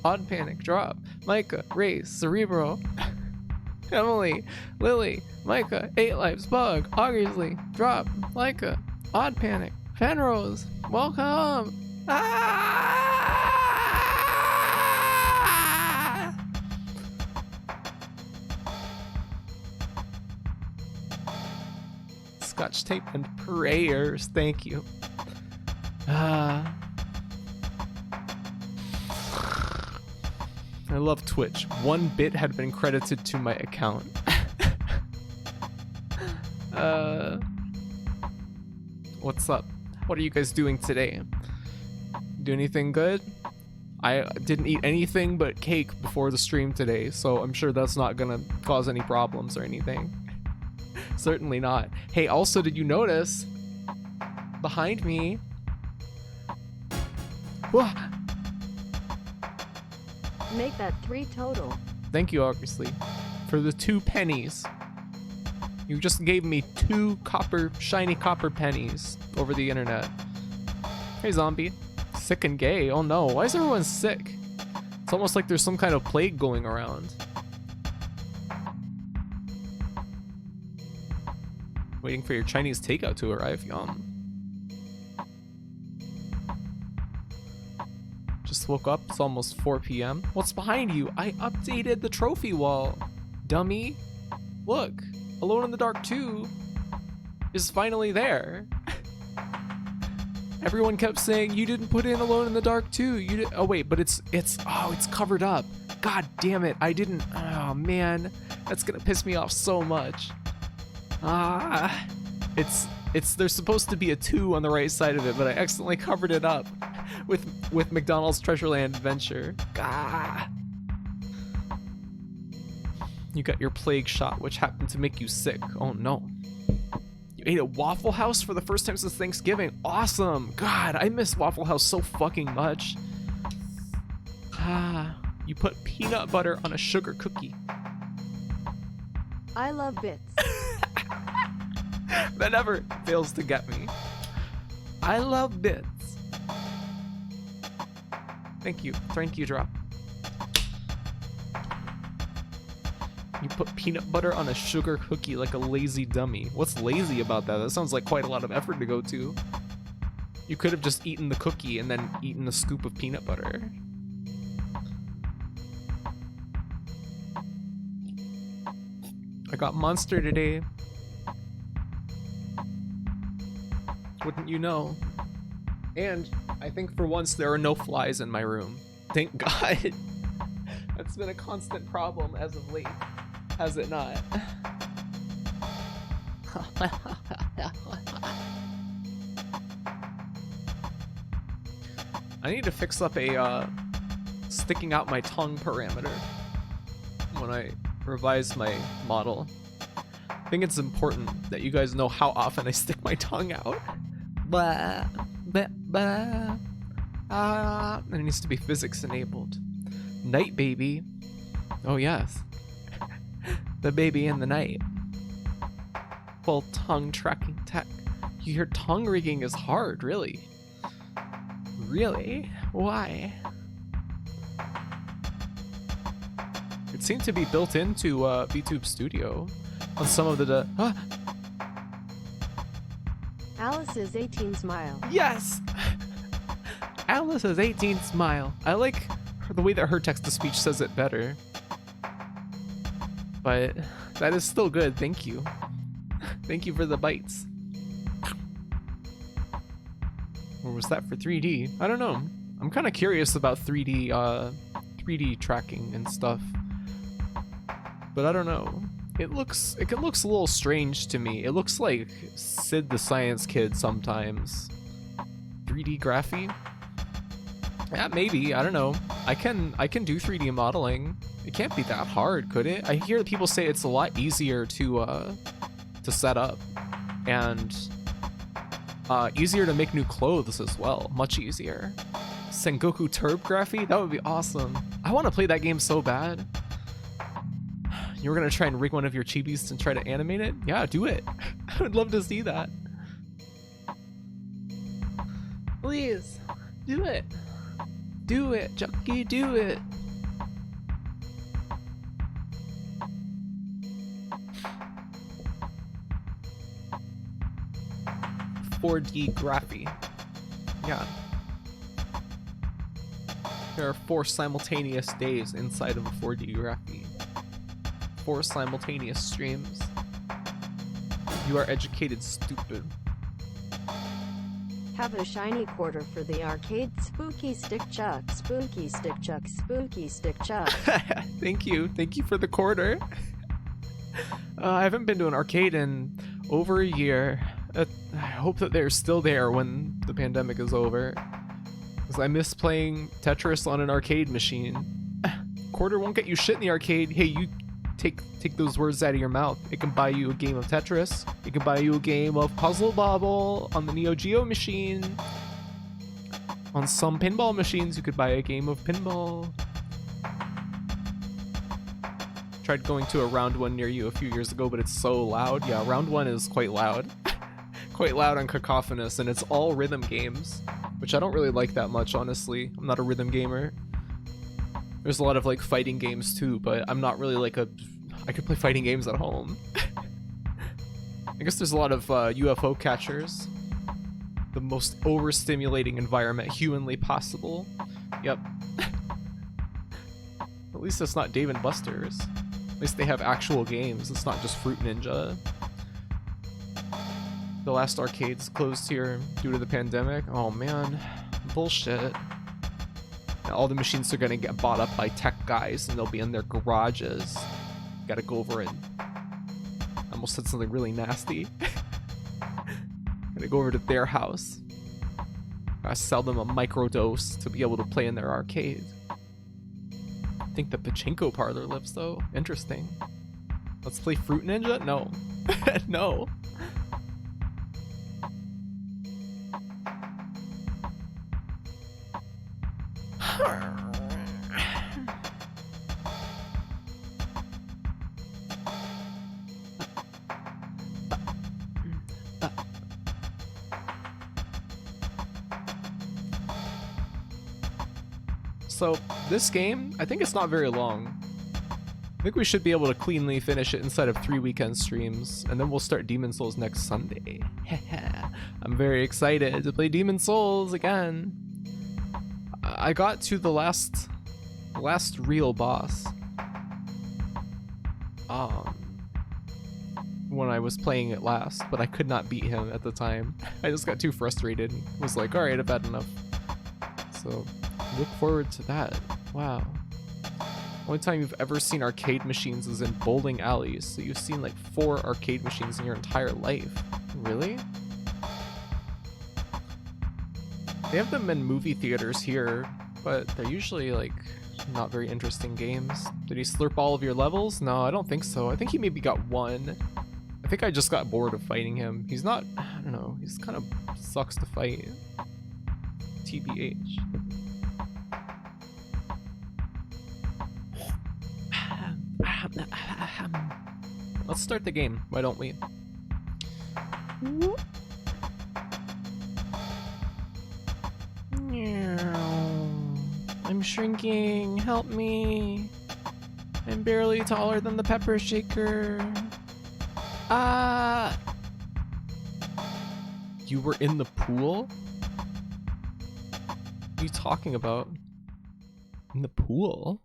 Odd Panic, drop. Micah, Race, Cerebro, Emily, Lily, Micah, 8 Lives, Bug, Augersley, drop. Micah, Odd Panic, Fenrose, welcome. Ah! Scotch tape and prayers, thank you. I love Twitch. 1 bit had been credited to my account. What's up? What are you guys doing today? Do anything good? I didn't eat anything but cake before the stream today, so I'm sure that's not gonna cause any problems or anything. Certainly not. Hey, also, did you notice behind me? Whoa. Make that 3 total. Thank you, obviously, for the 2 pennies. You just gave me 2 shiny copper pennies over the internet. Hey, zombie. Sick and gay. Oh no, why is everyone sick? It's almost like there's some kind of plague going around. Waiting for your Chinese takeout to arrive. Yum. Just woke up. It's almost 4 p.m. What's behind you? I updated the trophy wall. Dummy. Look. Alone in the Dark 2 is finally there. Everyone kept saying you didn't put in Alone in the Dark 2. You did. Oh wait, but it's covered up. God damn it. I didn't. Oh man. That's going to piss me off so much. There's supposed to be a 2 on the right side of it, but I accidentally covered it up with McDonald's Treasureland Adventure. Ah. You got your plague shot, which happened to make you sick. Oh no. You ate at Waffle House for the first time since Thanksgiving. Awesome. God, I miss Waffle House so fucking much. Ah, you put peanut butter on a sugar cookie. I love bits. That never fails to get me. I love bits. Thank you. Thank you, Drop. You put peanut butter on a sugar cookie like a lazy dummy. What's lazy about that? That sounds like quite a lot of effort to go to. You could have just eaten the cookie and then eaten a scoop of peanut butter. I got Monster today. Wouldn't you know? And I think for once there are no flies in my room. Thank God. That's been a constant problem as of late, has it not? I need to fix up a sticking out my tongue parameter when I revise my model. I think it's important that you guys know how often I stick my tongue out. Blah, blah, blah. And it needs to be physics enabled. Night baby. Oh yes. The baby in the night. Full tongue tracking tech. You hear tongue rigging is hard, really? Really? Why? It seemed to be built into VTube Studio on some of the Alice's 18 smile. Yes! Alice's 18 smile. I like the way that her text-to-speech says it better. But that is still good, thank you. Thank you for the bites. Or was that for 3D? I don't know. I'm kind of curious about 3D tracking and stuff. But I don't know. It looks a little strange to me. It looks like Sid the Science Kid sometimes. 3D graphy? Yeah, maybe. I don't know. I can do 3D modeling. It can't be that hard, could it? I hear people say it's a lot easier to set up, and easier to make new clothes as well. Much easier. Sengoku Turb graphy? That would be awesome. I want to play that game so bad. You were gonna try and rig one of your chibis and try to animate it? Yeah, do it. I would love to see that. Please, do it. Do it, Chucky, do it. "4D graphy." Yeah. There are 4 simultaneous days inside of a 4D graphy. 4 simultaneous streams. You are educated, stupid. Have a shiny quarter for the arcade. Spooky stick chuck. Spooky stick chuck. Spooky stick chuck. Thank you for the quarter. I haven't been to an arcade in over a year. I hope that they're still there when the pandemic is over, because I miss playing Tetris on an arcade machine. Quarter won't get you shit in the arcade. Hey, you take those words out of your mouth. It can buy you a game of Tetris. It can buy you a game of Puzzle Bobble on the Neo Geo machine. On some pinball machines, you could buy a game of pinball. Tried going to a round 1 near you a few years ago, but it's so loud. Yeah, round 1 is quite loud. Quite loud and cacophonous, and it's all rhythm games, which I don't really like that much, honestly. I'm not a rhythm gamer. There's a lot of like fighting games too, but I'm not really like I could play fighting games at home. I guess there's a lot of UFO catchers. The most overstimulating environment humanly possible. Yep. At least it's not Dave and Buster's. At least they have actual games. It's not just Fruit Ninja. The last arcades closed here due to the pandemic. Oh man, bullshit. Now all the machines are gonna get bought up by tech guys and they'll be in their garages. Gotta go over and... I almost said something really nasty. Gotta go over to their house. Gotta sell them a microdose to be able to play in their arcade. I think the pachinko parlor lives though. Interesting. Let's play Fruit Ninja? No. No. So this game, I think it's not very long. I think we should be able to cleanly finish it inside of 3 weekend streams, and then we'll start Demon Souls next Sunday. I'm very excited to play Demon Souls again. I got to the last real boss when I was playing it last, but I could not beat him at the time. I just got too frustrated and was like, alright, I've had enough. So look forward to that. Wow. Only time you've ever seen arcade machines is in bowling alleys, so you've seen like 4 arcade machines in your entire life. Really? They have them in movie theaters here, but they're usually like not very interesting games. Did he slurp all of your levels? No, I don't think so. I think he maybe got 1. I think I just got bored of fighting him. He's not, I don't know, he's kind of sucks to fight. TBH. Let's start the game, why don't we? I'm shrinking, help me. I'm barely taller than the pepper shaker. Ah! You were in the pool? What are you talking about? In the pool?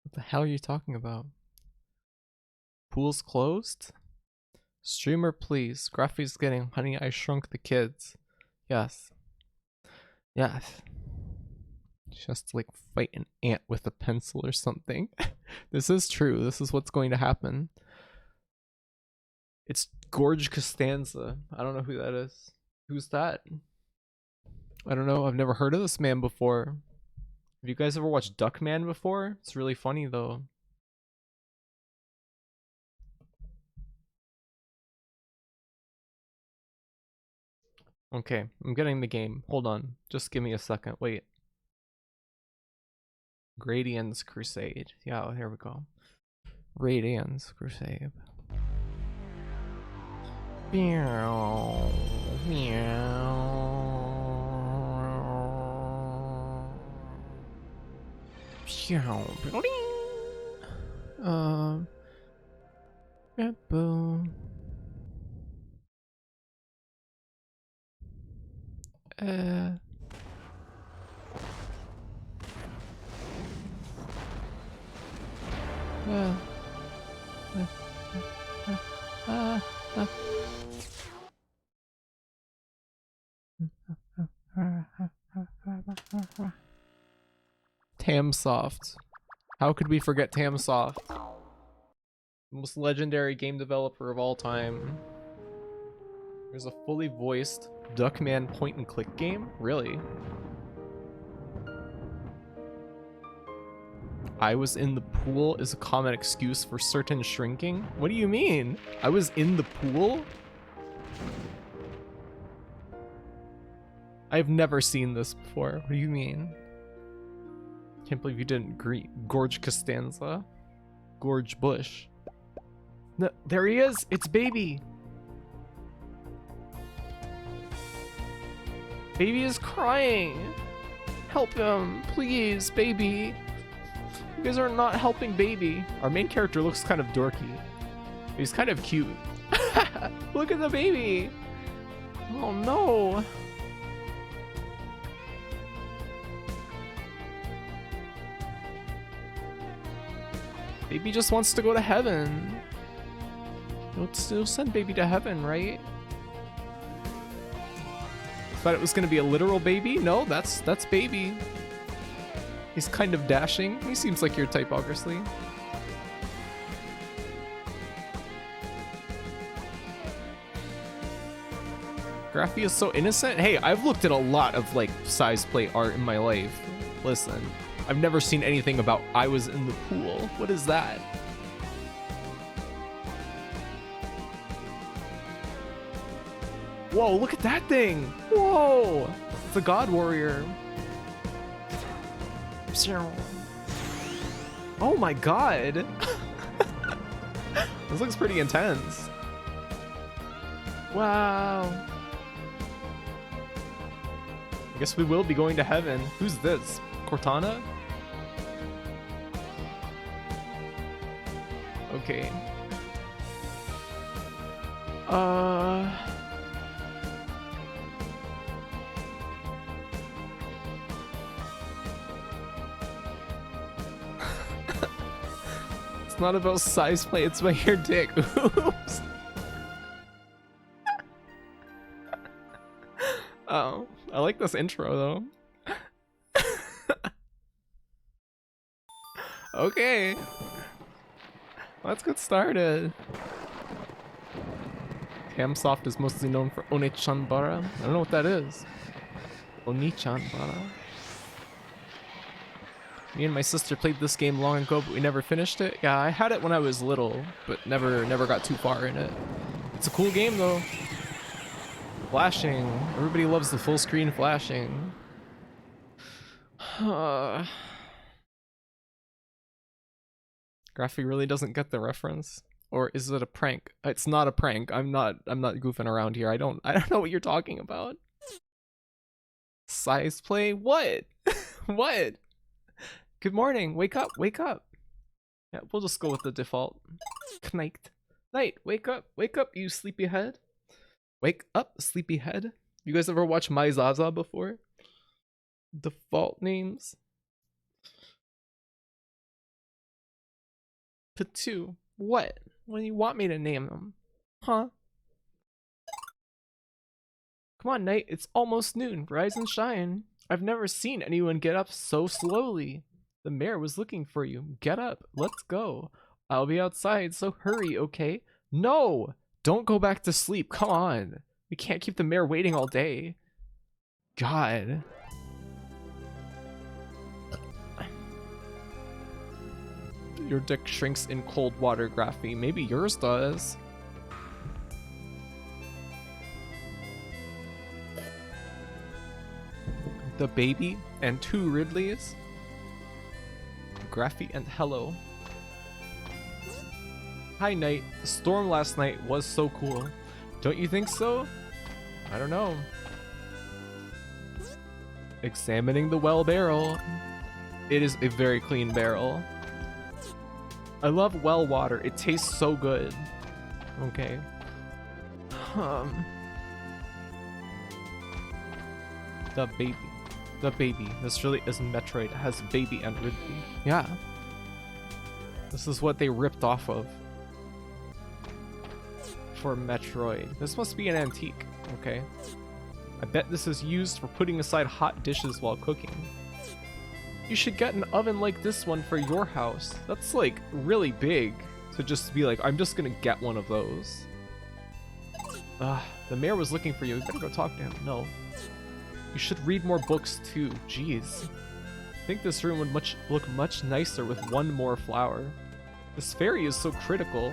What the hell are you talking about? Pool's closed? Streamer, please. Graphy's getting Honey, I Shrunk the Kids. Yes. Yes. She has to like fight an ant with a pencil or something. This is true. This is what's going to happen. It's Gorge Costanza. I don't know who that is. Who's that? I don't know. I've never heard of this man before. Have you guys ever watched Duckman before? It's really funny though. Okay, I'm getting the game. Hold on. Just give me a second. Wait. Gradient's Crusade. Yeah, here we go. Radiant's Crusade. Meow. Meow. Meow. Boom. Tamsoft. How could we forget Tamsoft? Most legendary game developer of all time. There's a fully voiced Duckman point and click game? Really? I was in the pool is a common excuse for certain shrinking? What do you mean? I was in the pool? I've never seen this before. What do you mean? Can't believe you didn't greet Gorge Costanza. Gorge Bush. No, there he is! It's Baby! Baby is crying! Help him, please, Baby! You guys are not helping Baby. Our main character looks kind of dorky. He's kind of cute. Look at the baby! Oh no! Baby just wants to go to heaven. You'll send Baby to heaven, right? Thought it was gonna be a literal baby? No, that's Baby. He's kind of dashing. He seems like your type, obviously. Graphy is so innocent. Hey, I've looked at a lot of like size play art in my life. Listen, I've never seen anything about I was in the pool. What is that? Whoa, look at that thing! Whoa! It's a God Warrior. Oh my god! This looks pretty intense. Wow. I guess we will be going to heaven. Who's this? Cortana? Okay. It's not about size play, it's about your dick. Oops. Oh, I like this intro though. Okay. Let's get started. Tamsoft is mostly known for Onechanbara. I don't know what that is. Onechanbara. Me and my sister played this game long ago, but we never finished it. Yeah, I had it when I was little, but never got too far in it. It's a cool game though. Flashing. Everybody loves the full screen flashing. Graphy really doesn't get the reference, or is it a prank? It's not a prank. I'm not goofing around here. I don't know what you're talking about. Size play? What? What? Good morning. Wake up. Wake up. Yeah, we'll just go with the default. Knight. Night. Wake up. Wake up, you sleepyhead. Wake up, sleepyhead. You guys ever watch My Zaza before? Default names. Patu. What? What do you want me to name them? Huh? Come on, Knight. It's almost noon. Rise and shine. I've never seen anyone get up so slowly. The mayor was looking for you. Get up. Let's go. I'll be outside, so hurry, okay? No! Don't go back to sleep. Come on. We can't keep the mayor waiting all day. God. Your dick shrinks in cold water, Graphy. Maybe yours does. The baby and 2 Ridleys. Graphy and hello. Hi, Knight. The storm last night was so cool. Don't you think so? I don't know. Examining the well barrel. It is a very clean barrel. I love well water. It tastes so good. Okay. The baby. The baby. This really is Metroid. It has baby and Ridley. Yeah. This is what they ripped off of for Metroid. This must be an antique. Okay. I bet this is used for putting aside hot dishes while cooking. You should get an oven like this one for your house. That's like really big to just be like, I'm just gonna get one of those. The mayor was looking for you. We better go talk to him. No. You should read more books too. Jeez. I think this room would look much nicer with one more flower. This fairy is so critical.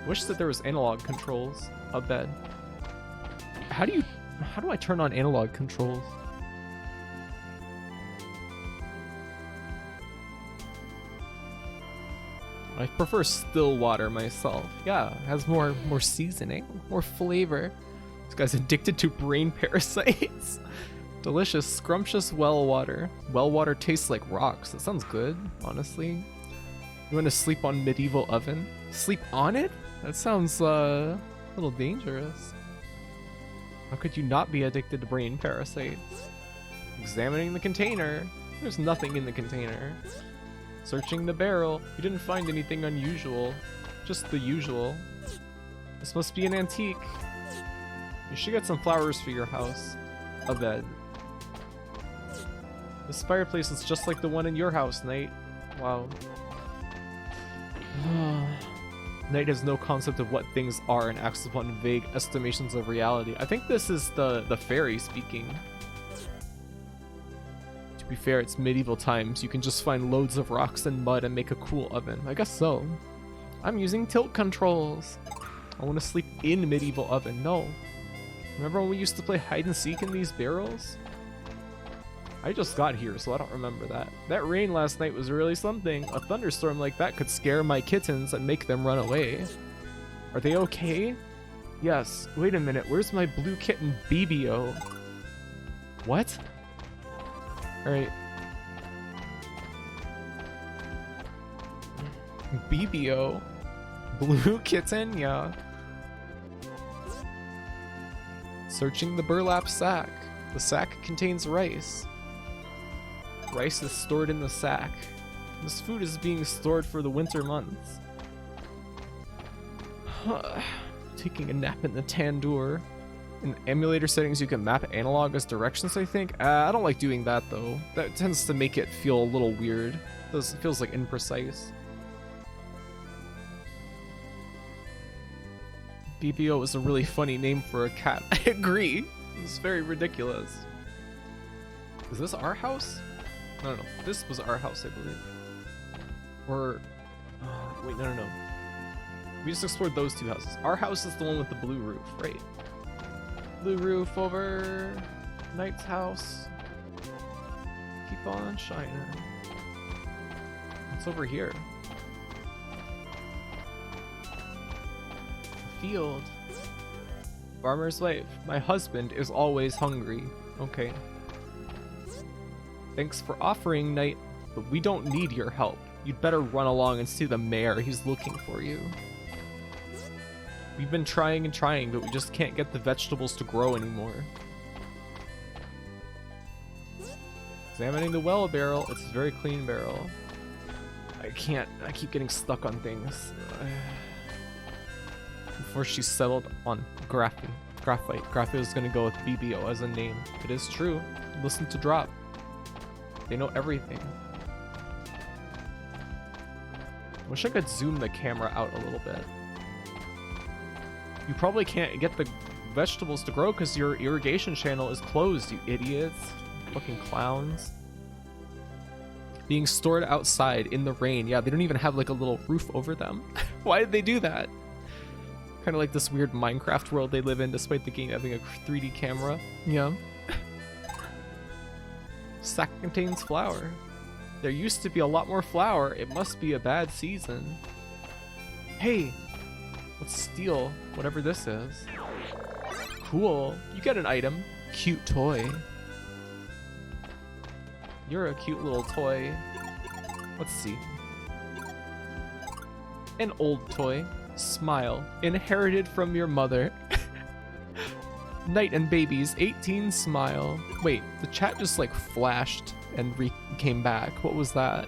Wish that there was analog controls. A bed. How do I turn on analog controls? I prefer still water myself. Yeah, it has more seasoning, more flavor. This guy's addicted to brain parasites. Delicious, scrumptious well water. Well water tastes like rocks. That sounds good, honestly. You want to sleep on medieval oven? Sleep on it? That sounds a little dangerous. How could you not be addicted to brain parasites? Examining the container. There's nothing in the container. Searching the barrel. You didn't find anything unusual. Just the usual. This must be an antique. You should get some flowers for your house. A bed. This fireplace is just like the one in your house, Knight. Wow. Knight has no concept of what things are and acts upon vague estimations of reality. I think this is the fairy speaking. To be fair, it's medieval times. You can just find loads of rocks and mud and make a cool oven. I guess so. I'm using tilt controls. I want to sleep in medieval oven. No. Remember when we used to play hide and seek in these barrels? I just got here, so I don't remember that. That rain last night was really something. A thunderstorm like that could scare my kittens and make them run away. Are they okay? Yes. Wait a minute, where's my blue kitten BBO? What? Alright. BBO? Blue kitten? Yeah. Searching the burlap sack. The sack contains rice. Rice is stored in the sack. This food is being stored for the winter months. Taking a nap in the tandoor. In emulator settings, you can map analog as directions, I think. I don't like doing that, though. That tends to make it feel a little weird. It feels like imprecise. BBO is a really funny name for a cat. I agree. It's very ridiculous. Is this our house? No. This was our house, I believe. Or... wait, no. We just explored those two houses. Our house is the one with the blue roof, right? Blue roof over... Knight's house. Keep on shining. What's over here? Field. Farmer's wife. My husband is always hungry. Okay. Thanks for offering, Knight, but we don't need your help. You'd better run along and see the mayor. He's looking for you. We've been trying and trying, but we just can't get the vegetables to grow anymore. Examining the well barrel. It's a very clean barrel. I keep getting stuck on things. Before she settled on graphite. Graphite was gonna go with BBO as a name. It is true. Listen to Drop. They know everything. Wish I could zoom the camera out a little bit. You probably can't get the vegetables to grow because your irrigation channel is closed, you idiots. Fucking clowns. Being stored outside in the rain. Yeah, they don't even have like a little roof over them. Why did they do that? Kind of like this weird Minecraft world they live in despite the game having a 3D camera. Yeah. Sack contains flour. There used to be a lot more flour. It must be a bad season. Hey! Let's steal whatever this is. Cool. You get an item. Cute toy. You're a cute little toy. Let's see. An old toy. Smile. Inherited from your mother. Knight and babies. 18 smile. Wait, the chat just like flashed and came back. What was that?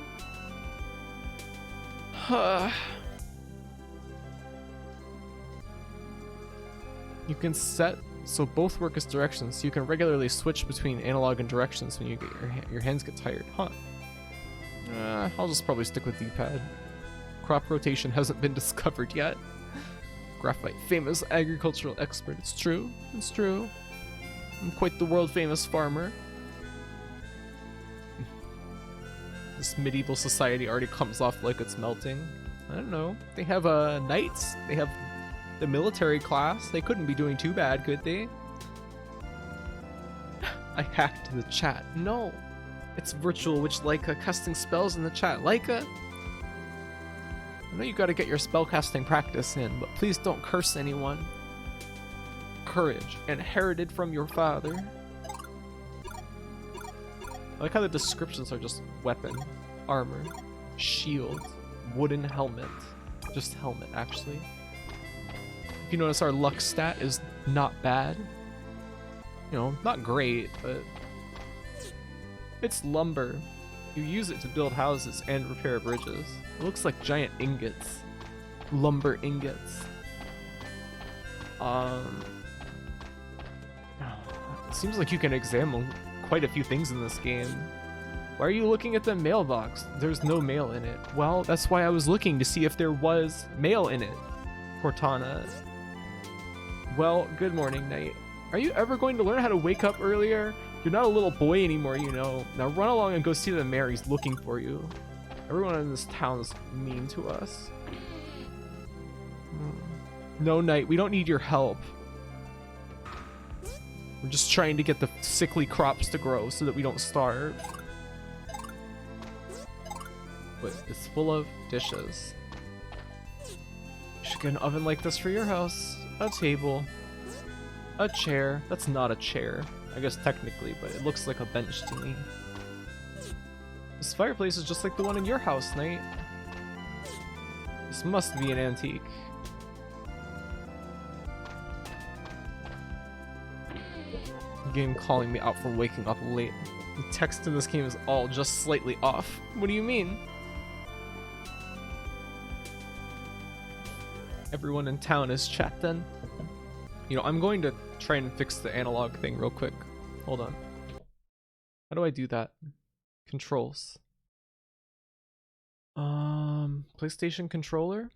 You can set so both work as directions, so you can regularly switch between analog and directions when you get your hands get tired. Huh. I'll just probably stick with D-pad. Crop rotation hasn't been discovered yet. Graphite, famous agricultural expert. It's true. It's true. I'm quite the world famous farmer. This medieval society already comes off like it's melting. I don't know. They have knights. They have the military class. They couldn't be doing too bad, could they? I hacked the chat. No. It's virtual witch Leica casting spells in the chat. Leica? I know you gotta get your spellcasting practice in, but please don't curse anyone. Courage, inherited from your father. I like how the descriptions are just weapon, armor, shield, wooden helmet. Just helmet, actually. If you notice, our luck stat is not bad. You know, not great, but it's lumber. You use it to build houses and repair bridges. It looks like giant ingots. Lumber ingots. It seems like you can examine quite a few things in this game. Why are you looking at the mailbox? There's no mail in it. Well, that's why I was looking to see if there was mail in it. Cortana. Well, good morning, Knight. Are you ever going to learn how to wake up earlier? You're not a little boy anymore, you know. Now run along and go see the mayor. He's looking for you. Everyone in this town is mean to us. No, Knight, we don't need your help. We're just trying to get the sickly crops to grow so that we don't starve. But it's full of dishes. You should get an oven like this for your house. A table. A chair. That's not a chair. I guess technically, but it looks like a bench to me. This fireplace is just like the one in your house, Knight. This must be an antique. Game calling me out for waking up late. The text in this game is all just slightly off. What do you mean? Everyone in town is chat then? You know, I'm going to try and fix the analog thing real quick. Hold on. How do I do that? Controls. PlayStation controller?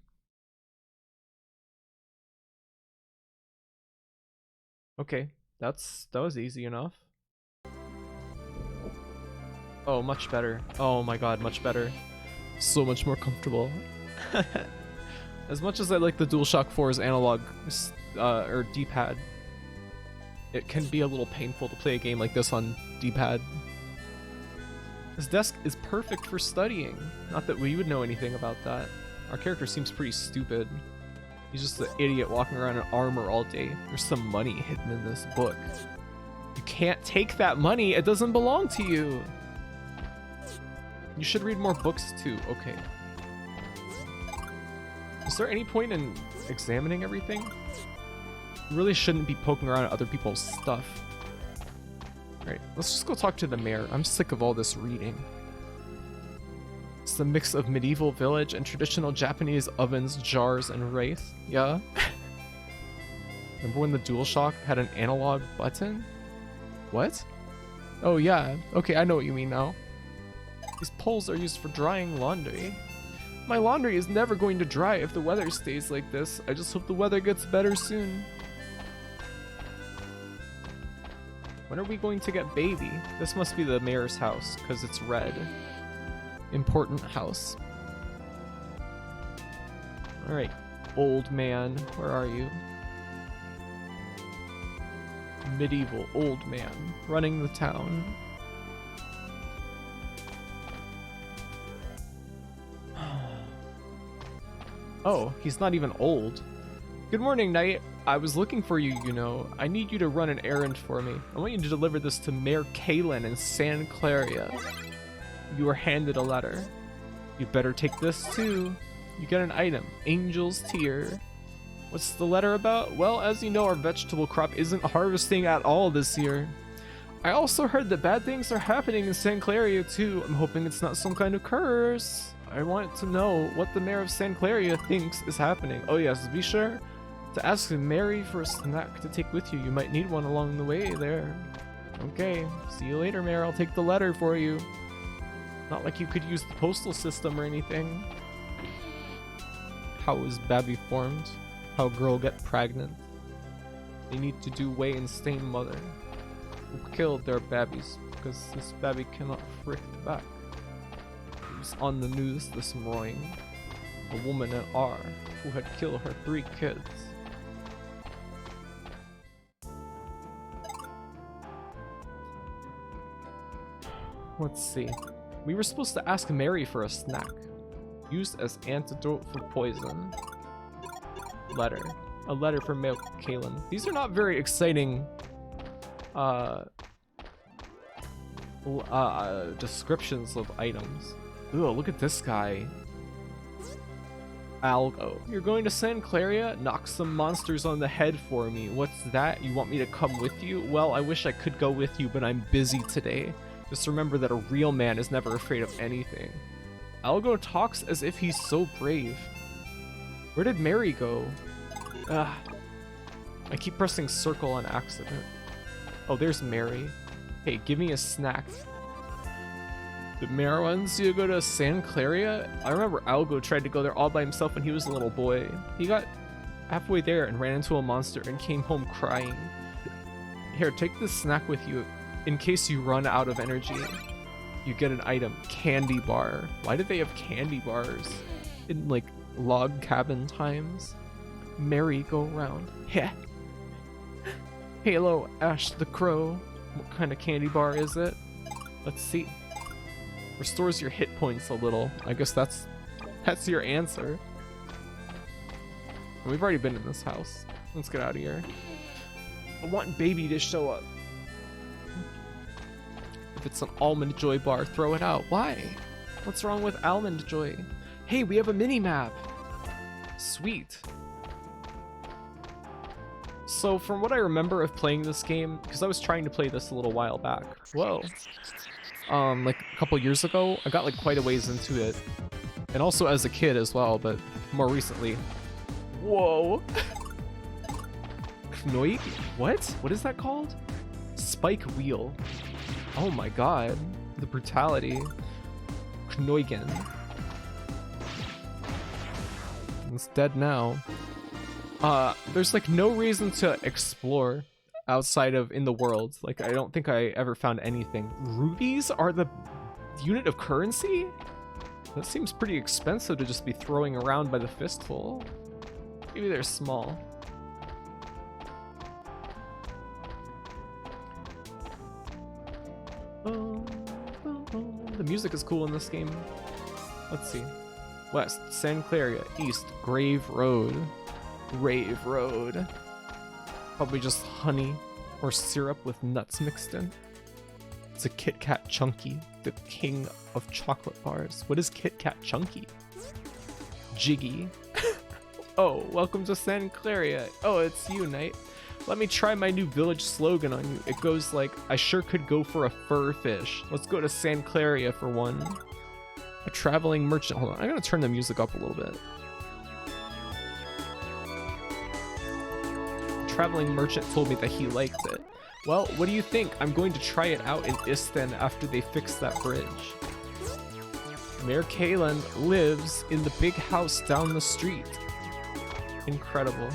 Okay, that was easy enough. Oh, much better. Oh my god, much better. So much more comfortable. As much as I like the DualShock 4's analog or D-pad, it can be a little painful to play a game like this on D-pad. This desk is perfect for studying. Not that we would know anything about that. Our character seems pretty stupid. He's just an idiot walking around in armor all day. There's some money hidden in this book. You can't take that money. It doesn't belong to you. You should read more books too. Okay. Is there any point in examining everything? You really shouldn't be poking around at other people's stuff. Alright, let's just go talk to the mayor. I'm sick of all this reading. It's a mix of medieval village and traditional Japanese ovens, jars, and wraith. Yeah? Remember when the DualShock had an analog button? What? Oh yeah, okay, I know what you mean now. These poles are used for drying laundry. My laundry is never going to dry if the weather stays like this. I just hope the weather gets better soon. When are we going to get baby? This must be the mayor's house, because it's red. Important house. Alright, old man, where are you? Medieval old man, running the town. Oh, he's not even old. Good morning, Knight. I was looking for you, you know. I need you to run an errand for me. I want you to deliver this to Mayor Kalen in San Claria. You were handed a letter. You better take this too. You get an item, Angel's Tear. What's the letter about? Well, as you know, our vegetable crop isn't harvesting at all this year. I also heard that bad things are happening in San Claria too. I'm hoping it's not some kind of curse. I want to know what the mayor of San Claria thinks is happening. Oh yes, be sure to ask Mary for a snack to take with you. You might need one along the way there. Okay, see you later, Mayor. I'll take the letter for you. Not like you could use the postal system or anything. How is Babby formed? How girl get pregnant? They need to do weigh and stain mother. Who killed their babbies because this babby cannot frick back. It was on the news this morning. A woman in R who had killed her 3 kids. Let's see. We were supposed to ask Mary for a snack. Used as antidote for poison. Letter. A letter from Mayor Kalen. These are not very exciting descriptions of items. Ooh, look at this guy. Algo. You're going to San Claria? Knock some monsters on the head for me. What's that? You want me to come with you? Well, I wish I could go with you, but I'm busy today. Just remember that a real man is never afraid of anything. Algo talks as if he's so brave. Where did Mary go? Ugh. I keep pressing circle on accident. Oh, there's Mary. Hey, give me a snack. The mayor wants you to go to San Claria? I remember Algo tried to go there all by himself when he was a little boy. He got halfway there and ran into a monster and came home crying. Here, take this snack with you in case you run out of energy. You get an item, candy bar. Why did they have candy bars in like log cabin times? Merry-go-round. Heh. Halo Ash the Crow. What kind of candy bar is it? Let's see. Restores your hit points a little. I guess that's your answer. We've already been in this house. Let's get out of here. I want Baby to show up. If it's an Almond Joy bar, throw it out. Why? What's wrong with Almond Joy? Hey, we have a mini-map. Sweet. So from what I remember of playing this game, because I was trying to play this a little while back. Whoa. Like a couple years ago, I got like quite a ways into it. And also as a kid as well, but more recently. Whoa. Knoik? What? What is that called? Spike wheel. Oh my god. The brutality. Knoigen. It's dead now. There's like no reason to explore outside of in the world. Like I don't think I ever found anything. Rubies are the unit of currency? That seems pretty expensive to just be throwing around by the fistful. Maybe they're small. The music is cool in this game. Let's see. West, San Claria. East, Grave Road. Rave Road. Probably just honey or syrup with nuts mixed in. It's a Kit Kat Chunky, the king of chocolate bars. What is Kit Kat Chunky? Jiggy. Oh, welcome to San Claria. Oh, it's you, Knight. Let me try my new village slogan on you. It goes like, I sure could go for a fur fish. Let's go to San Claria for one. A traveling merchant. Hold on, I'm gonna turn the music up a little bit. Traveling merchant told me that he liked it. Well, what do you think? I'm going to try it out in Isten after they fix that bridge. Mayor Kalen lives in the big house down the street. Incredible.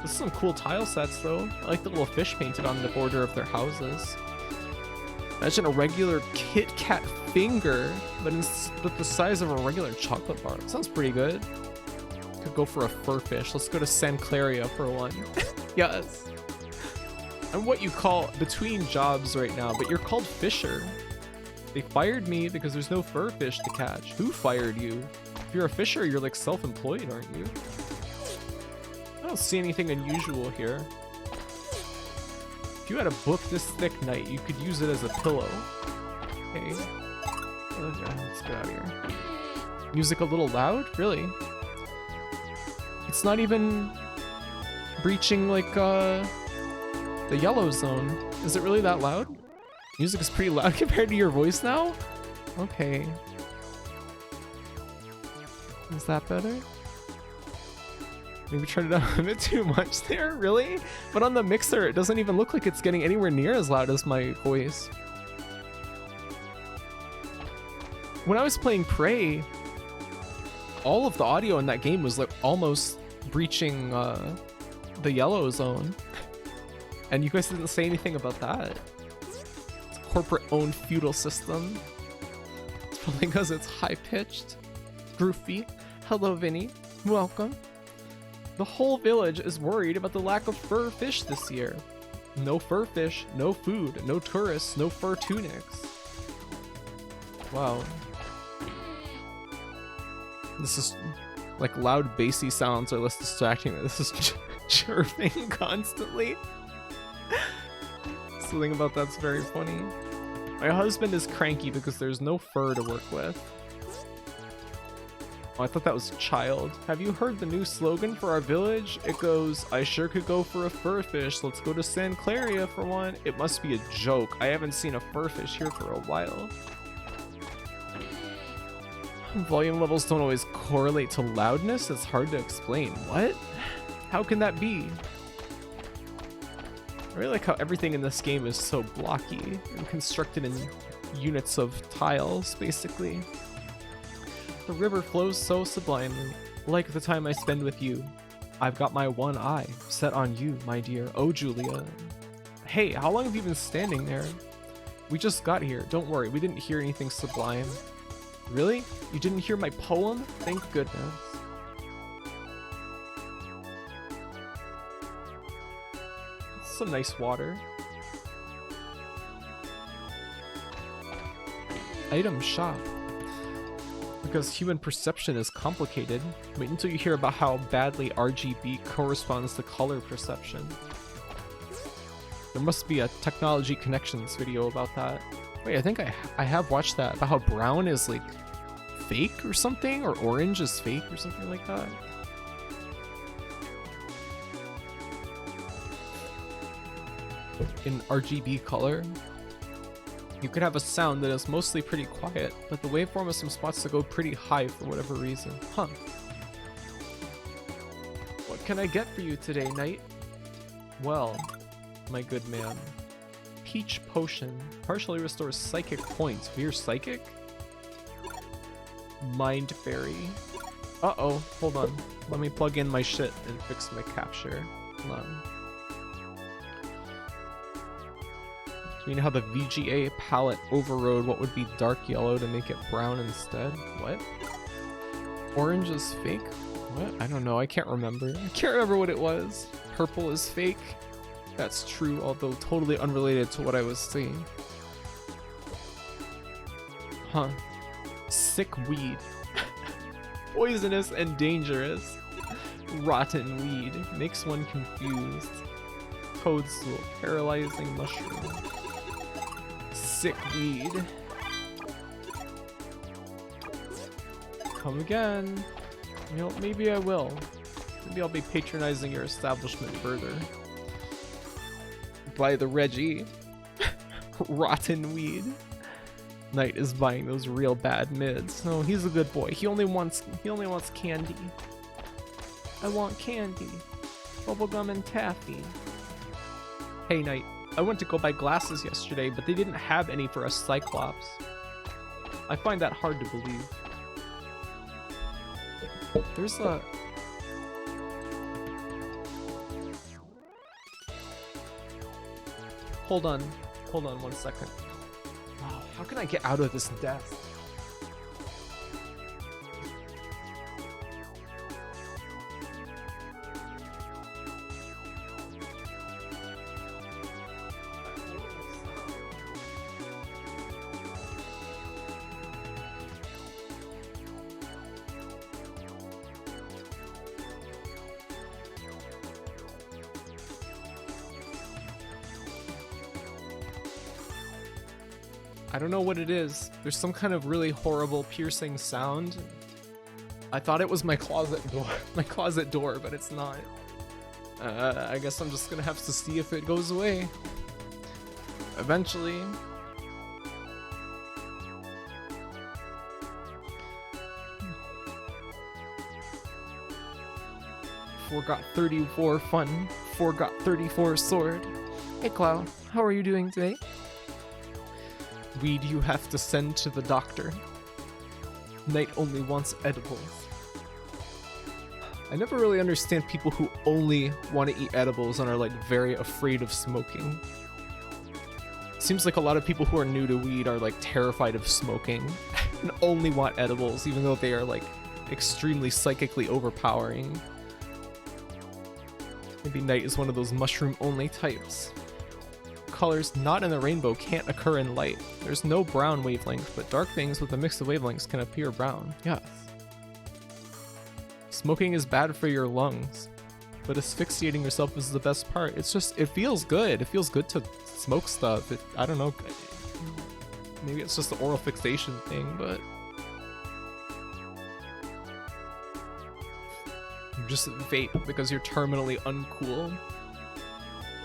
This is some cool tile sets though. I like the little fish painted on the border of their houses. Imagine a regular Kit Kat finger, but the size of a regular chocolate bar. Sounds pretty good. Could go for a fur fish. Let's go to San Claria for one. Yes. I'm what you call between jobs right now, but you're called Fisher. They fired me because there's no fur fish to catch. Who fired you? If you're a fisher, you're like self-employed, aren't you? don't see anything unusual here. If you had a book this thick, Knight, you could use it as a pillow. Okay. Let's get out of here. Music a little loud? Really? It's not even breaching like the yellow zone. Is it really that loud? Music is pretty loud compared to your voice now? Okay. Is that better? Maybe turn it up a bit too much there, really? But on the mixer, it doesn't even look like it's getting anywhere near as loud as my voice. When I was playing Prey, all of the audio in that game was like almost breaching the yellow zone. And you guys didn't say anything about that. It's a corporate-owned feudal system. It's probably because it's high-pitched. Groovy. Hello, Vinny. Welcome. The whole village is worried about the lack of fur fish this year. No fur fish, no food, no tourists, no fur tunics. Wow. This is like loud bassy sounds are less distracting. This is chirping constantly. Something about that's very funny. My husband is cranky because there's no fur to work with. Oh, I thought that was child. Have you heard the new slogan for our village? It goes, I sure could go for a fur fish. Let's go to San Claria for one. It must be a joke. I haven't seen a fur fish here for a while. Volume levels don't always correlate to loudness. It's hard to explain. What? How can that be? I really like how everything in this game is so blocky and constructed in units of tiles, basically. The river flows so sublimely, like the time I spend with you. I've got my one eye set on you, my dear. Oh, Julia. Hey, how long have you been standing there? We just got here. Don't worry, we didn't hear anything sublime. Really? You didn't hear my poem? Thank goodness. Some nice water. Item shop. Because human perception is complicated. Wait until you hear about how badly RGB corresponds to color perception. There must be a technology connections video about that. Wait, I think I have watched that, about how brown is like fake or something, or orange is fake or something like that. In RGB color, you could have a sound that is mostly pretty quiet, but the waveform has some spots that go pretty high for whatever reason. Huh. What can I get for you today, Knight? Well, my good man. Peach Potion. Partially restores psychic points. We're psychic? Mind Berry. Uh-oh, hold on. Let me plug in my shit and fix my capture. Hold on. Do you know how the VGA palette overrode what would be dark yellow to make it brown instead? What? Orange is fake? What? I don't know. I can't remember. I can't remember what it was. Purple is fake. That's true, although totally unrelated to what I was seeing. Huh. Sick weed. Poisonous and dangerous. Rotten weed. Makes one confused. Toadstool. Paralyzing mushroom. Sick weed. Come again. You know, maybe I will. Maybe I'll be patronizing your establishment further. Buy the Reggie. Rotten weed. Knight is buying those real bad mids. No, he's a good boy. He only wants candy. I want candy. Bubblegum and taffy. Hey Knight, I went to go buy glasses yesterday, but they didn't have any for a Cyclops. I find that hard to believe. There's a... Hold on 1 second. Wow, how can I get out of this death? I don't know what it is. There's some kind of really horrible piercing sound. I thought it was my closet door, but it's not. I guess I'm just gonna have to see if it goes away. Eventually. Forgot 34 fun. Forgot 34 sword. Hey Cloud, how are you doing today? Weed you have to send to the doctor. Knight only wants edibles. I never really understand people who only want to eat edibles and are like very afraid of smoking. Seems like a lot of people who are new to weed are like terrified of smoking and only want edibles even though they are like extremely psychically overpowering. Maybe Knight is one of those mushroom only types. Colors not in the rainbow can't occur in light. There's no brown wavelength, but dark things with a mix of wavelengths can appear brown. Yes. Smoking is bad for your lungs, but asphyxiating yourself is the best part. It's just, it feels good. It feels good to smoke stuff. I don't know. Maybe it's just the oral fixation thing, but you just vape because you're terminally uncool.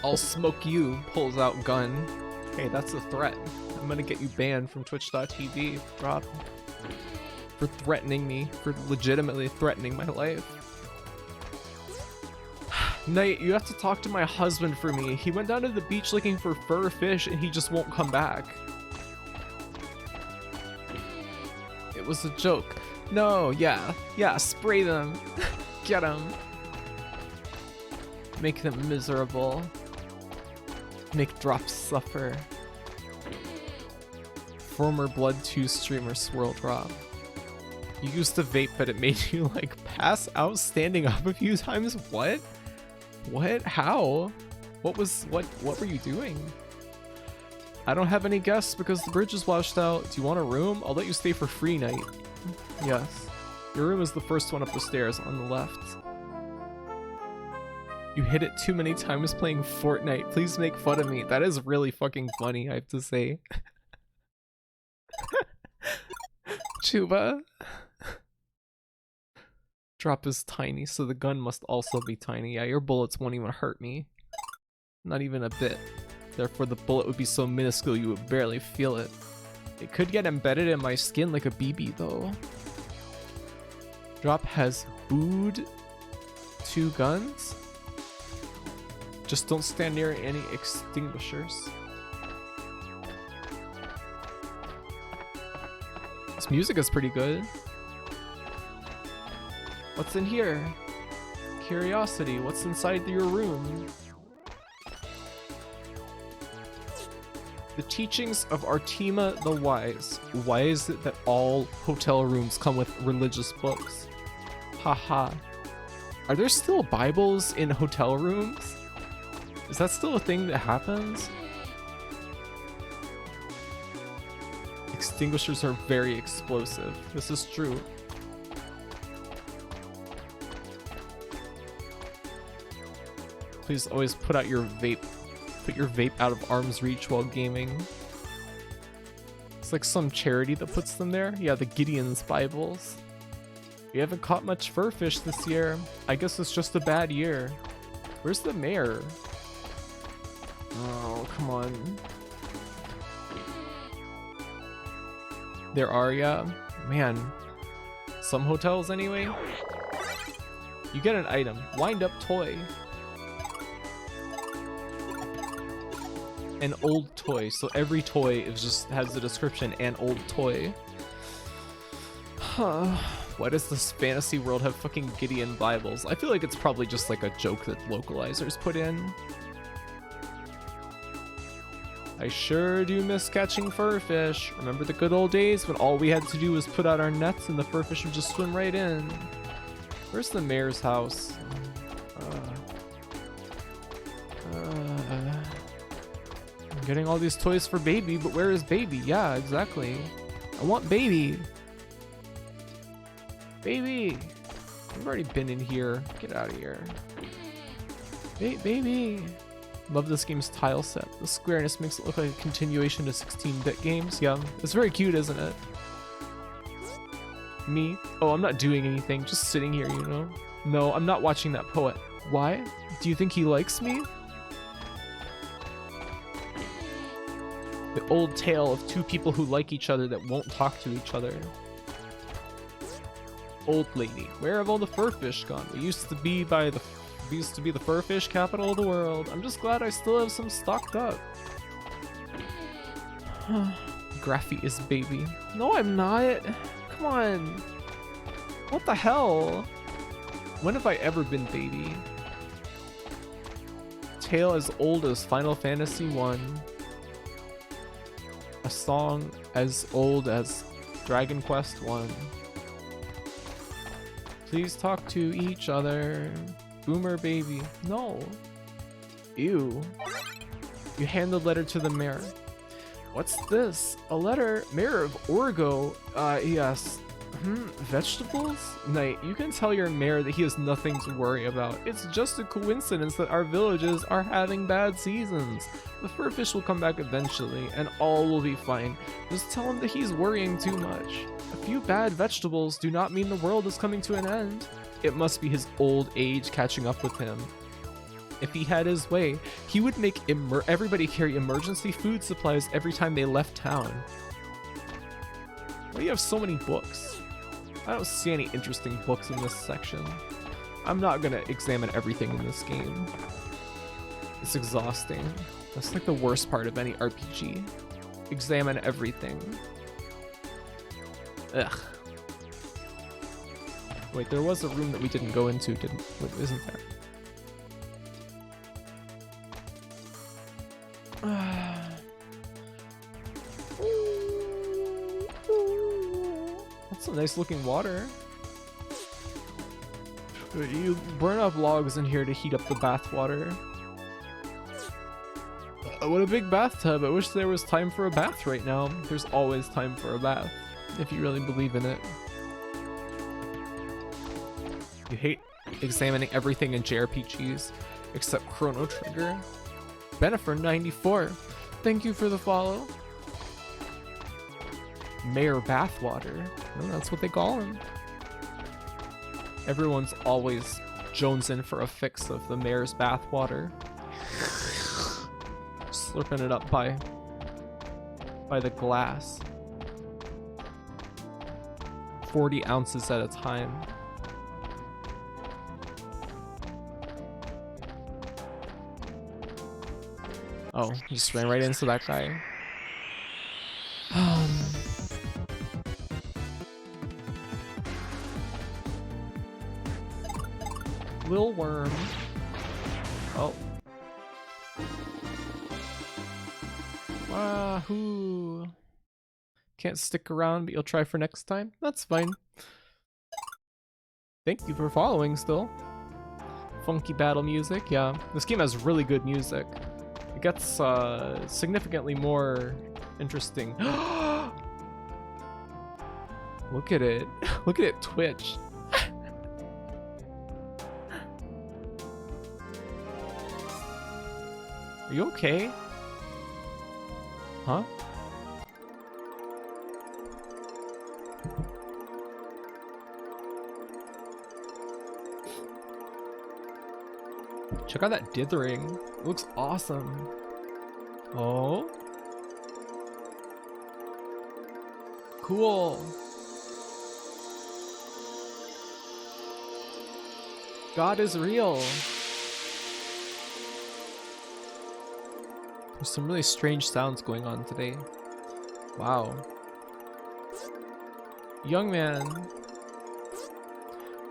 I'll smoke you, pulls out gun. Hey, that's a threat. I'm gonna get you banned from twitch.tv. Drop. For threatening me, for legitimately threatening my life. Knight, you have to talk to my husband for me. He went down to the beach looking for fur fish and he just won't come back. It was a joke. No, yeah, spray them. Get them. Make them miserable. Make drops suffer. Former Blood 2 streamer Swirl Drop. You used to vape, but it made you like pass out standing up a few times? What? What? How? What were you doing? I don't have any guests because the bridge is washed out. Do you want a room? I'll let you stay for free, Knight. Yes. Your room is the first one up the stairs on the left. You hit it too many times playing Fortnite. Please make fun of me. That is really fucking funny, I have to say. Chuba. Drop is tiny, so the gun must also be tiny. Yeah, your bullets won't even hurt me. Not even a bit. Therefore, the bullet would be so minuscule you would barely feel it. It could get embedded in my skin like a BB, though. Drop has booed 2 guns? Just don't stand near any extinguishers. This music is pretty good. What's in here? Curiosity, what's inside your room? The teachings of Artima the Wise. Why is it that all hotel rooms come with religious books? Haha. Are there still Bibles in hotel rooms? Is that still a thing that happens? Extinguishers are very explosive. This is true. Please always put out your vape. Put your vape out of arm's reach while gaming. It's like some charity that puts them there. Yeah, the Gideon's Bibles. We haven't caught much fur fish this year. I guess it's just a bad year. Where's the mayor? Oh, come on. There are, yeah. Man. Some hotels anyway. You get an item. Wind up toy. An old toy. So every toy is just has the description an old toy. Huh. Why does this fantasy world have fucking Gideon Bibles? I feel like it's probably just like a joke that localizers put in. I sure do miss catching fur fish. Remember the good old days when all we had to do was put out our nets and the fur fish would just swim right in. Where's the mayor's house? I'm getting all these toys for baby, but where is baby? Yeah, exactly. I want baby. Baby. I've already been in here. Get out of here. Baby. Love this game's tile set. The squareness makes it look like a continuation to 16-bit games. Yeah, it's very cute, isn't it? Me? Oh, I'm not doing anything, just sitting here, you know? No, I'm not watching that poet. Why? Do you think he likes me? The old tale of two people who like each other that won't talk to each other. Old lady, where have all the fur fish gone? We used to be the fur fish capital of the world. I'm just glad I still have some stocked up. Graffy is baby. No, I'm not. Come on. What the hell? When have I ever been baby? Tale as old as Final Fantasy 1. A song as old as Dragon Quest 1. Please talk to each other. Boomer baby. No. Ew. You hand the letter to the mayor. What's this? A letter? Mayor of Orgo. Yes. Vegetables? Knight, you can tell your mayor that he has nothing to worry about. It's just a coincidence that our villages are having bad seasons. The fur fish will come back eventually, and all will be fine. Just tell him that he's worrying too much. A few bad vegetables do not mean the world is coming to an end. It must be his old age catching up with him. If he had his way, he would make everybody carry emergency food supplies every time they left town. Why do you have so many books? I don't see any interesting books in this section. I'm not gonna examine everything in this game. It's exhausting. That's like the worst part of any RPG. Examine everything. Ugh. Wait, there was a room that we didn't go into, isn't there? That's some nice looking water. You burn up logs in here to heat up the bath water. What a big bathtub. I wish there was time for a bath right now. There's always time for a bath, if you really believe in it. You hate examining everything in JRPGs except Chrono Trigger. Benifer94, thank you for the follow. Mayor Bathwater, well, that's what they call him. Everyone's always jonesing for a fix of the mayor's bathwater. Slurping it up by the glass. 40 ounces at a time. Oh, he just ran right into that guy. Lil Worm. Oh. Wahoo. Can't stick around, but you'll try for next time? That's fine. Thank you for following still. Funky battle music, yeah. This game has really good music. It gets significantly more interesting. Look at it. Look at it twitch. Are you okay? Huh? Check out that dithering. It looks awesome. Oh. Cool. God is real. There's some really strange sounds going on today. Wow. Young man.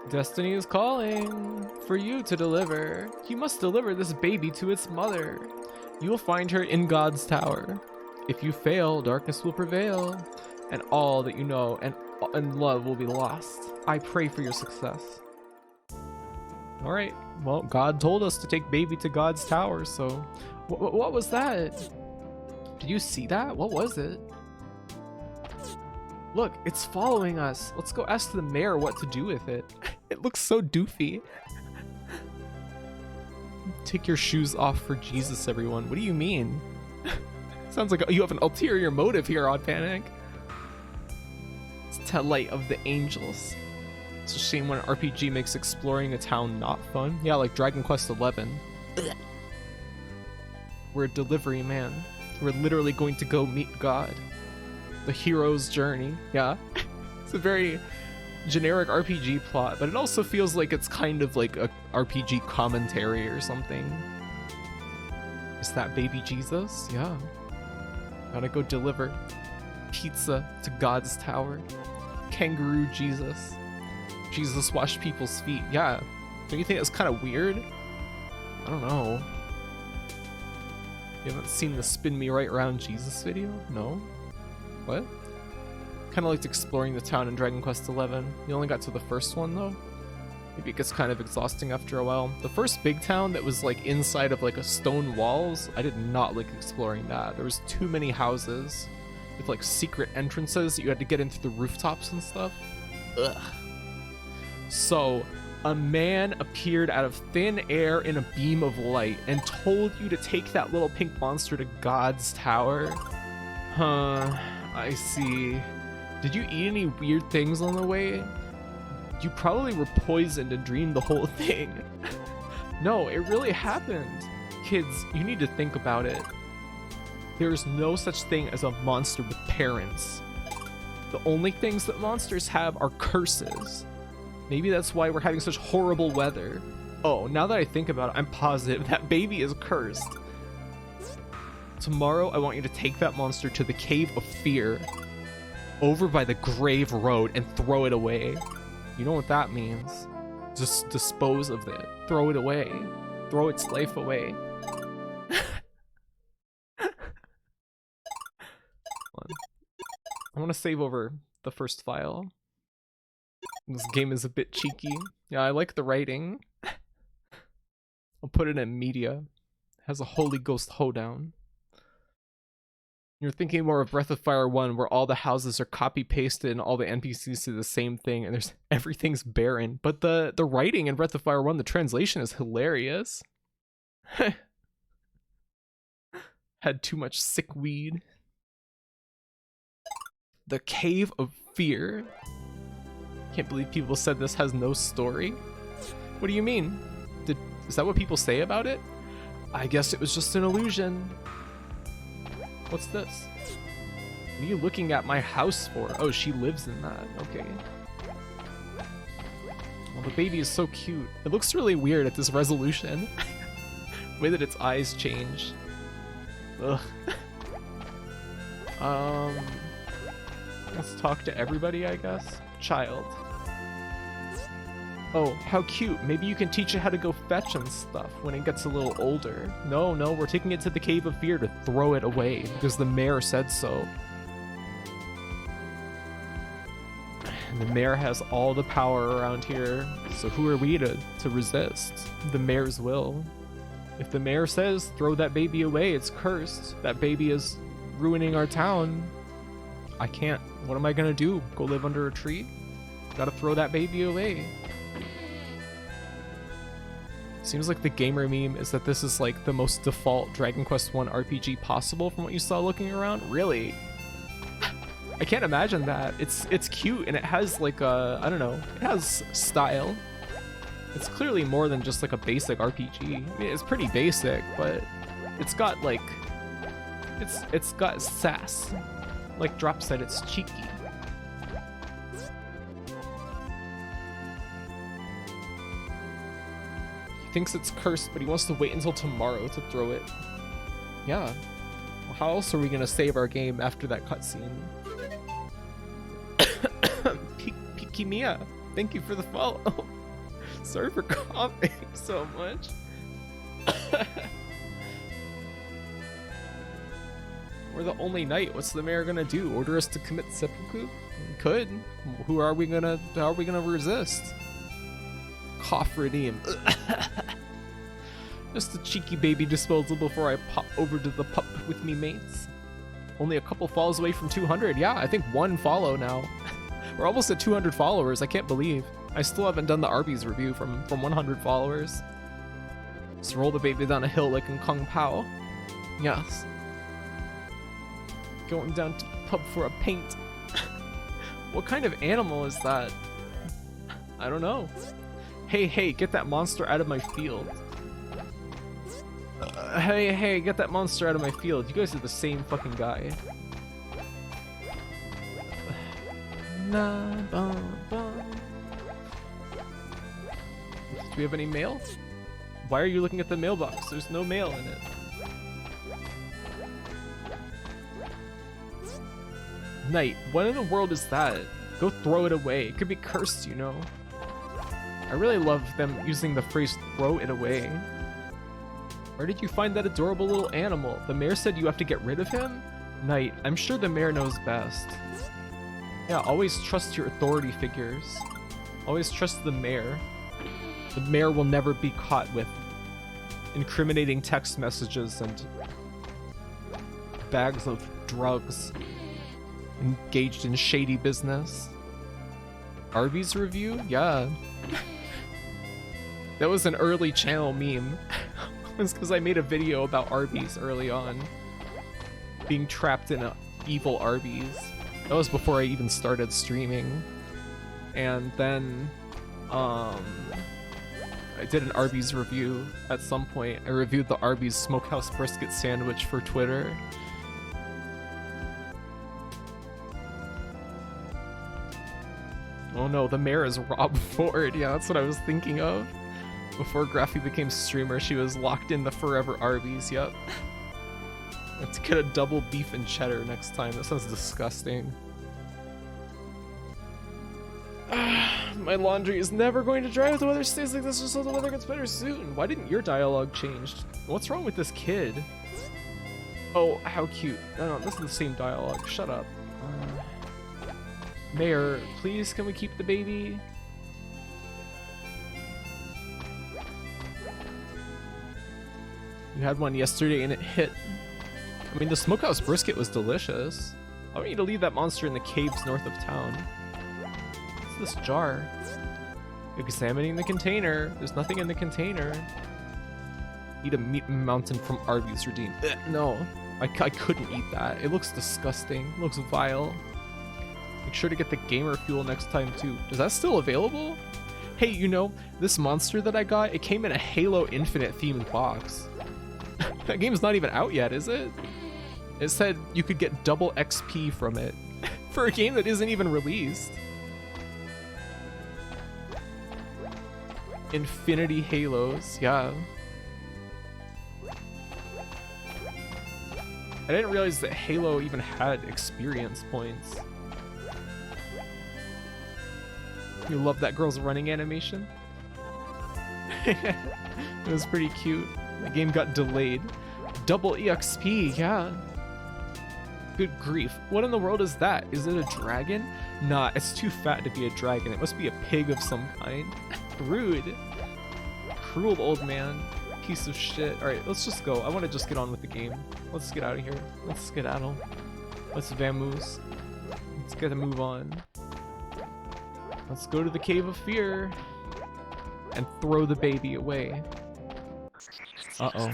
Destiny is calling for you to deliver. You must deliver this baby to its mother. You will find her in God's tower. If you fail, darkness will prevail, and all that you know and love will be lost. I pray for your success. All right. Well, God told us to take baby to God's tower, so what was that? Did you see that? What was it? Look, it's following us. Let's go ask the mayor what to do with it. It looks so doofy. Take your shoes off for Jesus, everyone. What do you mean? Sounds like you have an ulterior motive here, Odd Panic. It's to light of the angels. It's a shame when an RPG makes exploring a town not fun. Yeah, like Dragon Quest XI. We're a delivery man. We're literally going to go meet God. The hero's journey. Yeah. It's a very generic RPG plot, but it also feels like it's kind of like a RPG commentary or something. Is that baby Jesus? Yeah. Gotta go deliver pizza to God's tower. Kangaroo Jesus. Jesus washed people's feet. Yeah. Don't you think that's kind of weird? I don't know. You haven't seen the Spin Me Right Around Jesus video? No? What? Kind of liked exploring the town in Dragon Quest XI. You only got to the first one though? Maybe it gets kind of exhausting after a while. The first big town that was like inside of like a stone walls, I did not like exploring that. There was too many houses with like secret entrances that you had to get into the rooftops and stuff. Ugh. So, a man appeared out of thin air in a beam of light and told you to take that little pink monster to God's tower? Huh, I see. Did you eat any weird things on the way? You probably were poisoned and dreamed the whole thing. No, it really happened. Kids, you need to think about it. There is no such thing as a monster with parents. The only things that monsters have are curses. Maybe that's why we're having such horrible weather. Oh, now that I think about it, I'm positive that baby is cursed. Tomorrow, I want you to take that monster to the Cave of Fear, over by the Grave Road, and throw it away. You know what that means. Just dispose of it. Throw it away. Throw its life away. I want to save over the first file. This game is a bit cheeky. Yeah, I like the writing. I'll put it in media. It has a Holy Ghost hoedown. You're thinking more of Breath of Fire 1, where all the houses are copy-pasted and all the NPCs do the same thing, and everything's barren. But the writing in Breath of Fire 1, the translation is hilarious. Had too much sick weed. The Cave of Fear. Can't believe people said this has no story. What do you mean? Is that what people say about it? I guess it was just an illusion. What's this? What are you looking at my house for? Oh, she lives in that. Okay. Well, the baby is so cute. It looks really weird at this resolution. The way that its eyes change. Ugh. Let's talk to everybody, I guess. Child. Oh, how cute. Maybe you can teach it how to go fetch and stuff when it gets a little older. No, we're taking it to the Cave of Fear to throw it away because the mayor said so. And the mayor has all the power around here, so who are we to resist the mayor's will? If the mayor says throw that baby away, it's cursed. That baby is ruining our town. I can't. What am I gonna do? Go live under a tree? Gotta throw that baby away. Seems like the gamer meme is that this is like the most default Dragon Quest 1 RPG possible from what you saw looking around. Really? I can't imagine that. It's cute and it has like a, I don't know, it has style. It's clearly more than just like a basic RPG. I mean, it's pretty basic, but it's got like, it's got sass. Like Drop said, it's cheeky. He thinks it's cursed, but he wants to wait until tomorrow to throw it. Yeah. Well, how else are we gonna save our game after that cutscene? Pikimiya, thank you for the follow. Sorry for coughing so much. We're the only knight. What's the mayor gonna do? Order us to commit seppuku? We could. How are we gonna resist? Cough redeem. Just a cheeky baby disposal before I pop over to the pup with me mates. Only a couple follows away from 200. Yeah, I think one follow now. We're almost at 200 followers. I can't believe. I still haven't done the Arby's review from 100 followers. Just roll the baby down a hill like in Kung Pao. Yes. Going down to the pub for a paint. What kind of animal is that? I don't know. Hey, get that monster out of my field. Hey, get that monster out of my field. You guys are the same fucking guy. Do we have any mail? Why are you looking at the mailbox? There's no mail in it. Knight, what in the world is that? Go throw it away. It could be cursed, you know. I really love them using the phrase throw it away. Where did you find that adorable little animal? The mayor said you have to get rid of him? Knight, I'm sure the mayor knows best. Yeah, always trust your authority figures. Always trust the mayor. The mayor will never be caught with incriminating text messages and bags of drugs. Engaged in shady business. Arby's review? Yeah. That was an early channel meme. It's because I made a video about Arby's early on. Being trapped in a evil Arby's. That was before I even started streaming. And then, I did an Arby's review at some point. I reviewed the Arby's Smokehouse Brisket Sandwich for Twitter. Oh no, the mayor is Rob Ford. Yeah, that's what I was thinking of. Before Graffy became streamer, she was locked in the Forever Arby's, yep. Let's get a double beef and cheddar next time. That sounds disgusting. My laundry is never going to dry if the weather stays like this, just so the weather gets better soon. Why didn't your dialogue change? What's wrong with this kid? Oh, how cute. No, this is the same dialogue. Shut up. Mayor, please can we keep the baby? You had one yesterday and it hit. I mean, the Smokehouse Brisket was delicious. I want you to leave that monster in the caves north of town. What's this jar? Examining the container. There's nothing in the container. Eat a meat mountain from Arby's redeemed. No, I couldn't eat that. It looks disgusting. It looks vile. Make sure to get the gamer fuel next time too. Is that still available? Hey, you know, this monster that I got, it came in a Halo Infinite themed box. That game's not even out yet, is it? It said you could get double XP from it for a game that isn't even released. Infinity Halos, yeah. I didn't realize that Halo even had experience points. You love that girl's running animation? It was pretty cute. The game got delayed. Double EXP, yeah. Good grief. What in the world is that? Is it a dragon? Nah, it's too fat to be a dragon. It must be a pig of some kind. Rude. Cruel old man. Piece of shit. Alright, let's just go. I want to just get on with the game. Let's get out of here. Let's skedaddle. Let's vamoose. Let's get a move on. Let's go to the Cave of Fear and throw the baby away. Uh-oh.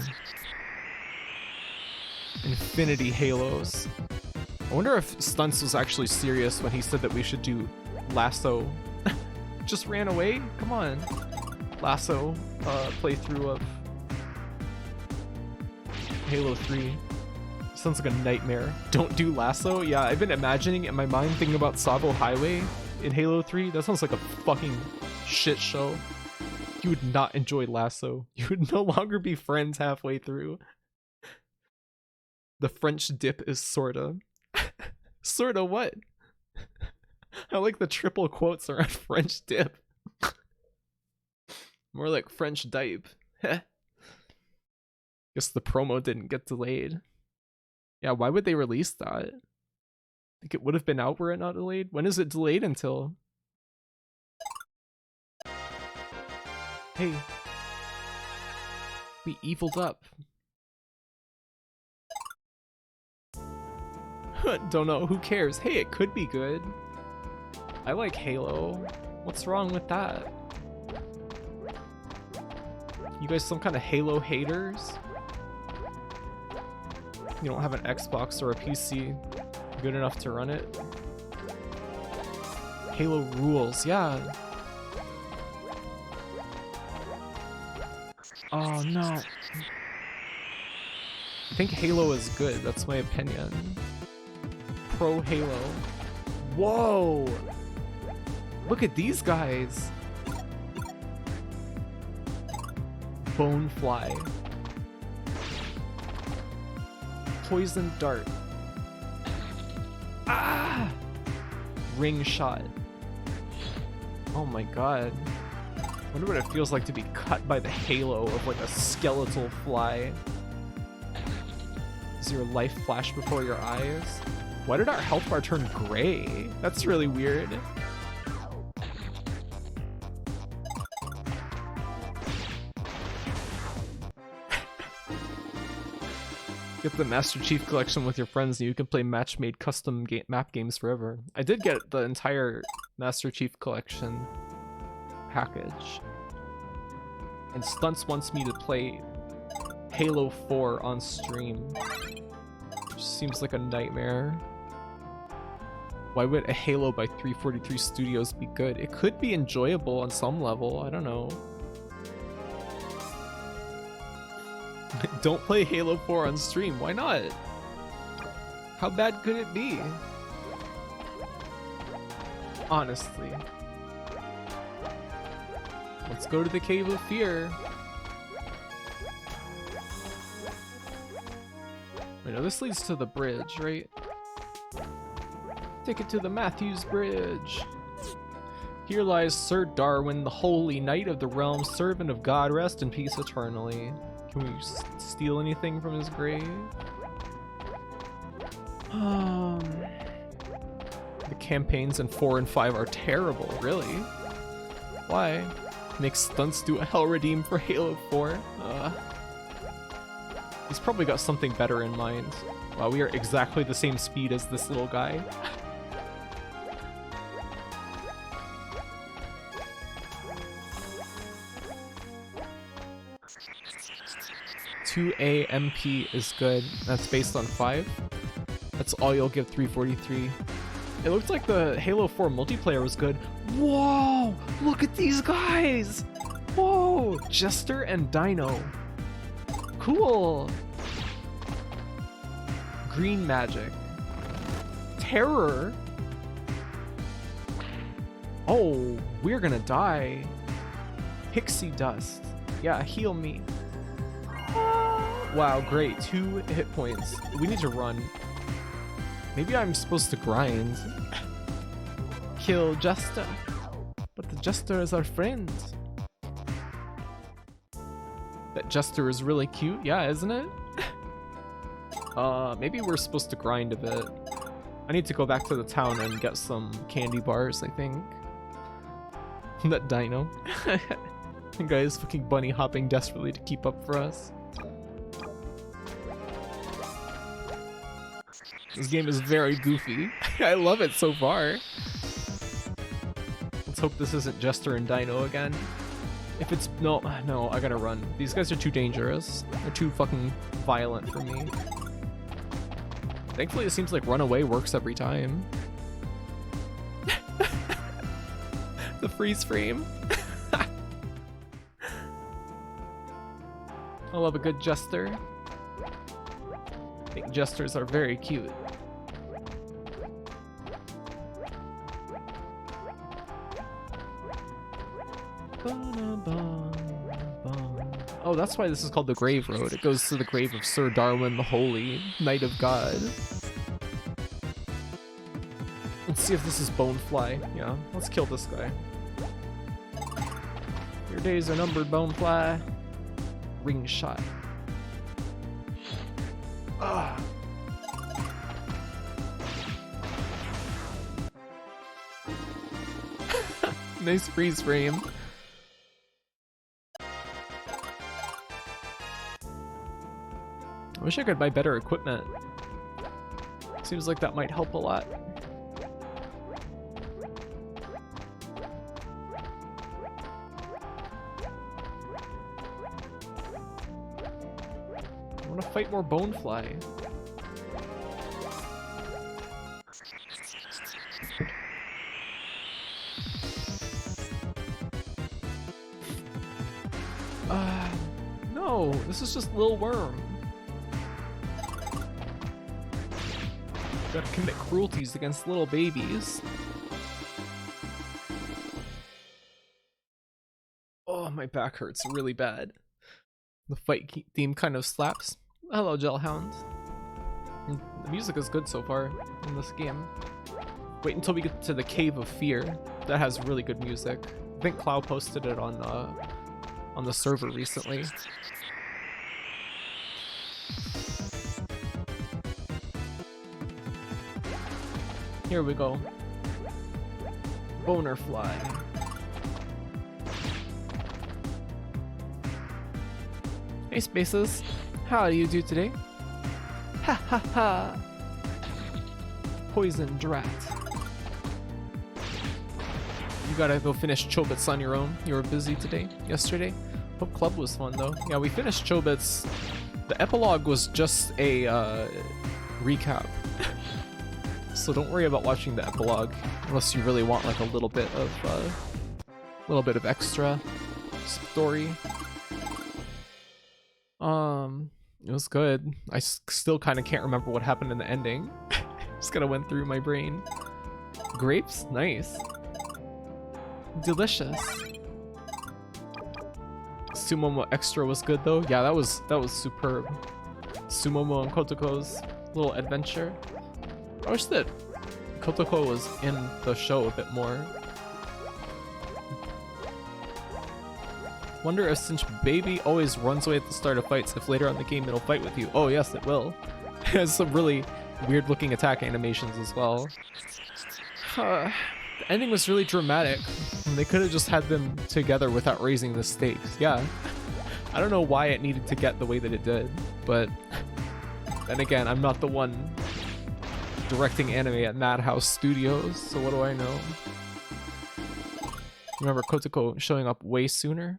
Infinity Halos. I wonder if Stunts was actually serious when he said that we should do Lasso. Just ran away? Come on. Lasso playthrough of Halo 3. Sounds like a nightmare. Don't do Lasso? Yeah, I've been imagining in my mind thinking about Sabo Highway in Halo 3. That sounds like a fucking shit show. You would not enjoy Lasso. You would no longer be friends halfway through. The French dip is sorta. Sorta what? I like the triple quotes around French dip. More like French dipe. Guess the promo didn't get delayed. Yeah, why would they release that? I think it would have been out were it not delayed. When is it delayed until? Hey. We eviled up. Don't know, who cares? Hey, it could be good. I like Halo. What's wrong with that? You guys some kind of Halo haters? You don't have an Xbox or a PC good enough to run it? Halo rules, yeah. Oh no. I think Halo is good, that's my opinion. Pro Halo. Whoa! Look at these guys! Bonefly. Poison Dart. Ah! Ring Shot. Oh my god. Wonder what it feels like to be cut by the halo of like a skeletal fly. Does your life flash before your eyes? Why did our health bar turn gray? That's really weird. Get the Master Chief Collection with your friends and you can play match-made custom map games forever. I did get the entire Master Chief Collection package. And Stunts wants me to play Halo 4 on stream. Which seems like a nightmare. Why would a Halo by 343 Studios be good? It could be enjoyable on some level, I don't know. Don't play Halo 4 on stream, why not? How bad could it be? Honestly. Let's go to the Cave of Fear. Wait, no, this leads to the bridge, right? Take it to the Matthews Bridge. Here lies Sir Darwin, the holy knight of the realm, servant of God, rest in peace eternally. Can we steal anything from his grave? The campaigns in 4 and 5 are terrible, really? Why? Make Stunts do a Hell Redeem for Halo 4? He's probably got something better in mind. Wow, we are exactly the same speed as this little guy. 2A MP is good. That's based on 5. That's all you'll give 343. It looked like the Halo 4 multiplayer was good. Whoa! Look at these guys! Whoa! Jester and Dino. Cool! Green Magic. Terror? Oh, we're gonna die. Pixie Dust. Yeah, heal me. Wow, great. 2 hit points. We need to run. Maybe I'm supposed to grind. Kill Jester. But the Jester is our friend. That Jester is really cute. Yeah, isn't it? Maybe we're supposed to grind a bit. I need to go back to the town and get some candy bars, I think. That dino. The guy is fucking bunny hopping desperately to keep up for us. This game is very goofy. I love it so far. Let's hope this isn't Jester and Dino again. If it's... No, I gotta run. These guys are too dangerous. They're too fucking violent for me. Thankfully, it seems like Runaway works every time. The freeze frame. I love a good Jester. I think Jesters are very cute. Oh, that's why this is called the Grave Road. It goes to the grave of Sir Darwin the Holy, Knight of God. Let's see if this is Bonefly. Yeah, let's kill this guy. Your days are numbered, Bonefly. Ring shot. Ah. Nice freeze frame. I wish I could buy better equipment. Seems like that might help a lot. want to fight more Bonefly. No, this is just Lil Worm. Gotta commit cruelties against little babies. Oh, my back hurts really bad. The fight theme kind of slaps. Hello, Gelhound. The music is good so far in this game. Wait until we get to the Cave of Fear. That has really good music. I think Cloud posted it on the server recently. Here we go. Bonerfly. Hey Spaces, how do you do today? Ha ha ha! Poison Drat. You gotta go finish Chobits on your own. You were busy yesterday. Hope Club was fun though. Yeah, we finished Chobits. The epilogue was just a recap. So don't worry about watching the epilogue unless you really want like a little bit of extra story. It was good. I still kind of can't remember what happened in the ending. Just kind of went through my brain. Grapes, nice, delicious. Sumomo Extra was good though. Yeah, that was superb. Sumomo and Kotoko's little adventure. I wish that Kotoko was in the show a bit more. Wonder if since baby always runs away at the start of fights, if later on in the game it'll fight with you. Oh yes, it will. It has some really weird looking attack animations as well. The ending was really dramatic. They could have just had them together without raising the stakes. Yeah. I don't know why it needed to get the way that it did, but then again, I'm not the one directing anime at Madhouse Studios, so what do I know? Remember Kotoko showing up way sooner?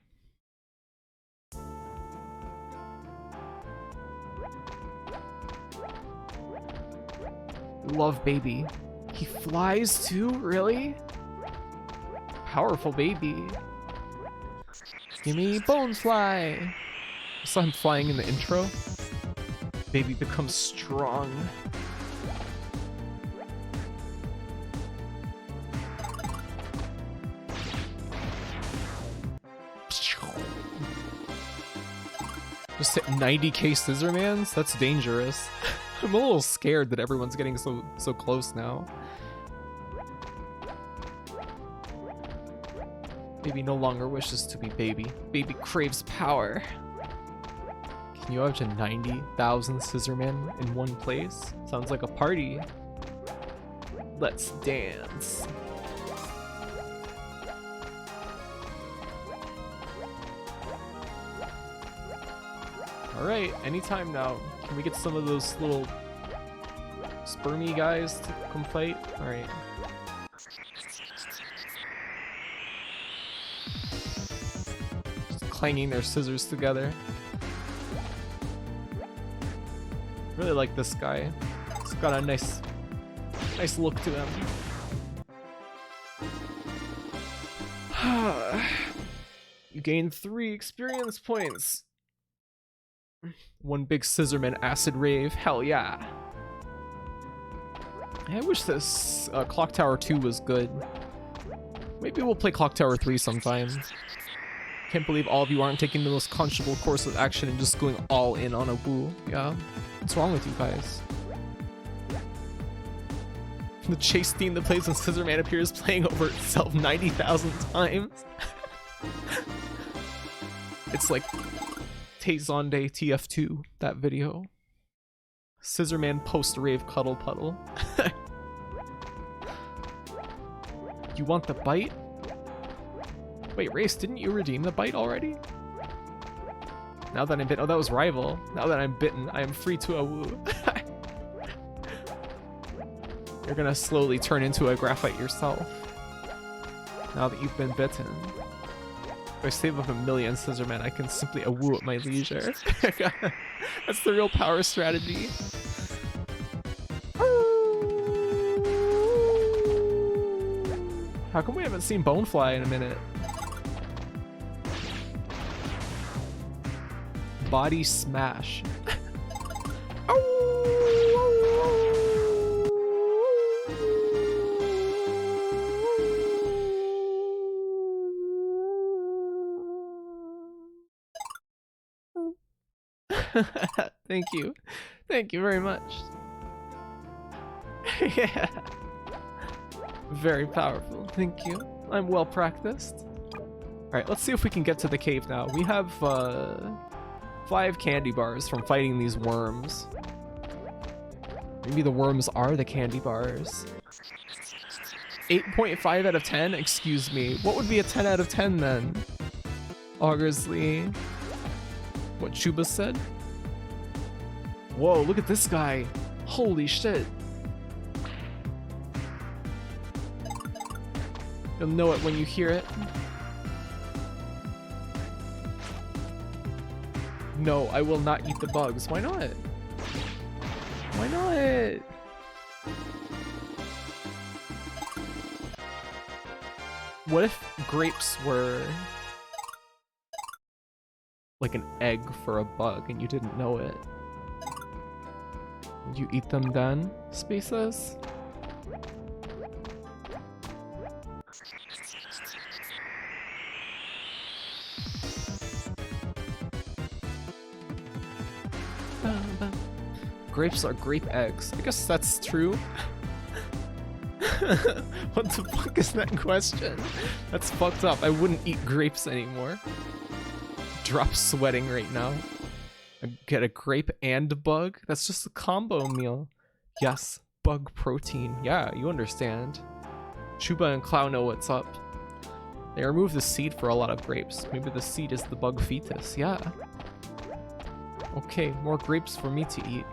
Love baby. He flies too? Really? Powerful baby. Gimme Bonefly! I saw him flying in the intro. Baby becomes strong. Just hit 90k Scissormans? That's dangerous. I'm a little scared that everyone's getting so close now. Baby no longer wishes to be baby. Baby craves power. Can you imagine 90,000 Scissormen in one place? Sounds like a party. Let's dance. Alright, anytime now. Can we get some of those little spermy guys to come fight? Alright. Just clanging their scissors together. Really like this guy. He's got a nice look to him. You gain 3 experience points. One big Scissorman acid rave, hell yeah. I wish this Clock Tower 2 was good. Maybe we'll play Clock Tower 3 sometime. Can't believe all of you aren't taking the most conscionable course of action and just going all in on a woo. Yeah, what's wrong with you guys? The chase theme that plays when Scissorman appears playing over itself 90,000 times. It's like Tay-Zonde TF2, that video. Scissorman post-rave cuddle puddle. You want the bite? Wait, Race, didn't you redeem the bite already? Now that I'm bitten, oh, that was Rival. Now that I'm bitten, I am free to a woo. You're gonna slowly turn into a graphite yourself. Now that you've been bitten. If I save up 1,000,000 Scissormen, I can simply a woo at my leisure. That's the real power strategy. How come we haven't seen Bonefly in a minute? Body smash. Thank you. Thank you very much. Yeah. Very powerful. Thank you. I'm well practiced. Alright, let's see if we can get to the cave now. We have 5 candy bars from fighting these worms. Maybe the worms are the candy bars. 8.5 out of 10? Excuse me. What would be a 10 out of 10 then? Augersley. What Chuba said? Whoa, look at this guy. Holy shit. You'll know it when you hear it. No, I will not eat the bugs. Why not? Why not? What if grapes were like an egg for a bug and you didn't know it? Would you eat them then, Spaces? Grapes are grape eggs. I guess that's true. What the fuck is that question? That's fucked up. I wouldn't eat grapes anymore. Drop sweating right now. I get a grape and a bug? That's just a combo meal. Yes, bug protein. Yeah, you understand. Chuba and Clow know what's up. They remove the seed for a lot of grapes. Maybe the seed is the bug fetus. Yeah. Okay, more grapes for me to eat.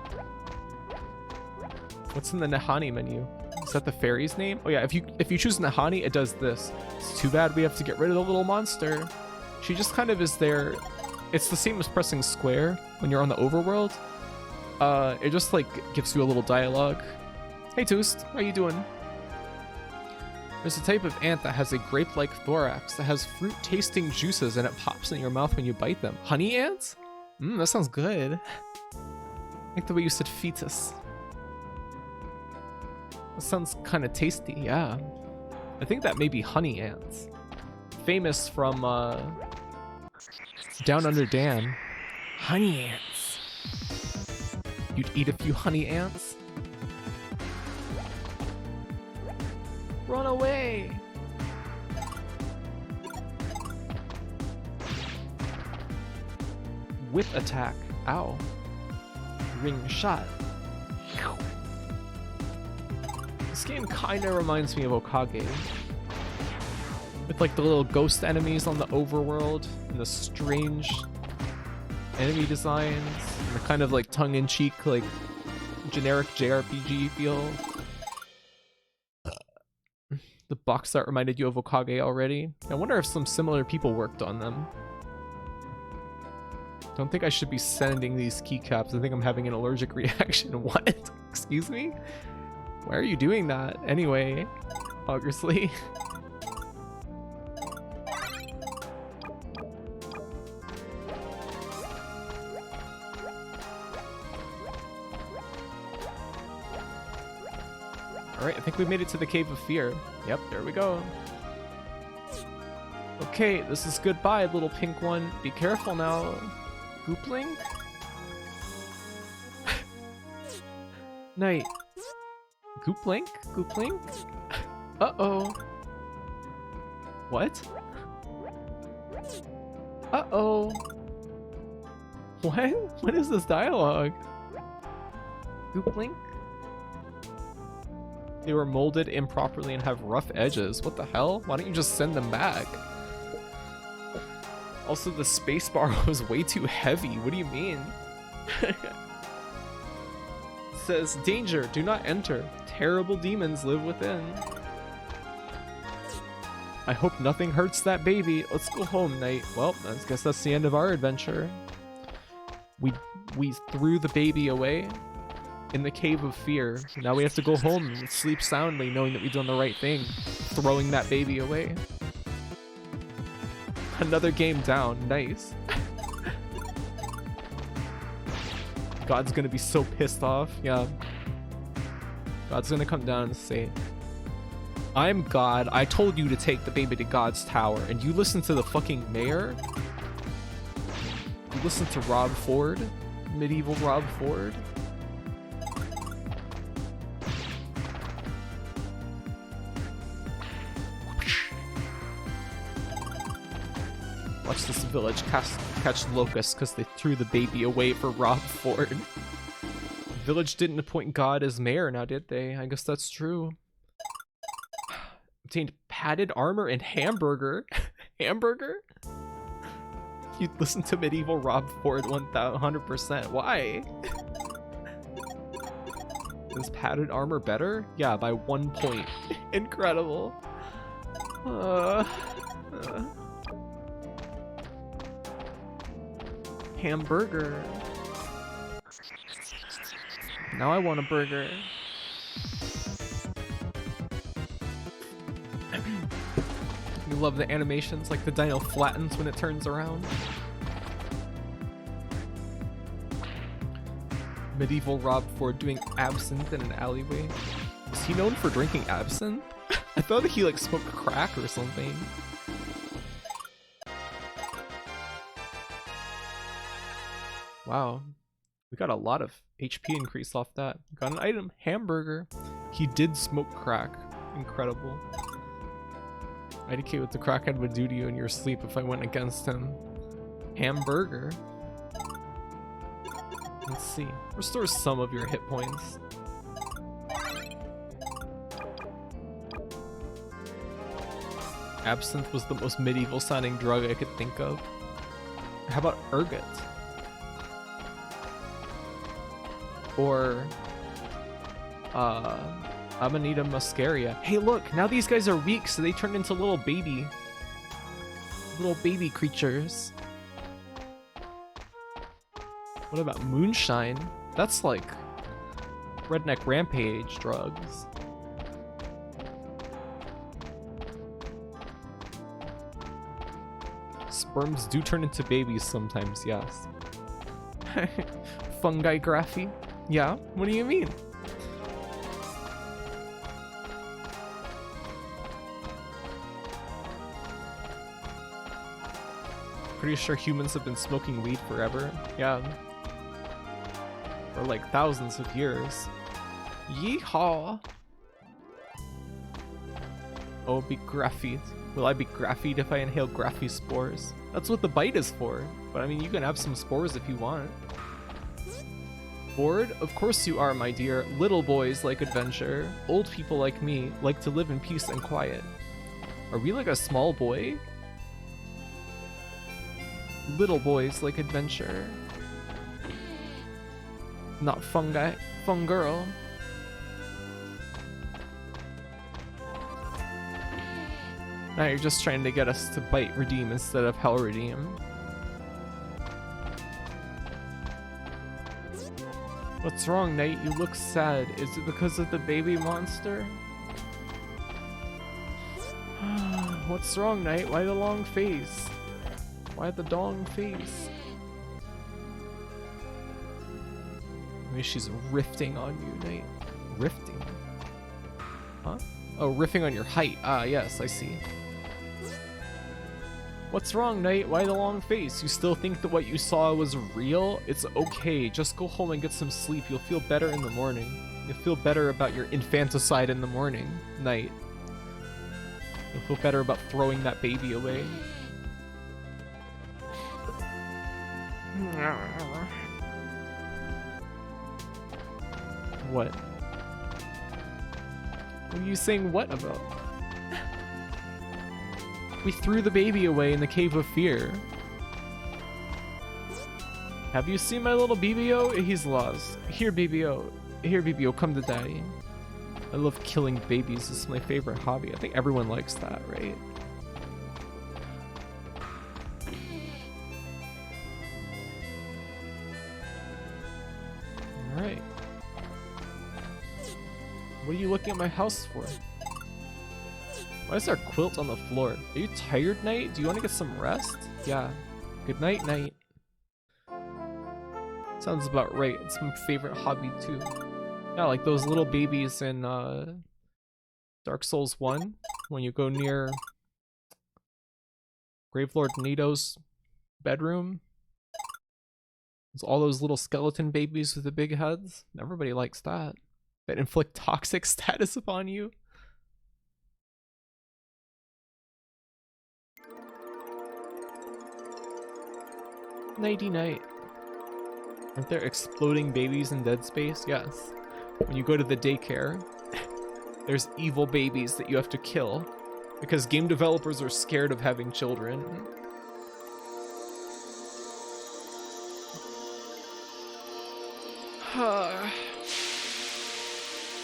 What's in the Nahani menu? Is that the fairy's name? Oh yeah, if you choose Nahani, it does this. It's too bad we have to get rid of the little monster. She just kind of is there. It's the same as pressing square when you're on the overworld. It just like gives you a little dialogue. Hey Toost, how you doing? There's a type of ant that has a grape-like thorax that has fruit-tasting juices and it pops in your mouth when you bite them. Honey ants? That sounds good. I like the way you said fetus. That sounds kind of tasty, yeah. I think that may be honey ants. Famous from, Down Under Dan. Honey ants. You'd eat a few honey ants? Run away! Whip attack. Ow. Ring shot. This game kinda reminds me of Okage. With like the little ghost enemies on the overworld and the strange enemy designs and the kind of like tongue-in-cheek like generic JRPG feel. The box art reminded you of Okage already. I wonder if some similar people worked on them. Don't think I should be sending these keycaps. I think I'm having an allergic reaction. What? Excuse me? Why are you doing that? Anyway, obviously. Alright, I think we made it to the Cave of Fear. Yep, there we go. Okay, this is goodbye, little pink one. Be careful now. Goopling? Night. Gooplink? Gooplink? Uh-oh. What? Uh-oh. What? What is this dialogue? Gooplink? They were molded improperly and have rough edges. What the hell? Why don't you just send them back? Also, the spacebar was way too heavy. What do you mean? It says, danger, do not enter. Terrible demons live within. I hope nothing hurts that baby. Let's go home, Knight. Well, I guess that's the end of our adventure. We We threw the baby away in the cave of fear. Now we have to go home and sleep soundly knowing that we've done the right thing, throwing that baby away. Another game down. Nice. God's gonna be so pissed off. Yeah. God's gonna come down and say, I'm God. I told you to take the baby to God's tower, and you listen to the fucking mayor? You listen to Rob Ford? Medieval Rob Ford? Watch this village catch locusts because they threw the baby away for Rob Ford. Village didn't appoint God as mayor now, did they? I guess that's true. Obtained padded armor and hamburger. Hamburger? You listen to medieval Rob Ford 100%. Why? Is padded armor better? Yeah, by 1 point. Incredible. Hamburger. Now I want a burger. You love the animations, like the dino flattens when it turns around. Medieval Rob Ford doing absinthe in an alleyway. Is he known for drinking absinthe? I thought that he like smoked crack or something. Wow, we got a lot of HP increase off that. Got an item, hamburger. He did smoke crack. Incredible. I'd indicate what the crackhead would do to you in your sleep if I went against him. Hamburger. Let's see. Restores some of your hit points. Absinthe was the most medieval sounding drug I could think of. How about ergot? Or Amanita muscaria. Hey look, now these guys are weak, so they turn into little baby creatures. What about moonshine? That's like redneck rampage drugs. Sperms do turn into babies sometimes, yes. Fungi graphy? Yeah, what do you mean? Pretty sure humans have been smoking weed forever. Yeah. For like thousands of years. Yeehaw! Oh, be graphied. Will I be graphied if I inhale graphy spores? That's what the bite is for. But I mean, you can have some spores if you want. Bored? Of course you are, my dear. Little boys like adventure. Old people like me like to live in peace and quiet. Are we like a small boy? Little boys like adventure. Not fungi. Fun girl. Now you're just trying to get us to bite redeem instead of hell redeem. What's wrong, Knight? You look sad. Is it because of the baby monster? What's wrong, Knight? Why the long face? Why the dong face? Maybe she's riffing on you, Knight. Rifting? Huh? Oh, riffing on your height. Ah, yes, I see. What's wrong, Knight? Why the long face? You still think that what you saw was real? It's okay. Just go home and get some sleep. You'll feel better in the morning. You'll feel better about your infanticide in the morning, Knight. You'll feel better about throwing that baby away. What? What are you saying what about? We threw the baby away in the cave of fear. Have you seen my little BBO? He's lost. Here, BBO. Here, BBO, come to daddy. I love killing babies. This is my favorite hobby. I think everyone likes that, right? What are you looking at my house for? Why is there a quilt on the floor? Are you tired, Knight? Do you want to get some rest? Yeah. Good night, Knight. Sounds about right. It's my favorite hobby too. Yeah, like those little babies in Dark Souls 1 when you go near Gravelord Nito's bedroom. It's all those little skeleton babies with the big heads. Everybody likes that. That inflict toxic status upon you. Nighty night. Aren't there exploding babies in Dead Space? Yes. When you go to the daycare, there's evil babies that you have to kill because game developers are scared of having children.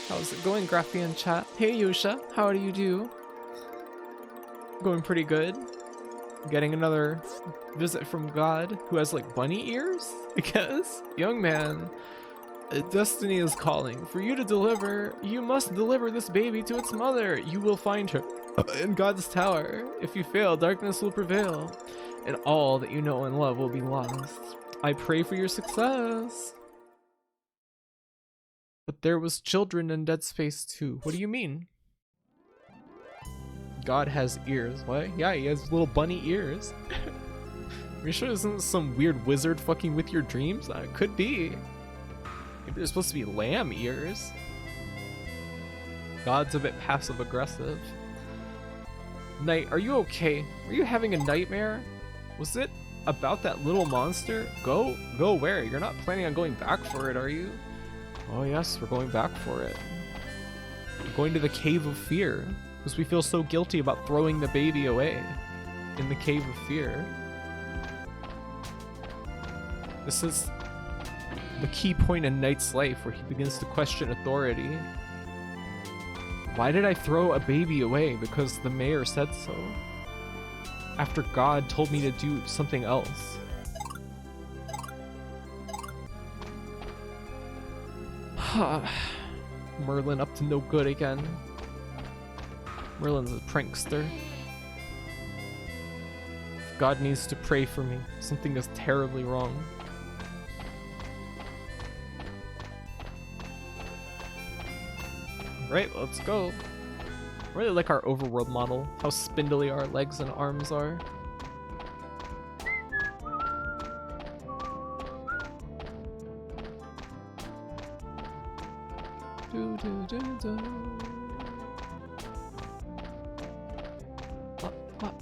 How's it going, Graphian chat? Hey Yusha, how do you do? Going pretty good. Getting another visit from God who has like bunny ears? Because, young man, destiny is calling. For you to deliver, you must deliver this baby to its mother. You will find her in God's tower. If you fail, darkness will prevail, and all that you know and love will be lost. I pray for your success. But there was children in Dead Space 2. What do you mean? God has ears. What? Yeah, he has little bunny ears. Are you sure this isn't some weird wizard fucking with your dreams? It could be. Maybe they're supposed to be lamb ears. God's a bit passive aggressive. Knight, are you okay? Are you having a nightmare? Was it about that little monster? Go where? You're not planning on going back for it, are you? Oh yes, we're going back for it. We're going to the Cave of Fear, because we feel so guilty about throwing the baby away in the Cave of Fear. This is the key point in Knight's life where he begins to question authority. Why did I throw a baby away? Because the mayor said so. After God told me to do something else. Merlin up to no good again. Merlin's a prankster. God needs to pray for me. Something is terribly wrong. Right, let's go. I really like our overworld model. How spindly our legs and arms are. What?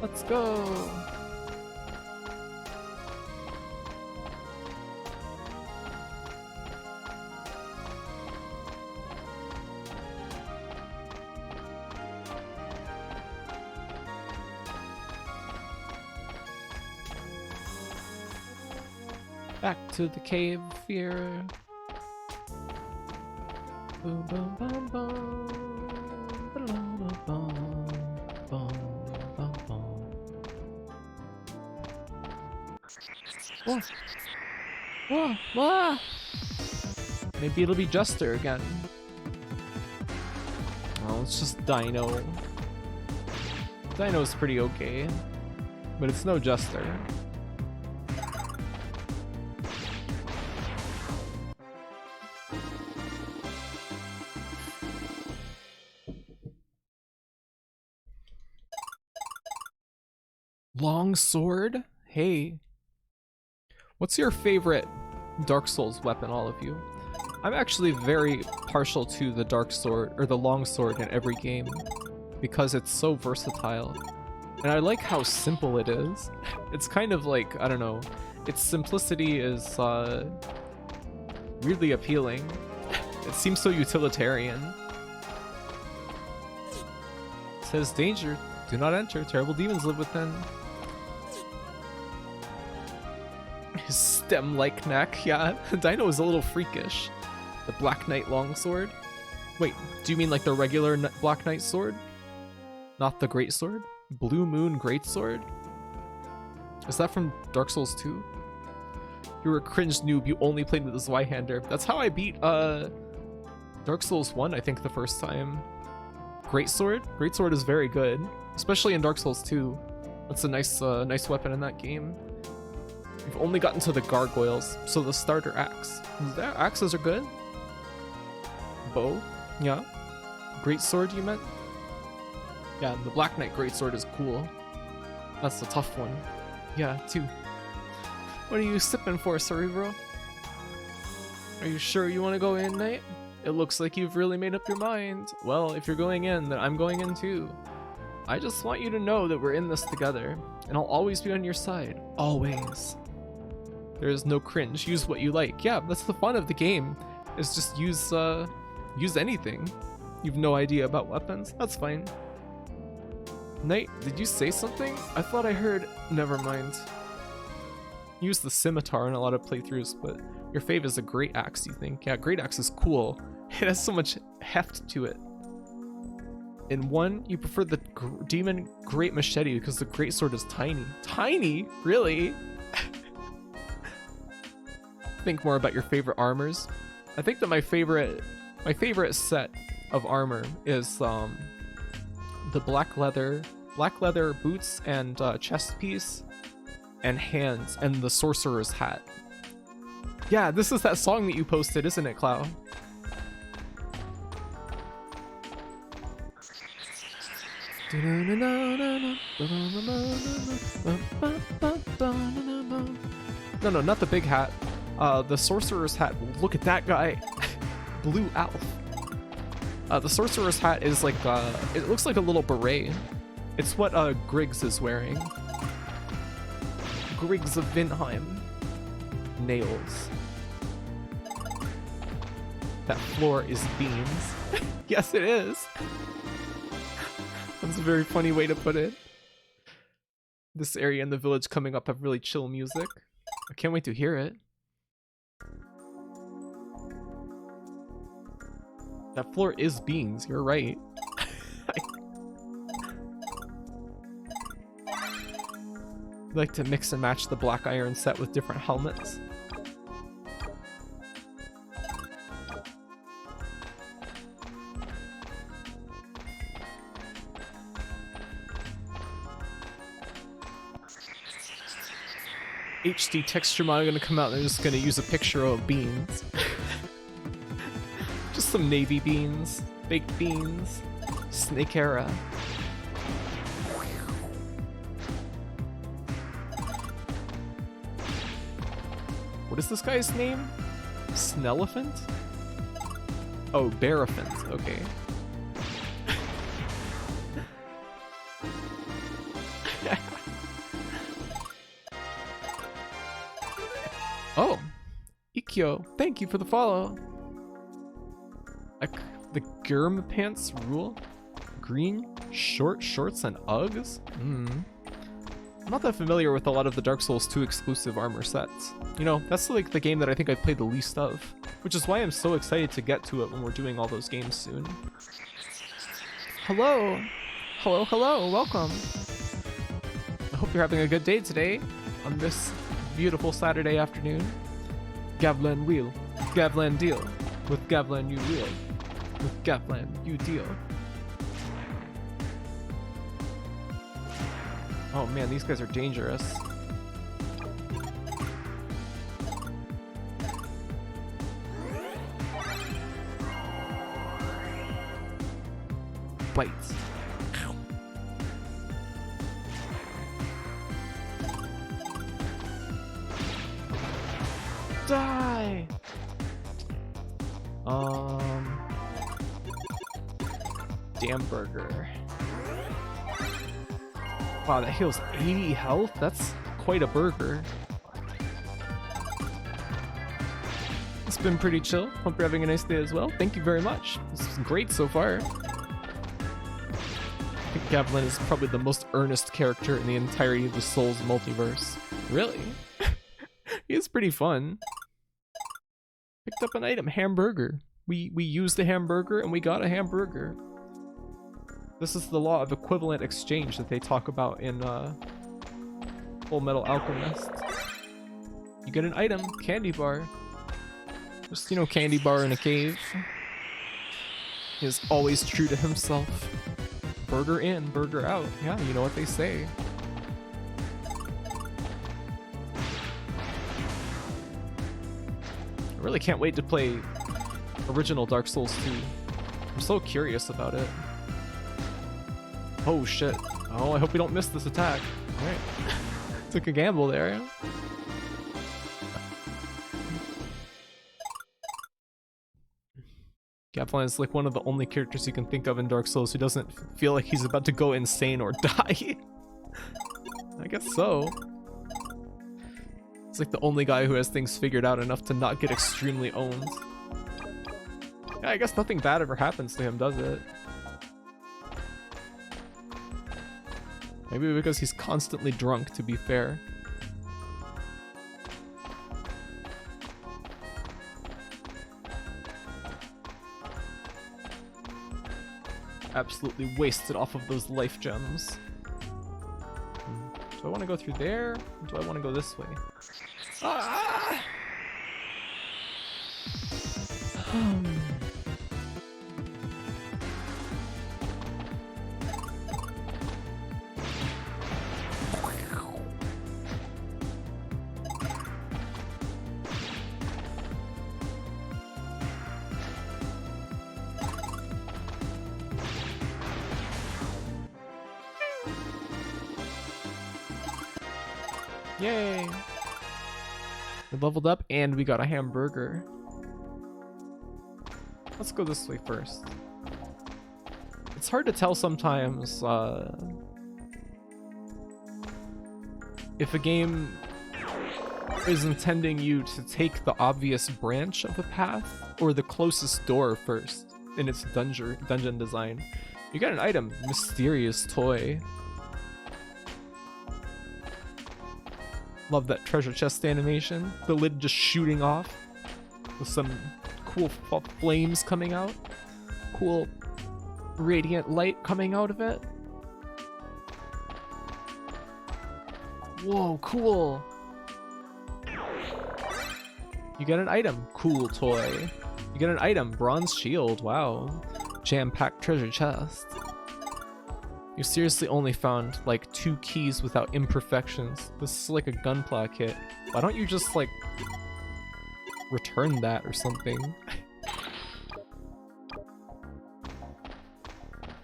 Let's go. Back to the Cave of Fear. Boom, boom, boom, boom. Ba-da-da-da, boom, boom, boom, boom. Whoa. Whoa, whoa. Maybe it'll be Juster again. Oh, it's just Dino. Dino's pretty okay, but it's no Juster. Long sword? Hey. What's your favorite Dark Souls weapon, all of you? I'm actually very partial to the Dark Sword, or the Long Sword in every game, because it's so versatile. And I like how simple it is. It's kind of like, I don't know, its simplicity is really appealing. It seems so utilitarian. It says, danger, do not enter, terrible demons live within. His stem-like neck, yeah. Dino is a little freakish. The Black Knight Longsword. Wait, do you mean like the regular Black Knight sword? Not the Great Sword? Blue Moon Great Sword? Is that from Dark Souls 2? You were a cringe noob, you only played with the Zweihander. That's how I beat Dark Souls 1, I think the first time. Greatsword? Greatsword is very good, especially in Dark Souls 2. That's a nice weapon in that game. We've only gotten to the gargoyles, so the starter axe. Axes are good. Bow, yeah. Greatsword, you meant? Yeah, the Black Knight Greatsword is cool. That's the tough one. Yeah, too. What are you sipping for, Cerebro? Are you sure you want to go in, Knight? It looks like you've really made up your mind. Well, if you're going in, then I'm going in too. I just want you to know that we're in this together, and I'll always be on your side. Always. There is no cringe. Use what you like. Yeah, that's the fun of the game, is just use anything. You've no idea about weapons? That's fine. Knight, did you say something? I thought I heard... Never mind. Use the scimitar in a lot of playthroughs, but your fave is a great axe, you think? Yeah, great axe is cool. It has so much heft to it. In 1, you prefer the demon great machete because the great sword is tiny. Tiny? Really? Think more about your favorite armors. I think that my favorite set of armor is the black leather boots and chest piece and hands and the sorcerer's hat. Yeah, this is that song that you posted, isn't it, Clow? No, not the big hat. The sorcerer's hat. Look at that guy. Blue Alf. The sorcerer's hat is like, it looks like a little beret. It's what Griggs is wearing. Griggs of Vinheim. Nails. That floor is beans. Yes, it is. That's a very funny way to put it. This area and the village coming up have really chill music. I can't wait to hear it. That floor is beans, you're right. I like to mix and match the black iron set with different helmets. HD texture mod gonna come out and they're just gonna use a picture of beans. Just some navy beans, baked beans, snake era. What is this guy's name? Snelephant? Oh, Bearaphant, okay. Oh, Ikkyo, thank you for the follow. The Gurm pants rule? Green, short shorts, and Uggs? I'm not that familiar with a lot of the Dark Souls 2 exclusive armor sets. You know, that's like the game that I think I've played the least of, which is why I'm so excited to get to it when we're doing all those games soon. Hello! Hello, welcome! I hope you're having a good day today on this beautiful Saturday afternoon. Gavlan wheel, Gavlan deal. With Gavlan you wheel. With Gavlan you deal. Oh man, these guys are dangerous. Bites. Die! Damn burger. Wow, that heals 80 health? That's quite a burger. It's been pretty chill. Hope you're having a nice day as well. Thank you very much. This is great so far. I think Gavlan is probably the most earnest character in the entirety of the Souls multiverse. Really? He is pretty fun. Picked up an item, hamburger. We used a hamburger and we got a hamburger. This is the law of equivalent exchange that they talk about in Full Metal Alchemist. You get an item, candy bar. Just, you know, candy bar in a cave. He is always true to himself. Burger in, burger out. Yeah, you know what they say. I really can't wait to play original Dark Souls 2. I'm so curious about it. Oh shit. Oh, I hope we don't miss this attack. Alright. Took a gamble there. Gavlan is like one of the only characters you can think of in Dark Souls who doesn't feel like he's about to go insane or die. I guess so. It's like the only guy who has things figured out enough to not get extremely owned. Yeah, I guess nothing bad ever happens to him, does it? Maybe because he's constantly drunk, to be fair. Absolutely wasted off of those life gems. Do I want to go through there? Or do I want to go this way? Ah! Yay! We leveled up and we got a hamburger. Let's go this way first. It's hard to tell sometimes if a game is intending you to take the obvious branch of a path or the closest door first in its dungeon design. You got an item, mysterious toy. Love that treasure chest animation. The lid just shooting off with some cool flames coming out. Cool radiant light coming out of it. Whoa, cool. You get an item, cool toy. You get an item, bronze shield, wow. Jam-packed treasure chest. You seriously only found like 2 keys without imperfections. This is like a gunpla kit. Why don't you just like return that or something?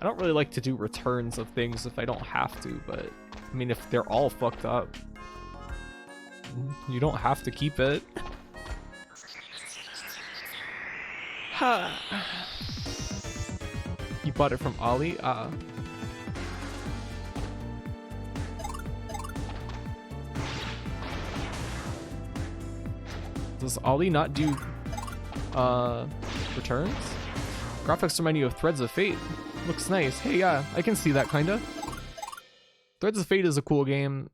I don't really like to do returns of things if I don't have to, but I mean if they're all fucked up, you don't have to keep it. You bought it from Ollie? Does Ollie not do returns? Graphics remind you of Threads of Fate. Looks nice. Hey, yeah, I can see that kinda. Threads of Fate is a cool game.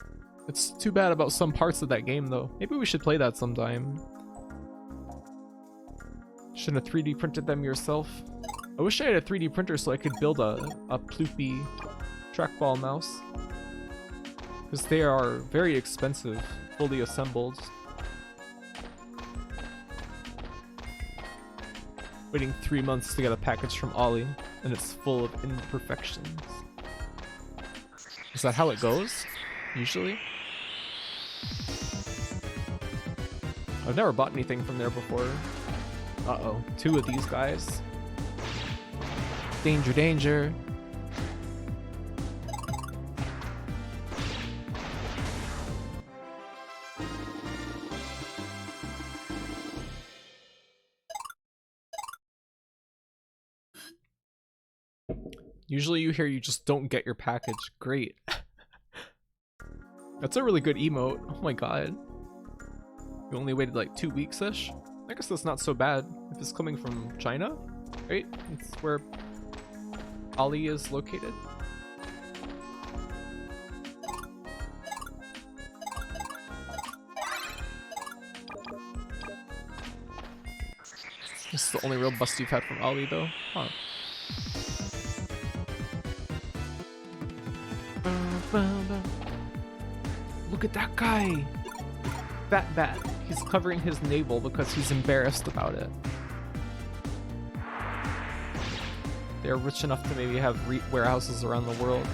It's too bad about some parts of that game though. Maybe we should play that sometime. Shouldn't have 3D printed them yourself. I wish I had a 3D printer so I could build a ploopy trackball mouse. Because they are very expensive, fully assembled. Waiting 3 months to get a package from Ollie, and it's full of imperfections. Is that how it goes? Usually? I've never bought anything from there before. Uh-oh, 2 of these guys. Danger, danger. Usually you hear you just don't get your package. Great. That's a really good emote. Oh my god. You only waited like 2 weeks-ish? I guess that's not so bad if it's coming from China, right? It's where Ollie is located. This is the only real bust you've had from Ollie though. Huh. Look at that guy! Fat bat. He's covering his navel because he's embarrassed about it. They're rich enough to maybe have warehouses around the world.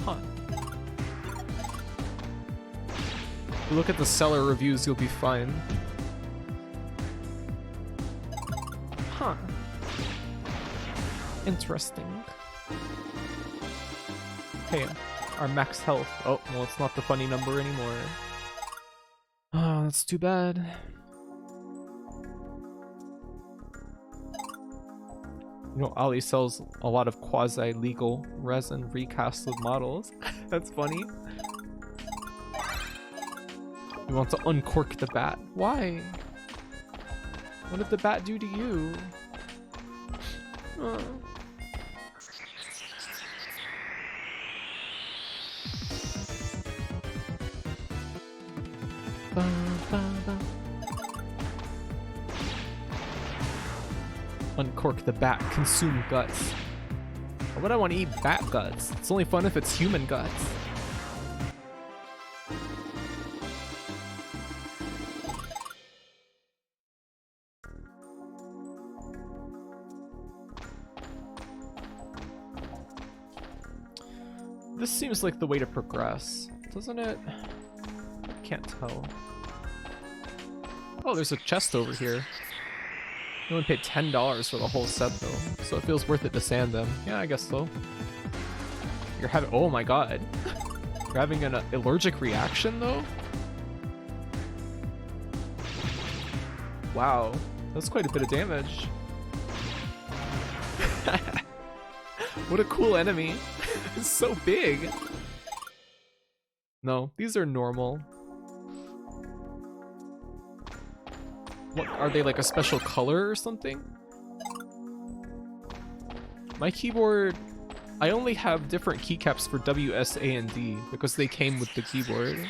Huh. If you look at the seller reviews, you'll be fine. Huh. Interesting. Hey, our max health. Oh, well, it's not the funny number anymore. Oh, that's too bad. You know, Ali sells a lot of quasi-legal resin recasted models. That's funny. You want to uncork the bat. Why? What did the bat do to you? Oh. Ba, ba, ba. Uncork the bat, consume guts. Why would I want to eat bat guts? It's only fun if it's human guts. This seems like the way to progress, doesn't it? I can't tell. Oh, there's a chest over here. You only paid $10 for the whole set though, so it feels worth it to sand them. Yeah, I guess so. You're having— oh my god. You're having an allergic reaction though? Wow, that's quite a bit of damage. What a cool enemy. It's so big. No, these are normal. What, are they like a special color or something? My keyboard, I only have different keycaps for W, S, A, and D because they came with the keyboard.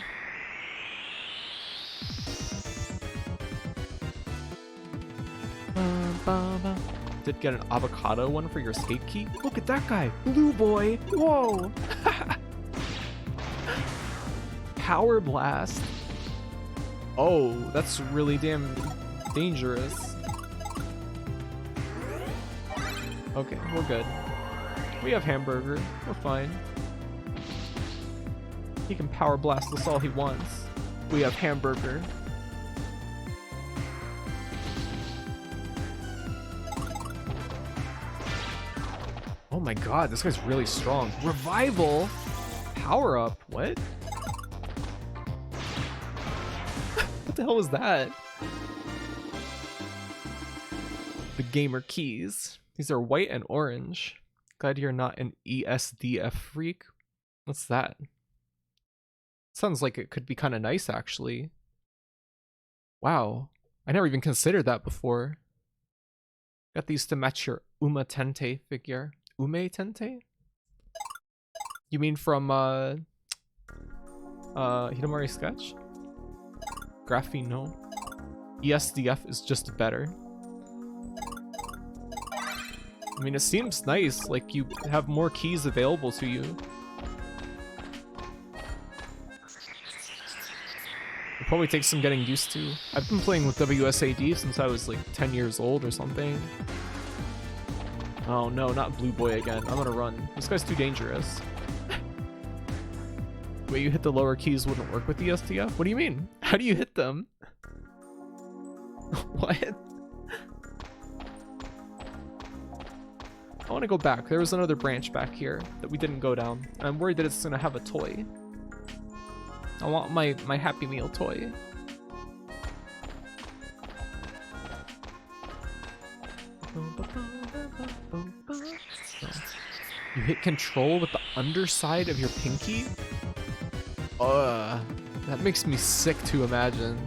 Did get an avocado one for your escape key? Look at that guy! Blue boy! Whoa! Power blast! Oh, that's really damn dangerous. Okay, we're good. We have hamburger. We're fine. He can power blast us all he wants. We have hamburger. Oh my god, this guy's really strong. Revival? Power up? What? What the hell was that? The gamer keys. These are white and orange. Glad you're not an ESDF freak. What's that? Sounds like it could be kind of nice, actually. Wow. I never even considered that before. Got these to match your Uma Tente figure. Ume Tente? You mean from Hitomari Sketch? Graphene, no. ESDF is just better. I mean, it seems nice, like you have more keys available to you. It probably takes some getting used to. I've been playing with WSAD since I was like 10 years old or something. Oh no, not Blue Boy again. I'm gonna run. This guy's too dangerous. The way you hit the lower keys wouldn't work with the SDF? What do you mean? How do you hit them? What? I want to go back. There was another branch back here that we didn't go down. And I'm worried that it's gonna have a toy. I want my Happy Meal toy. You hit control with the underside of your pinky? That makes me sick to imagine.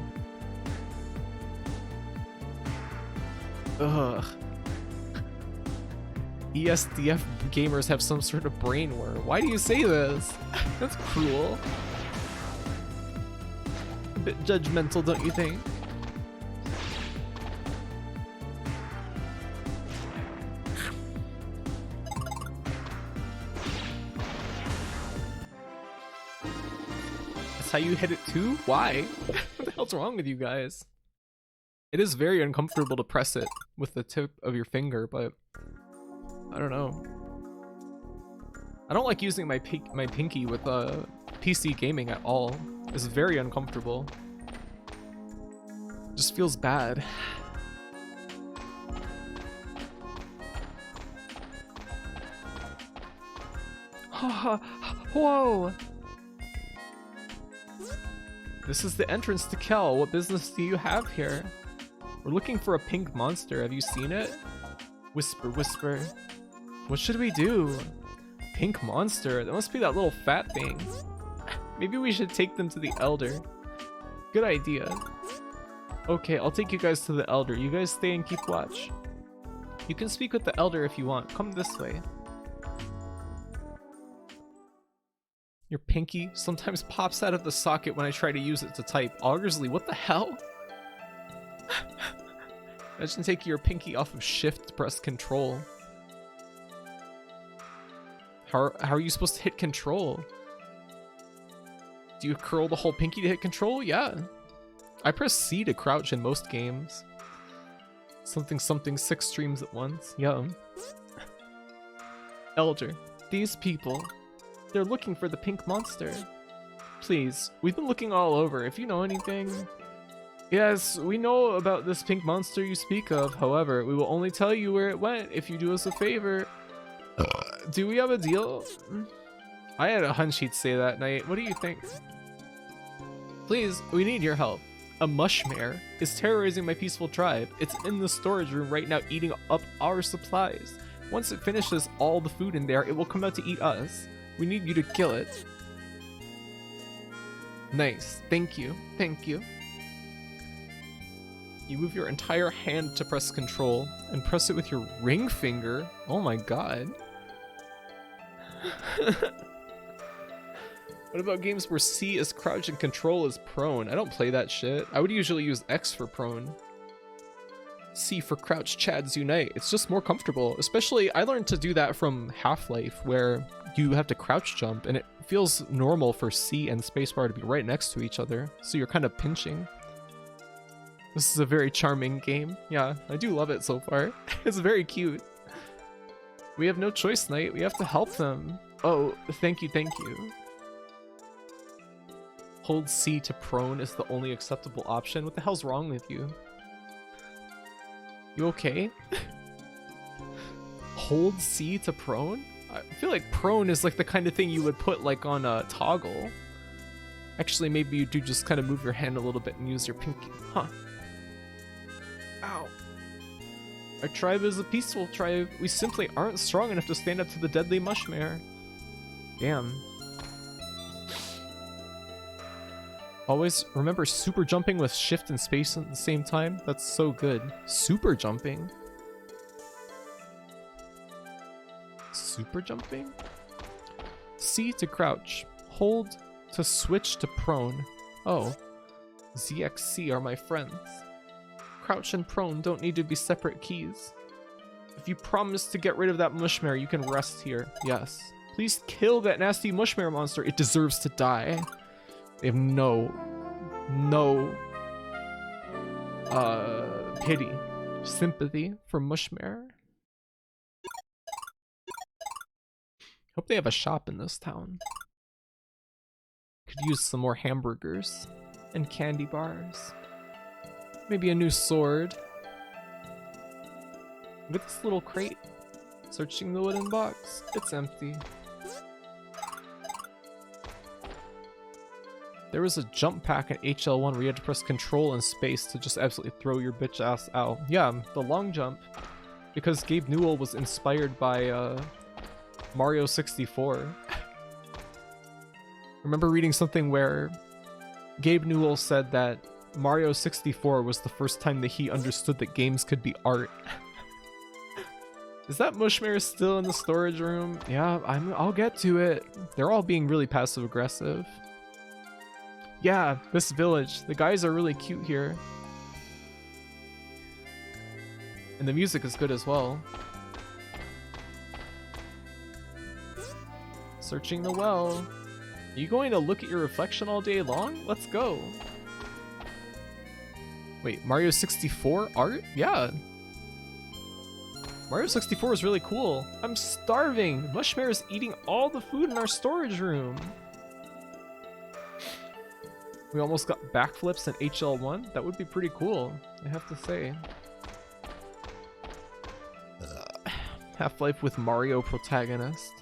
Ugh. ESDF gamers have some sort of brain worm. Why do you say this? That's cruel. A bit judgmental, don't you think? That's how you hit it too? Why? What the hell's wrong with you guys? It is very uncomfortable to press it with the tip of your finger, but I don't know. I don't like using my pinky with PC gaming at all. It's very uncomfortable. Just feels bad. Whoa! This is the entrance to Kel. What business do you have here? We're looking for a pink monster. Have you seen it? Whisper, whisper. What should we do? Pink monster? That must be that little fat thing. Maybe we should take them to the Elder. Good idea. Okay, I'll take you guys to the Elder. You guys stay and keep watch. You can speak with the Elder if you want. Come this way. Your pinky sometimes pops out of the socket when I try to use it to type. Augursley, what the hell? Imagine taking your pinky off of shift to press control. How are you supposed to hit control? Do you curl the whole pinky to hit control? Yeah. I press C to crouch in most games. Something 6 streams at once. Yeah. Elder, these people, they're looking for the pink monster. Please, we've been looking all over. If you know anything... Yes, we know about this pink monster you speak of. However, we will only tell you where it went if you do us a favor. Do we have a deal? I had a hunch he'd say that night. What do you think? Please, we need your help. A mushmare is terrorizing my peaceful tribe. It's in the storage room right now eating up our supplies. Once it finishes all the food in there, it will come out to eat us. We need you to kill it. Nice. Thank you. Thank you. You move your entire hand to press control and press it with your ring finger. Oh my god. What about games where C is crouch and control is prone? I don't play that shit. I would usually use X for prone. C for crouch chads unite. It's just more comfortable. Especially, I learned to do that from Half-Life where you have to crouch jump and it feels normal for C and spacebar to be right next to each other. So you're kind of pinching. This is a very charming game. Yeah, I do love it so far. It's very cute. We have no choice, Knight. We have to help them. Oh, thank you, thank you. Hold C to prone is the only acceptable option. What the hell's wrong with you? You okay? Hold C to prone? I feel like prone is like the kind of thing you would put like on a toggle. Actually, maybe you do just kind of move your hand a little bit and use your pinky. Huh. Ow. Our tribe is a peaceful tribe. We simply aren't strong enough to stand up to the deadly mushmare. Damn. Always remember super jumping with shift and space at the same time. That's so good. Super jumping. Super jumping? C to crouch. Hold to switch to prone. Oh. ZXC are my friends. Crouch and prone don't need to be separate keys. If you promise to get rid of that mushmare, you can rest here. Yes. Please kill that nasty mushmare monster. It deserves to die. They have no pity, sympathy for mushmare. Hope they have a shop in this town. Could use some more hamburgers and candy bars. Maybe a new sword. Look at this little crate. Searching the wooden box. It's empty. There was a jump pack in HL1 where you had to press control and space to just absolutely throw your bitch ass out. Yeah, the long jump. Because Gabe Newell was inspired by Mario 64. Remember reading something where Gabe Newell said that Mario 64 was the first time that he understood that games could be art. Is that mushmare still in the storage room? Yeah, I'll get to it. They're all being really passive aggressive. Yeah, this village. The guys are really cute here. And the music is good as well. Searching the well. Are you going to look at your reflection all day long? Let's go. Wait, Mario 64 art? Yeah. Mario 64 is really cool. I'm starving. Mushmare is eating all the food in our storage room. We almost got backflips in HL1. That would be pretty cool, I have to say. Half-Life with Mario protagonist.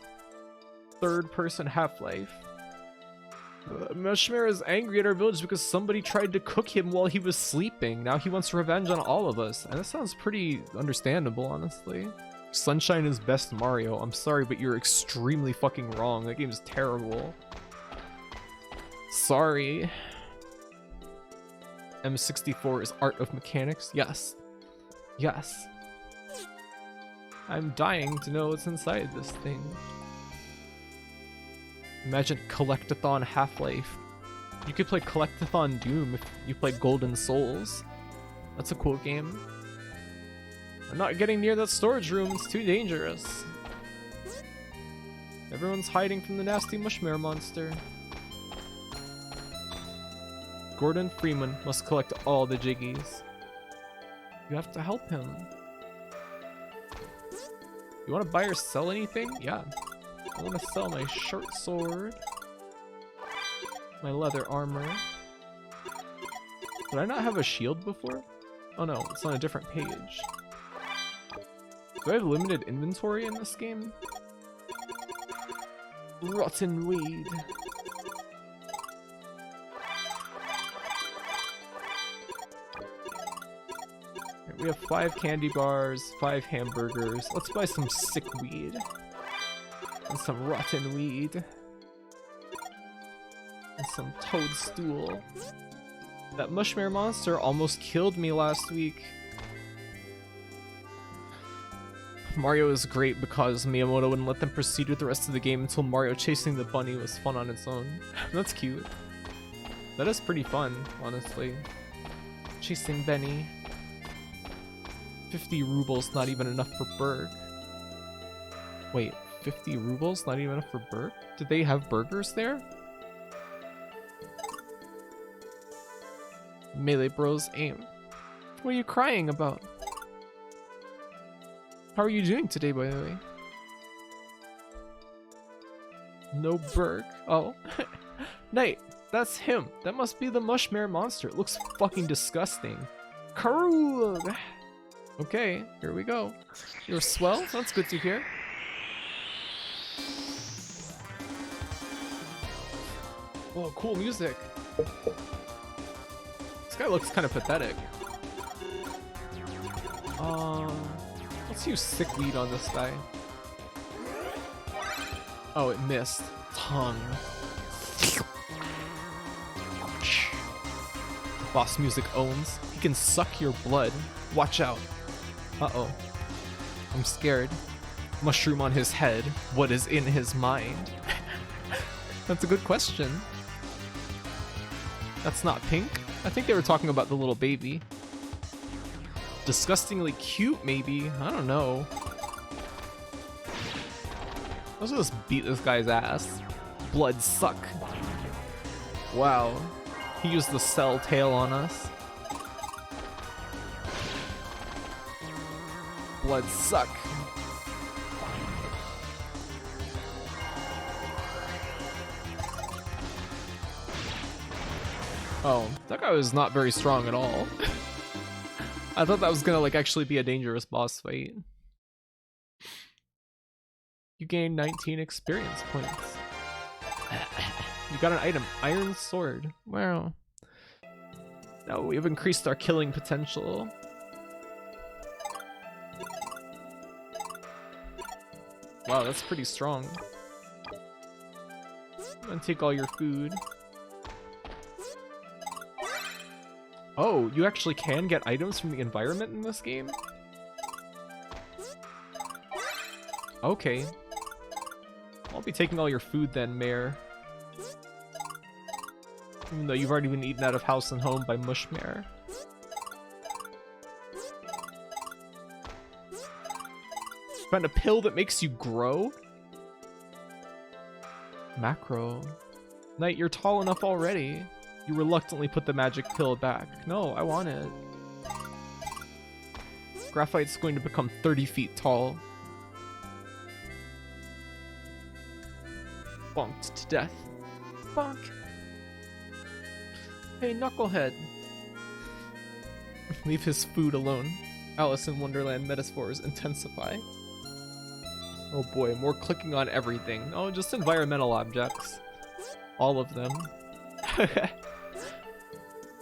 Third-person Half-Life. Mushmare is angry at our village because somebody tried to cook him while he was sleeping. Now he wants revenge on all of us. And that sounds pretty understandable, honestly. Sunshine is best Mario. I'm sorry, but you're extremely fucking wrong. That game is terrible. Sorry. M64 is art of mechanics? Yes. Yes. I'm dying to know what's inside this thing. Imagine Collectathon Half-Life. You could play Collectathon Doom if you play Golden Souls. That's a cool game. I'm not getting near that storage room, it's too dangerous. Everyone's hiding from the nasty Mushmare monster. Gordon Freeman must collect all the jiggies. You have to help him. You want to buy or sell anything? Yeah. I want to sell my short sword. My leather armor. Did I not have a shield before? Oh no, it's on a different page. Do I have limited inventory in this game? Rotten weed. We have 5 candy bars, 5 hamburgers. Let's buy some sick weed. And some rotten weed. And some toadstool. That Mushmare monster almost killed me last week. Mario is great because Miyamoto wouldn't let them proceed with the rest of the game until Mario chasing the bunny was fun on its own. That's cute. That is pretty fun, honestly. Chasing Benny. 50 rubles, not even enough for Berg. Wait, 50 rubles, not even enough for Berg? Did they have burgers there? Melee Bros aim. What are you crying about? How are you doing today, by the way? No Berg. Oh. Knight, that's him. That must be the Mushmare monster. It looks fucking disgusting. Karug! Okay, here we go. You're swell? That's good to hear. Whoa, cool music. This guy looks kind of pathetic. Let's use sick weed on this guy. Oh, it missed. Tongue. Boss music owns. He can suck your blood. Watch out. Uh-oh. I'm scared. Mushroom on his head. What is in his mind? That's a good question. That's not pink. I think they were talking about the little baby. Disgustingly cute, maybe. I don't know. Let's just beat this guy's ass. Blood suck. Wow. He used the cell tail on us. Blood suck. Oh, that guy was not very strong at all. I thought that was gonna like actually be a dangerous boss fight. You gain 19 experience points. You got an item, Iron Sword. Wow. Now we've increased our killing potential. Wow, that's pretty strong. I'm gonna take all your food. Oh, you actually can get items from the environment in this game? Okay. I'll be taking all your food then, Mare. Even though you've already been eaten out of house and home by Mushmare. Find a pill that makes you grow? Macro. Knight, you're tall enough already. You reluctantly put the magic pill back. No, I want it. Graphite's going to become 30 feet tall. Bonked to death. Bonk. Hey, Knucklehead. Leave his food alone. Alice in Wonderland metaphors intensify. Oh boy, more clicking on everything. Oh, just environmental objects. All of them.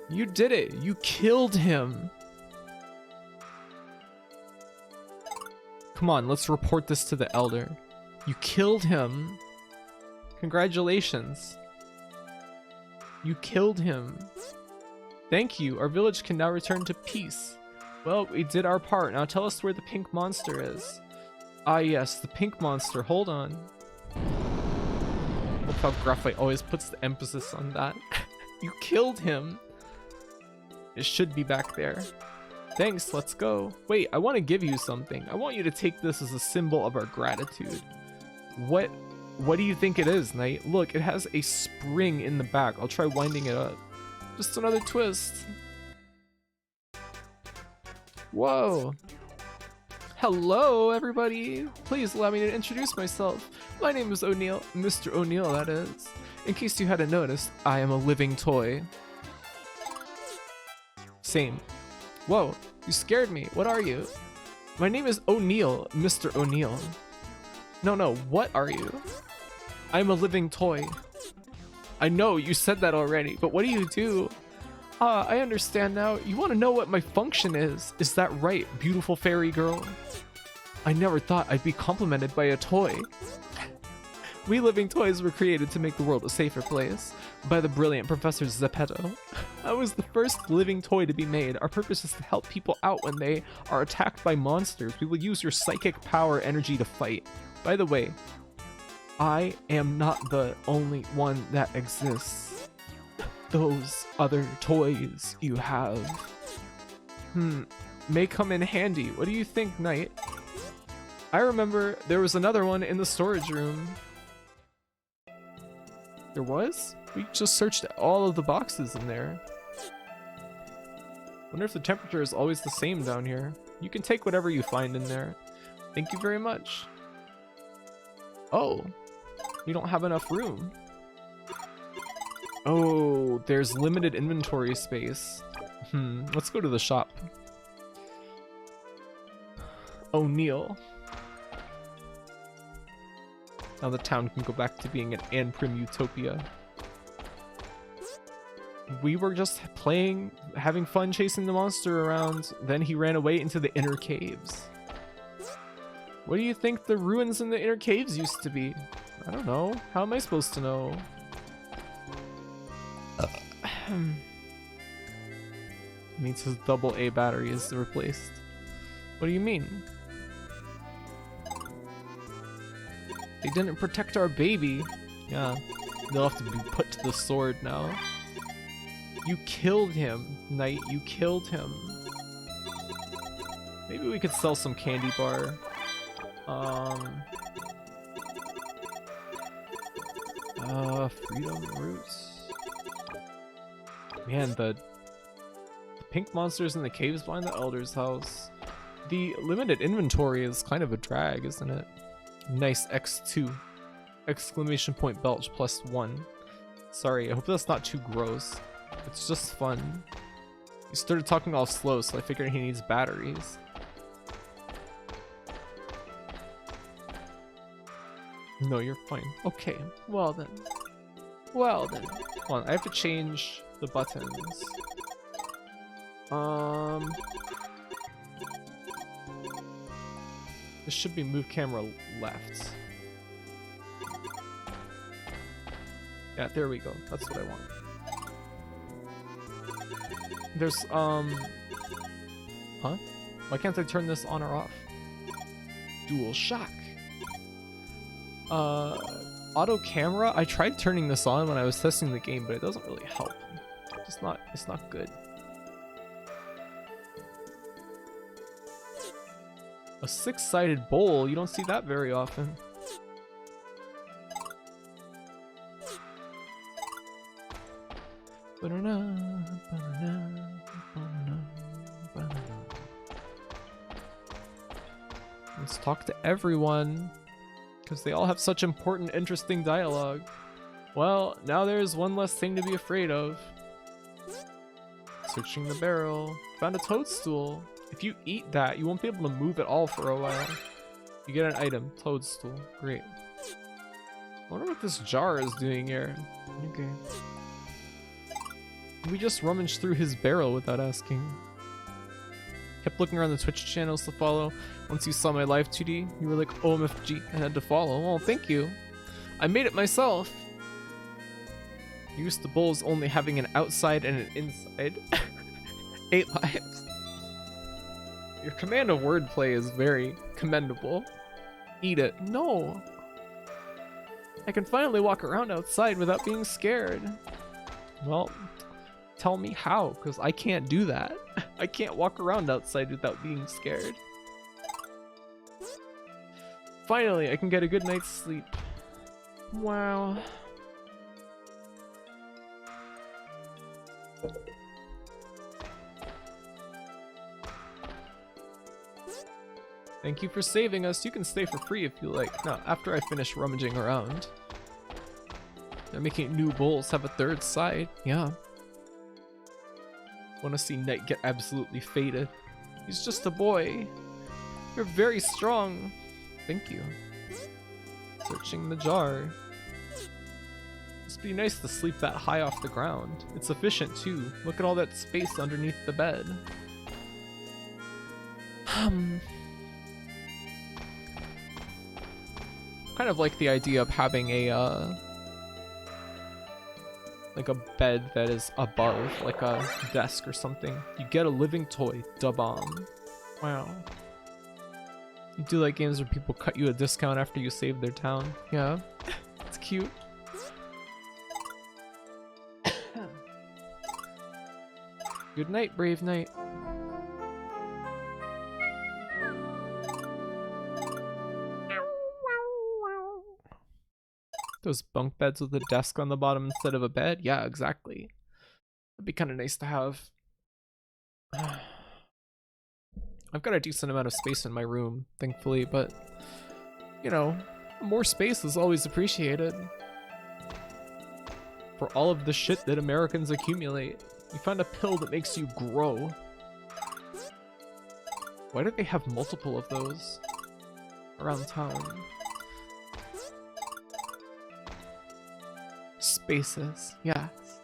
You did it! You killed him! Come on, let's report this to the Elder. You killed him! Congratulations! You killed him! Thank you, our village can now return to peace. Well, we did our part, now tell us where the pink monster is. Ah yes, the pink monster, hold on. Look how Graphite always puts the emphasis on that. You killed him! It should be back there. Thanks, let's go. Wait, I want to give you something. I want you to take this as a symbol of our gratitude. What do you think it is, Knight? Look, it has a spring in the back. I'll try winding it up. Just another twist. Whoa. Hello, everybody. Please allow me to introduce myself. My name is O'Neill. Mr. O'Neill, that is. In case you hadn't noticed, I am a living toy. Same. Whoa, you scared me. What are you? My name is O'Neill, Mr. O'Neill. No, what are you? I'm a living toy. I know, you said that already, but what do you do? Ah, I understand now. You want to know what my function is? Is that right, beautiful fairy girl? I never thought I'd be complimented by a toy. We living toys were created to make the world a safer place by the brilliant Professor Zeppetto. I was the first living toy to be made. Our purpose is to help people out when they are attacked by monsters. We will use your psychic power energy to fight. By the way, I am not the only one that exists. Those other toys you have, may come in handy. What do you think, Knight? I remember there was another one in the storage room. There was? We just searched all of the boxes in there. Wonder if the temperature is always the same down here. You can take whatever you find in there. Thank you very much. Oh, you don't have enough room. Oh, there's limited inventory space. Let's go to the shop. O'Neill. Now the town can go back to being an Anprim utopia. We were just playing, having fun chasing the monster around, then he ran away into the inner caves. What do you think the ruins in the inner caves used to be? I don't know. How am I supposed to know? It means his AA battery is replaced. What do you mean? They didn't protect our baby. Yeah, they'll have to be put to the sword now. You killed him, Knight. You killed him. Maybe we could sell some candy bar. Freedom roots. Man, the pink monsters in the caves behind the Elder's house. The limited inventory is kind of a drag, isn't it? Nice X2. Exclamation point belch +1. Sorry, I hope that's not too gross. It's just fun. He started talking all slow, so I figured he needs batteries. No, you're fine. Okay, well then. Well then. Hold on, I have to change the buttons. This should be move camera left. Yeah, there we go. That's what I want. There's, huh? Why can't I turn this on or off? Dual shock. Auto camera? I tried turning this on when I was testing the game, but it doesn't really help. It's not good. A 6-sided bowl? You don't see that very often. Let's talk to everyone, because they all have such important, interesting dialogue. Well, now there's one less thing to be afraid of. Searching the barrel. Found a toadstool. If you eat that, you won't be able to move at all for a while. You get an item. Toadstool. Great. I wonder what this jar is doing here. Okay. We just rummaged through his barrel without asking. Kept looking around the Twitch channels to follow. Once you saw my live 2D, you were like, OMFG, I had to follow. Well, thank you. I made it myself. Used to bowls only having an outside and an inside. 8 lives. Your command of wordplay is very commendable. Eat it. No. I can finally walk around outside without being scared. Well, tell me how, because I can't do that. I can't walk around outside without being scared. Finally, I can get a good night's sleep. Wow. Thank you for saving us. You can stay for free if you like. No, after I finish rummaging around. They're making new bowls have a third side. Yeah. Want to see Knight get absolutely faded. He's just a boy. You're very strong. Thank you. Searching the jar. Must be nice to sleep that high off the ground. It's efficient too. Look at all that space underneath the bed. Kind of like the idea of having a like a bed that is above, like a desk or something. You get a living toy, da bomb. Wow. You do like games where people cut you a discount after you save their town. Yeah, it's cute. Good night, brave knight. Those bunk beds with a desk on the bottom instead of a bed? Yeah, exactly. That'd be kind of nice to have. I've got a decent amount of space in my room, thankfully, but, you know, more space is always appreciated. For all of the shit that Americans accumulate, you find a pill that makes you grow. Why do they have multiple of those around town? Spaces, yes.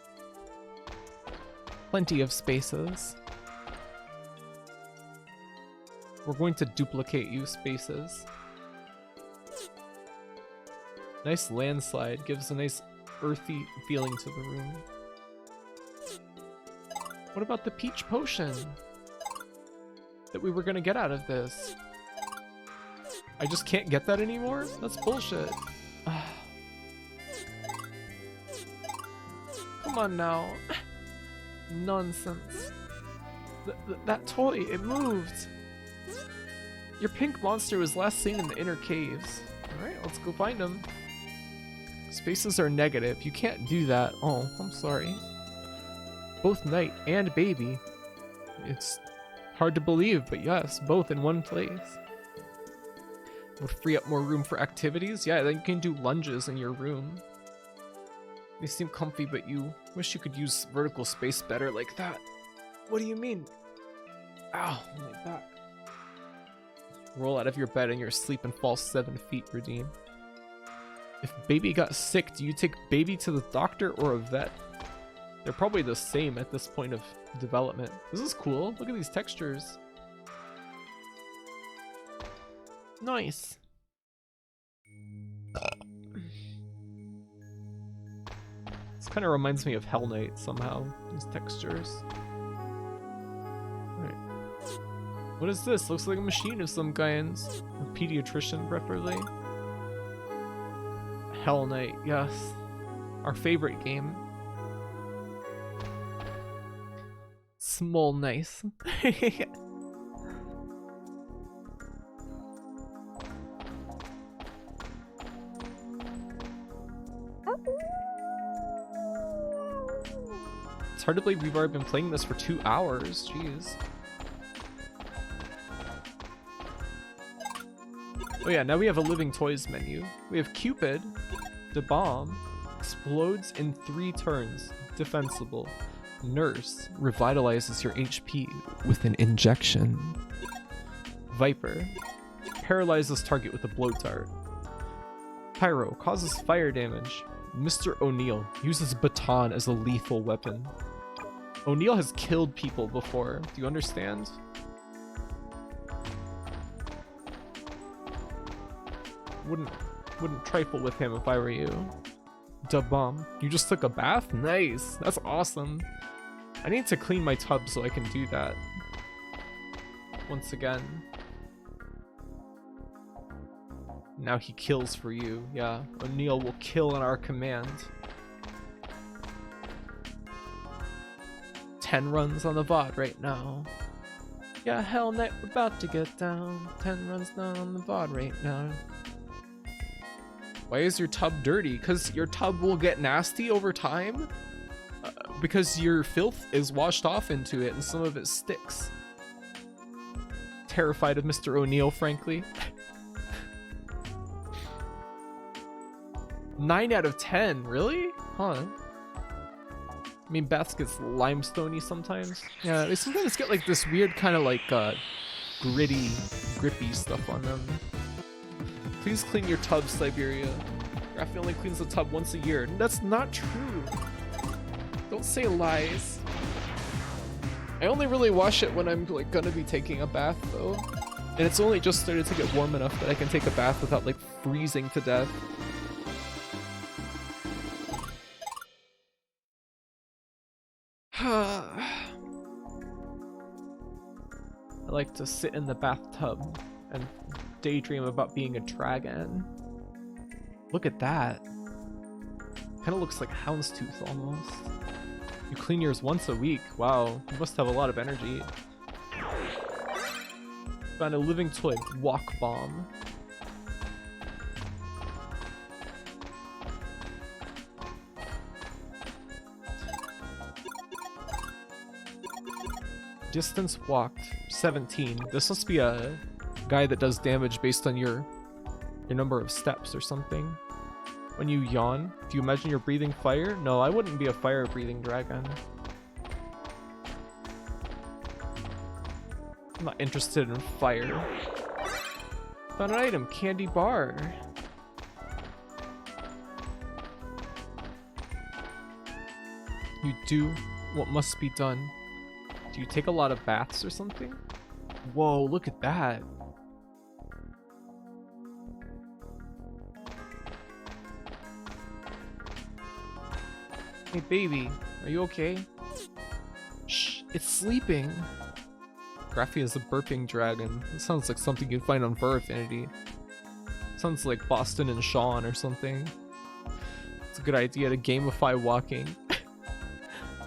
Plenty of spaces. We're going to duplicate you, spaces. Nice landslide, gives a nice earthy feeling to the room. What about the peach potion that we were gonna get out of this? I just can't get that anymore? That's bullshit. Come on now. Nonsense. That toy, it moved. Your pink monster was last seen in the inner caves. Alright, let's go find him. Spaces are negative. You can't do that. Oh, I'm sorry. Both Knight and Baby. It's hard to believe, but yes, both in one place. Would free up more room for activities? Yeah, then you can do lunges in your room. They seem comfy, but you wish you could use vertical space better like that. What do you mean? Ow, my back. Roll out of your bed in your sleep and fall 7 feet, Redeem. If Baby got sick, do you take Baby to the doctor or a vet? They're probably the same at this point of development. This is cool. Look at these textures. Nice. This kind of reminds me of Hell Knight somehow, these textures. Right. What is this? Looks like a machine of some kinds. A pediatrician, preferably. Hell Knight, yes. Our favorite game. Small nice. It's hard to believe we've already been playing this for 2 hours. Jeez. Oh yeah, now we have a living toys menu. We have Cupid, the bomb, explodes in 3 turns, defensible. Nurse revitalizes your HP with an injection. Viper paralyzes target with a blow dart. Pyro causes fire damage. Mr. O'Neill uses baton as a lethal weapon. O'Neill has killed people before. Do you understand? Wouldn't trifle with him if I were you. Da bomb. You just took a bath? Nice. That's awesome. I need to clean my tub so I can do that. Once again. Now he kills for you. Yeah, O'Neill will kill on our command. 10 runs on the VOD right now. Yeah, Hell Knight, we're about to get down. 10 runs down on the VOD right now. Why is your tub dirty? Because your tub will get nasty over time? Because your filth is washed off into it and some of it sticks. Terrified of Mr. O'Neill, frankly. 9 out of 10, really? Huh. I mean, baths gets limestoney sometimes. Yeah, they sometimes get like this weird kind of like gritty, grippy stuff on them. Please clean your tub, Siberia. Rafi only cleans the tub once a year. That's not true. Don't say lies. I only really wash it when I'm like gonna be taking a bath though. And it's only just started to get warm enough that I can take a bath without like freezing to death. I like to sit in the bathtub and daydream about being a dragon. Look at that. Kind of looks like houndstooth almost. You clean yours once a week. Wow, you must have a lot of energy. Found a living toy, walk bomb. Distance walked 17. This must be a guy that does damage based on your number of steps or something. When you yawn, do you imagine you're breathing fire? No, I wouldn't be a fire breathing dragon. I'm not interested in fire. Found an item, candy bar. You do what must be done. Do you take a lot of baths or something? Whoa, look at that. Hey baby, are you okay? Shh, it's sleeping. Graphia is a burping dragon. It sounds like something you'd find on Fur Affinity. Sounds like Boston and Sean or something. It's a good idea to gamify walking.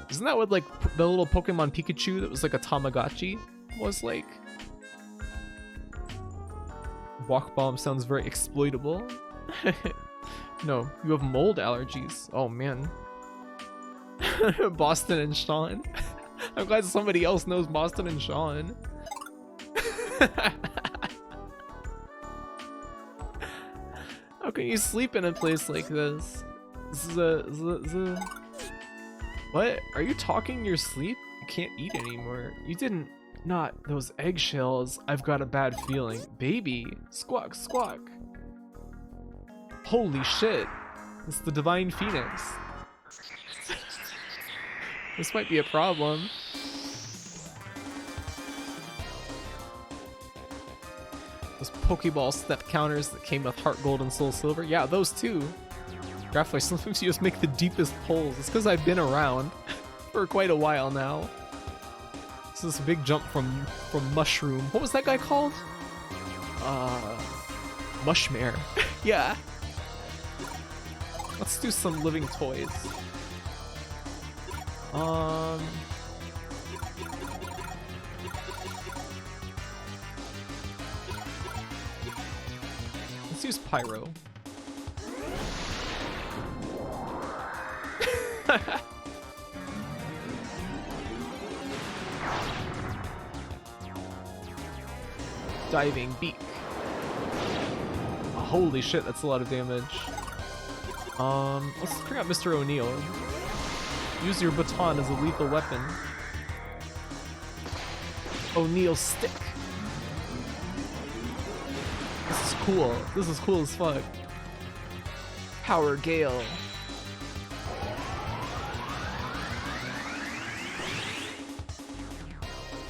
Isn't that what like the little Pokemon Pikachu that was like a Tamagotchi was like? Walk bomb sounds very exploitable. No, you have mold allergies. Oh man. Boston and Sean. I'm glad somebody else knows Boston and Sean. How can you sleep in a place like this? What? Are you talking in your sleep? You can't eat anymore. You didn't. Not those eggshells. I've got a bad feeling. Baby. Squawk, squawk. Holy shit. It's the Divine Phoenix. This might be a problem. Those Pokeball step counters that came with Heart Gold and Soul Silver. Yeah, those too. Graphite, sometimes you just make the deepest pulls. It's because I've been around for quite a while now. This is a big jump from Mushroom. What was that guy called? Mushmare. Yeah. Let's do some living toys. Let's use Pyro. Diving beak. Holy shit, that's a lot of damage. Let's bring out Mr. O'Neill. Use your baton as a lethal weapon. O'Neill stick. This is cool. This is cool as fuck. Power Gale.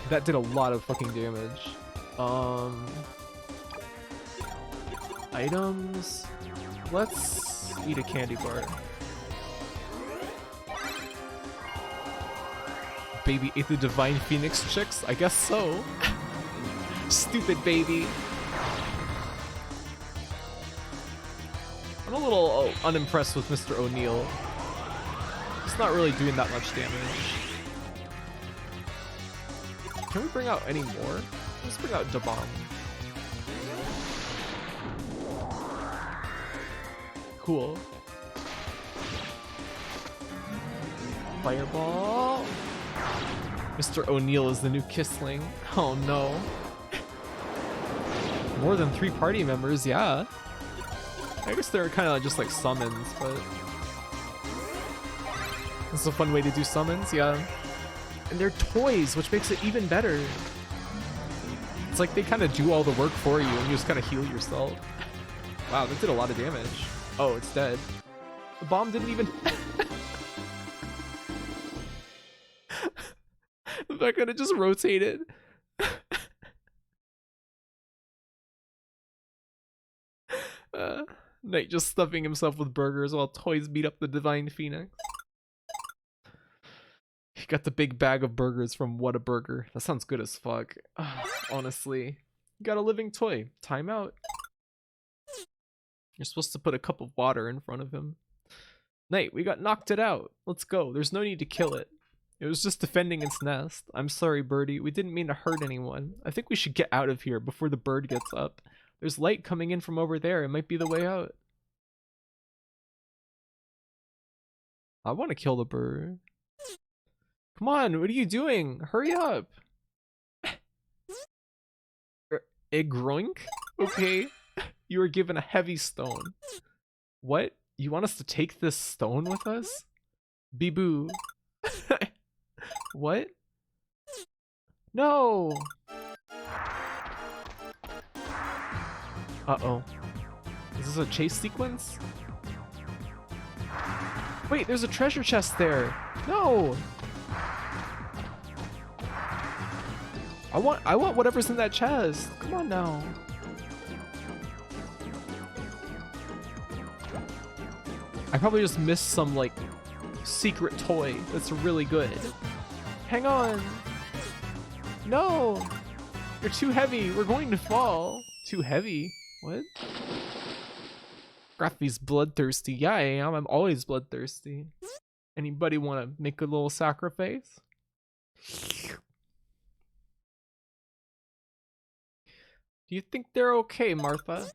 That did a lot of fucking damage. Items. Let's eat a candy bar. Baby ate the Divine Phoenix chicks? I guess so. Stupid baby. I'm a little unimpressed with Mr. O'Neill. He's not really doing that much damage. Can we bring out any more? Let's bring out Da-Bomb. Cool. Fireball. Mr. O'Neill is the new Kissling. Oh no. More than 3 party members, yeah. I guess they're kind of just like summons, but this is a fun way to do summons, yeah. And they're toys, which makes it even better. It's like they kind of do all the work for you and you just kind of heal yourself. Wow, that did a lot of damage. Oh, it's dead. The bomb didn't even... They're gonna just rotate it. Knight just stuffing himself with burgers while toys beat up the Divine Phoenix. He got the big bag of burgers from Whataburger. That sounds good as fuck. Honestly. You got a living toy. Time out. You're supposed to put a cup of water in front of him. Knight, we got knocked it out. Let's go. There's no need to kill it. It was just defending its nest. I'm sorry, birdie. We didn't mean to hurt anyone. I think we should get out of here before the bird gets up. There's light coming in from over there. It might be the way out. I want to kill the bird. Come on, what are you doing? Hurry up. A groink? Okay. You were given a heavy stone. What? You want us to take this stone with us? Bee-boo. What? No! Uh-oh. Is this a chase sequence? Wait, there's a treasure chest there! No! I want whatever's in that chest. Come on now. I probably just missed some like secret toy that's really good. Hang on. No. You're too heavy. We're going to fall. Too heavy? What? Graffy's bloodthirsty. Yeah, I am. I'm always bloodthirsty. Anybody want to make a little sacrifice? Do you think they're okay, Martha?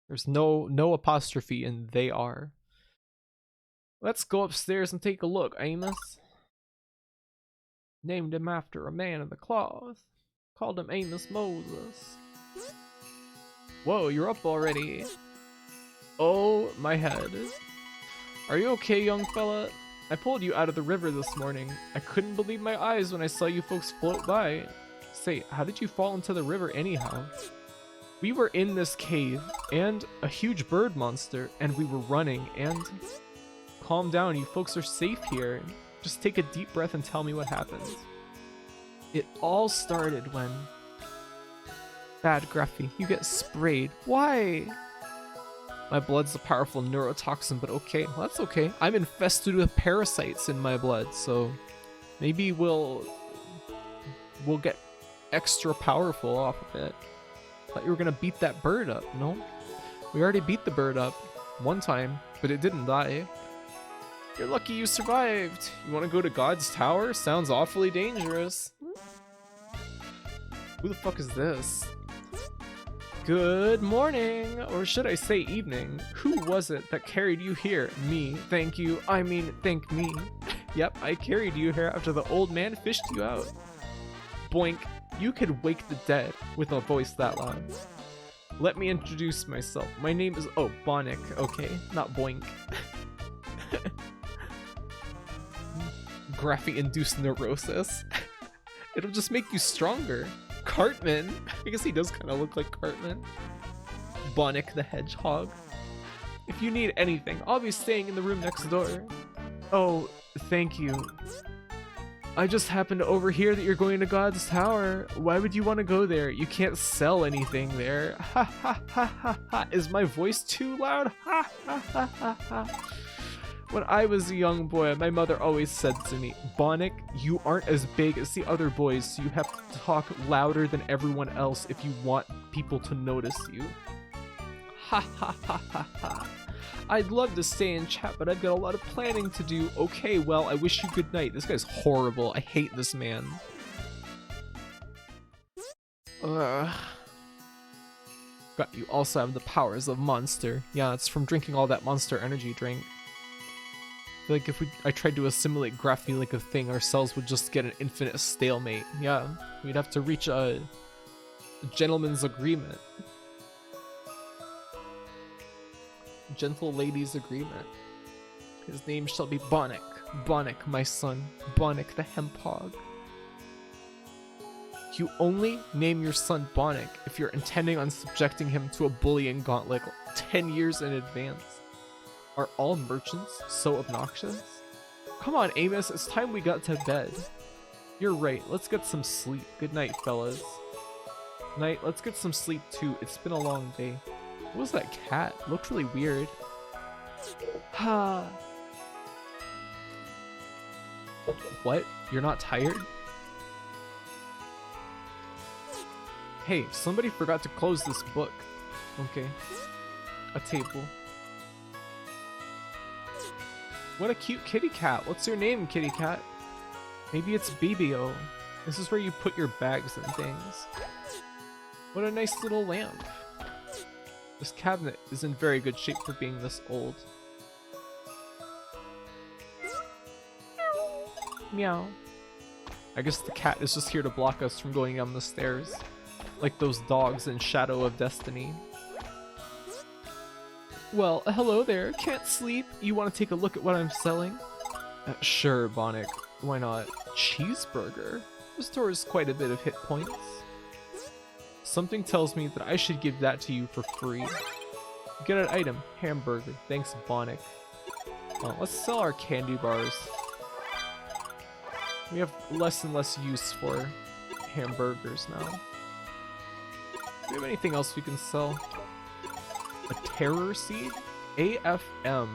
There's no apostrophe in they are. Let's go upstairs and take a look, Amos. Named him after a man of the cloth. Called him Amos Moses. Whoa, you're up already. Oh, my head. Are you okay, young fella? I pulled you out of the river this morning. I couldn't believe my eyes when I saw you folks float by. Say, how did you fall into the river anyhow? We were in this cave, and a huge bird monster, and we were running, and... Calm down, you folks are safe here. Just take a deep breath and tell me what happened. It all started when... Bad Gruffy, you get sprayed. Why? My blood's a powerful neurotoxin, but okay, well, that's okay. I'm infested with parasites in my blood, so maybe we'll get extra powerful off of it. Thought you were gonna beat that bird up. No, we already beat the bird up one time, but it didn't die. You're lucky you survived. You want to go to God's Tower? Sounds awfully dangerous. Who the fuck is this? Good morning, or should I say evening. Who was it that carried you here? Me. Thank you. I mean, thank me. Yep, I carried you here after the old man fished you out. Boink. You could wake the dead with a voice that loud. Let me introduce myself. My name is Bonic. Okay, not Boink. Graphy-induced neurosis. It'll just make you stronger. Cartman. I guess he does kind of look like Cartman. Bonic the Hedgehog. If you need anything, I'll be staying in the room next door. Oh, thank you. I just happened to overhear that you're going to God's Tower. Why would you want to go there? You can't sell anything there. Ha ha ha ha ha. Is my voice too loud? Ha ha ha ha ha. When I was a young boy, my mother always said to me, Bonic, you aren't as big as the other boys, so you have to talk louder than everyone else if you want people to notice you. Ha ha ha ha ha. I'd love to stay and chat, but I've got a lot of planning to do. Okay, well, I wish you good night. This guy's horrible. I hate this man. Ugh. Got you also have the powers of Monster. Yeah, it's from drinking all that Monster energy drink. I feel like if I tried to assimilate Graphy like a thing, our cells would just get an infinite stalemate. Yeah, we'd have to reach a gentleman's agreement. Gentle lady's agreement. His name shall be Bonic. Bonic, my son. Bonic the Hemphog. You only name your son Bonic if you're intending on subjecting him to a bullying gauntlet 10 years in advance. Are all merchants so obnoxious? Come on, Amos, it's time we got to bed. You're right, let's get some sleep. Good night, fellas. Night, let's get some sleep too. It's been a long day. What was that cat? It looked really weird. Ha. What? You're not tired? Hey, somebody forgot to close this book. Okay. A table. What a cute kitty cat. What's your name, kitty cat? Maybe it's BBO. This is where you put your bags and things. What a nice little lamp. This cabinet is in very good shape for being this old. Meow. I guess the cat is just here to block us from going down the stairs. Like those dogs in Shadow of Destiny. Well, hello there. Can't sleep? You want to take a look at what I'm selling? Sure, Bonic. Why not? Cheeseburger? The store has quite a bit of hit points. Something tells me that I should give that to you for free. Get an item. Hamburger. Thanks, Bonic. Let's sell our candy bars. We have less and less use for hamburgers now. Do we have anything else we can sell? A terror seed? AFM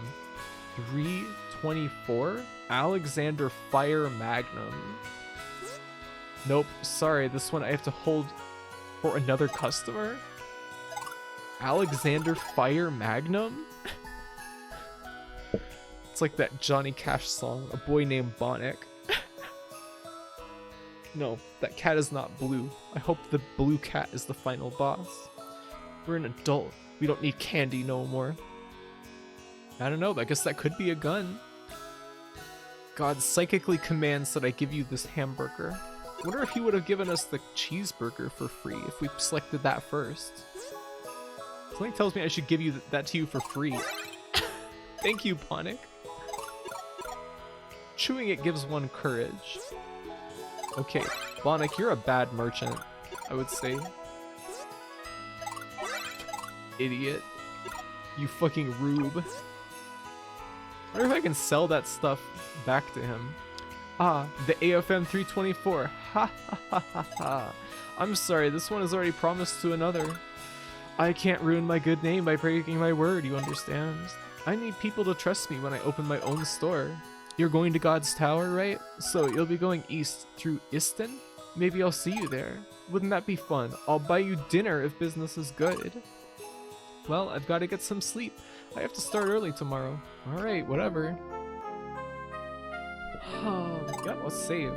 324? Alexander Fire Magnum. Nope, sorry, this one I have to hold for another customer? Alexander Fire Magnum? It's like that Johnny Cash song, A Boy Named Bonic. No, that cat is not blue. I hope the blue cat is the final boss. We're an adult. We don't need candy no more. I don't know, I guess that could be a gun. God psychically commands that I give you this hamburger. I wonder if he would have given us the cheeseburger for free if we selected that first. Something tells me I should give you that to you for free. Thank you, Bonic. Chewing it gives one courage. Okay, Bonic, you're a bad merchant, I would say. Idiot. You fucking rube. I wonder if I can sell that stuff back to him. Ah, the AFM 324. Ha ha ha ha ha. I'm sorry, this one is already promised to another. I can't ruin my good name by breaking my word, you understand? I need people to trust me when I open my own store. You're going to God's Tower, right? So you'll be going east through Iston? Maybe I'll see you there. Wouldn't that be fun? I'll buy you dinner if business is good. Well, I've got to get some sleep. I have to start early tomorrow. Alright, whatever. Yeah, let's save.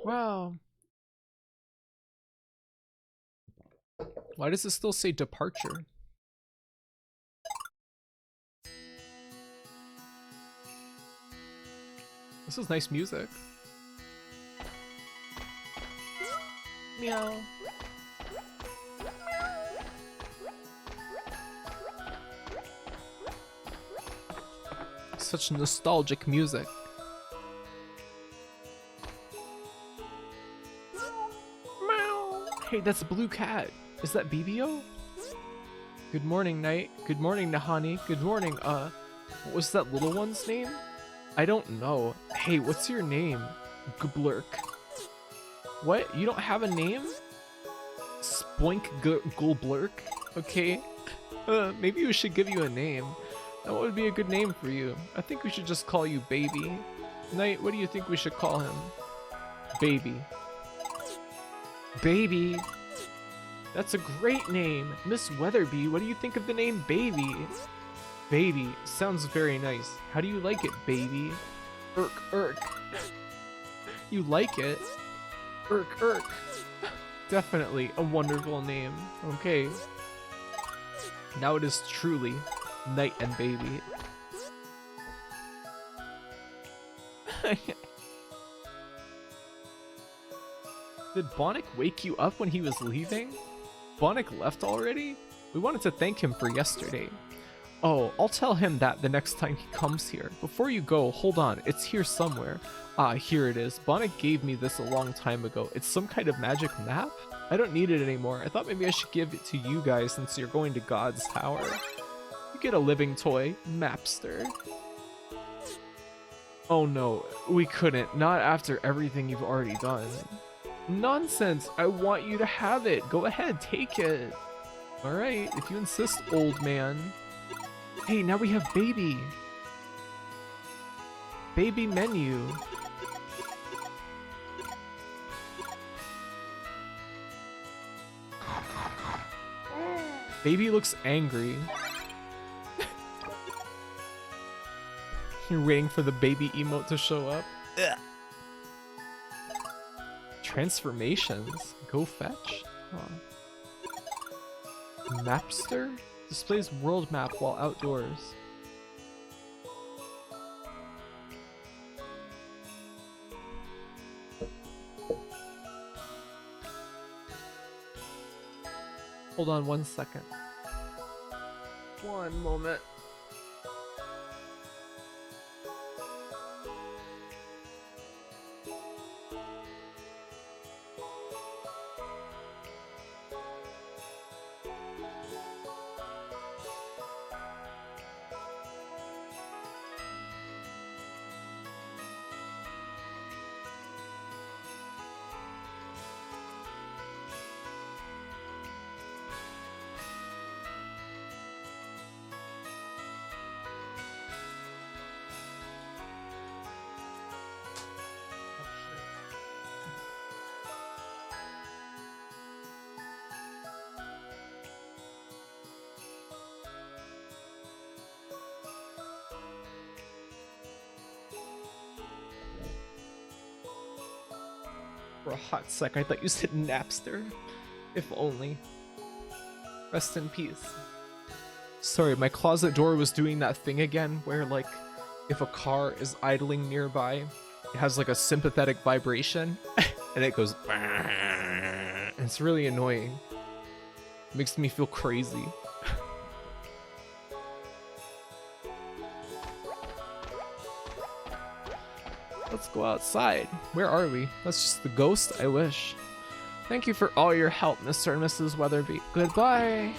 Wow. Why does it still say departure? This is nice music. Meow. Such nostalgic music. Meow. Hey, that's a blue cat. Is that BBO? Good morning, Knight. Good morning, Nahani. Good morning, what was that little one's name? I don't know. Hey, what's your name? Gblurk. What? You don't have a name? Spoink Gulblurk? Okay. Maybe we should give you a name. That would be a good name for you. I think we should just call you Baby. Knight, what do you think we should call him? Baby. Baby. That's a great name. Miss Weatherby, what do you think of the name Baby? Baby. Sounds very nice. How do you like it, Baby? Irk. You like it? Irk. Definitely a wonderful name. Okay. Now it is truly Knight and Baby. Did Bonnick wake you up when he was leaving? Bonnick left already? We wanted to thank him for yesterday. Oh, I'll tell him that the next time he comes here. Before you go, hold on, it's here somewhere. Ah, here it is. Bonnick gave me this a long time ago. It's some kind of magic map? I don't need it anymore. I thought maybe I should give it to you guys since you're going to God's Tower. You get a living toy, Mapster. Oh no, we couldn't. Not after everything you've already done. Nonsense, I want you to have it. Go ahead, take it. Alright, if you insist, old man. Hey, now we have Baby. Baby menu. Baby looks angry. You're waiting for the baby emote to show up. Ugh. Transformations. Go fetch. Huh. Mapster displays world map while outdoors. Hold on 1 second. One moment. For a hot sec, I thought you said Napster. If only. Rest in peace. Sorry, my closet door was doing that thing again where, like, if a car is idling nearby, it has like a sympathetic vibration and it goes. And it's really annoying. It makes me feel crazy. Let's go outside. Where are we? That's just the ghost? I wish. Thank you for all your help, Mr. and Mrs. Weatherby. Goodbye.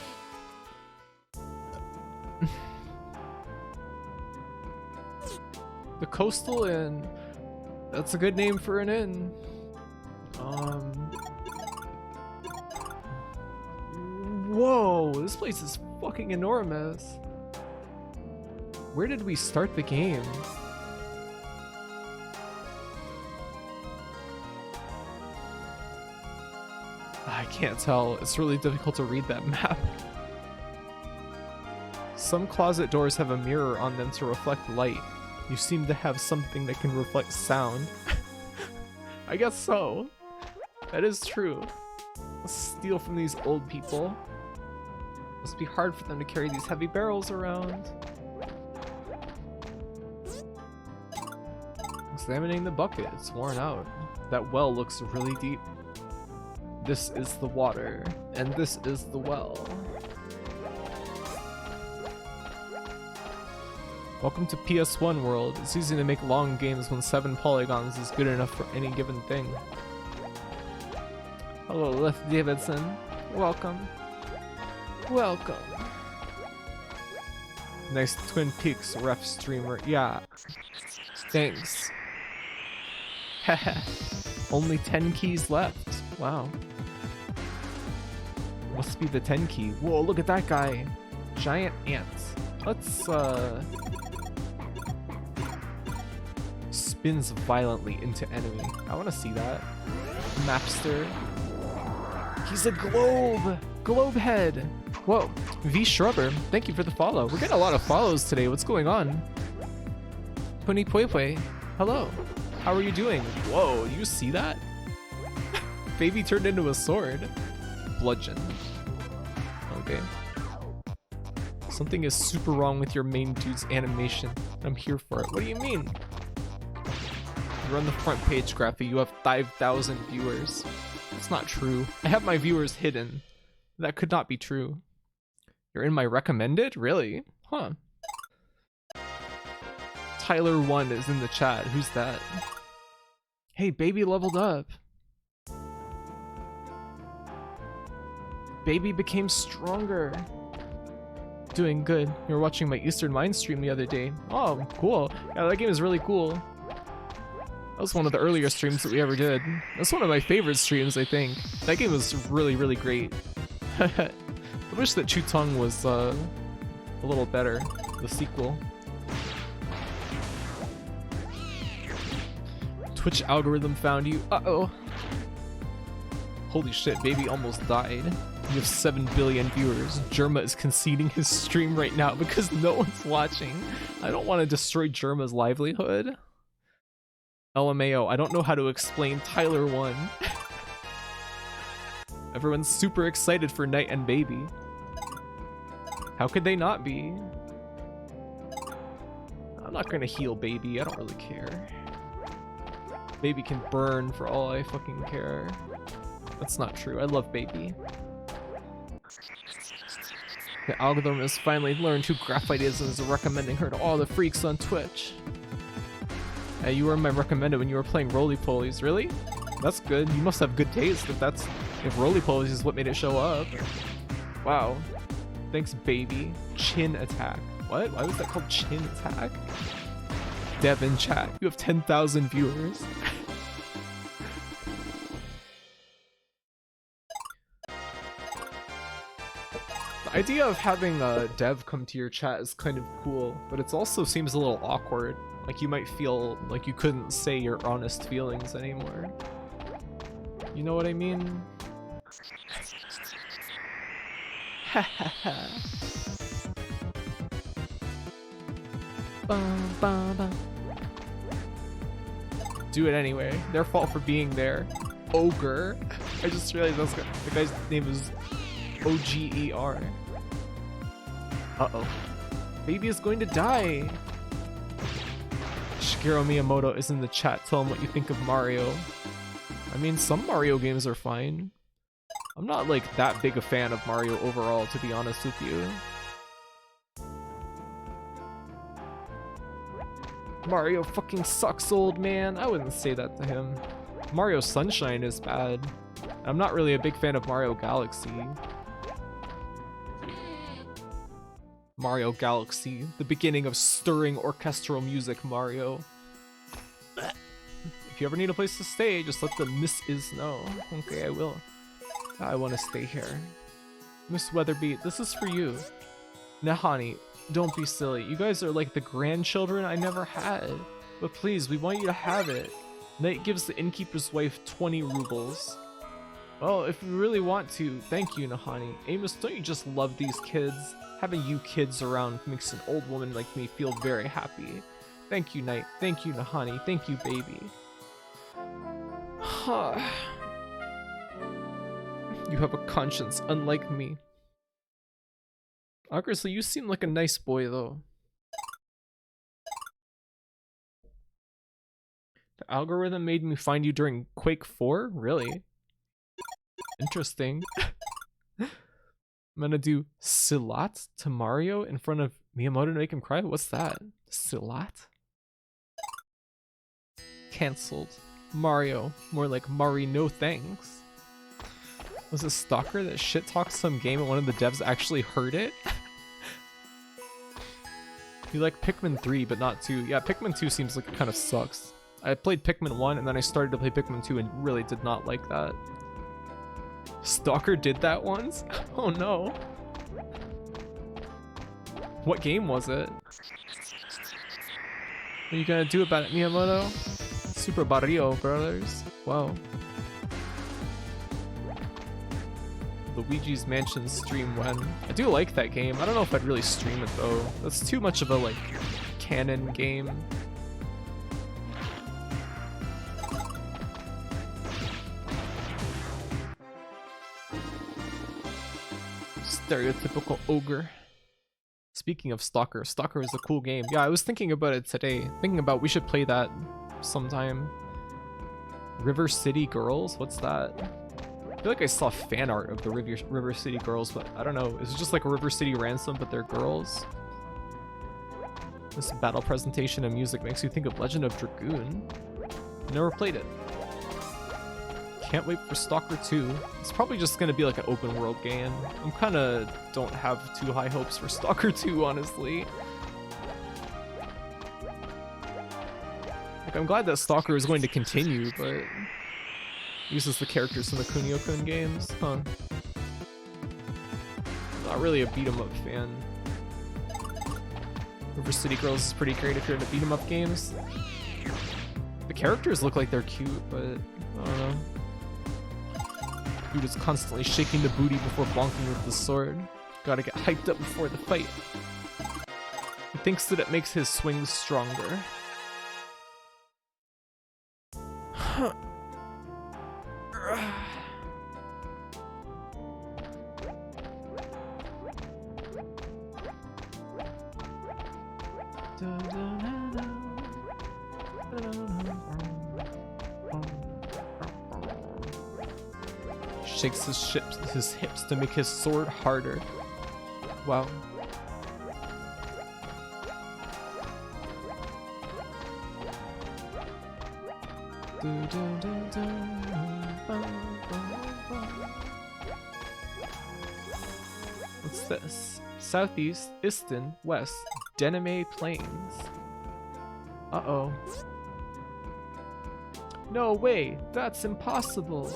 The Coastal Inn. That's a good name for an inn. Whoa, this place is fucking enormous. Where did we start the game? I can't tell. It's really difficult to read that map. Some closet doors have a mirror on them to reflect light. You seem to have something that can reflect sound. I guess so. That is true. Let's steal from these old people. Must be hard for them to carry these heavy barrels around. Examining the bucket, it's worn out. That well looks really deep. this is the water, and this is the well. Welcome to PS1 world. It's easy to make long games when 7 polygons is good enough for any given thing. Hello, Leth Davidson. Welcome. Welcome. Nice Twin Peaks ref streamer. Yeah. Thanks. Haha. Only 10 keys left. Wow. Must be the 10 key. Whoa, look at that guy. Giant ants. Let's spins violently into enemy. I want to see that. Mapster. He's a globe! Globe head! Whoa. V Shrubber, thank you for the follow. We're getting a lot of follows today. What's going on? Puni Pui, hello. How are you doing? Whoa, you see that? Baby turned into a sword. Bludgeon. Okay. Something is super wrong with your main dude's animation. I'm here for it. What do you mean? You're on the front page, Graphy. You have 5,000 viewers. That's not true. I have my viewers hidden. That could not be true. You're in my recommended? Really? Huh. Tyler1 is in the chat. Who's that? Hey, baby leveled up. Baby became stronger. Doing good. You were watching my Eastern Mind stream the other day. Oh, cool. Yeah, that game is really cool. That was one of the earlier streams that we ever did. That's one of my favorite streams, I think. That game was really, really great. I wish that Chutong was a little better, the sequel. Twitch algorithm found you. Uh-oh. Holy shit, baby almost died. You have 7 billion viewers. Germa is conceding his stream right now because no one's watching. I don't want to destroy Germa's livelihood. LMAO, I don't know how to explain Tyler1. Everyone's super excited for Night and Baby. How could they not be? I'm not gonna heal Baby, I don't really care. Baby can burn for all I fucking care. That's not true, I love Baby. The algorithm has finally learned who Graphite is and is recommending her to all the freaks on Twitch. Hey, you were my recommended when you were playing roly-polies. Really? That's good. You must have good taste if roly-polies is what made it show up. Wow. Thanks, baby. Chin attack. What? Why was that called chin attack? Devin chat. You have 10,000 viewers. The idea of having a dev come to your chat is kind of cool, but it also seems a little awkward. Like you might feel like you couldn't say your honest feelings anymore. You know what I mean? Do it anyway. Their fault for being there. Ogre. I just realized the guy's name is OGER. Uh-oh. Baby is going to die. Shigeru Miyamoto is in the chat. Tell him what you think of Mario. I mean, some Mario games are fine. I'm not like that big a fan of Mario overall, to be honest with you. Mario fucking sucks, old man. I wouldn't say that to him. Mario Sunshine is bad. I'm not really a big fan of Mario Galaxy. Mario Galaxy, the beginning of stirring orchestral music, Mario. If you ever need a place to stay, just let the Miss know. Okay, I will. I want to stay here. Miss Weatherby, this is for you. Nahani, don't be silly. You guys are like the grandchildren I never had. But please, we want you to have it. Knight gives the innkeeper's wife 20 rubles. Well, if you really want to, thank you, Nahani. Amos, don't you just love these kids? Having you kids around makes an old woman like me feel very happy. Thank you, Knight. Thank you, Nahani. Thank you, baby. You have a conscience, unlike me. Obviously, you seem like a nice boy, though. The algorithm made me find you during Quake 4? Really? Interesting. I'm gonna do Silat to Mario in front of Miyamoto to make him cry? What's that? Silat? Cancelled. Mario. More like Mari no thanks. Was it Stalker that shit talked some game and one of the devs actually heard it? You like Pikmin 3 but not 2. Yeah, Pikmin 2 seems like it kind of sucks. I played Pikmin 1 and then I started to play Pikmin 2 and really did not like that. Stalker did that once? Oh no. What game was it? What are you gonna do about it, Miyamoto? Super Barrio Brothers. Wow. Luigi's Mansion stream when? I do like that game. I don't know if I'd really stream it though. That's too much of a like canon game. Stereotypical ogre. Speaking of Stalker, Stalker is a cool game. Yeah, I was thinking about it today. Thinking about we should play that sometime. River City Girls? What's that? I feel like I saw fan art of the River City Girls, but I don't know. Is it just like a River City Ransom, but they're girls? This battle presentation and music makes you think of Legend of Dragoon. Never played it. Can't wait for Stalker 2. It's probably just gonna be like an open world game. I'm kinda don't have too high hopes for Stalker 2, honestly. Like, I'm glad that Stalker is going to continue, but uses the characters from the Kunio-kun games, huh? Not really a beat-em-up fan. River City Girls is pretty great if you're into beat-em-up games. The characters look like they're cute, but I don't know. Dude is constantly shaking the booty before bonking with the sword. Gotta get hyped up before the fight. He thinks that it makes his swings stronger. Huh. Shakes his hips to make his sword harder. Wow. What's this? Southeast, Iston, West, Denime Plains. Uh-oh. No way, that's impossible.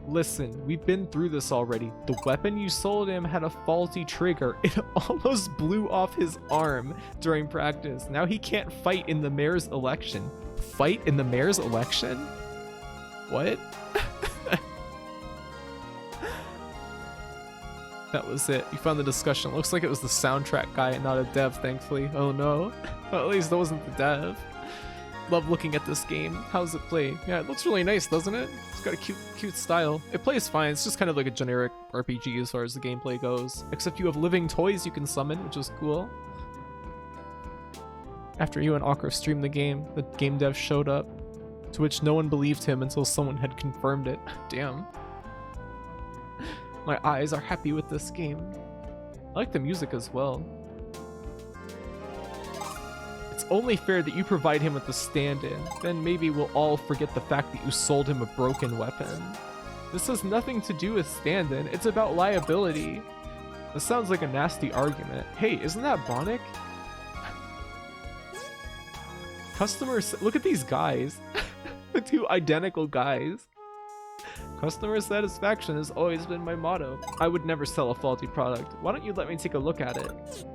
Listen, we've been through this already. The weapon you sold him had a faulty trigger. It almost blew off his arm during practice. Now he can't fight in the mayor's election. Fight in the mayor's election? What? That was it. You found the discussion. Looks like it was the soundtrack guy and not a dev, thankfully. Oh no. Well, at least that wasn't the dev. Love looking at this game. How's it play? Yeah, it looks really nice, doesn't it? It's got a cute style. It plays fine. It's just kind of like a generic RPG as far as the gameplay goes. Except you have living toys you can summon, which is cool. After you and Akra streamed the game dev showed up, to which no one believed him until someone had confirmed it. Damn. My eyes are happy with this game. I like the music as well. It's only fair that you provide him with a stand-in, then maybe we'll all forget the fact that you sold him a broken weapon. This has nothing to do with stand-in, it's about liability. This sounds like a nasty argument. Hey, isn't that Bonic? Customers, look at these guys. The two identical guys. Customer satisfaction has always been my motto. I would never sell a faulty product. Why don't you let me take a look at it?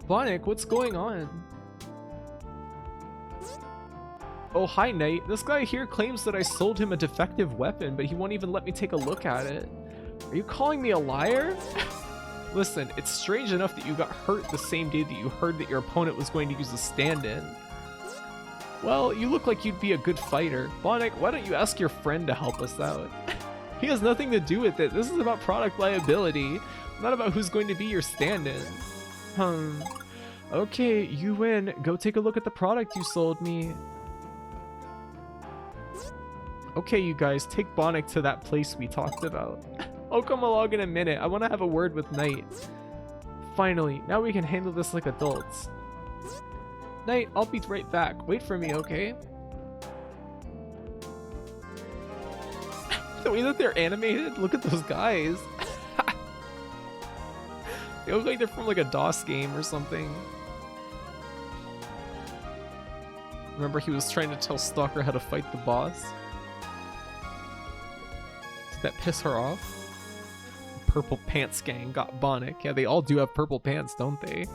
Bonic, what's going on? Oh, hi, Knight. This guy here claims that I sold him a defective weapon, but he won't even let me take a look at it. Are you calling me a liar? Listen, it's strange enough that you got hurt the same day that you heard that your opponent was going to use a stand-in. Well, you look like you'd be a good fighter. Bonic, why don't you ask your friend to help us out? He has nothing to do with it. This is about product liability, not about who's going to be your stand-in. Okay, you win. Go take a look at the product you sold me. Okay, you guys, take Bonnick to that place we talked about. I'll come along in a minute. I want to have a word with Knight. Finally, now we can handle this like adults. Knight, I'll be right back. Wait for me, okay? The way that they're animated, look at those guys. They look like they're from like a DOS game or something. Remember he was trying to tell Stalker how to fight the boss? Did that piss her off? Purple Pants Gang got Bonnick. Yeah, they all do have purple pants, don't they?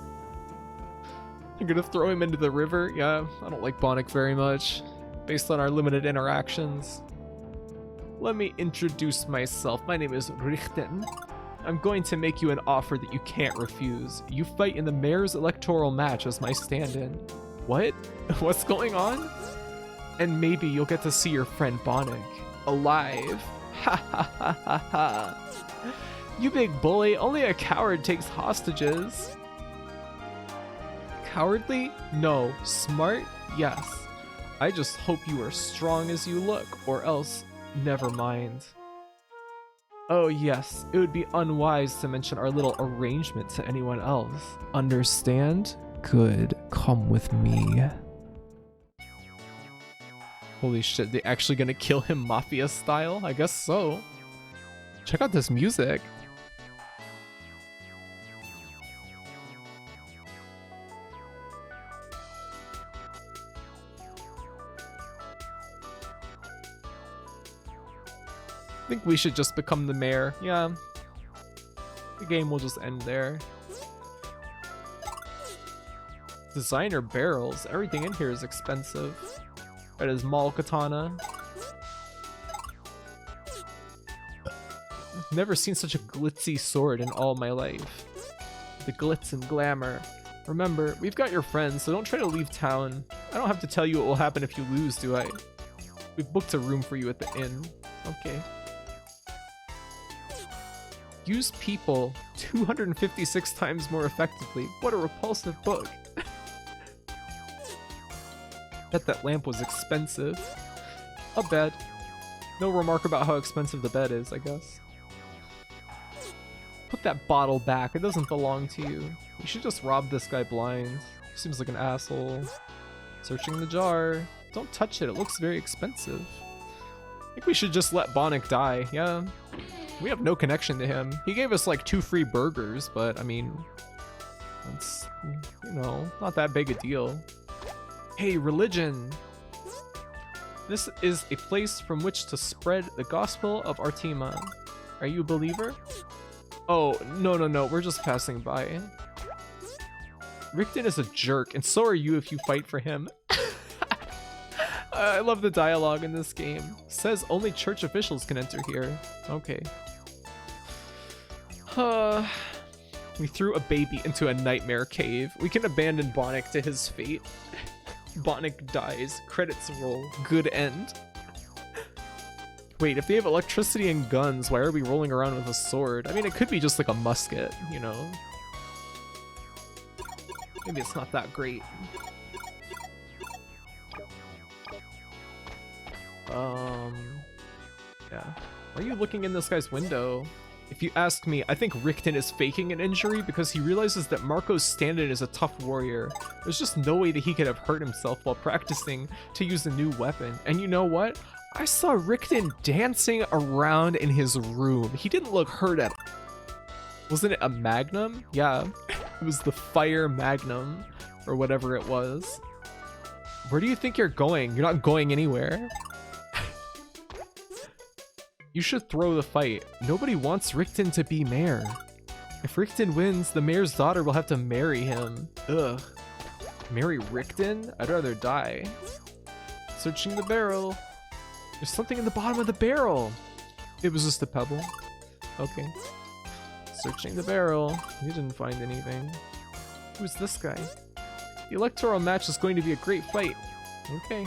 You're gonna throw him into the river? Yeah, I don't like Bonnick very much, based on our limited interactions. Let me introduce myself. My name is Richten. I'm going to make you an offer that you can't refuse. You fight in the mayor's electoral match as my stand-in. What? What's going on? And maybe you'll get to see your friend Bonnick alive. Ha ha ha ha ha. You big bully, only a coward takes hostages. Cowardly? No. Smart? Yes. I just hope you are strong as you look, or else, never mind. Oh yes, it would be unwise to mention our little arrangement to anyone else. Understand? Good. Come with me. Holy shit, they actually gonna kill him mafia style? I guess so. Check out this music. I think we should just become the mayor. Yeah. The game will just end there. Designer barrels. Everything in here is expensive. That is Mall Katana. Never seen such a glitzy sword in all my life. The glitz and glamour. Remember, we've got your friends, so don't try to leave town. I don't have to tell you what will happen if you lose, do I? We've booked a room for you at the inn. Okay. Use people 256 times more effectively. What a repulsive book. Bet that lamp was expensive. A bed. No remark about how expensive the bed is, I guess. Put that bottle back. It doesn't belong to you. You should just rob this guy blind. He seems like an asshole. Searching the jar. Don't touch it. It looks very expensive. I think we should just let Bonnick die. Yeah. We have no connection to him. He gave us like 2 free burgers, but I mean, it's, you know, not that big a deal. Hey, religion! This is a place from which to spread the gospel of Artima. Are you a believer? Oh, no, we're just passing by. Richten is a jerk, and so are you if you fight for him. I love the dialogue in this game. Says only church officials can enter here. Okay. We threw a baby into a nightmare cave. We can abandon Bonnick to his fate. Bonnick dies. Credits roll. Good end. Wait, if they have electricity and guns, why are we rolling around with a sword? I mean, it could be just like a musket, you know? Maybe it's not that great. Yeah. Why are you looking in this guy's window? If you ask me, I think Richten is faking an injury because he realizes that Marco's stand-in is a tough warrior. There's just no way that he could have hurt himself while practicing to use a new weapon. And you know what? I saw Richten dancing around in his room. He didn't look hurt at all. Wasn't it a Magnum? Yeah, it was the Fire Magnum or whatever it was. Where do you think you're going? You're not going anywhere. You should throw the fight. Nobody wants Richten to be mayor. If Richten wins, the mayor's daughter will have to marry him. Ugh. Marry Richten? I'd rather die. Searching the barrel. There's something in the bottom of the barrel. It was just a pebble. Okay. Searching the barrel. You didn't find anything. Who's this guy? The electoral match is going to be a great fight. Okay.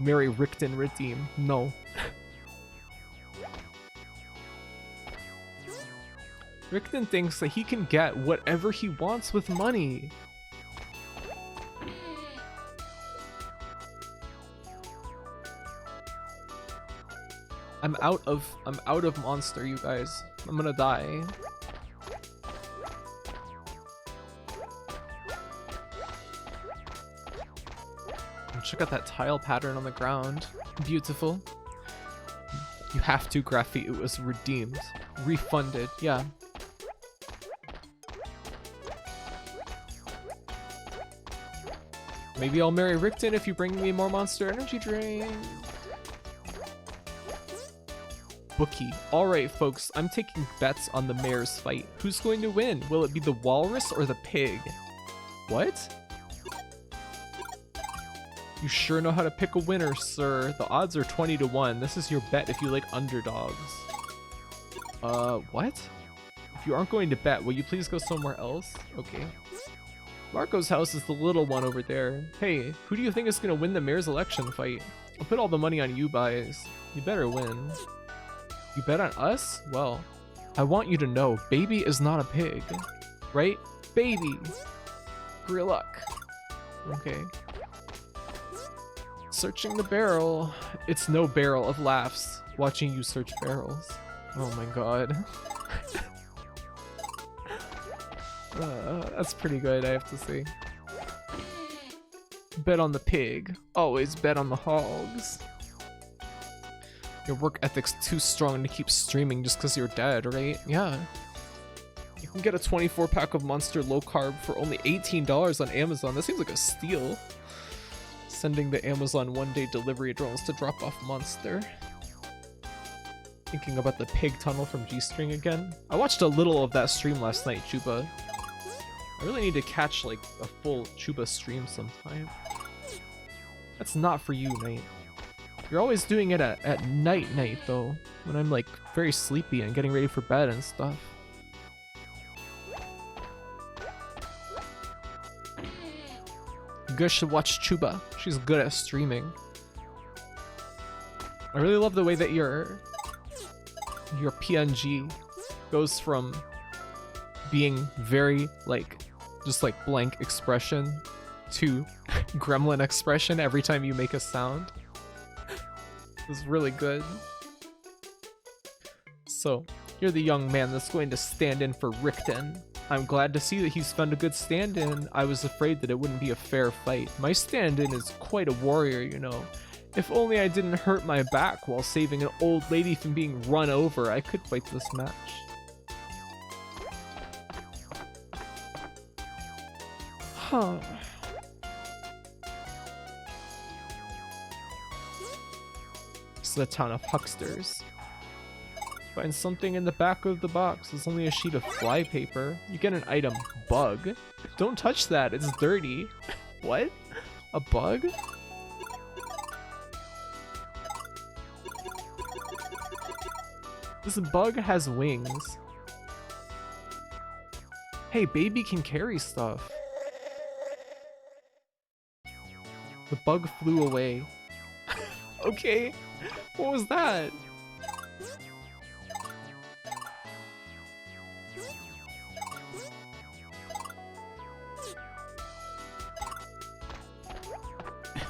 Marry Richten redeem. No. Richten thinks that he can get whatever he wants with money. I'm out of monster, you guys. I'm gonna die. And check out that tile pattern on the ground. Beautiful. You have to graffiti. It was redeemed. Refunded. Yeah. Maybe I'll marry Rickton if you bring me more Monster Energy Drink. Bookie. Alright, folks. I'm taking bets on the mayor's fight. Who's going to win? Will it be the walrus or the pig? What? You sure know how to pick a winner, sir. The odds are 20-1. This is your bet if you like underdogs. What? If you aren't going to bet, will you please go somewhere else? Okay. Marco's house is the little one over there. Hey, who do you think is gonna win the mayor's election fight? I'll put all the money on you guys. You better win. You bet on us? Well, I want you to know, Baby is not a pig. Right? Baby! Good luck. Okay. Searching the barrel. It's no barrel of laughs watching you search barrels. Oh my god. That's pretty good, I have to say. Bet on the pig. Always bet on the hogs. Your work ethic's too strong to keep streaming just because you're dead, right? Yeah. You can get a 24-pack of Monster Low Carb for only $18 on Amazon. That seems like a steal. Sending the Amazon one-day delivery drones to drop off Monster. Thinking about the pig tunnel from G-String again. I watched a little of that stream last night, Chuba. I really need to catch like a full Chuba stream sometime. That's not for you, Knight. You're always doing it at night though, when I'm like very sleepy and getting ready for bed and stuff. You guys should watch Chuba. She's good at streaming. I really love the way that your PNG goes from being very like just like blank expression to gremlin expression every time you make a sound. It's really good. So, you're the young man that's going to stand in for Rickton. I'm glad to see that he's found a good stand-in. I was afraid that it wouldn't be a fair fight. My stand-in is quite a warrior, you know. If only I didn't hurt my back while saving an old lady from being run over, I could fight this match. Huh. It's the town of hucksters. Find something in the back of the box. There's only a sheet of fly paper. You get an item. Bug? Don't touch that. It's dirty. What? A bug? This bug has wings. Hey, Baby can carry stuff. The bug flew away. Okay. What was that?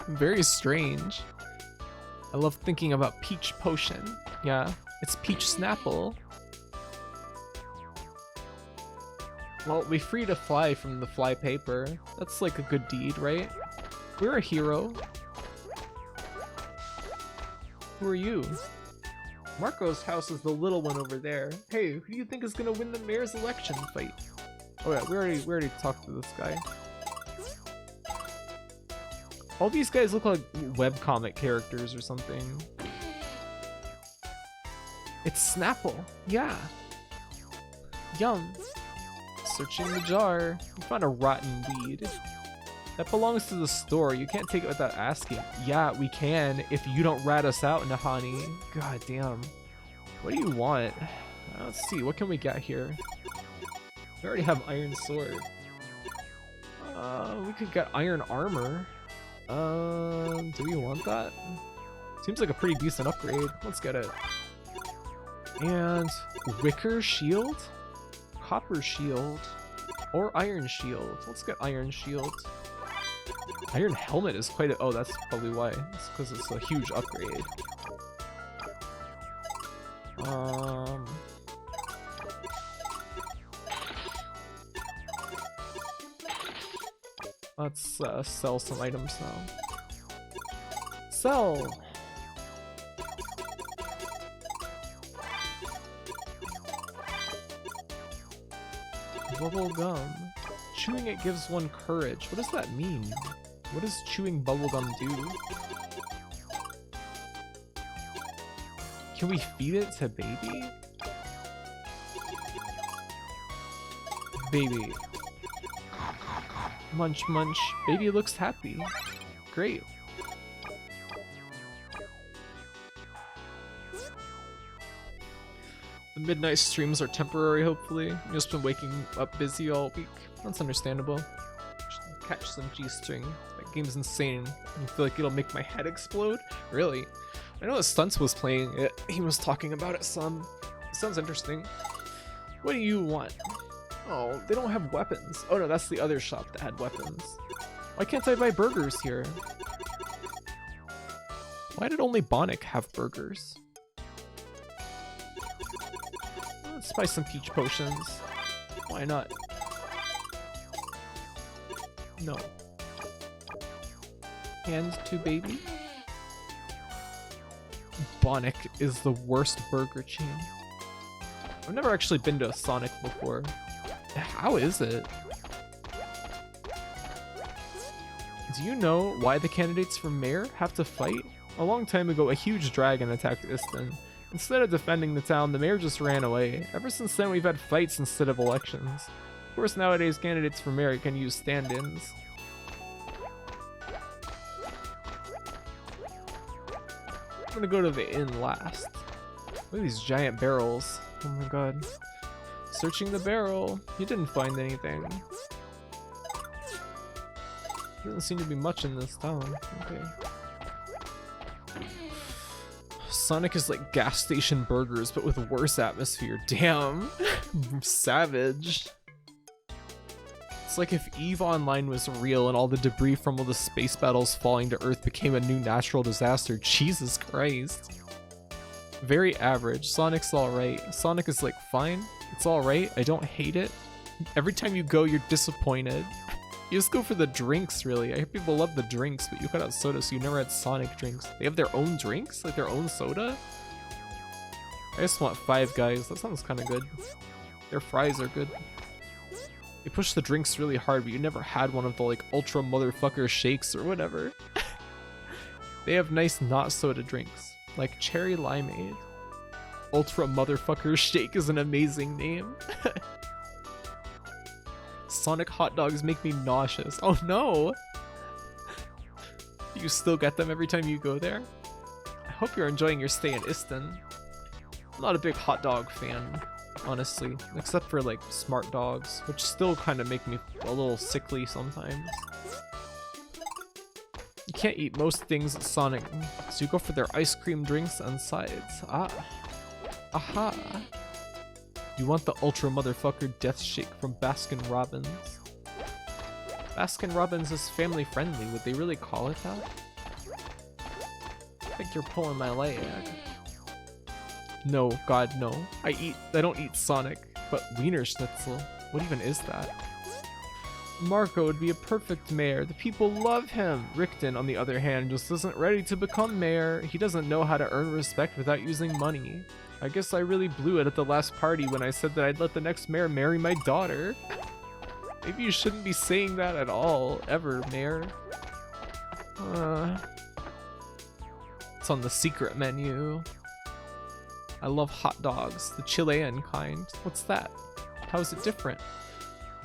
Very strange. I love thinking about Peach Potion. Yeah, it's Peach Snapple. Well, we freed a fly from the fly paper. That's like a good deed, right? We're a hero. Who are you? Marco's house is the little one over there. Hey, who do you think is gonna win the mayor's election fight? Oh yeah, we already talked to this guy. All these guys look like webcomic characters or something. It's Snapple. Yeah. Yum. Searching the jar. You found a rotten weed. That belongs to the store. You can't take it without asking. Yeah, we can if you don't rat us out, Nahani. God damn. What do you want? Let's see. What can we get here? We already have iron sword. We could get iron armor. Do we want that? Seems like a pretty decent upgrade. Let's get it. And wicker shield? Copper shield? Or iron shield? Let's get iron shield. Iron helmet is quite a... Oh, that's probably why. It's because it's a huge upgrade. Let's sell some items now. Sell! Bubble gum. Chewing it gives one courage. What does that mean? What does chewing bubblegum do? Can we feed it to baby? Baby. Munch munch. Baby looks happy. Great. The midnight streams are temporary, hopefully. I've just been waking up busy all week. That's understandable. Should catch some G-string. That game's insane. I feel like it'll make my head explode. Really? I know that Stunts was playing it. He was talking about it some. It sounds interesting. What do you want? Oh, they don't have weapons. Oh no, that's the other shop that had weapons. Why can't I buy burgers here? Why did only Bonnick have burgers? Let's buy some peach potions. Why not? No. Hand to baby? Bonnick is the worst burger chain. I've never actually been to a Sonic before. How is it? Do you know why the candidates for mayor have to fight? A long time ago, a huge dragon attacked Iston. Instead of defending the town, the mayor just ran away. Ever since then, we've had fights instead of elections. Of course, nowadays, candidates for mayor can use stand-ins. I'm gonna go to the inn last. Look at these giant barrels. Oh my god. Searching the barrel. You didn't find anything. Doesn't seem to be much in this town. Okay. Sonic is like gas station burgers, but with worse atmosphere. Damn. Savage. It's like if EVE Online was real and all the debris from all the space battles falling to Earth became a new natural disaster. Jesus Christ. Very average. Sonic's alright. Sonic is like, fine. It's alright. I don't hate it. Every time you go, you're disappointed. You just go for the drinks, really. I hear people love the drinks, but you cut out soda, so you never had Sonic drinks. They have their own drinks? Like their own soda? I just want Five Guys. That sounds kind of good. Their fries are good. They push the drinks really hard, but you never had one of the like ultra motherfucker shakes or whatever. They have nice not soda drinks, like cherry limeade. Ultra motherfucker shake is an amazing name. Sonic hot dogs make me nauseous. Oh no! You still get them every time you go there? I hope you're enjoying your stay in Iston. I'm not a big hot dog fan, honestly, except for like smart dogs, which still kind of make me a little sickly sometimes. You can't eat most things at Sonic, so you go for their ice cream drinks and sides. Ah. Aha. You want the ultra motherfucker death shake from Baskin Robbins. Baskin Robbins is family friendly. Would they really call it that? I think you're pulling my leg. No, God, no. I don't eat Sonic, but Wiener Schnitzel. What even is that? Marco would be a perfect mayor. The people love him. Rickton, on the other hand, just isn't ready to become mayor. He doesn't know how to earn respect without using money. I guess I really blew it at the last party when I said that I'd let the next mayor marry my daughter. Maybe you shouldn't be saying that at all, ever, mayor. It's on the secret menu. I love hot dogs, the Chilean kind. What's that? How is it different?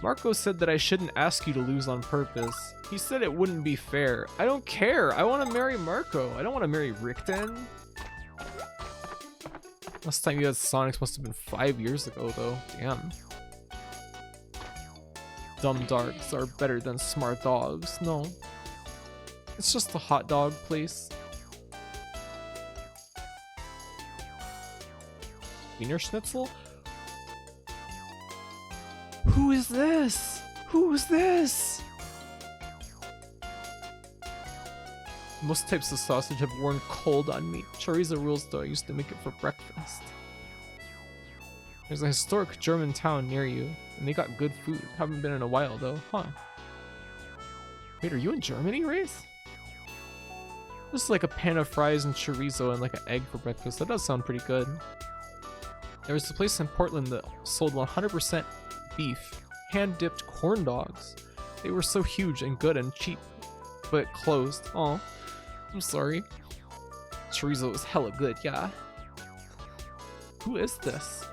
Marco said that I shouldn't ask you to lose on purpose. He said it wouldn't be fair. I don't care. I want to marry Marco. I don't want to marry Rickton. Last time you had Sonics must have been 5 years ago, though. Damn. Dumb dogs are better than smart dogs. No. It's just a hot dog place. Wiener Schnitzel? Who is this? Who is this? Most types of sausage have worn cold on me. Chorizo rules though, I used to make it for breakfast. There's a historic German town near you, and they got good food. Haven't been in a while though, huh? Wait, are you in Germany, Wraith? Just like a pan of fries and chorizo and like an egg for breakfast. That does sound pretty good. There was a place in Portland that sold 100% beef, hand-dipped corn dogs. They were so huge and good and cheap, but it closed. Aw, I'm sorry. Chorizo was hella good, yeah. Who is this?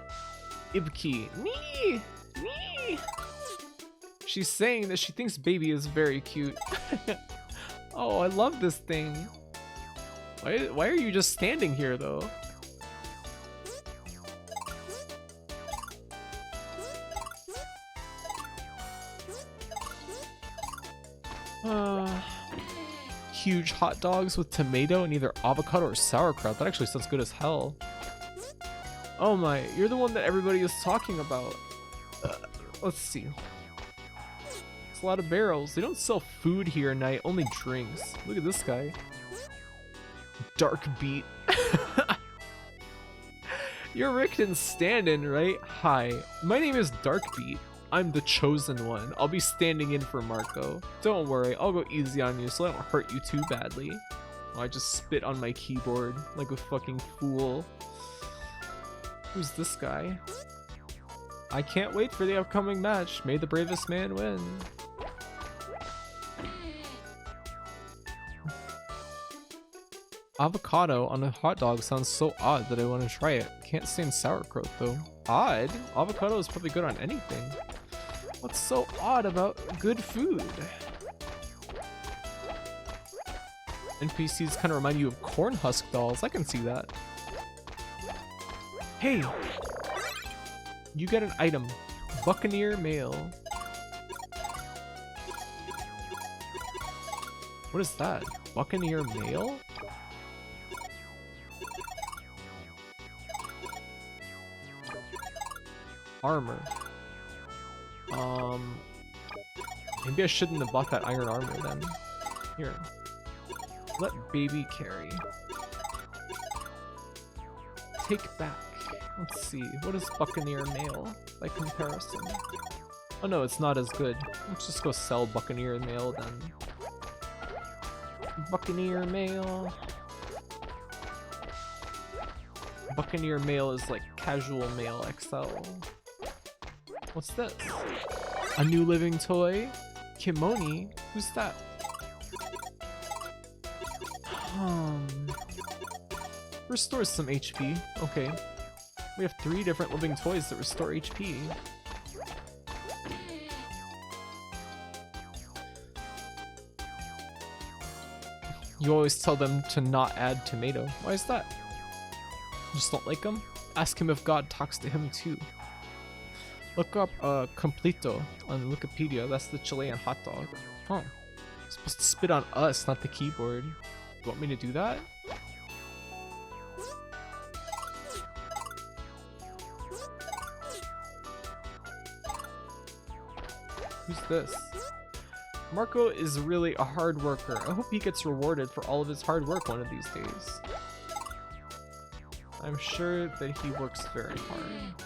Ibki. Nee! Nee! She's saying that she thinks baby is very cute. Oh, I love this thing. Why are you just standing here though? Huge hot dogs with tomato and either avocado or sauerkraut. That actually sounds good as hell. Oh my, you're the one that everybody is talking about. Let's see. It's a lot of barrels. They don't sell food here, Knight, only drinks. Look at this guy. Dark Beat. You're Rickton's stand-in, right? Hi, my name is Dark Beat. I'm the chosen one. I'll be standing in for Marco. Don't worry, I'll go easy on you so I don't hurt you too badly. Oh, I just spit on my keyboard like a fucking fool. Who's this guy? I can't wait for the upcoming match. May the bravest man win. Avocado on a hot dog sounds so odd that I want to try it. Can't stand sauerkraut though. Odd? Avocado is probably good on anything. What's so odd about good food? NPCs kind of remind you of corn husk dolls. I can see that. Hey! You get an item. Buccaneer mail. What is that? Buccaneer mail? Armor. Maybe I shouldn't have bought that iron armor then. Here. Let baby carry. Take back. Let's see. What is Buccaneer mail by comparison? Oh no, it's not as good. Let's just go sell Buccaneer mail then. Buccaneer mail. Buccaneer mail is like casual mail XL. What's this? A new living toy? Kimoni? Who's that? Restores some HP. Okay. We have 3 different living toys that restore HP. You always tell them to not add tomato. Why is that? You just don't like him? Ask him if God talks to him too. Look up Completo on Wikipedia. That's the Chilean hot dog. Huh. It's supposed to spit on us, not the keyboard. You want me to do that? Who's this? Marco is really a hard worker. I hope he gets rewarded for all of his hard work one of these days. I'm sure that he works very hard.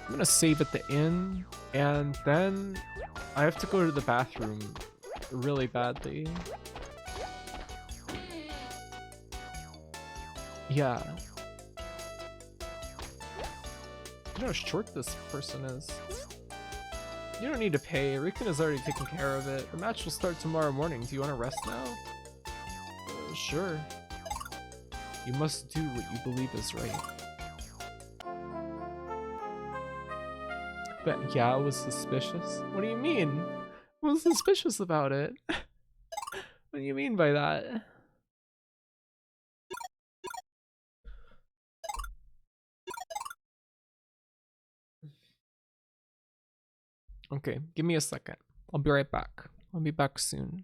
I'm gonna save at the inn, and then I have to go to the bathroom really badly. Yeah. You know how short this person is. You don't need to pay. Rickon has already taken care of it. The match will start tomorrow morning. Do you want to rest now? Sure. You must do what you believe is right. But yeah, I was suspicious. What do you mean? What was suspicious about it? What do you mean by that? Okay, give me a second. I'll be right back. I'll be back soon.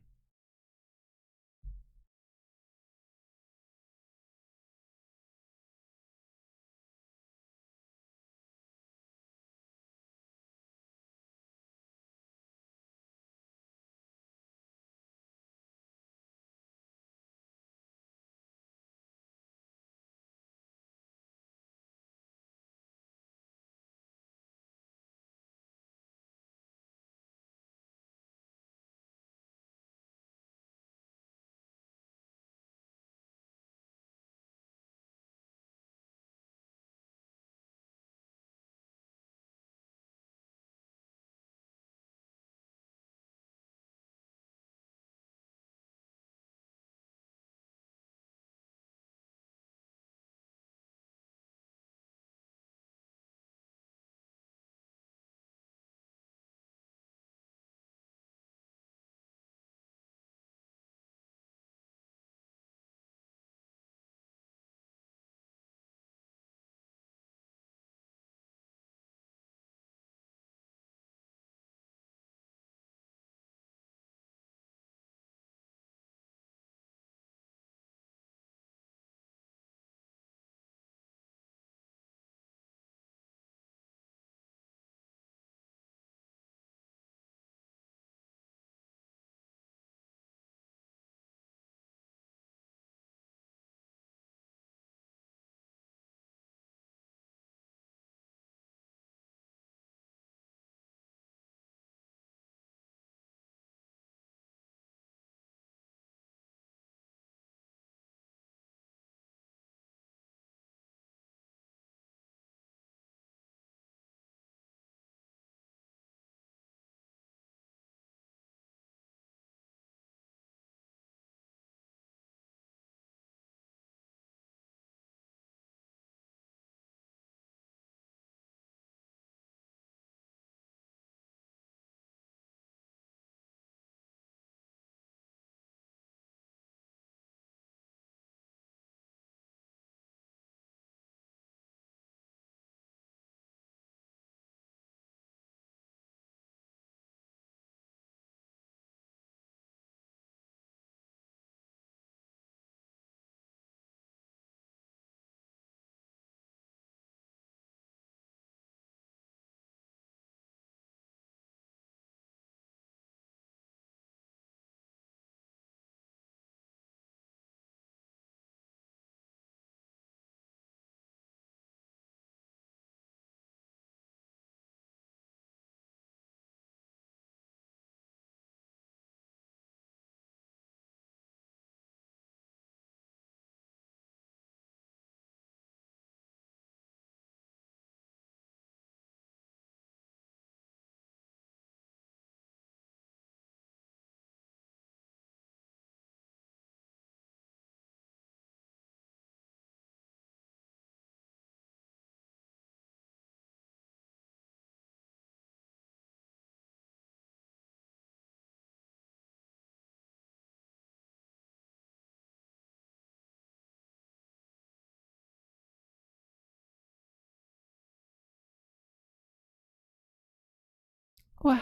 What?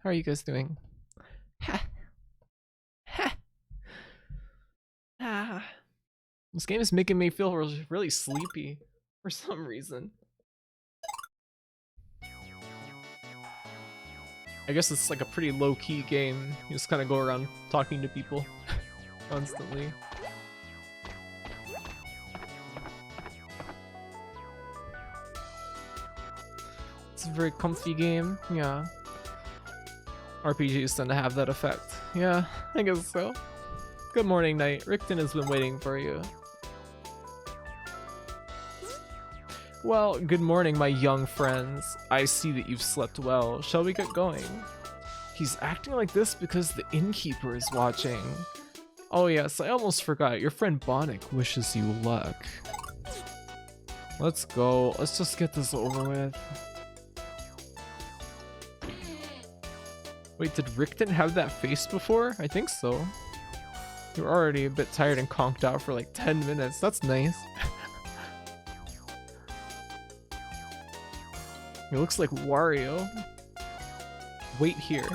How are you guys doing? Ha. Ha. Ah. This game is making me feel really sleepy for some reason. I guess it's like a pretty low-key game. You just kind of go around talking to people constantly. It's a very comfy game, yeah. RPGs tend to have that effect. Yeah, I guess so. Good morning, Knight. Rickton has been waiting for you. Well, good morning, my young friends. I see that you've slept well. Shall we get going? He's acting like this because the innkeeper is watching. Oh yes, I almost forgot. Your friend Bonnick wishes you luck. Let's go. Let's just get this over with. Wait, did Rickton have that face before? I think so. You're already a bit tired and conked out for like 10 minutes. That's nice. He looks like Wario. Wait here.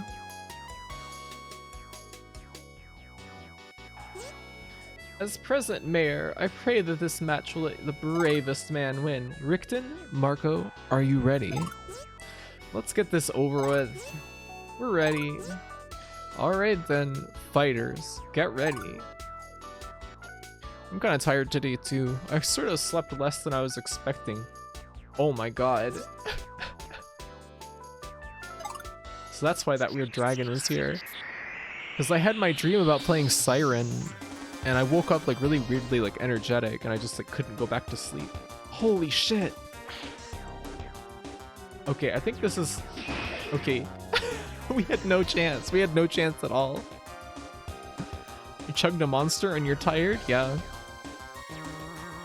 As present mayor, I pray that this match will let the bravest man win. Rickton, Marco, are you ready? Let's get this over with. We're ready. Alright then, fighters, get ready. I'm kinda tired today too. I sort of slept less than I was expecting. Oh my god. So that's why that weird dragon was here. Because I had my dream about playing Siren, and I woke up like really weirdly like energetic, and I just like couldn't go back to sleep. Holy shit. Okay, I think this is... Okay. We had no chance. We had no chance at all. You chugged a monster and you're tired? Yeah.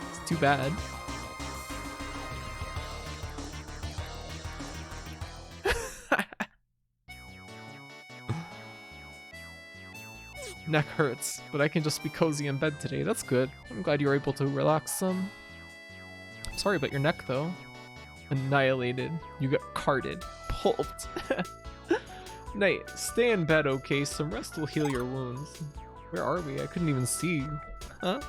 It's too bad. Neck hurts, but I can just be cozy in bed today. That's good. I'm glad you were able to relax some. Sorry about your neck though. Annihilated. You got carted. Pulped. Knight, stay in bed, okay? Some rest will heal your wounds. Where are we? I couldn't even see you. Huh?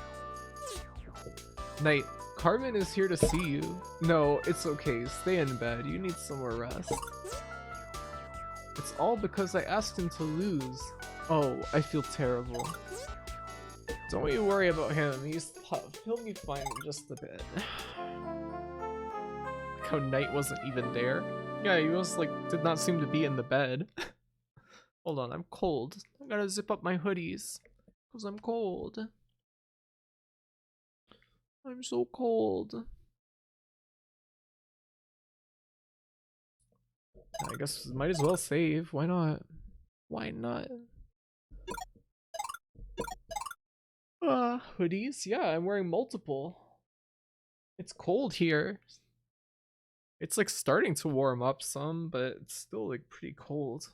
Knight, Carmen is here to see you. No, it's okay. Stay in bed. You need some more rest. It's all because I asked him to lose. Oh, I feel terrible. Don't you worry about him. He's tough. He'll be fine in just a bit. Like how Knight wasn't even there. Yeah, he was like, did not seem to be in the bed. Hold on, I'm cold. I gotta zip up my hoodies. Because I'm cold. I'm so cold. I guess might as well save. Why not? Why not? Hoodies? Yeah, I'm wearing multiple. It's cold here. It's like starting to warm up some, but it's still like pretty cold.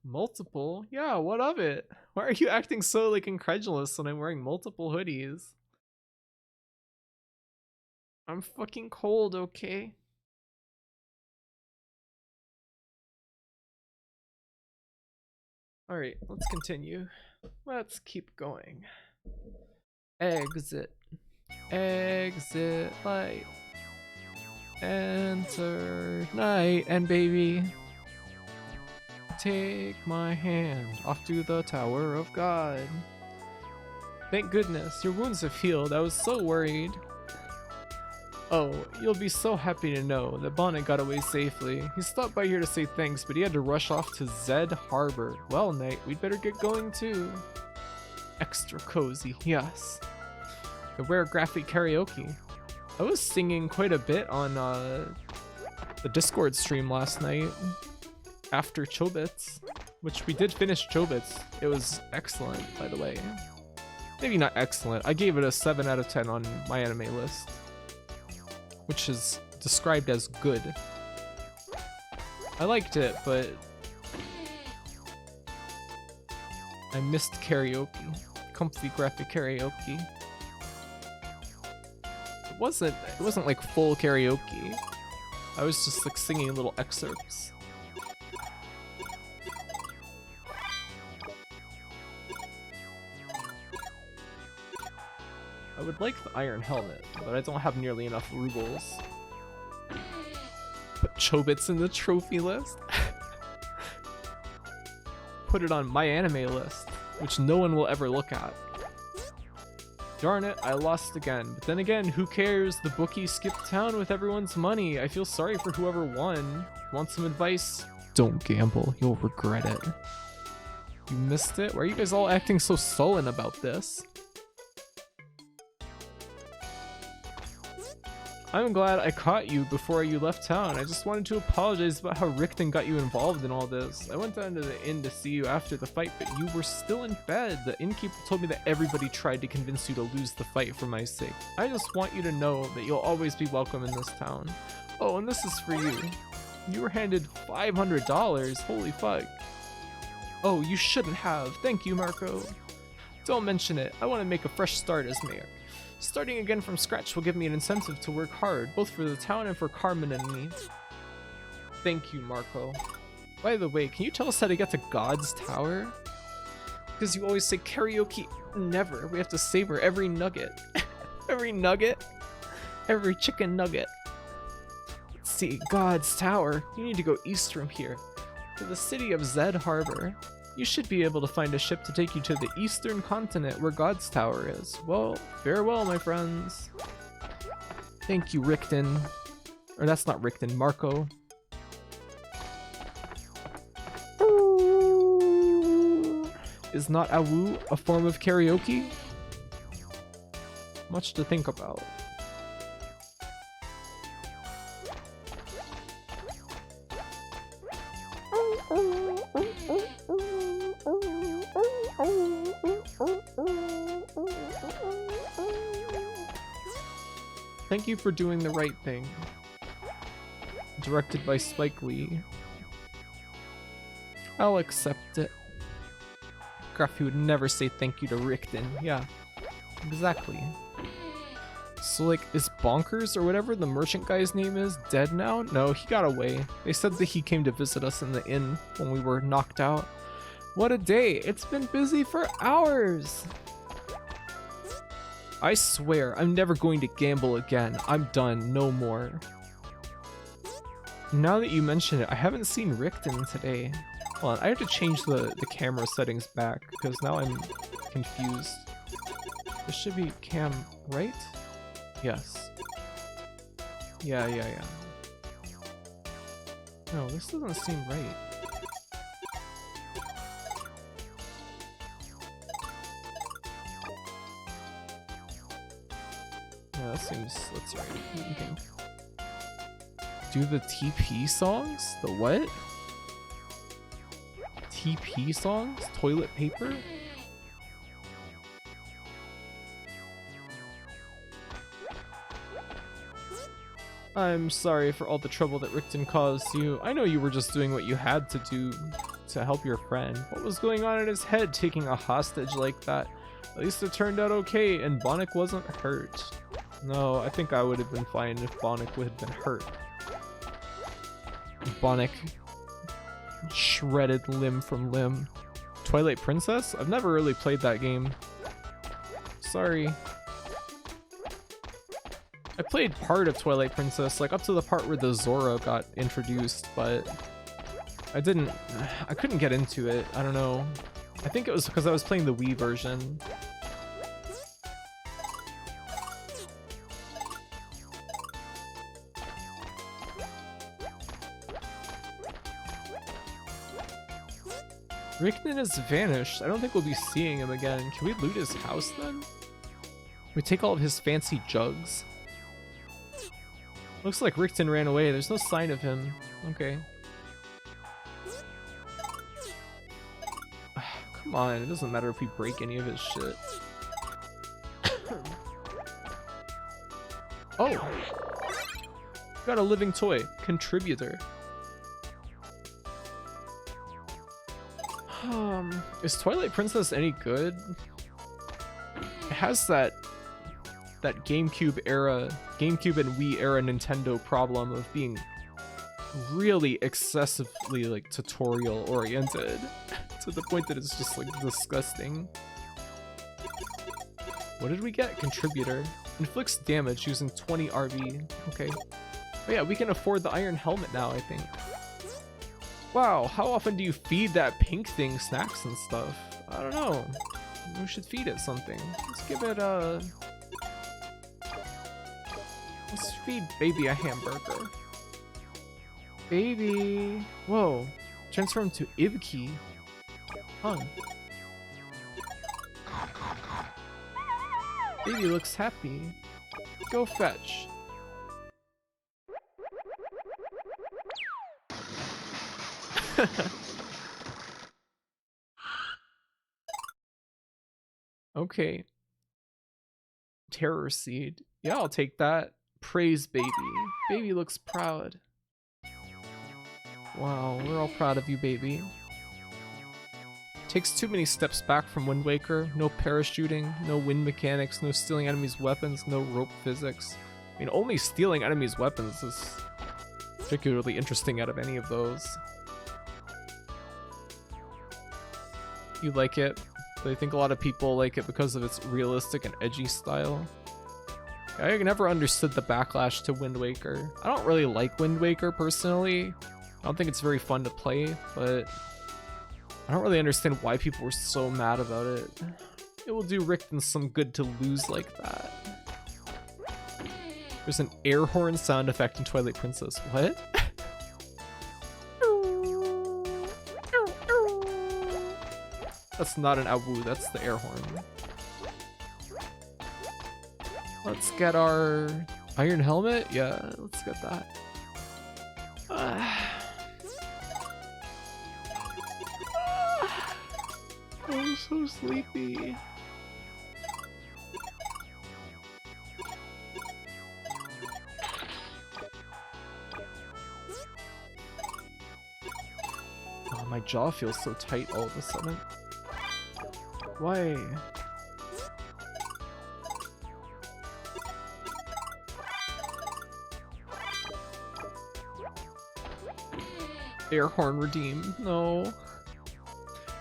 Multiple? Yeah, what of it? Why are you acting so like incredulous when I'm wearing multiple hoodies? I'm fucking cold, okay? Alright, let's continue. Let's keep going. Exit. Exit light. Enter night and baby. Take my hand off to the Tower of God. Thank goodness, your wounds have healed. I was so worried. Oh, you'll be so happy to know that Bonnet got away safely. He stopped by here to say thanks, but he had to rush off to Zed Harbor. Well, Knight, we'd better get going too. Extra cozy, yes. The rare graphic karaoke. I was singing quite a bit on the Discord stream last night after Chobits, which we did finish Chobits. It was excellent, by the way. Maybe not excellent. I gave it a 7 out of 10 on my anime list, which is described as good. I liked it, but I missed karaoke. Comfy graphic karaoke. It wasn't like full karaoke. I was just like singing little excerpts. I would like the iron helmet, but I don't have nearly enough rubles. Put Chobits in the trophy list. Put it on my anime list, which no one will ever look at. Darn it, I lost again. But then again, who cares? The bookie skipped town with everyone's money. I feel sorry for whoever won. Want some advice? Don't gamble, you'll regret it. You missed it? Why are you guys all acting so sullen about this? I'm glad I caught you before you left town. I just wanted to apologize about how Richten got you involved in all this. I went down to the inn to see you after the fight, but you were still in bed. The innkeeper told me that everybody tried to convince you to lose the fight for my sake. I just want you to know that you'll always be welcome in this town. Oh, and this is for you. You were handed $500. Holy fuck. Oh, you shouldn't have. Thank you, Marco. Don't mention it. I want to make a fresh start as mayor. Starting again from scratch will give me an incentive to work hard, both for the town and for Carmen and me. Thank you, Marco. By the way, can you tell us how to get to God's Tower? Because you always say karaoke never. We have to savor every nugget. Every nugget? Every chicken nugget. Let's see, God's Tower. You need to go east from here, to the city of Zed Harbor. You should be able to find a ship to take you to the eastern continent where God's Tower is. Well, farewell, my friends. Thank you, Richten. Or that's not Richten, Marco. Is not Awu a form of karaoke? Much to think about. Thank you for doing the right thing. Directed by Spike Lee. I'll accept it. Gruffy would never say thank you to Richten. Yeah, exactly. So like, is Bonkers or whatever the merchant guy's name is dead now? No, he got away. They said that he came to visit us in the inn when we were knocked out. What a day! It's been busy for hours! I swear, I'm never going to gamble again. I'm done, no more. Now that you mention it, I haven't seen Richten today. Hold on, I have to change the camera settings back, because now I'm confused. This should be cam right? Yes. Yeah. No, this doesn't seem right. Yeah, that's right. We can do the TP songs? The what? TP songs? Toilet paper? I'm sorry for all the trouble that Richten caused you. I know you were just doing what you had to do to help your friend. What was going on in his head taking a hostage like that? At least it turned out okay and Bonnick wasn't hurt. No, I think I would have been fine if Bonnick would have been hurt. Bonnick shredded limb from limb. Twilight Princess? I've never really played that game. Sorry. I played part of Twilight Princess, like up to the part where the Zora got introduced, but I couldn't get into it. I don't know. I think it was because I was playing the Wii version. Richten has vanished. I don't think we'll be seeing him again. Can we loot his house then? We take all of his fancy jugs. Looks like Richten ran away. There's no sign of him. Okay. Come on, it doesn't matter if we break any of his shit. Oh! Got a living toy. Contributor. Is Twilight Princess any good? It has that that GameCube and Wii era Nintendo problem of being really excessively like tutorial oriented to the point that it's just like disgusting. What did we get? Contributor. Inflicts damage using 20 RV. Okay. Oh yeah, we can afford the iron helmet now, I think. Wow, how often do you feed that pink thing snacks and stuff? I don't know. We should feed it something. Let's give it a... Let's feed baby a hamburger. Baby. Whoa. Transform to Ibki. Fun. Baby looks happy. Go fetch. Okay. Terror seed. Yeah, I'll take that. Praise baby. Baby looks proud. Wow, we're all proud of you, baby. Takes too many steps back from Wind Waker. No parachuting, no wind mechanics, no stealing enemies' weapons, no rope physics. I mean, only stealing enemies' weapons is particularly interesting out of any of those. You like it, but I think a lot of people like it because of its realistic and edgy style. I never understood the backlash to Wind Waker. I don't really like Wind Waker personally. I don't think it's very fun to play, but I don't really understand why people were so mad about it. It will do Rickton some good to lose like that. There's an air horn sound effect in Twilight Princess. What? That's not an awoo, that's the air horn. Let's get our iron helmet? Yeah, let's get that. I'm so sleepy. Oh, my jaw feels so tight all of a sudden. Why? Air horn redeem. No.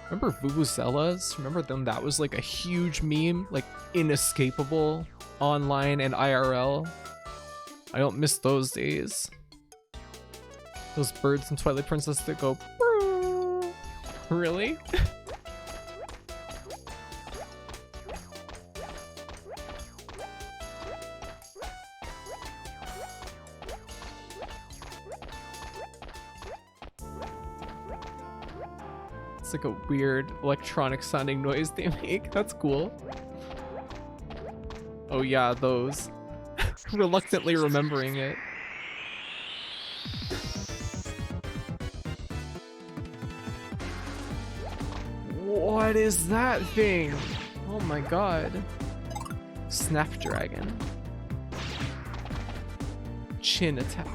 Remember Vuvuzelas? Remember them? That was like a huge meme, like inescapable online and IRL. I don't miss those days. Those birds in Twilight Princess that go "Brrr." Really? It's like a weird electronic sounding noise they make. That's cool. Oh yeah, those. Reluctantly remembering it. What is that thing? Oh my god. Snapdragon. Chin attack.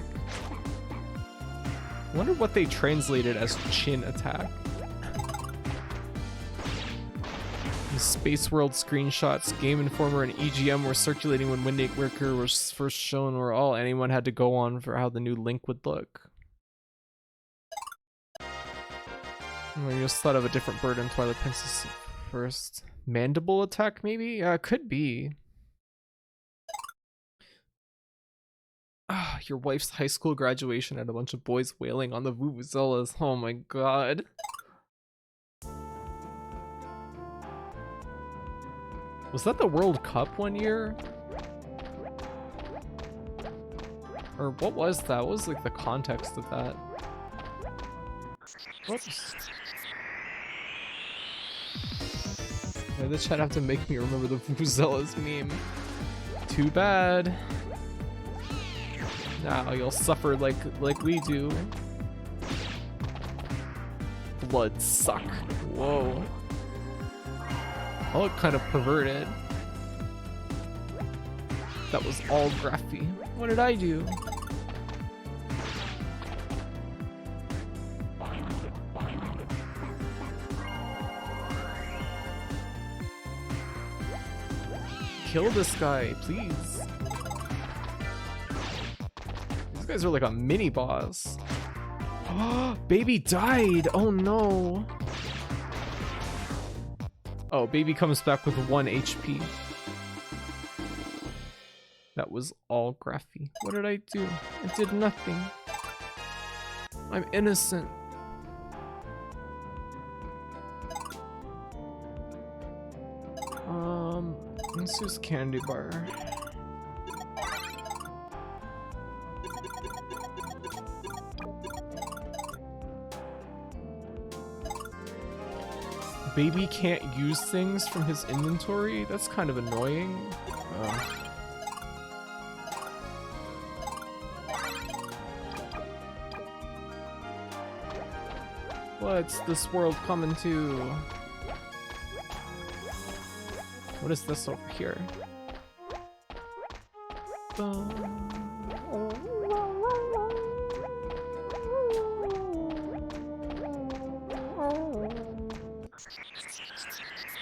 I wonder what they translated as chin attack. The Space World screenshots, Game Informer, and EGM were circulating when Wind Waker was first shown, were all anyone had to go on for how the new Link would look. I just thought of a different bird in Twilight Princess first. Mandible attack, maybe? Yeah, could be. Ah, your wife's high school graduation had a bunch of boys wailing on the Vuvuzelas. Oh my god. Was that the World Cup one year? Or what was that? What was like the context of that? Whoops. Why did the chat have to make me remember the Vuvuzelas meme? Too bad. Now you'll suffer like we do. Blood suck. Whoa. I look kind of perverted. That was all graphy. What did I do? kill this guy, please. These guys are like a mini boss. Baby died! Oh no! Oh, baby comes back with 1 HP. That was all Graphy. What did I do? I did nothing. I'm innocent. Let's use candy bar. Baby can't use things from his inventory? That's kind of annoying. What's this world coming to? What is this over here?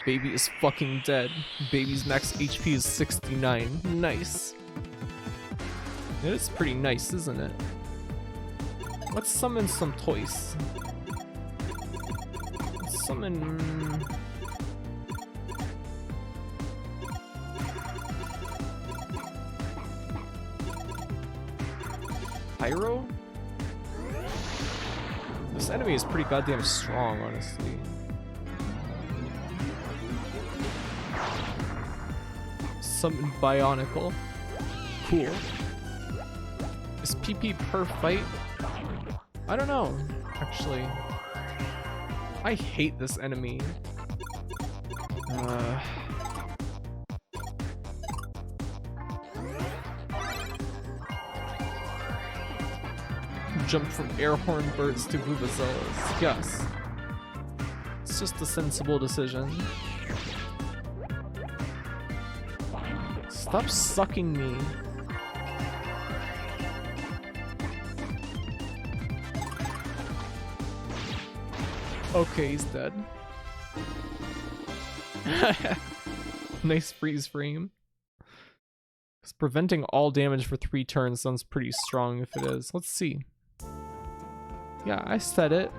Baby is fucking dead. Baby's max HP is 69. Nice. It is pretty nice, isn't it? Let's summon some toys. Let's summon... Pyro? This enemy is pretty goddamn strong, honestly. Summon Bionicle. Cool. Is PP per fight? I don't know, actually. I hate this enemy. Jump from airhorn birds to Vuvuzelas. Yes. It's just a sensible decision. Stop sucking me. Okay, he's dead. Nice freeze frame. Because preventing all damage for 3 turns sounds pretty strong if it is. Let's see. Yeah, I said it.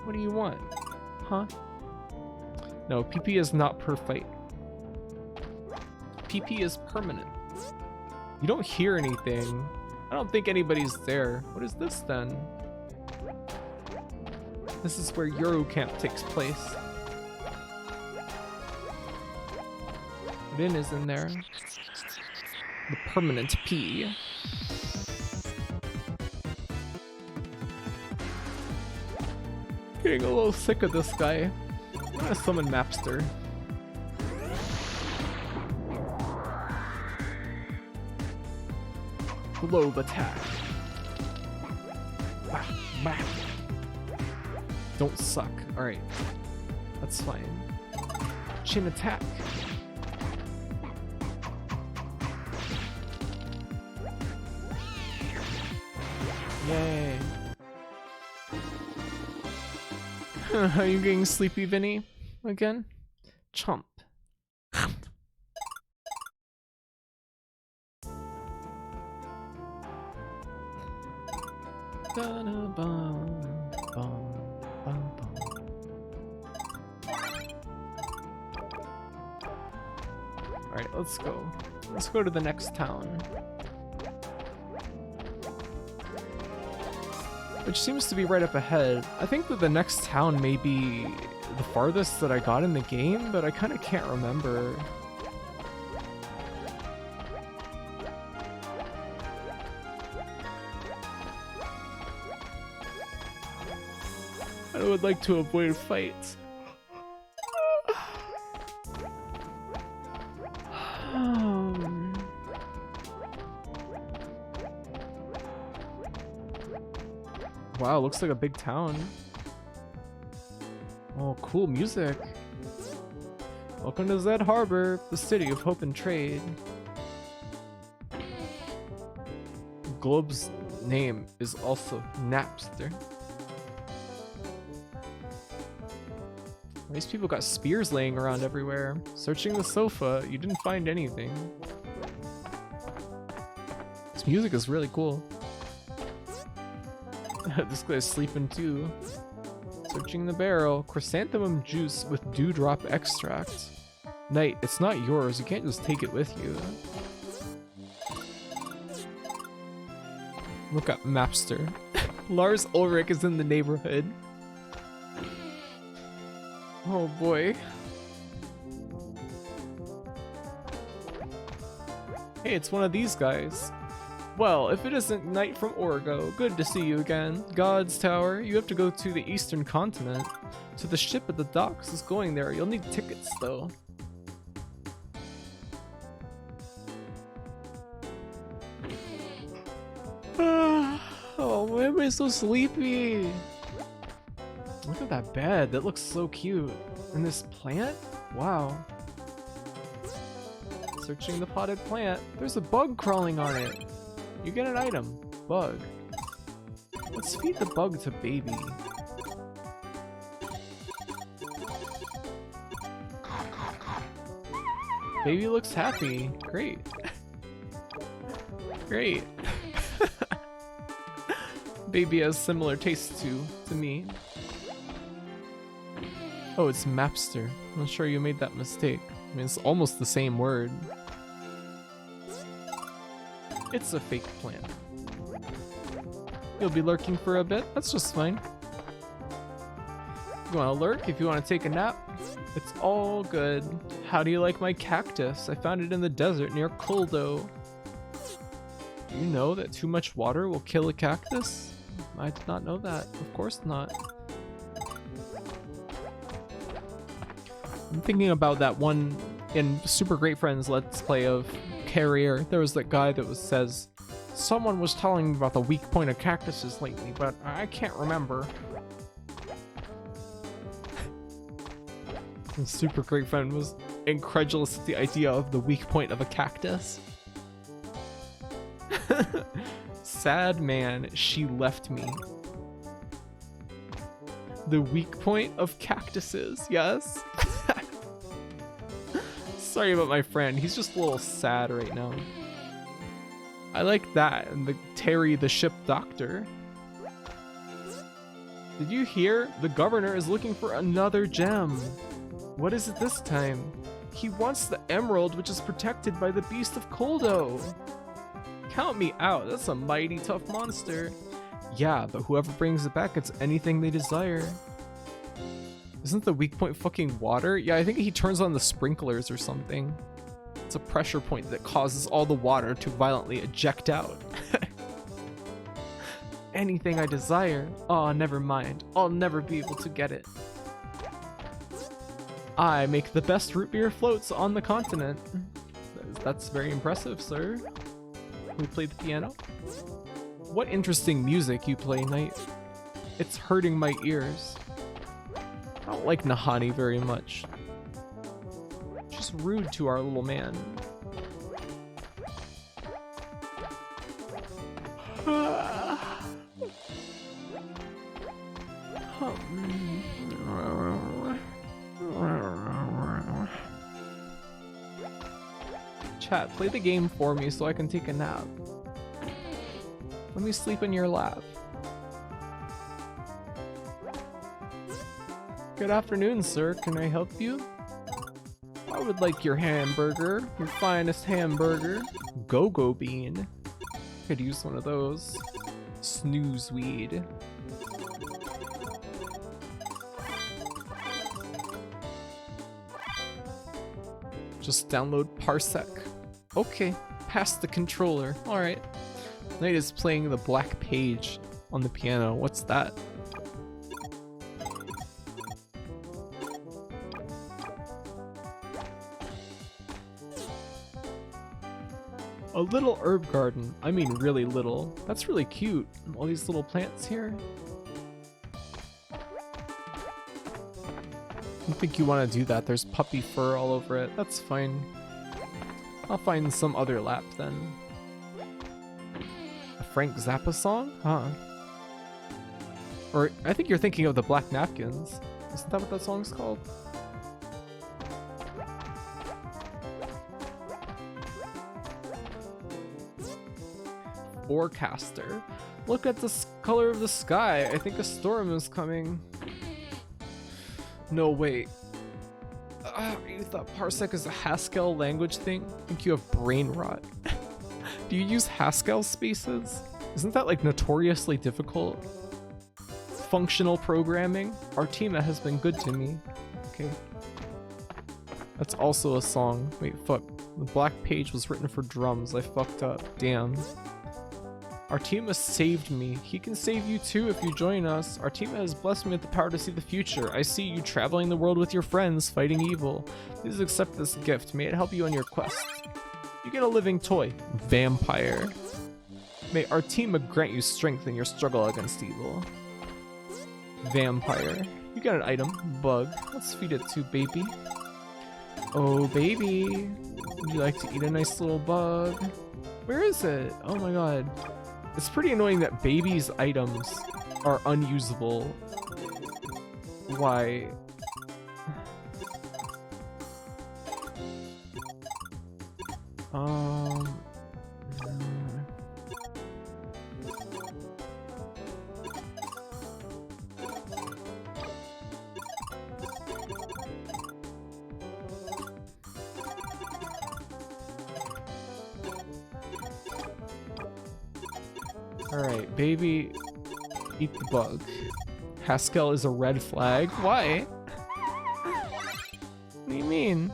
What do you want? Huh? No, PP is not per fight. PP is permanent. You don't hear anything. I don't think anybody's there. What is this then? This is where Euro Camp takes place. Rin is in there. The permanent P. Getting a little sick of this guy. I'm gonna summon Mapster. Globe attack. Bah, bah. Don't suck. Alright. That's fine. Chin attack. Yay. Are you getting sleepy, Vinny? Again? Chomp. Alright, let's go. Let's go to the next town. Which seems to be right up ahead. I think that the next town may be the farthest that I got in the game, but I kind of can't remember. I would like to avoid fights. Wow, looks like a big town. Oh, cool music. Welcome to Zed Harbor, the city of hope and trade. Globe's name is also Napster. These people got spears laying around everywhere. Searching the sofa, you didn't find anything. This music is really cool. This guy's sleeping too. Searching the barrel. Chrysanthemum juice with dewdrop extract. Knight, it's not yours. You can't just take it with you. Look up Mapster. Lars Ulrich is in the neighborhood. Oh boy. Hey, it's one of these guys. Well, if it isn't Knight from Orgo, good to see you again. God's Tower, you have to go to the eastern continent. So the ship at the docks is going there. You'll need tickets though. Oh, why am I so sleepy? Look at that bed. That looks so cute. And this plant? Wow. Searching the potted plant. There's a bug crawling on it. You get an item. Bug. Let's feed the bug to baby. Baby looks happy. Great. Great. Baby has similar tastes to me. Oh, it's Mapster. I'm not sure you made that mistake. I mean, it's almost the same word. It's a fake plant. You'll be lurking for a bit. That's just fine. You want to lurk? If you want to take a nap, it's all good. How do you like my cactus? I found it in the desert near Kuldo. Do you know that too much water will kill a cactus? I did not know that. Of course not. I'm thinking about that one in Super Great Friends Let's Play of Carrier. There was that guy that says, someone was telling me about the weak point of cactuses lately, but I can't remember. And Super Great Friend was incredulous at the idea of the weak point of a cactus. Sad man, she left me. The weak point of cactuses, yes? Sorry about my friend, he's just a little sad right now. I like that, and the Terry the ship doctor. Did you hear? The governor is looking for another gem. What is it this time? He wants the emerald, which is protected by the beast of Koldo. Count me out, that's a mighty tough monster. Yeah, but whoever brings it back gets anything they desire. Isn't the weak point fucking water? Yeah, I think he turns on the sprinklers or something. It's a pressure point that causes all the water to violently eject out. Anything I desire? Oh, never mind. I'll never be able to get it. I make the best root beer floats on the continent. That's very impressive, sir. We play the piano? What interesting music you play, Knight. It's hurting my ears. I don't like Nahani very much. Just rude to our little man. Chat, play the game for me so I can take a nap. Let me sleep in your lap. Good afternoon, sir. Can I help you? I would like your hamburger. Your finest hamburger. Go-go bean. Could use one of those. Snooze weed. Just download Parsec. Okay, pass the controller. Alright. Knight is playing the black page on the piano. What's that? A little herb garden. I mean really little. That's really cute. All these little plants here. I don't think you want to do that. There's puppy fur all over it. That's fine. I'll find some other lap then. A Frank Zappa song? Huh. Or I think you're thinking of the Black Napkins. Isn't that what that song's called? forecaster. Look at the color of the sky. I think a storm is coming. No, wait. You thought Parsec is a Haskell language thing? I think you have brain rot. Do you use Haskell spaces? Isn't that like notoriously difficult? Functional programming? Artima has been good to me. Okay. That's also a song. Wait, fuck. The black page was written for drums. I fucked up. Damn. Artima saved me. He can save you too if you join us. Artima has blessed me with the power to see the future. I see you traveling the world with your friends, fighting evil. Please accept this gift. May it help you on your quest. You get a living toy. Vampire. May Artima grant you strength in your struggle against evil. Vampire. You got an item. Bug. Let's feed it to baby. Oh, baby. Would you like to eat a nice little bug? Where is it? Oh my god. It's pretty annoying that baby's items are unusable. Why? Alright, baby, eat the bug. Haskell is a red flag? Why? What do you mean?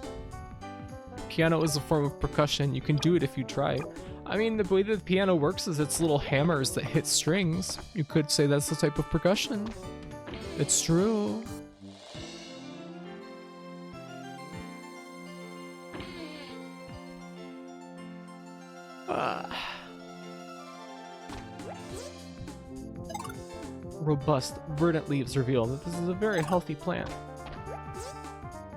Piano is a form of percussion. You can do it if you try. I mean, the way that the piano works is it's little hammers that hit strings. You could say that's the type of percussion. It's true. Robust, verdant leaves reveal that this is a very healthy plant.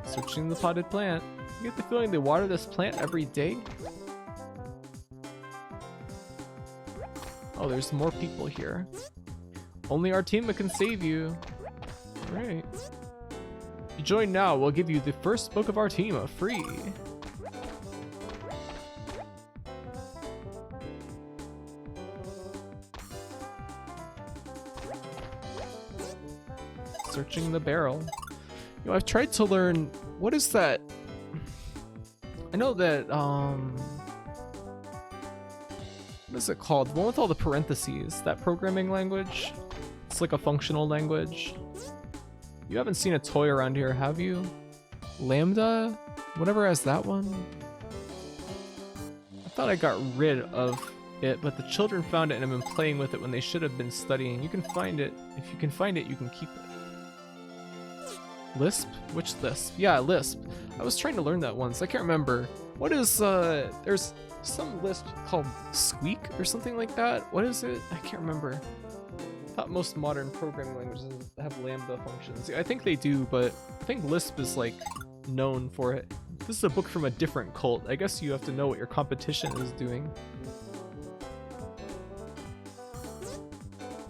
Searching the potted plant. You get the feeling they water this plant every day? Oh, there's more people here. Only Artima can save you. Alright. If you join now, we'll give you the first book of Artima free. Searching the barrel. You know, I've tried to learn, what is that? I know that, what is it called? The one with all the parentheses, that programming language? It's like a functional language. You haven't seen a toy around here, have you? Lambda? Whatever has that one? I thought I got rid of it, but the children found it and have been playing with it when they should have been studying. You can find it. If you can find it, you can keep it. Lisp? Which Lisp? Yeah, Lisp. I was trying to learn that once. I can't remember. What is, there's some Lisp called Squeak or something like that. What is it? I can't remember. I thought most modern programming languages have Lambda functions. I think they do, but I think Lisp is, like, known for it. This is a book from a different cult. I guess you have to know what your competition is doing.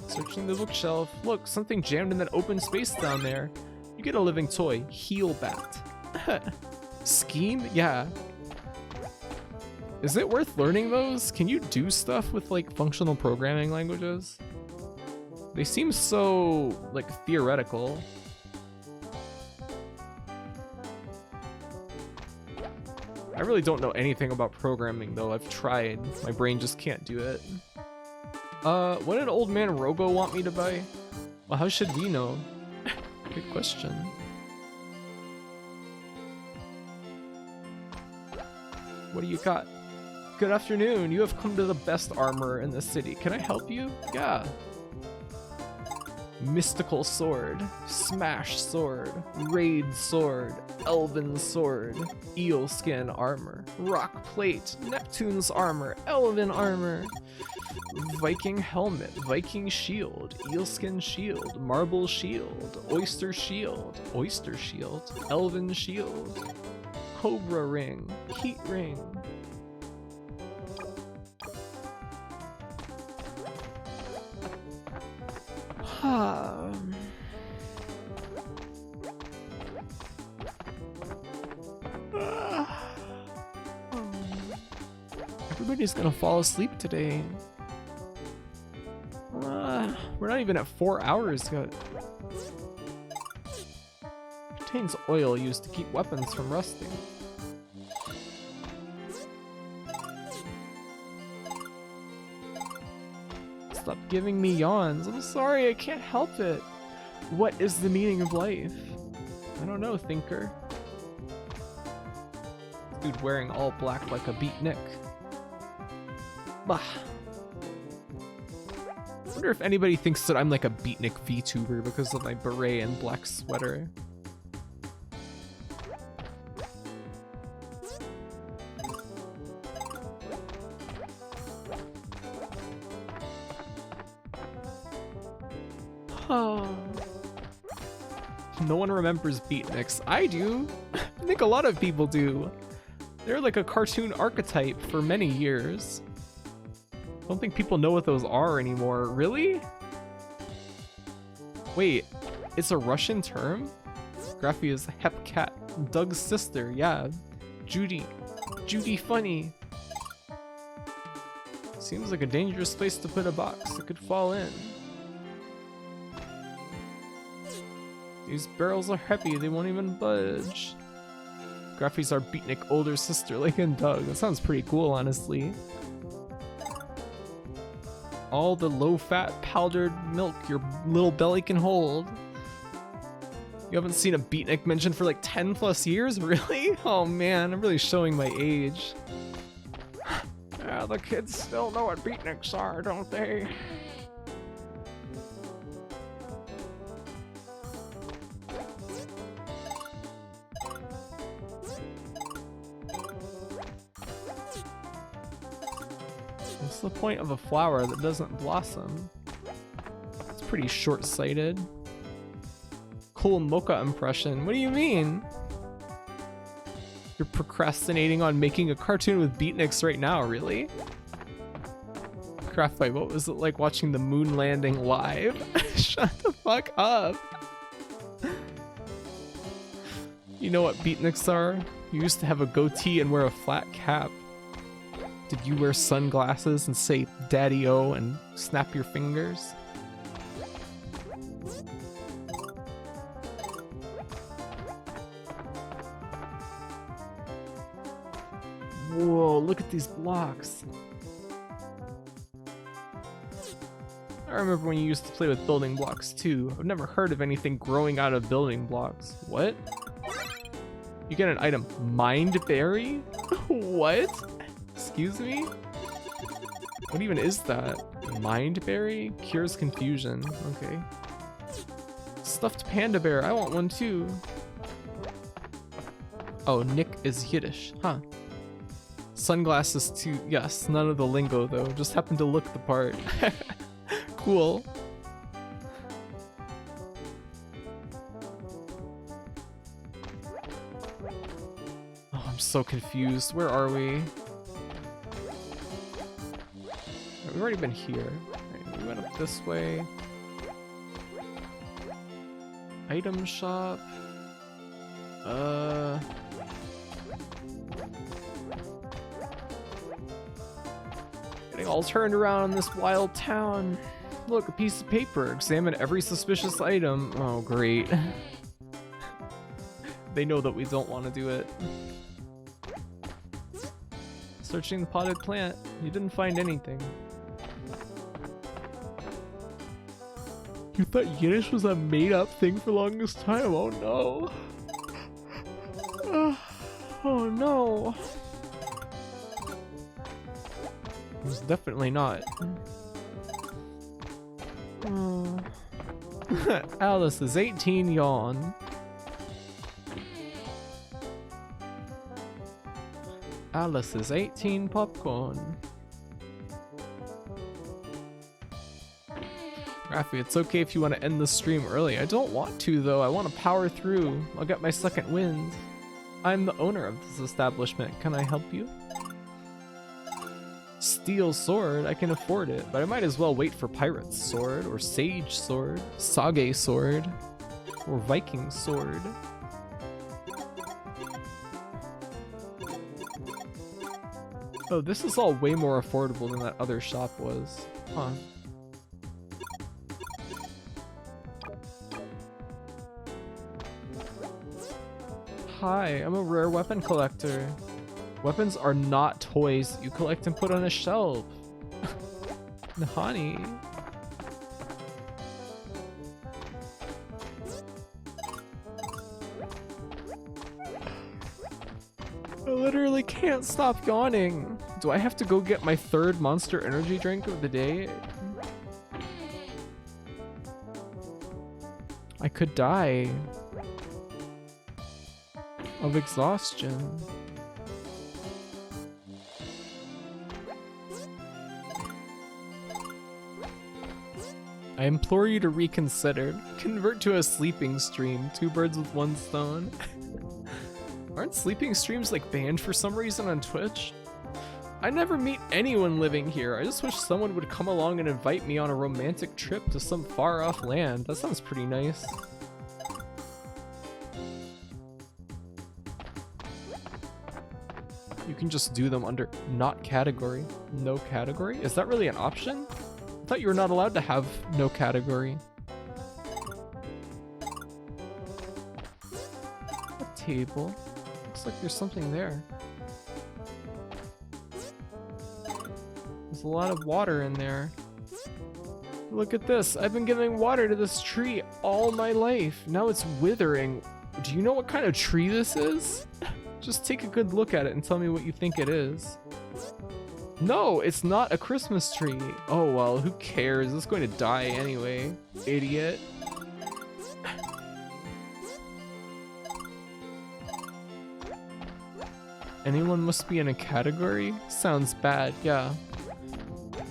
Searching the bookshelf. Look, something jammed in that open space down there. You get a living toy. Heel bat. Scheme? Yeah. Is it worth learning those? Can you do stuff with, like, functional programming languages? They seem so, like, theoretical. I really don't know anything about programming, though. I've tried. My brain just can't do it. What did old man Robo want me to buy? Well, how should we know? Good question. What do you got? Good afternoon. You have come to the best armor in the city. Can I help you? Yeah. Mystical sword, smash sword, raid sword, elven sword, eel skin armor, rock plate, Neptune's armor, elven armor, Viking helmet, Viking shield, eelskin shield, marble shield, oyster shield, elven shield, cobra ring, heat ring. Everybody's gonna fall asleep today. We're not even at 4 hours yet. Contains oil used to keep weapons from rusting. Stop giving me yawns. I'm sorry, I can't help it. What is the meaning of life? I don't know, thinker. Dude wearing all black like a beatnik. Bah. Wonder if anybody thinks that I'm like a beatnik VTuber because of my beret and black sweater. No one remembers beatniks. I do. I think a lot of people do. They're like a cartoon archetype for many years. I don't think people know what those are anymore. Really? Wait, it's a Russian term? Graffy is Hepcat, Doug's sister, yeah. Judy funny. Seems like a dangerous place to put a box. It could fall in. These barrels are heavy, they won't even budge. Graffy's our beatnik older sister, like in Doug. That sounds pretty cool, honestly. All the low-fat powdered milk your little belly can hold. You haven't seen a beatnik mentioned for like 10 plus years? Really? Oh man, I'm really showing my age. Yeah, the kids still know what beatniks are, don't they? What's the point of a flower that doesn't blossom? It's pretty short-sighted. Cool mocha impression. What do you mean? You're procrastinating on making a cartoon with beatniks right now, really? Craftfight, what was it like watching the moon landing live? Shut the fuck up. You know what beatniks are? You used to have a goatee and wear a flat cap. Did you wear sunglasses and say Daddy-O and snap your fingers? Whoa, look at these blocks. I remember when you used to play with building blocks too. I've never heard of anything growing out of building blocks. What? You get an item, Mind Berry? What? Excuse me? What even is that? Mind Berry? Cures confusion. Okay. Stuffed panda bear. I want one too. Oh, Nick is Yiddish. Huh. Sunglasses too. Yes, none of the lingo though. Just happened to look the part. Cool. Oh, I'm so confused. Where are we? We've already been here. Right, we went up this way. Item shop. Getting all turned around in this wild town. Look, a piece of paper. Examine every suspicious item. Oh, great. They know that we don't want to do it. Searching the potted plant. You didn't find anything. You thought Yiddish was a made-up thing for the longest time? Oh no. Oh no. It was definitely not. Oh. Alice is 18 yawn. Alice is 18 popcorn. Raffy, it's okay if you want to end the stream early. I don't want to though, I want to power through. I'll get my second wind. I'm the owner of this establishment. Can I help you? Steel sword, I can afford it, but I might as well wait for Pirate's sword, or Sage sword, Sage sword, or Viking sword. Oh, this is all way more affordable than that other shop was. Huh. Hi, I'm a rare weapon collector. Weapons are not toys you collect and put on a shelf. Honey. I literally can't stop yawning. Do I have to go get my third Monster Energy drink of the day? I could die of exhaustion. I implore you to reconsider. Convert to a sleeping stream. 2 birds with 1 stone. Aren't sleeping streams like banned for some reason on Twitch? I never meet anyone living here. I just wish someone would come along and invite me on a romantic trip to some far off land. That sounds pretty nice. You can just do them under not category. No category? Is that really an option? I thought you were not allowed to have no category. A table. Looks like there's something there. There's a lot of water in there. Look at this. I've been giving water to this tree all my life. Now it's withering. Do you know what kind of tree this is? Just take a good look at it and tell me what you think it is. No, it's not a Christmas tree. Oh well, who cares? It's going to die anyway. Idiot. Anyone must be in a category? Sounds bad, yeah.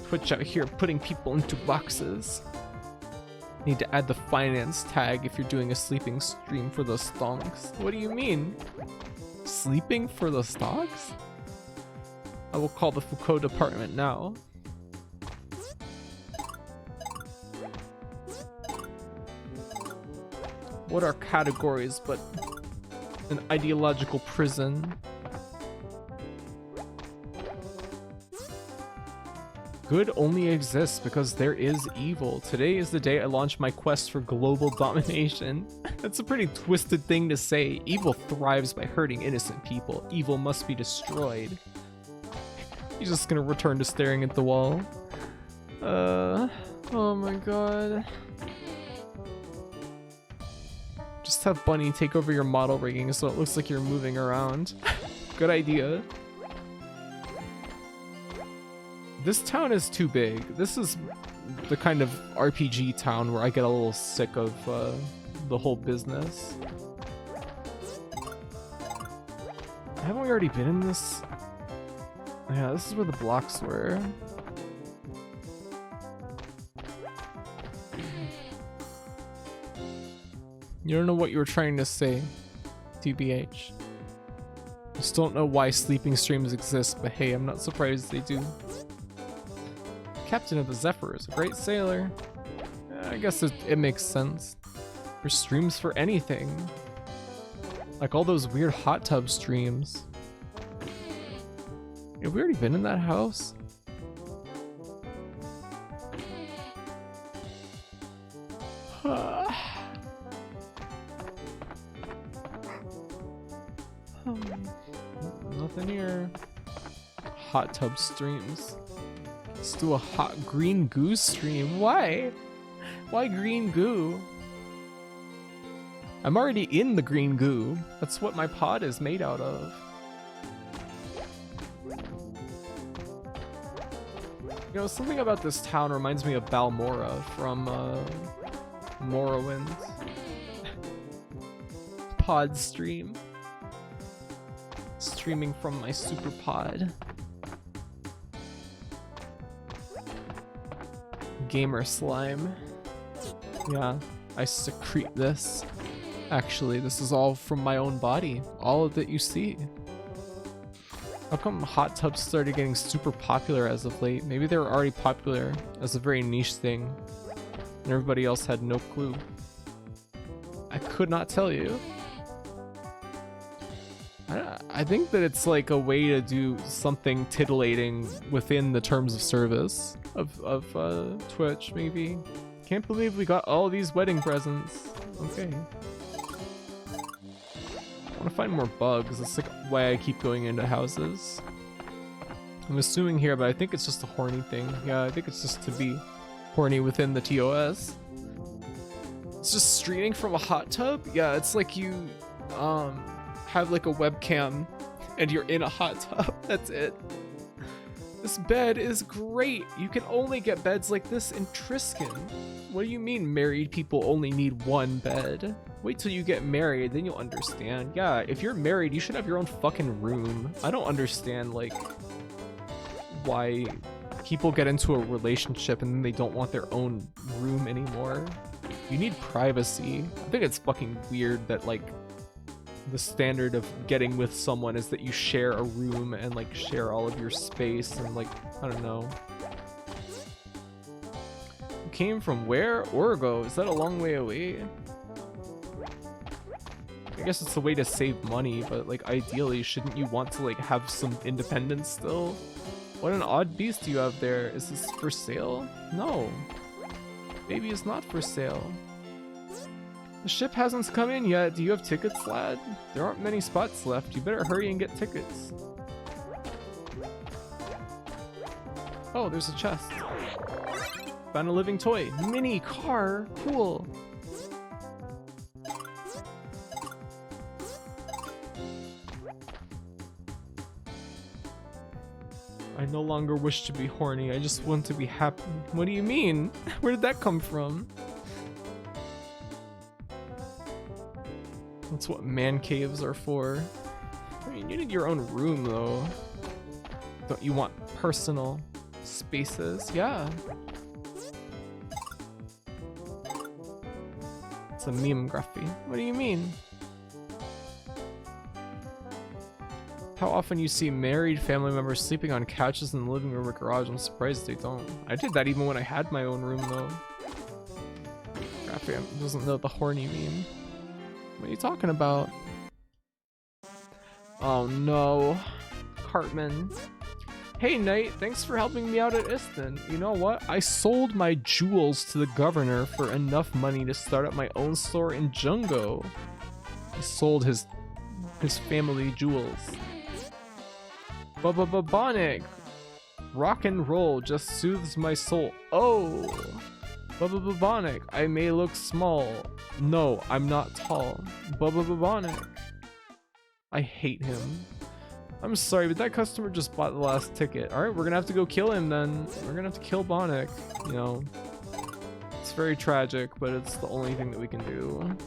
Twitch out here putting people into boxes. Need to add the finance tag if you're doing a sleeping stream for the stonks. What do you mean? Sleeping for the stocks? I will call the Foucault department now. What are categories but an ideological prison? Good only exists because there is evil. Today is the day I launch my quest for global domination. That's a pretty twisted thing to say. Evil thrives by hurting innocent people. Evil must be destroyed. He's just gonna return to staring at the wall. Oh my god. Just have Bunny take over your model rigging so it looks like you're moving around. Good idea. This town is too big. This is the kind of RPG town where I get a little sick of the whole business. Haven't we already been in this? Yeah, this is where the blocks were. You don't know what you were trying to say, TBH. Just don't know why sleeping streams exist, but hey, I'm not surprised they do. Captain of the Zephyr is a great sailor. I guess it makes sense. There's streams for anything. Like all those weird hot tub streams. Have we already been in that house? Nothing here. Hot tub streams. Let's do a hot green goo stream. Why? Why green goo? I'm already in the green goo. That's what my pod is made out of. You know, something about this town reminds me of Balmora from Morrowind. Pod stream. Streaming from my super pod. Gamer slime. Yeah, I secrete this. Actually, this is all from my own body. All of it you see. How come hot tubs started getting super popular as of late? Maybe they were already popular as a very niche thing, and everybody else had no clue. I could not tell you. I think that it's like a way to do something titillating within the terms of service of Twitch, maybe. Can't believe we got all these wedding presents. Okay. want to find more bugs. That's like why I keep going into houses. I'm assuming here, but I think it's just a horny thing. Yeah, I think it's just to be horny within the TOS. It's just streaming from a hot tub? Yeah, it's like you have like a webcam and you're in a hot tub. That's it. This bed is great. You can only get beds like this in Triskin. What do you mean married people only need one bed? Wait till you get married, then you'll understand. Yeah, if you're married, you should have your own fucking room. I don't understand, like, why people get into a relationship and then they don't want their own room anymore. You need privacy. I think it's fucking weird that, like, the standard of getting with someone is that you share a room and, like, share all of your space and, like, I don't know. You came from where? Orgo? Is that a long way away? I guess it's a way to save money, but, like, ideally, shouldn't you want to, like, have some independence still? What an odd beast you have there. Is this for sale? No. Maybe it's not for sale. The ship hasn't come in yet. Do you have tickets, lad? There aren't many spots left. You better hurry and get tickets. Oh, there's a chest. Found a living toy. Mini car. Cool. I no longer wish to be horny. I just want to be happy. What do you mean? Where did that come from? That's what man caves are for. I mean, you need your own room, though. Don't you want personal spaces? Yeah. It's a meme graphy. What do you mean? How often you see married family members sleeping on couches in the living room or garage? I'm surprised they don't. I did that even when I had my own room, though. Graphy doesn't know the horny meme. What are you talking about? Oh no. Cartman. Hey Knight, thanks for helping me out at Iston. You know what? I sold my jewels to the governor for enough money to start up my own store in Jungo. He sold his family jewels. Bonic. Rock and roll just soothes my soul. Oh. Bonic. I may look small. No, I'm not tall. Bonic. I hate him. I'm sorry, but that customer just bought the last ticket. Alright, we're gonna have to go kill him then. We're gonna have to kill Bonic. You know, it's very tragic, but it's the only thing that we can do.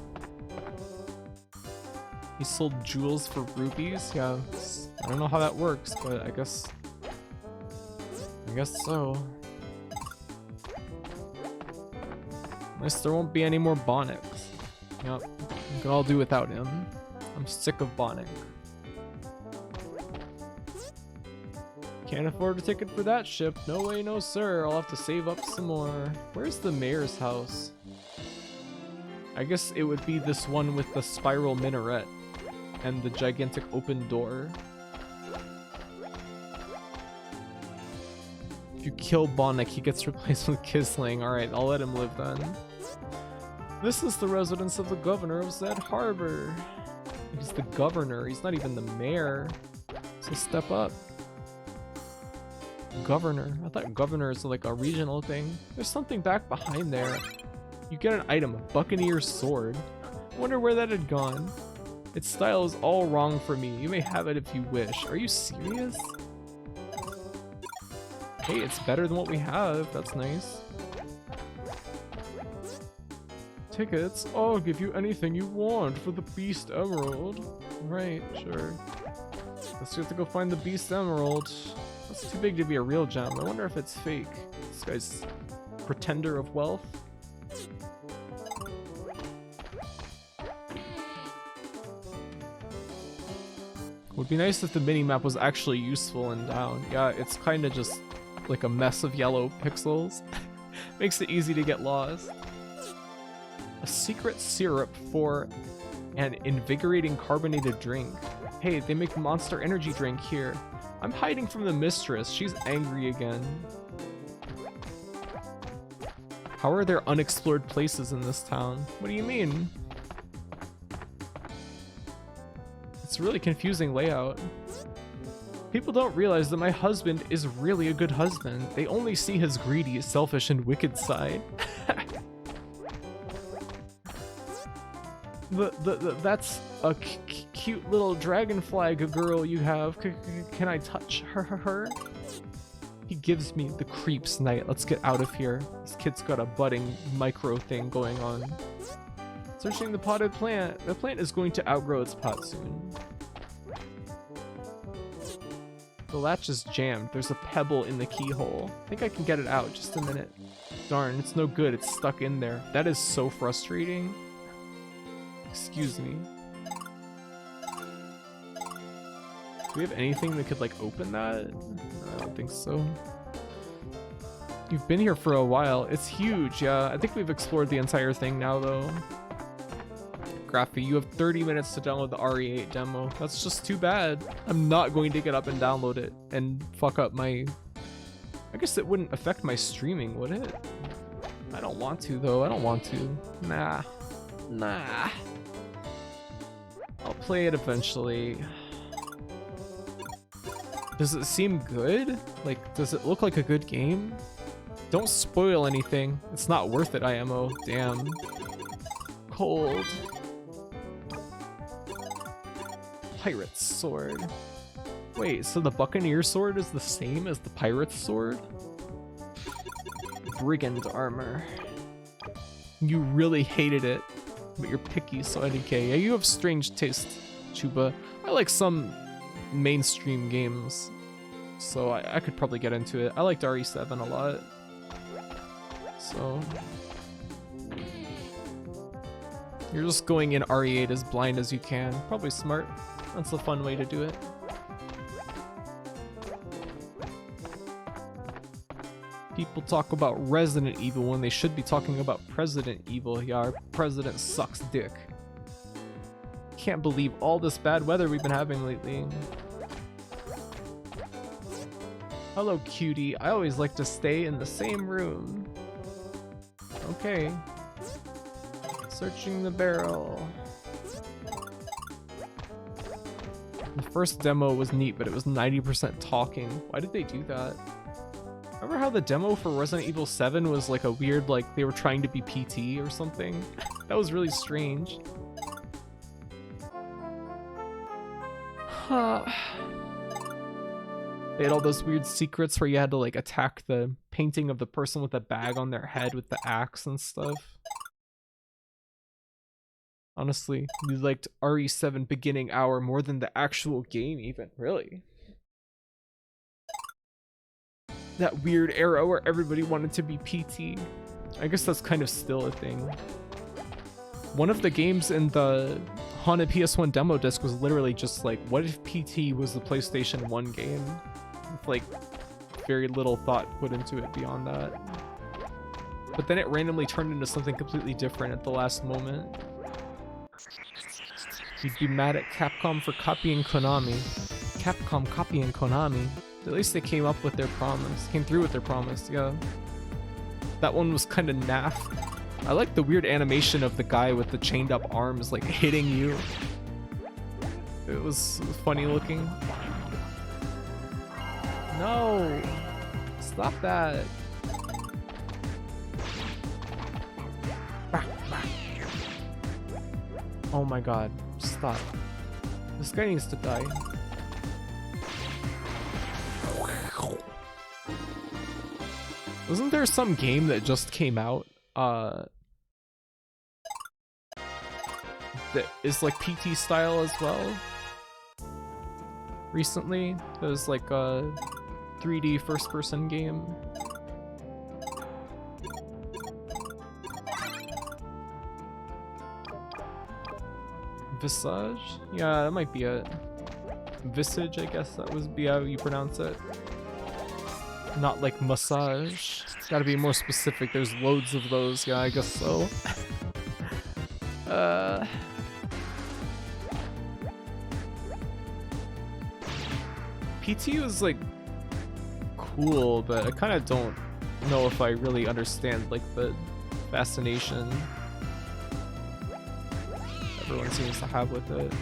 He sold jewels for rupees? Yeah, I don't know how that works, but I guess so. At least there won't be any more Bonics. Yep, we can all do without him. I'm sick of Bonic. Can't afford a ticket for that ship. No way, no sir. I'll have to save up some more. Where's the mayor's house? I guess it would be this one with the spiral minaret and the gigantic open door. If you kill Bonic, he gets replaced with Kisling. Alright, I'll let him live then. This is the residence of the governor of Zed Harbor. He's the governor. He's not even the mayor. So step up. Governor. I thought governor is like a regional thing. There's something back behind there. You get an item, a Buccaneer's sword. I wonder where that had gone. Its style is all wrong for me. You may have it if you wish. Are you serious? Hey, it's better than what we have. That's nice. Tickets? I'll give you anything you want for the Beast Emerald. Right, sure. Guess you have to go find the Beast Emerald. That's too big to be a real gem. I wonder if it's fake. This guy's pretender of wealth. Would be nice if the mini-map was actually useful and down. Yeah, it's kind of just like a mess of yellow pixels. Makes it easy to get lost. A secret syrup for an invigorating carbonated drink. Hey, they make Monster Energy drink here. I'm hiding from the mistress. She's angry again. How are there unexplored places in this town? What do you mean? It's a really confusing layout. People don't realize that my husband is really a good husband. They only see his greedy, selfish, and wicked side. That's a cute little dragonfly girl you have. Can I touch her? He gives me the creeps, Knight. Let's get out of here. This kid's got a budding micro thing going on. Searching the potted plant. The plant is going to outgrow its pot soon. The latch is jammed. There's a pebble in the keyhole. I think I can get it out. Just a minute. Darn, it's no good. It's stuck in there. That is so frustrating. Excuse me. Do we have anything that could like open that? I don't think so. You've been here for a while. It's huge. Yeah, I think we've explored the entire thing now though. Graphy, you have 30 minutes to download the RE8 demo. That's just too bad. I'm not going to get up and download it and fuck up my... I guess it wouldn't affect my streaming, would it? I don't want to though. I don't want to. Nah. I'll play it eventually. Does it seem good? Like, does it look like a good game? Don't spoil anything. It's not worth it, IMO. Damn. Cold. Pirate's sword. Wait, so the Buccaneer sword is the same as the Pirate's sword? Brigand armor. You really hated it, but you're picky, so IDK. Yeah, you have strange taste, Chuba. I like some mainstream games, so I could probably get into it. I liked RE7 a lot, so you're just going in RE8 as blind as you can. Probably smart. That's a fun way to do it. People talk about Resident Evil when they should be talking about President Evil. Yeah, our president sucks dick. Can't believe all this bad weather we've been having lately. Hello, cutie. I always like to stay in the same room. Okay. Searching the barrel. The first demo was neat, but it was 90% talking. Why did they do that? Remember how the demo for Resident Evil 7 was like a weird, like they were trying to be PT or something? That was really strange. Huh. They had all those weird secrets where you had to like attack the painting of the person with a bag on their head with the axe and stuff. Honestly, we liked RE7 beginning hour more than the actual game even, really. That weird era where everybody wanted to be PT. I guess that's kind of still a thing. One of the games in the Haunted PS1 demo disc was literally just like, what if PT was the PlayStation 1 game? With like very little thought put into it beyond that. But then it randomly turned into something completely different at the last moment. You'd be mad at Capcom for copying Konami. Capcom copying Konami. At least they came up with their promise. Came through with their promise, yeah. That one was kind of naff. I like the weird animation of the guy with the chained up arms like hitting you. It was funny looking. No! Stop that. Oh my god. Stop. This guy needs to die. Wasn't there some game that just came out that is like PT style as well? Recently, it was like a 3D first-person game. Visage? Yeah, that might be it. Visage, I guess that would be how you pronounce it. Not like massage. It's gotta be more specific. There's loads of those. Yeah, I guess so. PT was like cool, but I kind of don't know if I really understand like the fascination everyone seems to have with it.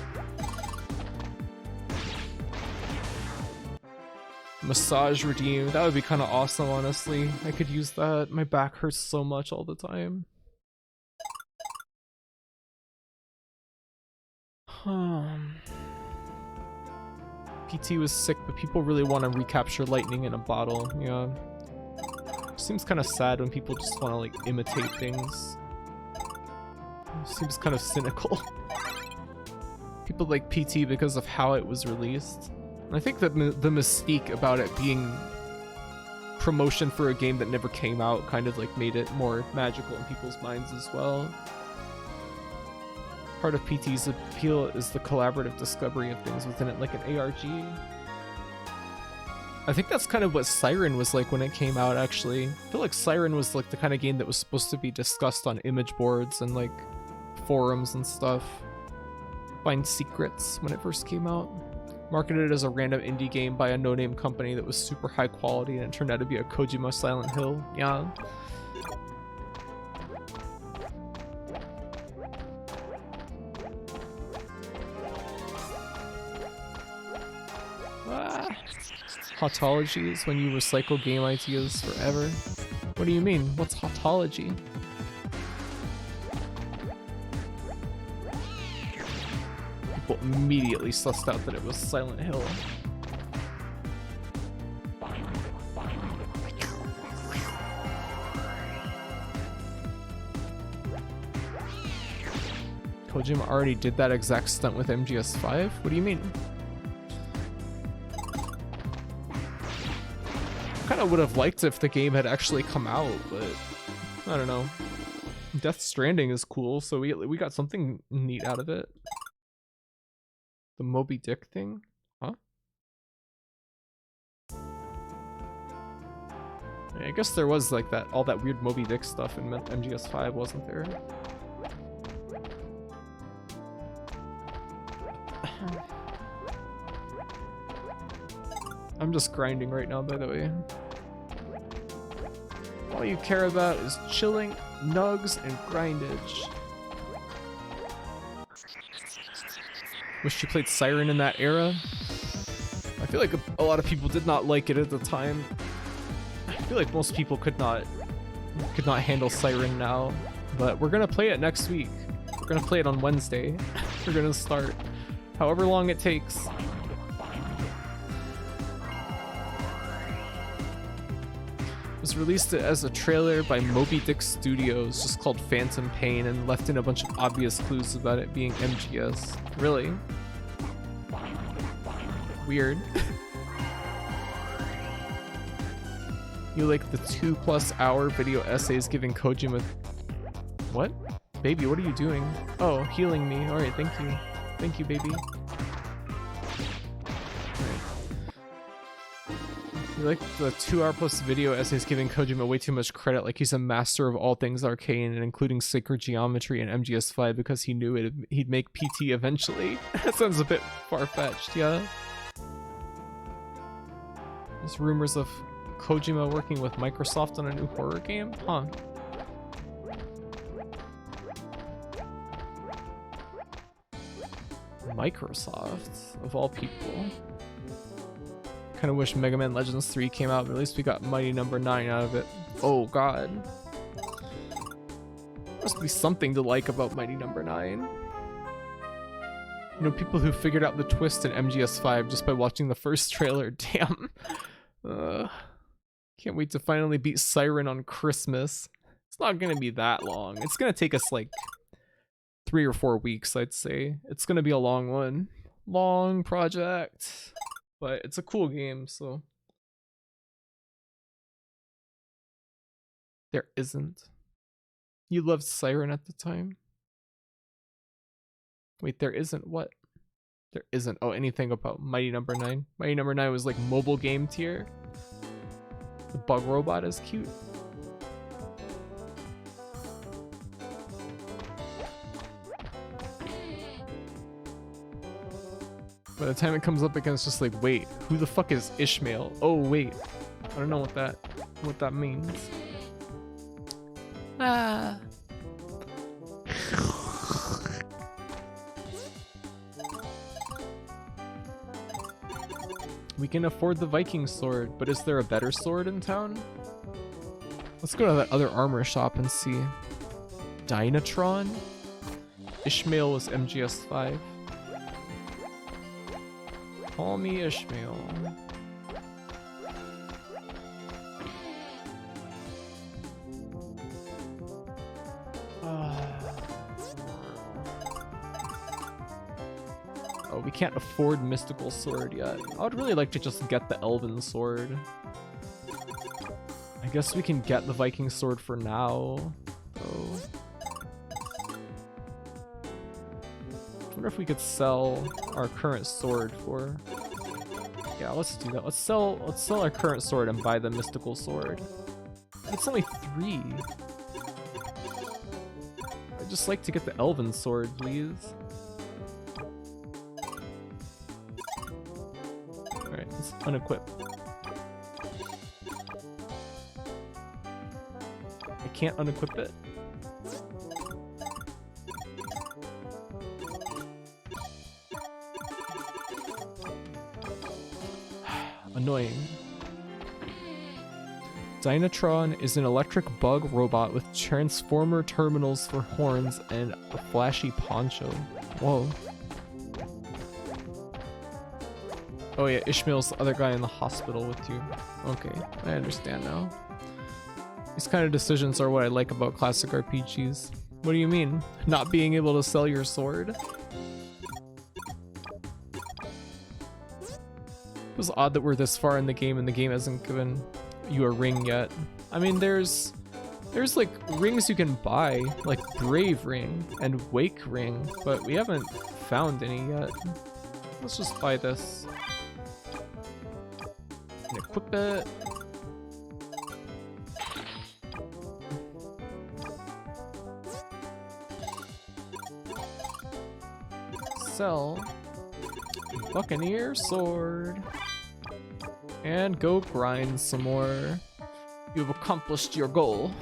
Massage redeem. That would be kind of awesome, honestly. I could use that. My back hurts so much all the time. PT was sick, but people really want to recapture lightning in a bottle. Yeah. Seems kind of sad when people just want to like imitate things. Seems kind of cynical. People like PT because of how it was released. And I think that the mystique about it being promotion for a game that never came out kind of like made it more magical in people's minds as well. Part of PT's appeal is the collaborative discovery of things within it, like an ARG. I think that's kind of what Siren was like when it came out, actually. I feel like Siren was like the kind of game that was supposed to be discussed on image boards and like forums and stuff. Find secrets when it first came out. Marketed as a random indie game by a no-name company that was super high quality, and it turned out to be a Kojima Silent Hill. Yeah. Hotology is when you recycle game ideas forever. What do you mean? What's hotology? People immediately sussed out that it was Silent Hill. Kojima already did that exact stunt with MGS5? What do you mean? Kind of would have liked if the game had actually come out, but I don't know. Death Stranding is cool, so we got something neat out of it. The Moby Dick thing? Huh? Yeah, I guess there was like that, all that weird Moby Dick stuff in MGS5, wasn't there? I'm just grinding right now, by the way. All you care about is chilling, nugs, and grindage. Wish you played Siren in that era. I feel like a lot of people did not like it at the time. I feel like most people could not handle Siren now, but we're gonna play it next week. We're gonna play it on Wednesday. We're gonna start however long it takes. Was released as a trailer by Moby Dick Studios, just called Phantom Pain, and left in a bunch of obvious clues about it being MGS. Really? Weird. You like the 2+ hour video essays giving Kojima... What? Baby, what are you doing? Oh, healing me. Alright, thank you. Thank you, baby. You like the 2-hour+ video essays giving Kojima way too much credit, like he's a master of all things arcane and including sacred geometry and MGS5 because he knew he'd make PT eventually. That sounds a bit far-fetched, yeah? There's rumors of Kojima working with Microsoft on a new horror game? Huh. Microsoft, of all people. Kind of wish Mega Man Legends 3 came out, but at least we got Mighty Number 9 out of it. Oh god. Must be something to like about Mighty Number 9. You know, people who figured out the twist in MGS5 just by watching the first trailer. Damn. Can't wait to finally beat Siren on Christmas. It's not gonna be that long. It's gonna take us like 3 or 4 weeks, I'd say. It's gonna be a long one. Long project. But it's a cool game, so. There isn't. You loved Siren at the time? Wait, there isn't what? There isn't. Oh, anything about Mighty Number 9? Mighty Number 9 was like mobile game tier. The bug robot is cute. By the time it comes up again, it's just like, wait, who the fuck is Ishmael? Oh wait, I don't know what that means. Ah. We can afford the Viking sword, but is there a better sword in town? Let's go to that other armor shop and see. Dynatron? Ishmael was MGS5. Call me Ishmael. Oh, we can't afford Mystical Sword yet. I would really like to just get the Elven Sword. I guess we can get the Viking Sword for now. Oh. I wonder if we could sell our current sword for... Yeah, let's do that. Let's sell our current sword and buy the Mystical Sword. It's only 3. I'd just like to get the Elven Sword, please. Alright, let's unequip. I can't unequip it. Annoying. Dynatron is an electric bug robot with transformer terminals for horns and a flashy poncho. Whoa. Oh yeah, Ishmael's the other guy in the hospital with you. Okay, I understand now. These kind of decisions are what I like about classic RPGs. What do you mean? Not being able to sell your sword? It was odd that we're this far in the game and the game hasn't given you a ring yet. I mean, there's like rings you can buy, like Brave Ring and Wake Ring, but we haven't found any yet. Let's just buy this. And equip it. Sell Buccaneer Sword. And go grind some more. You've accomplished your goal.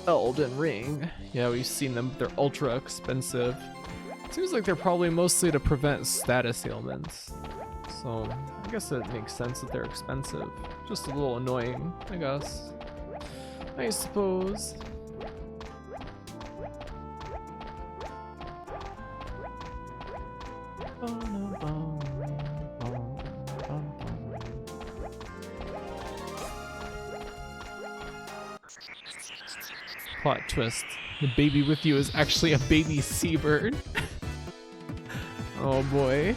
Elden Ring. Yeah, we've seen them, they're ultra expensive. Seems like they're probably mostly to prevent status ailments. So, I guess it makes sense that they're expensive. Just a little annoying, I guess. I suppose. Plot twist. The baby with you is actually a baby seabird. Oh boy.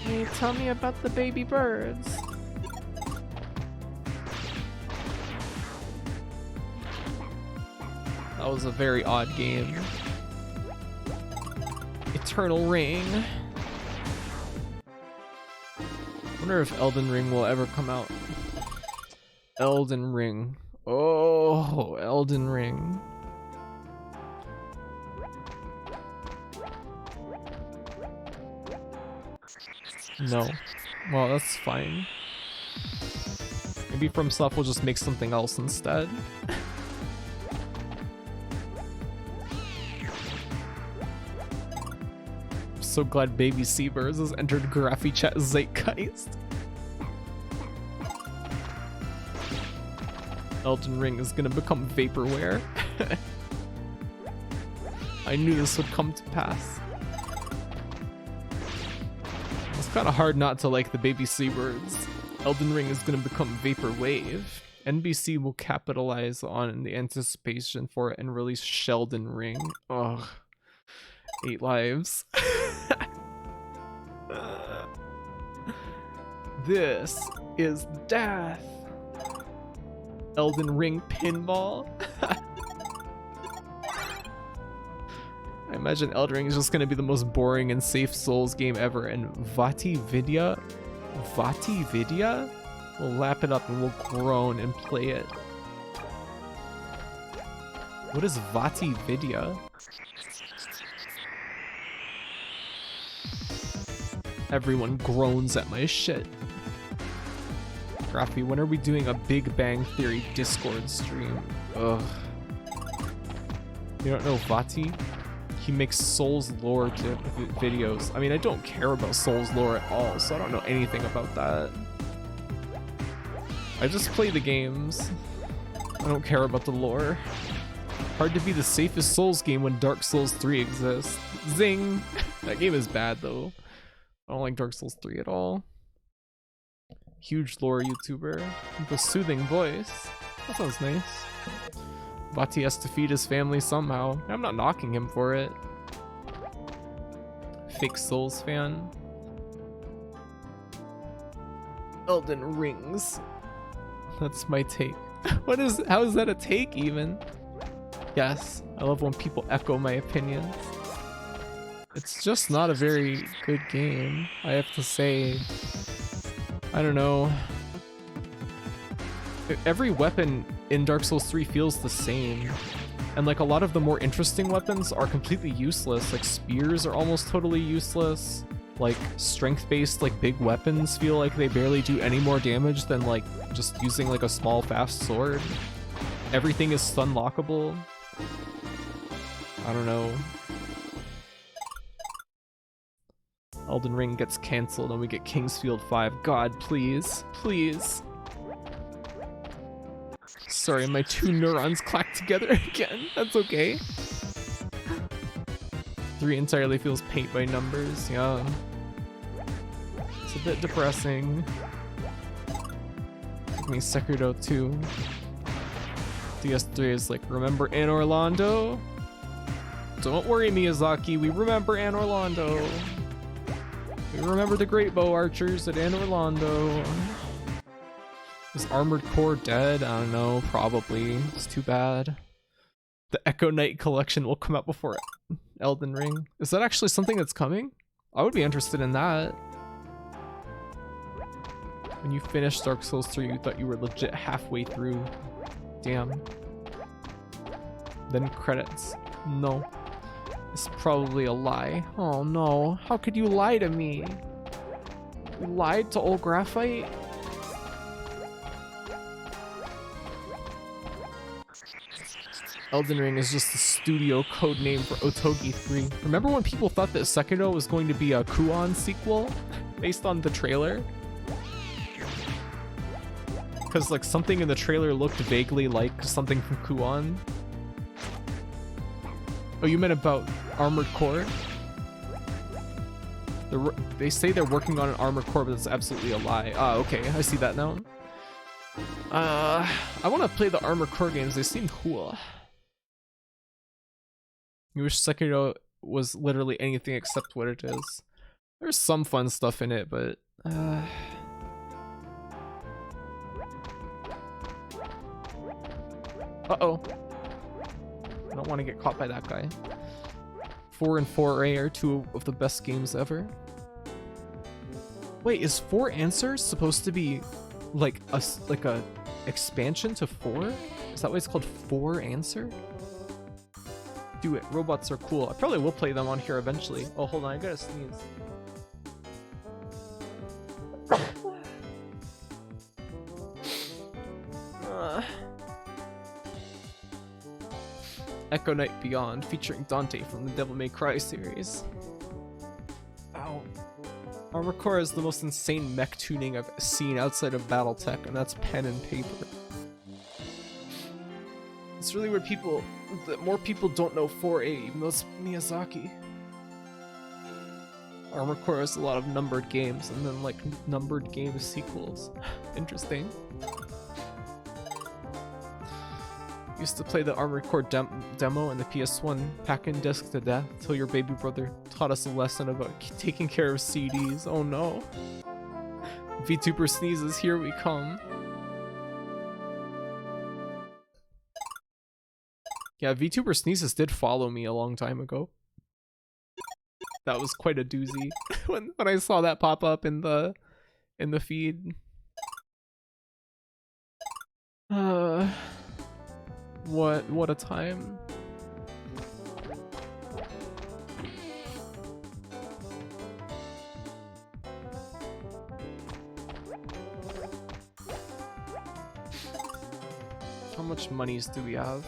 Hey, tell me about the baby birds. That was a very odd game. Eternal Ring. Wonder if Elden Ring will ever come out. Elden Ring. Oh, Elden Ring. No. Well, that's fine. Maybe FromSoft will just make something else instead. I'm so glad Baby Seabirds has entered Graphy Chat Zeitgeist. Elden Ring is gonna become vaporware. I knew this would come to pass. It's kind of hard not to like the Baby Seabirds. Elden Ring is gonna become vaporwave. NBC will capitalize on the anticipation for it and release Sheldon Ring. Ugh. 8 lives. This is death. Elden Ring pinball. I imagine Elden Ring is just gonna be the most boring and safe Souls game ever, and Vati Vidya will lap it up and we'll groan and play it. What is Vati Vidya? Everyone groans at my shit. Graphy, when are we doing a Big Bang Theory Discord stream? Ugh. You don't know Vati? he makes Souls lore videos. I mean, I don't care about Souls lore at all, so I don't know anything about that. I just play the games. I don't care about the lore. Hard to be the safest Souls game when Dark Souls 3 exists. Zing! That game is bad though. I don't like Dark Souls 3 at all. Huge lore YouTuber with a soothing voice. That sounds nice. Vati has to feed his family somehow. I'm not knocking him for it. Fake Souls fan. Elden Rings. That's my take. How is that a take even? Yes, I love when people echo my opinions. It's just not a very good game, I have to say. I don't know. Every weapon in Dark Souls 3 feels the same. And like a lot of the more interesting weapons are completely useless. Like spears are almost totally useless. Like strength-based like big weapons feel like they barely do any more damage than like just using like a small fast sword. Everything is stun lockable. I don't know. Elden Ring gets cancelled and we get Kingsfield 5. God, please. Please. Sorry, my two neurons clacked together again. That's okay. 3 entirely feels paint by numbers, yeah. It's a bit depressing. Took me Sekiro 2. DS3 is like, remember Anne Orlando? Don't worry, Miyazaki, we remember Anne Orlando. We remember the great bow archers at Anne Orlando. Is Armored Core dead? I don't know, probably. It's too bad. The Echo Knight collection will come out before Elden Ring. Is that actually something that's coming? I would be interested in that. When you finished Dark Souls 3, you thought you were legit halfway through. Damn. Then credits. No. It's probably a lie. Oh no. How could you lie to me? You lied to old Graphite? Elden Ring is just the studio code name for Otogi 3. Remember when people thought that Sekiro was going to be a Kuon sequel based on the trailer? Because like something in the trailer looked vaguely like something from Kuon. Oh, you meant about Armored Core? They say they're working on an Armored Core, but it's absolutely a lie. Ah, okay, I see that now. I want to play the Armored Core games. They seem cool. You wish Sekiro was literally anything except what it is. There's some fun stuff in it, but uh-oh. I don't want to get caught by that guy. 4 and 4A are 2 of the best games ever. Wait, is 4 Answers supposed to be like a expansion to 4? Is that why it's called 4 Answer? Do it. Robots are cool. I probably will play them on here eventually. Oh, hold on. I gotta sneeze. Echo Knight Beyond, featuring Dante from the Devil May Cry series. Ow. Armored Core is the most insane mech tuning I've seen outside of BattleTech, and that's pen and paper. It's really weird that more people don't know 4A, even though it's Miyazaki. Armored Core has a lot of numbered games, and then like numbered game sequels. Interesting. Used to play the Armored Core demo in the PS1 pack-in disc to death until your baby brother taught us a lesson about taking care of CDs. Oh no. VTuber sneezes, here we come. Yeah, VTuber sneezes did follow me a long time ago. That was quite a doozy when I saw that pop up in the feed. What a time. How much monies do we have?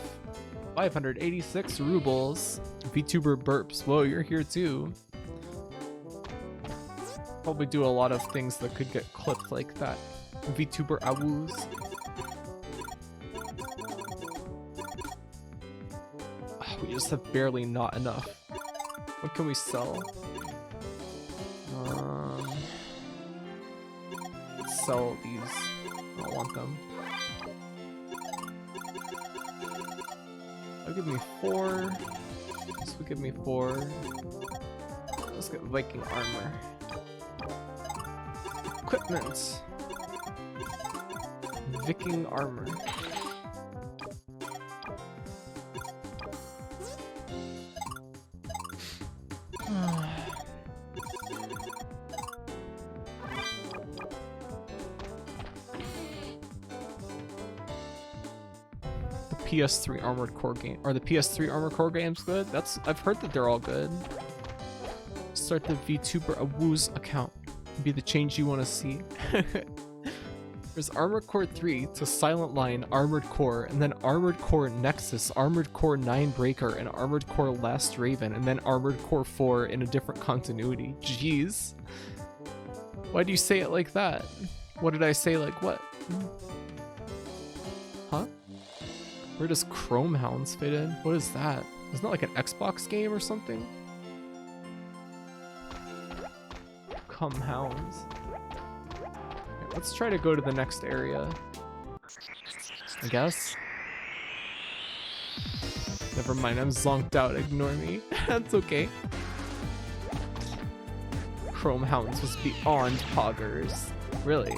586 rubles. VTuber burps. Whoa, you're here too. Probably do a lot of things that could get clipped like that. VTuber awoos. Oh, we just have barely not enough. What can we sell? Let's sell these. I don't want them. That'll give me 4. This will give me 4. Let's get Viking armor. Equipment. Viking armor. PS3 Armored Core game, or the PS3 Armored Core game's good. I've heard that they're all good. Start the VTuber Awoo's account. Be the change you want to see. There's Armored Core 3 to Silent Line Armored Core, and then Armored Core Nexus, Armored Core 9 Breaker, and Armored Core Last Raven, and then Armored Core 4 in a different continuity. Jeez. Why do you say it like that? What did I say? Like what? Huh? Where does Chrome Hounds fit in? What is that? Isn't that like an Xbox game or something? Come Hounds. Okay, let's try to go to the next area. I guess. Never mind, I'm zonked out. Ignore me. That's okay. Chrome Hounds was beyond poggers. Really?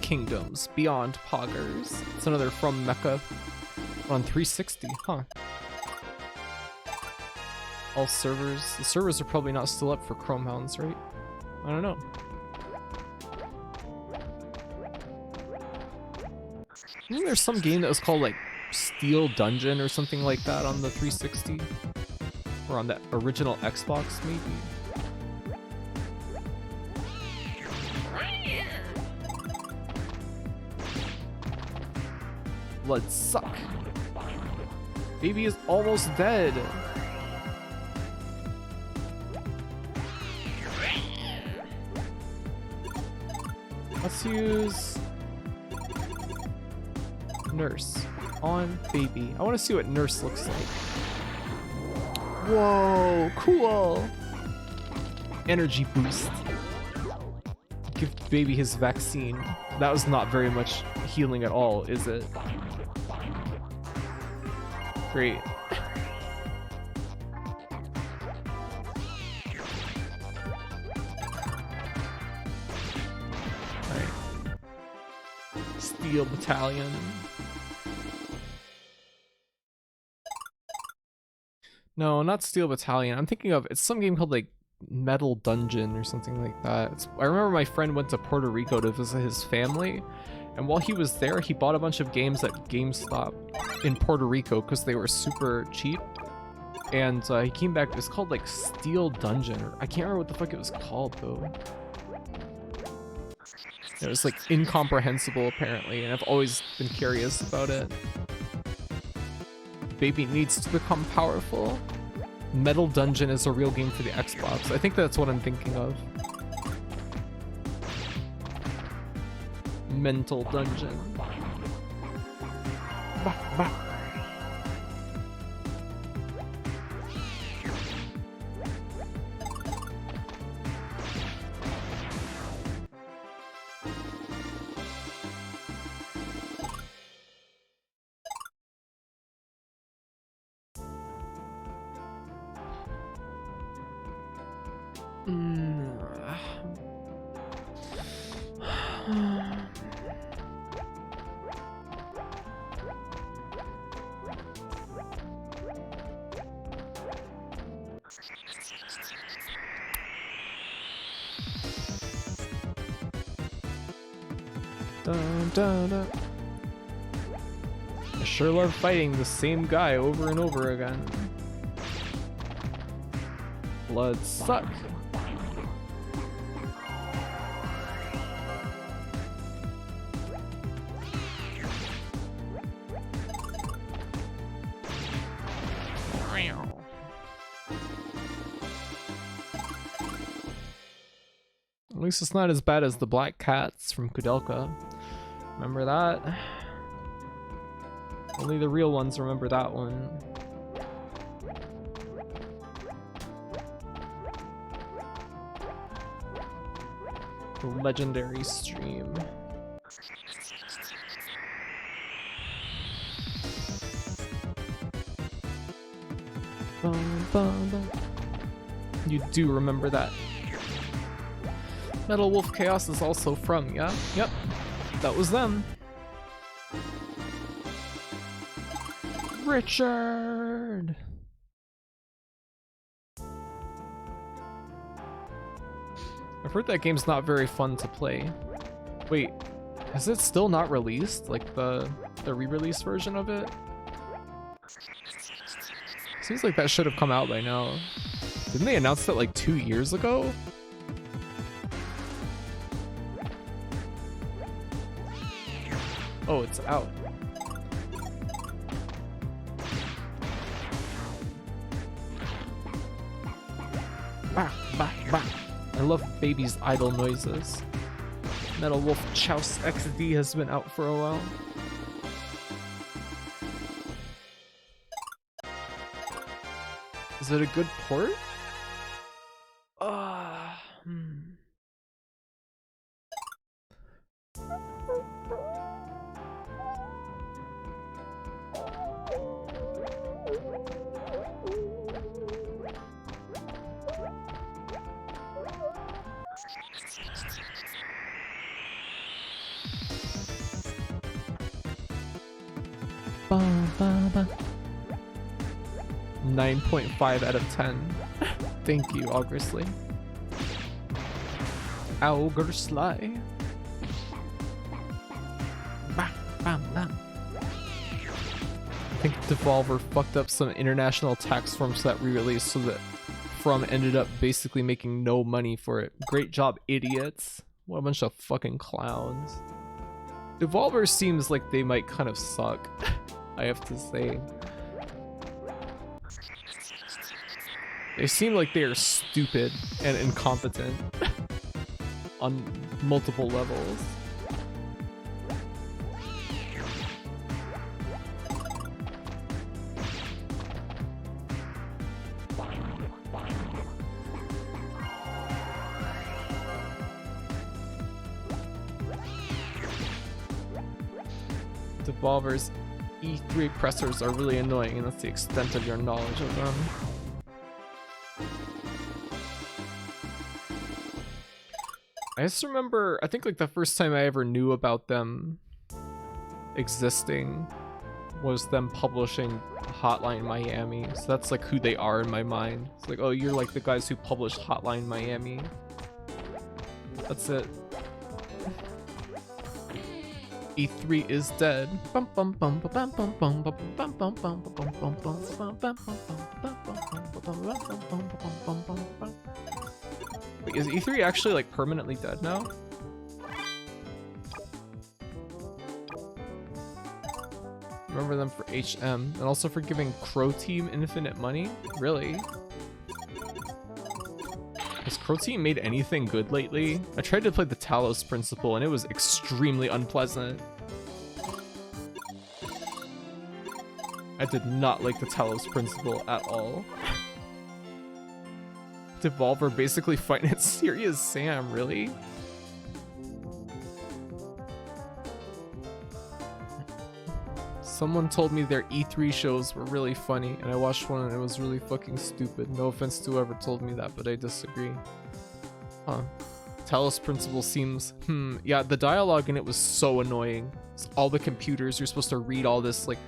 Kingdoms beyond poggers. It's another From Mecca on 360, huh? All servers. The servers are probably not still up for Chrome Hounds, right? I don't know. Isn't there some game that was called like Steel Dungeon or something like that on the 360? Or on the original Xbox, maybe? Blood suck. Baby is almost dead. Let's use Nurse on Baby. I want to see what Nurse looks like. Whoa, cool. Energy boost. Give Baby his vaccine. That was not very much healing at all, is it? Great. Alright. Steel Battalion. No, not Steel Battalion. I'm thinking of, it's some game called like Metal Dungeon or something like that. I remember my friend went to Puerto Rico to visit his family, and while he was there, he bought a bunch of games at GameStop in Puerto Rico because they were super cheap. And he came back, it was called like Steel Dungeon, or I can't remember what the fuck it was called though. It was like incomprehensible apparently, and I've always been curious about it. Baby needs to become powerful. Metal Dungeon is a real game for the Xbox. I think that's what I'm thinking of. Mental Dungeon. Bah, bah. Dun, dun, dun. I sure love fighting the same guy over and over again. Blood suck. At least it's not as bad as the black cats from Kudelka. Remember that? Only the real ones remember that one. The legendary stream. Bum, bum, bum. You do remember that. Metal Wolf Chaos is also from, yeah? Yep. That was them. Richard! I've heard that game's not very fun to play. Wait, is it still not released? Like the re-release version of it? Seems like that should have come out by now. Didn't they announce that like 2 years ago? Oh, it's out. Bah, bah, bah. I love baby's idle noises. Metal Wolf Chouse XD has been out for a while. Is it a good port? Ba, ba, ba. 9.5 out of 10. Thank you, Augursly. Augursly. Bam, bam, bam. I think Devolver fucked up some international tax forms for that re-release so that From ended up basically making no money for it. Great job, idiots. What a bunch of fucking clowns. Devolver seems like they might kind of suck, I have to say. They seem like they are stupid and incompetent on multiple levels. Devolver's E3 pressers are really annoying, and that's the extent of your knowledge of them. I just remember, I think like the first time I ever knew about them existing was them publishing Hotline Miami. So that's like who they are in my mind. It's like, oh, you're like the guys who published Hotline Miami. That's it. E3 is dead. Wait, is E3 actually like permanently dead now? Remember them for HM and also for giving Crow Team infinite money? Really? Has Crow Team made anything good lately? I tried to play the Talos Principle and it was extremely unpleasant. I did not like the Talos Principle at all. Devolver basically financed Serious Sam, really? Someone told me their E3 shows were really funny, and I watched one and it was really fucking stupid. No offense to whoever told me that, but I disagree. Huh. Talos Principle seems... yeah, the dialogue in it was so annoying. It's all the computers, you're supposed to read all this, like...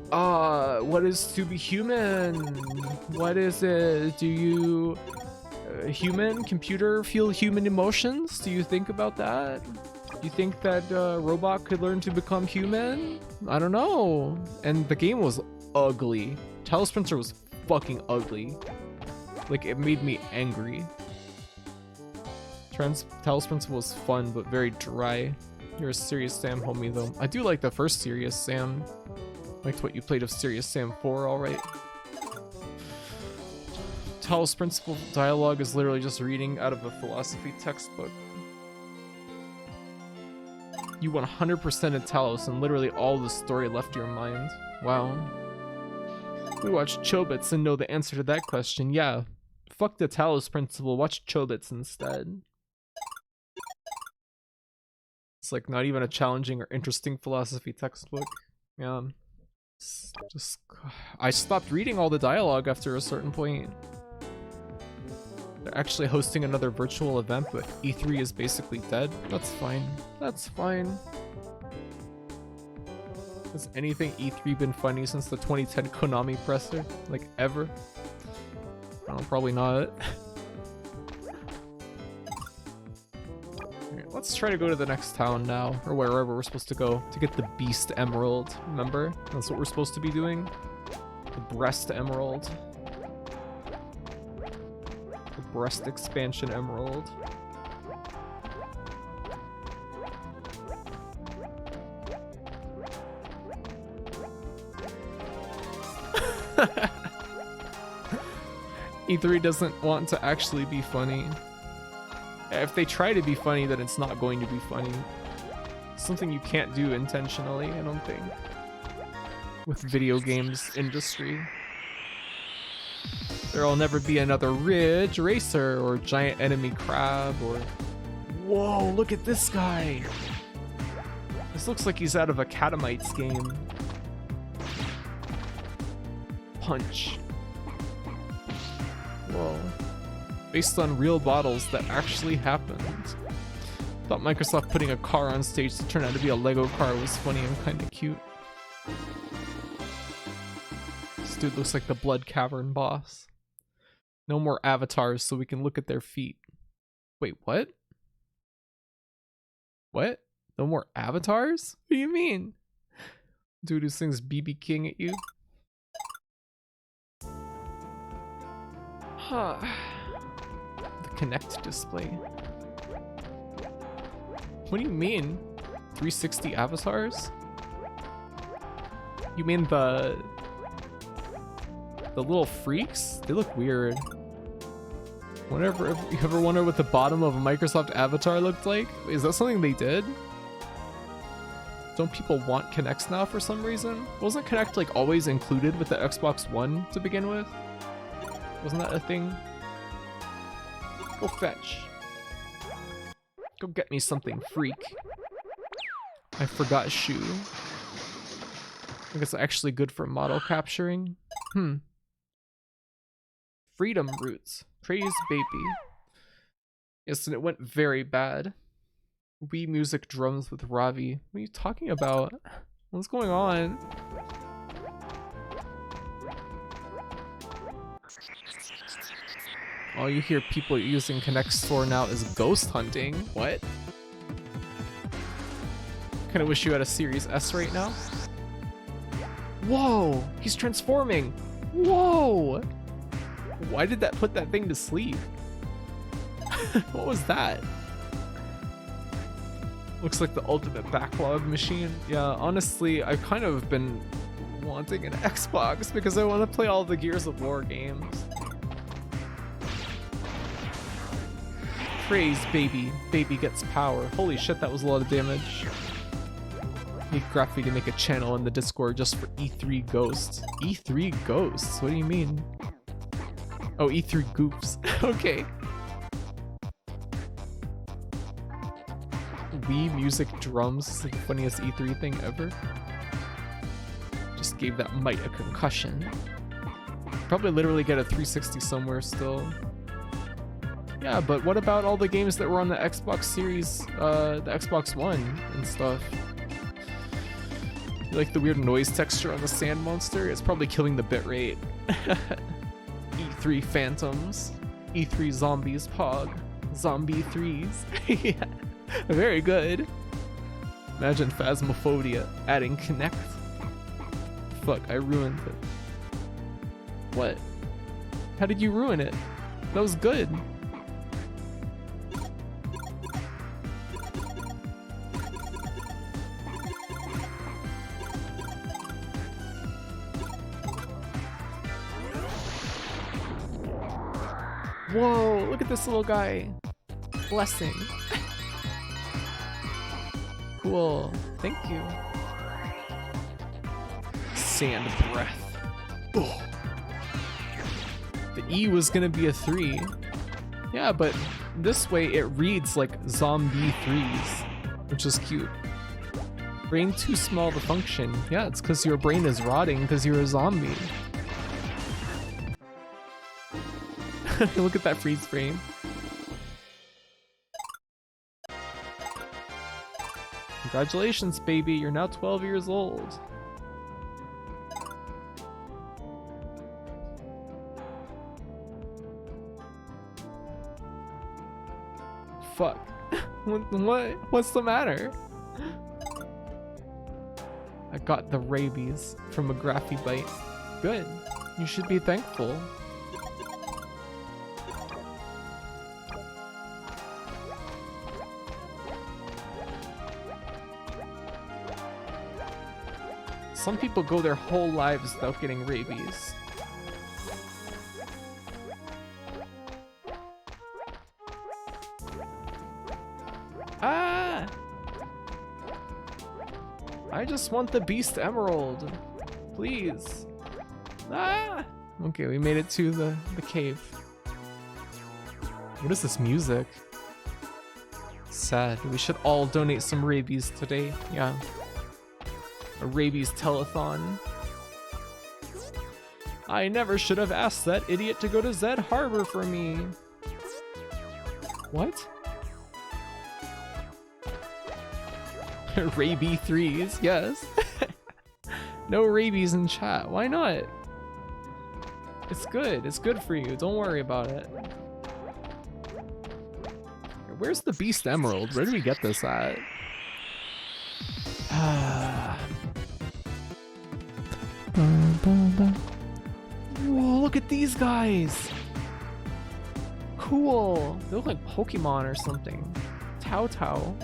what is to be human? What is it? Do you... human? Computer feel human emotions? Do you think about that? Do you think that robot could learn to become human? I don't know. And the game was ugly. Talos Principle was fucking ugly. Like, it made me angry. Talos Principle was fun, but very dry. You're a Serious Sam homie, though. I do like the first Serious Sam. Liked what you played of Serious Sam 4, alright. Talos Principle dialogue is literally just reading out of a philosophy textbook. You 100% in Talos and literally all the story left your mind. Wow. We watched Chobits and know the answer to that question. Yeah. Fuck the Talos Principle, watch Chobits instead. It's like not even a challenging or interesting philosophy textbook. Yeah. Just I stopped reading all the dialogue after a certain point. They're actually hosting another virtual event, but E3 is basically dead. That's fine. That's fine. Has anything E3 been funny since the 2010 Konami presser? Like, ever? No, probably not. Alright, let's try to go to the next town now, or wherever we're supposed to go, to get the Beast Emerald. Remember? That's what we're supposed to be doing. The Breast Emerald. The Breast Expansion Emerald. E3 doesn't want to actually be funny. If they try to be funny, then it's not going to be funny. It's something you can't do intentionally, I don't think. With video games industry. There'll never be another Ridge Racer or Giant Enemy Crab or... Whoa, look at this guy! This looks like he's out of a Catamites game. Punch. Whoa. Based on real bottles that actually happened. Thought Microsoft putting a car on stage to turn out to be a Lego car was funny and kind of cute. This dude looks like the Blood Cavern boss. No more avatars so we can look at their feet. Wait, what? What? No more avatars? What do you mean? Dude who sings BB King at you? Huh. The Kinect display. What do you mean? 360 avatars? You mean the little freaks? They look weird. Whenever you ever wonder what the bottom of a Microsoft avatar looked like? Is that something they did? Don't people want Kinects now for some reason? Wasn't Kinect like always included with the Xbox One to begin with? Wasn't that a thing? Go fetch. Go get me something, freak. I forgot shoe. I think it's actually good for model capturing. Freedom Roots. Praise baby. Yes, and it went very bad. Wii Music drums with Ravi. What are you talking about? What's going on? All you hear people using Kinects for now is ghost hunting. What? Kinda wish you had a Series S right now. Whoa! He's transforming! Whoa! Why did that put that thing to sleep? What was that? Looks like the ultimate backlog machine. Yeah, honestly, I've kind of been wanting an Xbox because I want to play all the Gears of War games. Praise baby. Baby gets power. Holy shit, that was a lot of damage. Need Graphy to make a channel in the Discord just for E3 ghosts. E3 ghosts? What do you mean? Oh, E3 goofs. Okay. Wii Music drums is like the funniest E3 thing ever. Just gave that mite a concussion. Probably literally get a 360 somewhere still. Yeah, but what about all the games that were on the Xbox Series, the Xbox One and stuff? You like the weird noise texture on the sand monster? It's probably killing the bitrate. E3 Phantoms. E3 Zombies Pog. Zombie 3s. Yeah, very good. Imagine Phasmophobia adding Kinect. Fuck, I ruined it. What? How did you ruin it? That was good. Whoa, look at this little guy. Blessing. Cool. Thank you. Sand breath. Oh. The E was gonna be a 3. Yeah, but this way it reads like zombie 3s, which is cute. Brain too small to function. Yeah, it's because your brain is rotting because you're a zombie. Look at that freeze frame. Congratulations, baby. You're now 12 years old. Fuck. What's the matter? I got the rabies from a Graffy bite. Good. You should be thankful. Some people go their whole lives without getting rabies. Ah! I just want the Beast Emerald. Please. Ah! Okay, we made it to the cave. What is this music? Sad. We should all donate some rabies today. Yeah. A rabies telethon. I never should have asked that idiot to go to Zed Harbor for me. What? Rabies 3s, yes. No rabies in chat. Why not? It's good. It's good for you. Don't worry about it. Where's the Beast Emerald? Where do we get this at? Whoa, look at these guys. Cool. They look like Pokemon or something. Tao Tao.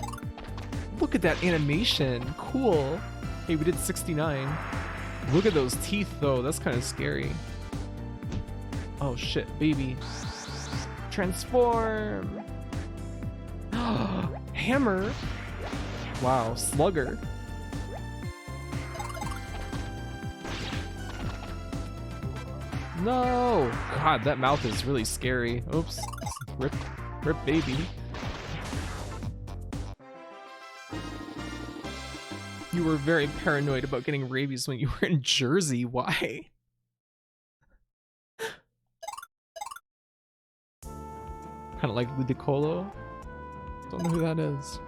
Look at that animation. Cool. Hey, we did 69. Look at those teeth though. That's kind of scary. Oh shit, baby. Transform. Hammer. Wow, Slugger. No! God, that mouth is really scary. Oops. Rip baby. You were very paranoid about getting rabies when you were in Jersey. Why? Kind of like Ludicolo. Don't know who that is.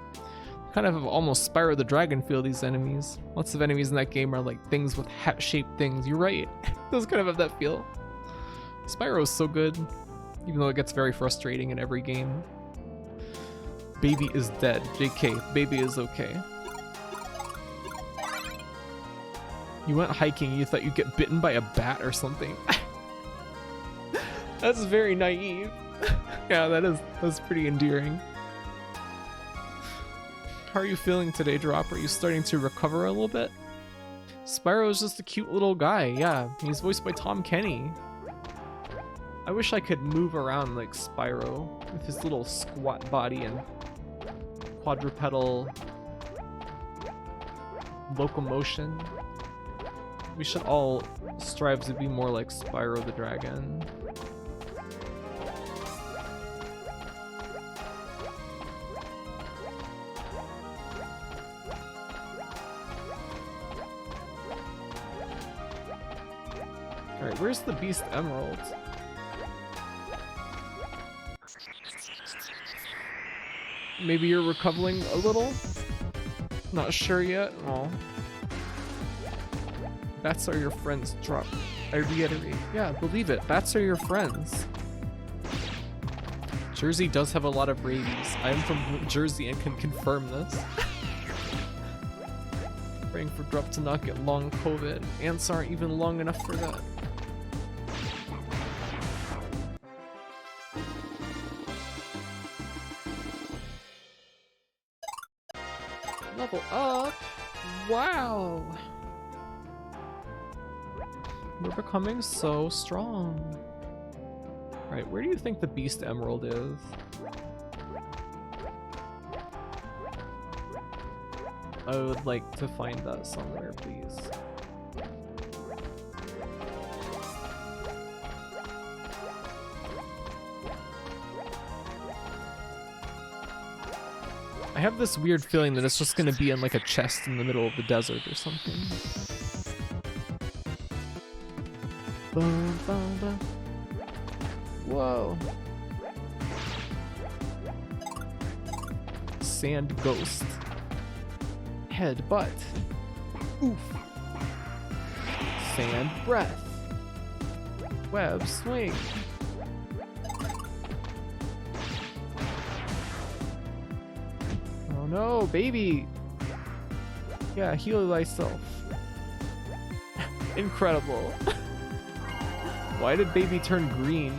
Kind of almost Spyro the Dragon feel, these enemies. Lots of enemies in that game are like things with hat-shaped things. You're right. Those kind of have that feel. Spyro is so good, even though it gets very frustrating in every game. Baby is dead. JK, baby is okay. You went hiking, you thought you'd get bitten by a bat or something. That's very naive. Yeah, that's pretty endearing. How are you feeling today, Drop? Are you starting to recover a little bit? Spyro is just a cute little guy, yeah. He's voiced by Tom Kenny. I wish I could move around like Spyro with his little squat body and quadrupedal locomotion. We should all strive to be more like Spyro the Dragon. Alright, where's the Beast Emerald? Maybe you're recovering a little? Not sure yet? Oh. Bats are your friends, Drop. I reiterate. Yeah, believe it. Bats are your friends. Jersey does have a lot of rabies. I am from Jersey and can confirm this. Praying for Drop to not get long COVID. Ants aren't even long enough for that. Level up! Wow! We're becoming so strong. Alright, where do you think the Beast Emerald is? I would like to find that somewhere, please. I have this weird feeling that it's just gonna be in like a chest in the middle of the desert or something. Boom, boom, boom. Whoa. Sand ghost. Head butt. Oof. Sand breath. Web swing. Oh no, baby. Yeah, heal thyself. Incredible. Why did baby turn green?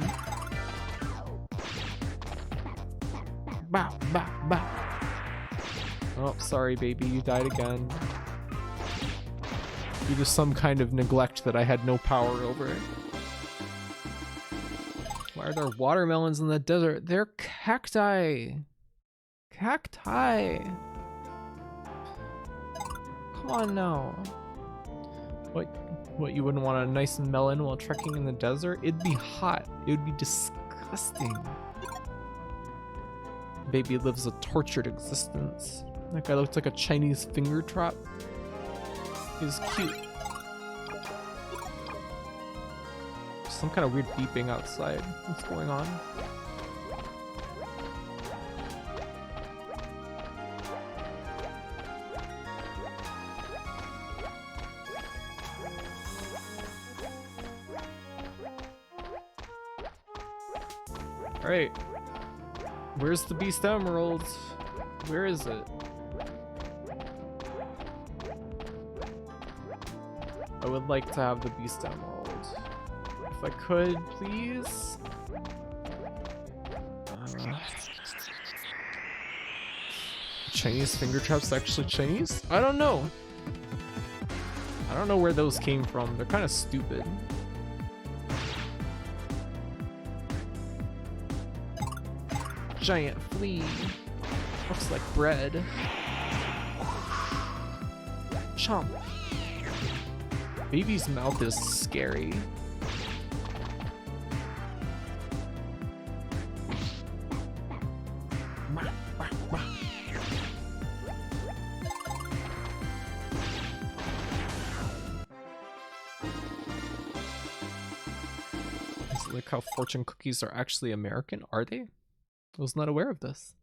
Bow, bow, bow. Oh, sorry, baby, you died again. Due to some kind of neglect that I had no power over. Why are there watermelons in the desert? They're cacti. Cacti. Come on now. What, you wouldn't want a nice melon while trekking in the desert? It'd be hot. It would be disgusting. Baby lives a tortured existence. That guy looks like a Chinese finger trap. He's cute. Some kind of weird beeping outside. What's going on? Alright. Where's the Beast Emerald? Where is it? I would like to have the Beast Emerald. If I could, please. Chinese finger traps actually Chinese? I don't know. I don't know where those came from. They're kind of stupid. Giant flea. Looks like bread. Chomp. Baby's mouth is scary. Look how fortune cookies are actually American, are they? I was not aware of this.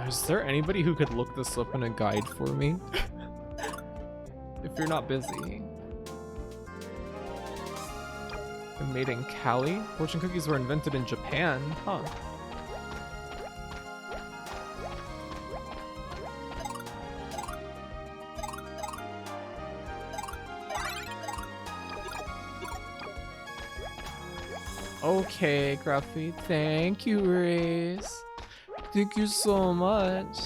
Is there anybody who could look this up in a guide for me? If you're not busy. They're made in Cali? Fortune cookies were invented in Japan, huh? Okay, Gruffy. Thank you, Race. Thank you so much.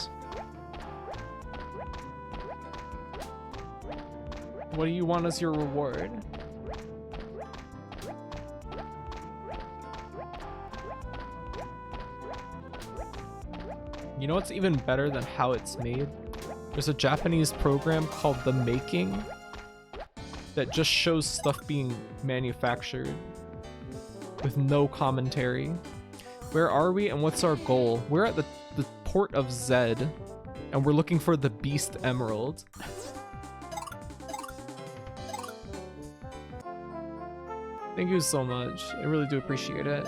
What do you want as your reward? You know what's even better than how it's made? There's a Japanese program called The Making that just shows stuff being manufactured with no commentary. Where are we and what's our goal? We're at the port of Zed and we're looking for the Beast Emerald. Thank you so much. I really do appreciate it.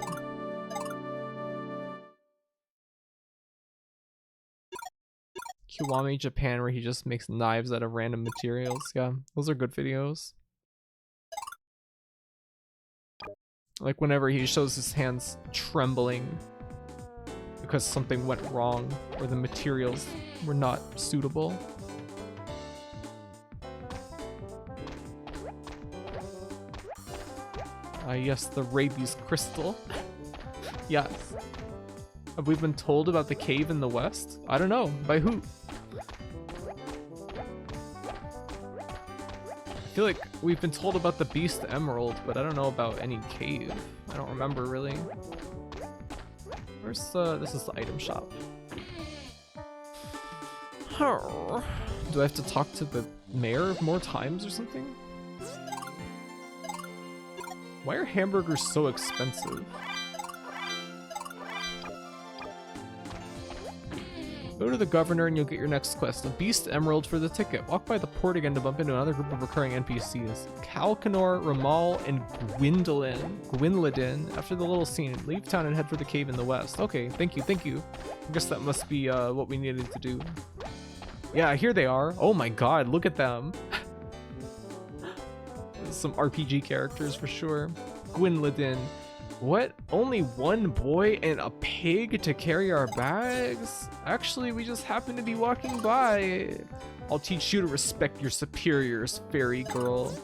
Kiwami Japan, where he just makes knives out of random materials. Yeah, those are good videos. Like whenever he shows his hands trembling because something went wrong or the materials were not suitable. Ah yes, the rabies crystal. Yes. Have we been told about the cave in the west? I don't know. By who? I feel like we've been told about the Beast Emerald, but I don't know about any cave. I don't remember really. Where's this is the item shop. Do I have to talk to the mayor more times or something? Why are hamburgers so expensive? Go to the governor and you'll get your next quest. A Beast Emerald for the ticket. Walk by the port again to bump into another group of recurring NPCs. Calcanor, Ramal, and Gwynladin. After the little scene, leave town and head for the cave in the west. Okay, thank you, thank you. I guess that must be what we needed to do. Yeah, here they are. Oh my god, look at them. Some RPG characters for sure. Gwynladin. What? Only one boy and a pig to carry our bags? Actually, we just happen to be walking by. I'll teach you to respect your superiors, fairy girl.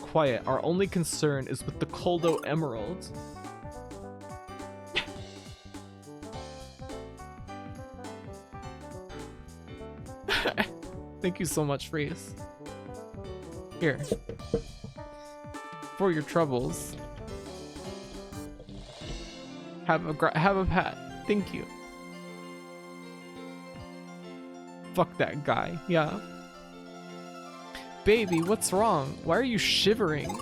Quiet. Our only concern is with the Koldo Emerald. Thank you so much, Reese. Here. For your troubles. Have a pat. Thank you. Fuck that guy. Yeah. Baby, what's wrong? Why are you shivering?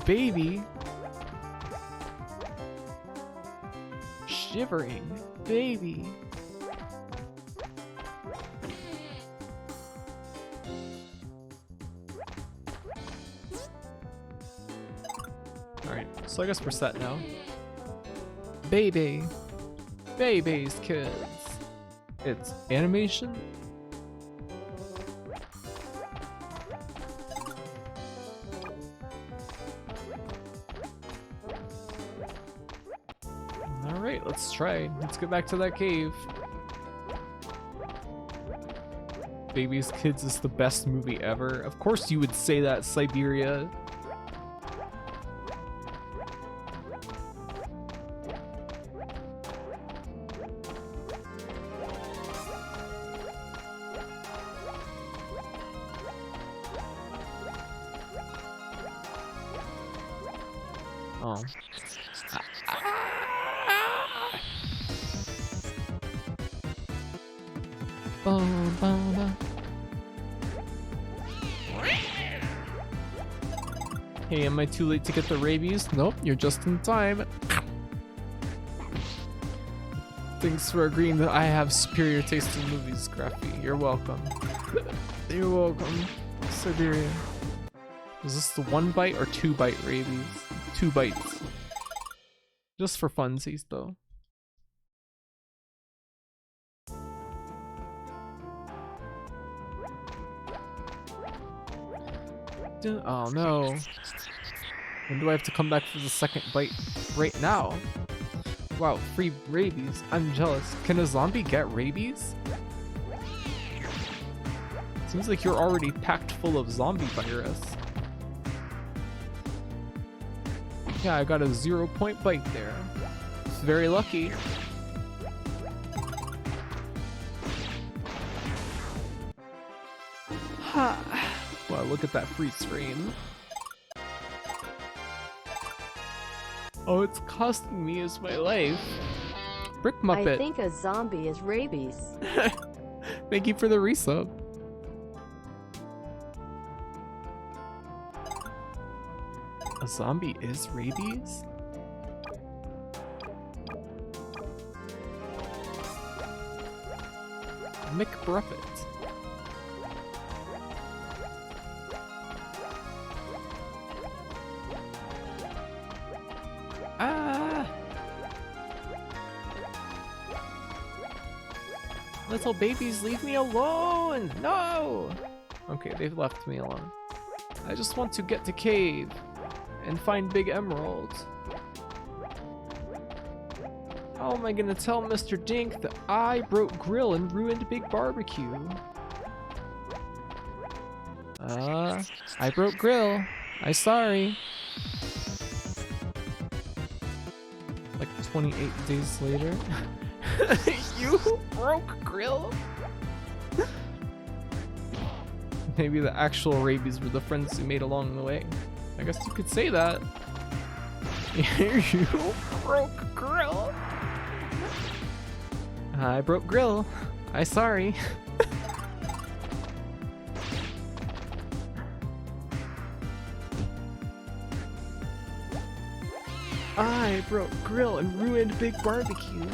Baby. Shivering. Baby. Alright, so I guess we're set now. Baby. Babies, kids. It's animation. Alright, let's try. Let's get back to that cave. Babies, Kids is the best movie ever. Of course you would say that, Siberia. Oh. Hey, am I too late to get the rabies? Nope, you're just in time. Thanks for agreeing that I have superior taste in movies, Scrappy. You're welcome. You're welcome, Siberia. Is this the 1 bite or 2 bite rabies? 2 bites. Just for funsies, though. Oh no. When do I have to come back for the second bite? Right now? Wow, free rabies. I'm jealous. Can a zombie get rabies? Seems like you're already packed full of zombie virus. Yeah, I got a 0-point bite there. It's very lucky. Ha! Wow, look at that free screen. Oh, it's costing me as my life. Brick Muppet. I think a zombie is rabies. Thank you for the resub. A zombie is rabies? McBruffet. Ah! Little babies, leave me alone! No! Okay, they've left me alone. I just want to get to cave and find Big Emerald. How am I gonna tell Mr. Dink that I broke grill and ruined Big Barbecue? I broke grill. I'm sorry. Like 28 days later. You broke grill? Maybe the actual rabies were the friends you made along the way. I guess you could say that. You broke grill. I broke grill. I sorry. I broke grill and ruined big barbecue.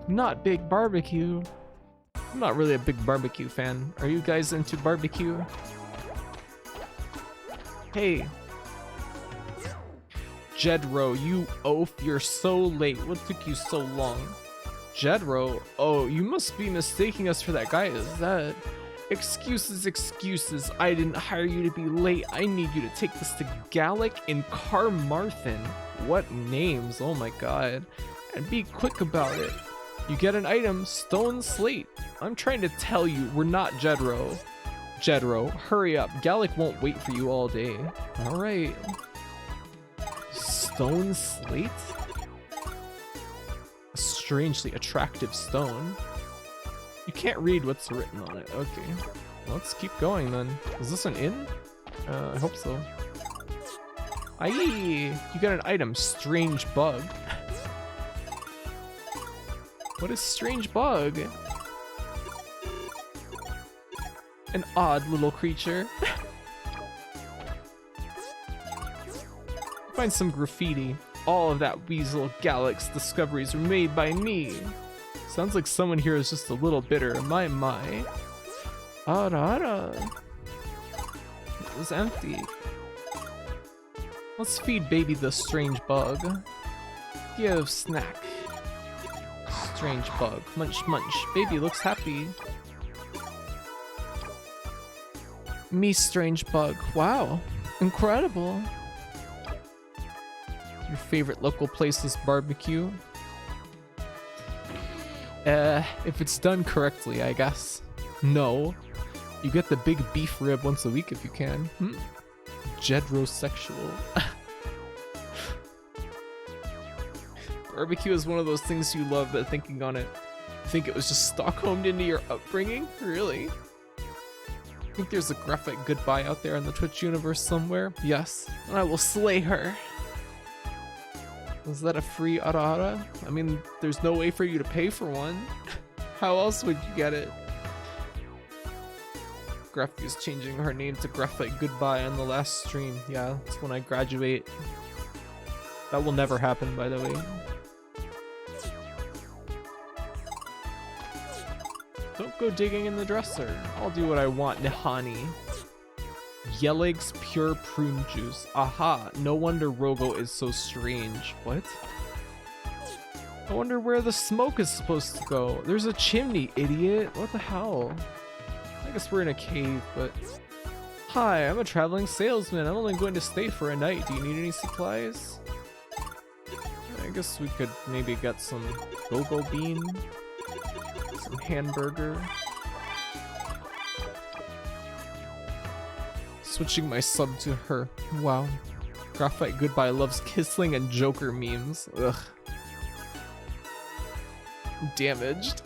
Not big barbecue. I'm not really a big barbecue fan. Are you guys into barbecue? Hey. Jedro, you oaf, you're so late. What took you so long? Jedro? Oh, you must be mistaking us for that guy. Is that... Excuses, excuses. I didn't hire you to be late. I need you to take this to Gallic and Carmarthen. What names? Oh my god. And be quick about it. You get an item, stone slate. I'm trying to tell you, we're not Jedro. Jedro, hurry up. Gallic won't wait for you all day. Alright. Stone slate? A strangely attractive stone. You can't read what's written on it. Okay. Let's keep going then. Is this an inn? I hope so. Aye! You got an item, strange bug. What is strange bug? An odd little creature. Find some graffiti. All of that weasel Gallic's discoveries were made by me. Sounds like someone here is just a little bitter. My. Ara. It was empty. Let's feed baby the strange bug. Give snack. Strange bug. Munch munch. Baby looks happy. Me strange bug. Wow. Incredible. Your favorite local place is barbecue? If it's done correctly, I guess. No. You get the big beef rib once a week if you can. Jedrosexual. Barbecue is one of those things you love, but thinking on it, I think it was just Stockholmed into your upbringing? Really? I think there's a graphic goodbye out there in the Twitch universe somewhere. Yes. And I will slay her. Was that a free ara? I mean, there's no way for you to pay for one. How else would you get it? Graphic is changing her name to Graphite Goodbye on the last stream. Yeah, that's when I graduate. That will never happen, by the way. Don't go digging in the dresser. I'll do what I want, Nihani. Yeleg's pure prune juice. Aha, no wonder Rogo is so strange. What? I wonder where the smoke is supposed to go. There's a chimney, idiot. What the hell? I guess we're in a cave, but... Hi, I'm a traveling salesman. I'm only going to stay for a night. Do you need any supplies? I guess we could maybe get some go-go bean. Some hamburger. Switching my sub to her. Wow. Graphite Goodbye loves Kissling and Joker memes. Ugh. Damaged.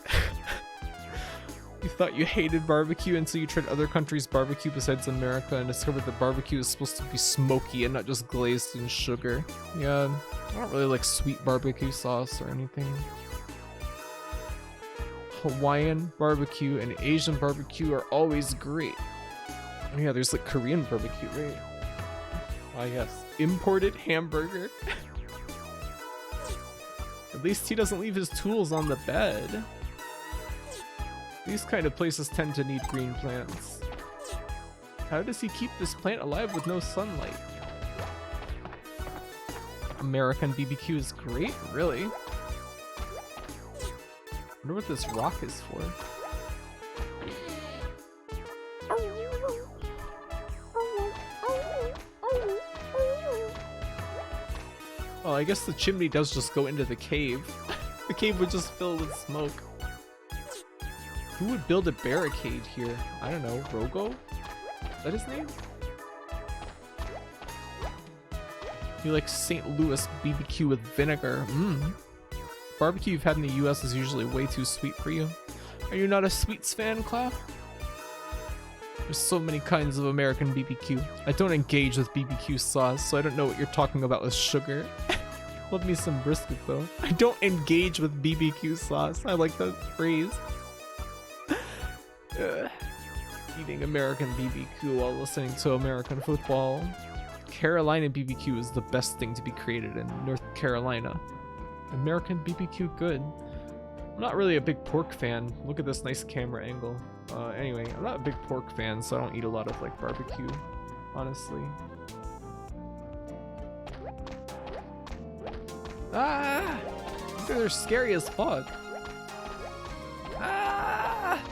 You thought you hated barbecue until you tried other countries' barbecue besides America and discovered that barbecue is supposed to be smoky and not just glazed in sugar. Yeah, I don't really like sweet barbecue sauce or anything. Hawaiian barbecue and Asian barbecue are always great. Oh yeah, there's like Korean barbecue, right? Ah yes, imported hamburger. At least he doesn't leave his tools on the bed. These kind of places tend to need green plants. How does he keep this plant alive with no sunlight? American BBQ is great? Really? I wonder what this rock is for. Oh, I guess the chimney does just go into the cave. The cave would just fill with smoke. Who would build a barricade here? I don't know. Rogo? Is that his name? You like St. Louis BBQ with vinegar. Mmm. Barbecue you've had in the US is usually way too sweet for you. Are you not a sweets fan, Cloud? There's so many kinds of American BBQ. I don't engage with BBQ sauce, so I don't know what you're talking about with sugar. Love me some brisket though. I don't engage with BBQ sauce. I like that phrase. Eating American BBQ while listening to American football. Carolina BBQ is the best thing to be created in North Carolina. American BBQ good. I'm not really a big pork fan. Look at this nice camera angle. Anyway, I'm not a big pork fan, so I don't eat a lot of like barbecue, honestly. Ah! These guys are scary as fuck. Ah!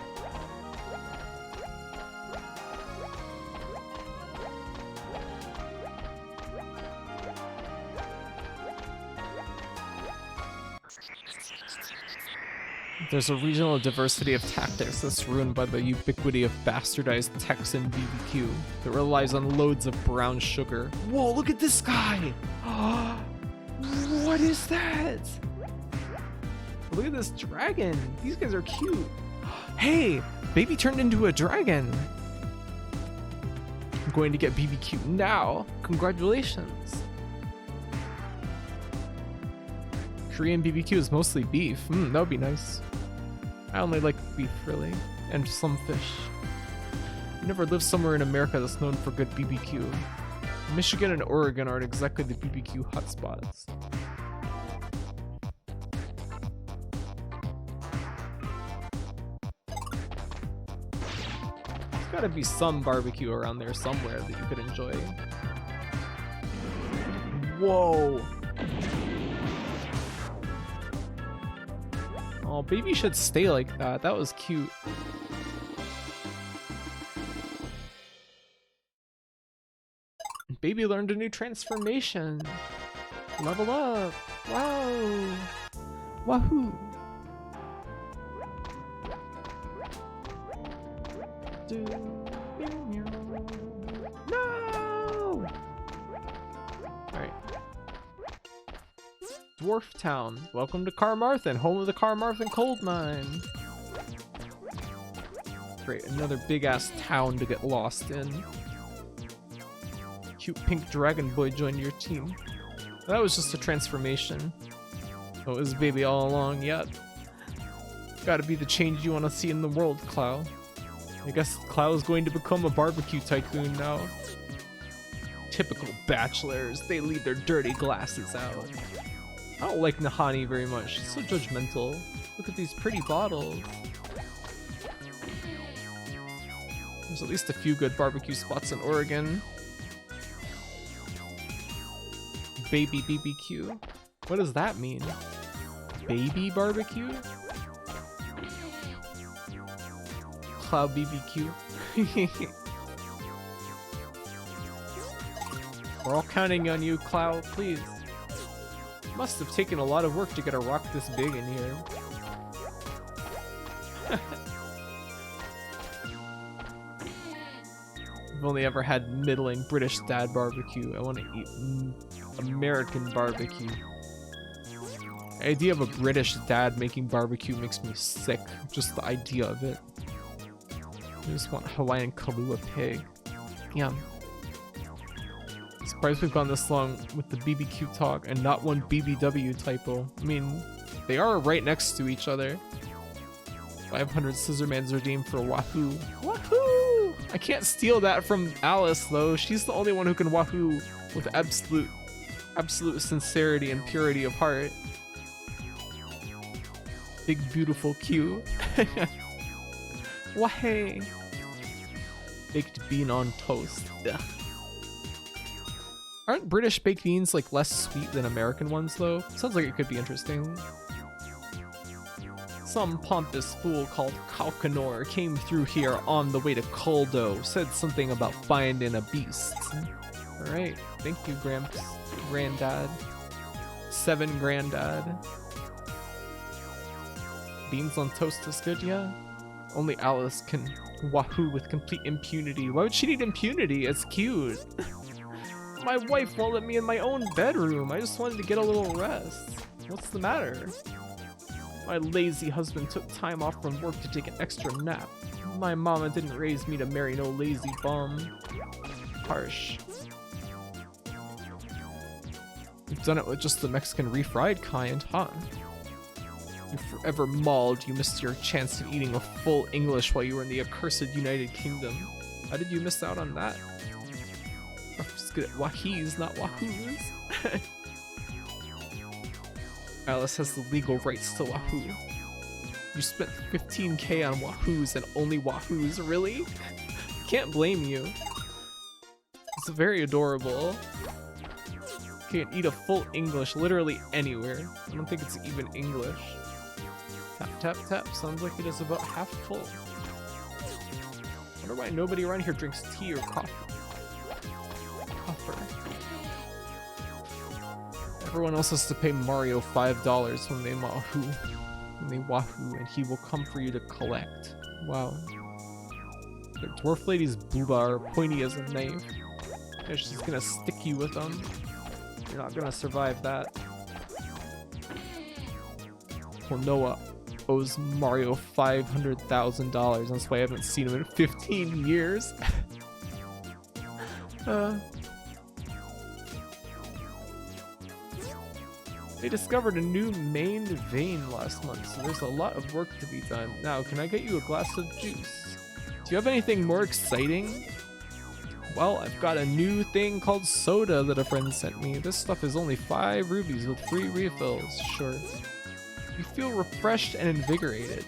There's a regional diversity of tactics that's ruined by the ubiquity of bastardized Texan BBQ that relies on loads of brown sugar. Whoa, look at this guy! What is that? Look at this dragon. These guys are cute. Hey, baby turned into a dragon. I'm going to get BBQ now. Congratulations. Korean BBQ is mostly beef. That would be nice. I only like beef, really. And some fish. I never lived somewhere in America that's known for good BBQ. Michigan and Oregon aren't exactly the BBQ hotspots. There's gotta be some barbecue around there somewhere that you could enjoy. Whoa! Oh, baby should stay like that. That was cute. Baby learned a new transformation. Level up. Wow. Wahoo. No! Alright. Dwarf Town. Welcome to Carmarthen, home of the Carmarthen Coal Mine. Great, another big-ass town to get lost in. Cute pink dragon boy joined your team. That was just a transformation. Oh, it was baby all along, yep. Gotta be the change you want to see in the world, Clow. I guess Clow is going to become a barbecue tycoon now. Typical bachelors, they leave their dirty glasses out. I don't like Nahani very much, she's so judgmental. Look at these pretty bottles. There's at least a few good barbecue spots in Oregon. Baby BBQ? What does that mean? Baby barbecue? Cloud BBQ? We're all counting on you, Cloud, please. Must have taken a lot of work to get a rock this big in here. I've only ever had middling British dad barbecue. I want to eat American barbecue. The idea of a British dad making barbecue makes me sick. Just the idea of it. I just want Hawaiian Kahlua pig. Yum. Surprised we've gone this long with the BBQ talk and not one BBW typo. I mean, they are right next to each other. 500 Scissormans redeemed for Wahoo. Wahoo! I can't steal that from Alice though. She's the only one who can Wahoo with absolute sincerity and purity of heart. Big beautiful Q. Wahey! Baked bean on toast. Ugh. Aren't British baked beans like less sweet than American ones though? Sounds like it could be interesting. Some pompous fool called Kalkanor came through here on the way to Koldo, said something about finding a beast. Alright, thank you, Granddad. 7 Granddad. Beans on toast is good, yeah? Only Alice can wahoo with complete impunity. Why would she need impunity? It's cute. My wife won't let me in my own bedroom. I just wanted to get a little rest. What's the matter? My lazy husband took time off from work to take an extra nap. My mama didn't raise me to marry no lazy bum. Harsh. You've done it with just the Mexican refried kind, huh? You forever mauled. You missed your chance at eating a full English while you were in the accursed United Kingdom. How did you miss out on that? I'm just good at wahees, not wahoos. Alice has the legal rights to wahoo. You spent 15k on wahoos and only wahoos, really? Can't blame you. It's very adorable. You can eat a full English literally anywhere. I don't think it's even English. Tap, tap, tap. Sounds like it is about half full. Wonder why nobody around here drinks tea or coffee. Copper. Everyone else has to pay Mario $5 when they wahoo. And he will come for you to collect. Wow. The dwarf lady's booba are pointy as a knife. Yeah, she's gonna stick you with them. You're not gonna survive that. Noah owes Mario $500,000. That's why I haven't seen him in 15 years. They discovered a new main vein last month, so there's a lot of work to be done. Now, can I get you a glass of juice? Do you have anything more exciting? Well, I've got a new thing called soda that a friend sent me. This stuff is only 5 rubies with free refills. Sure. You feel refreshed and invigorated.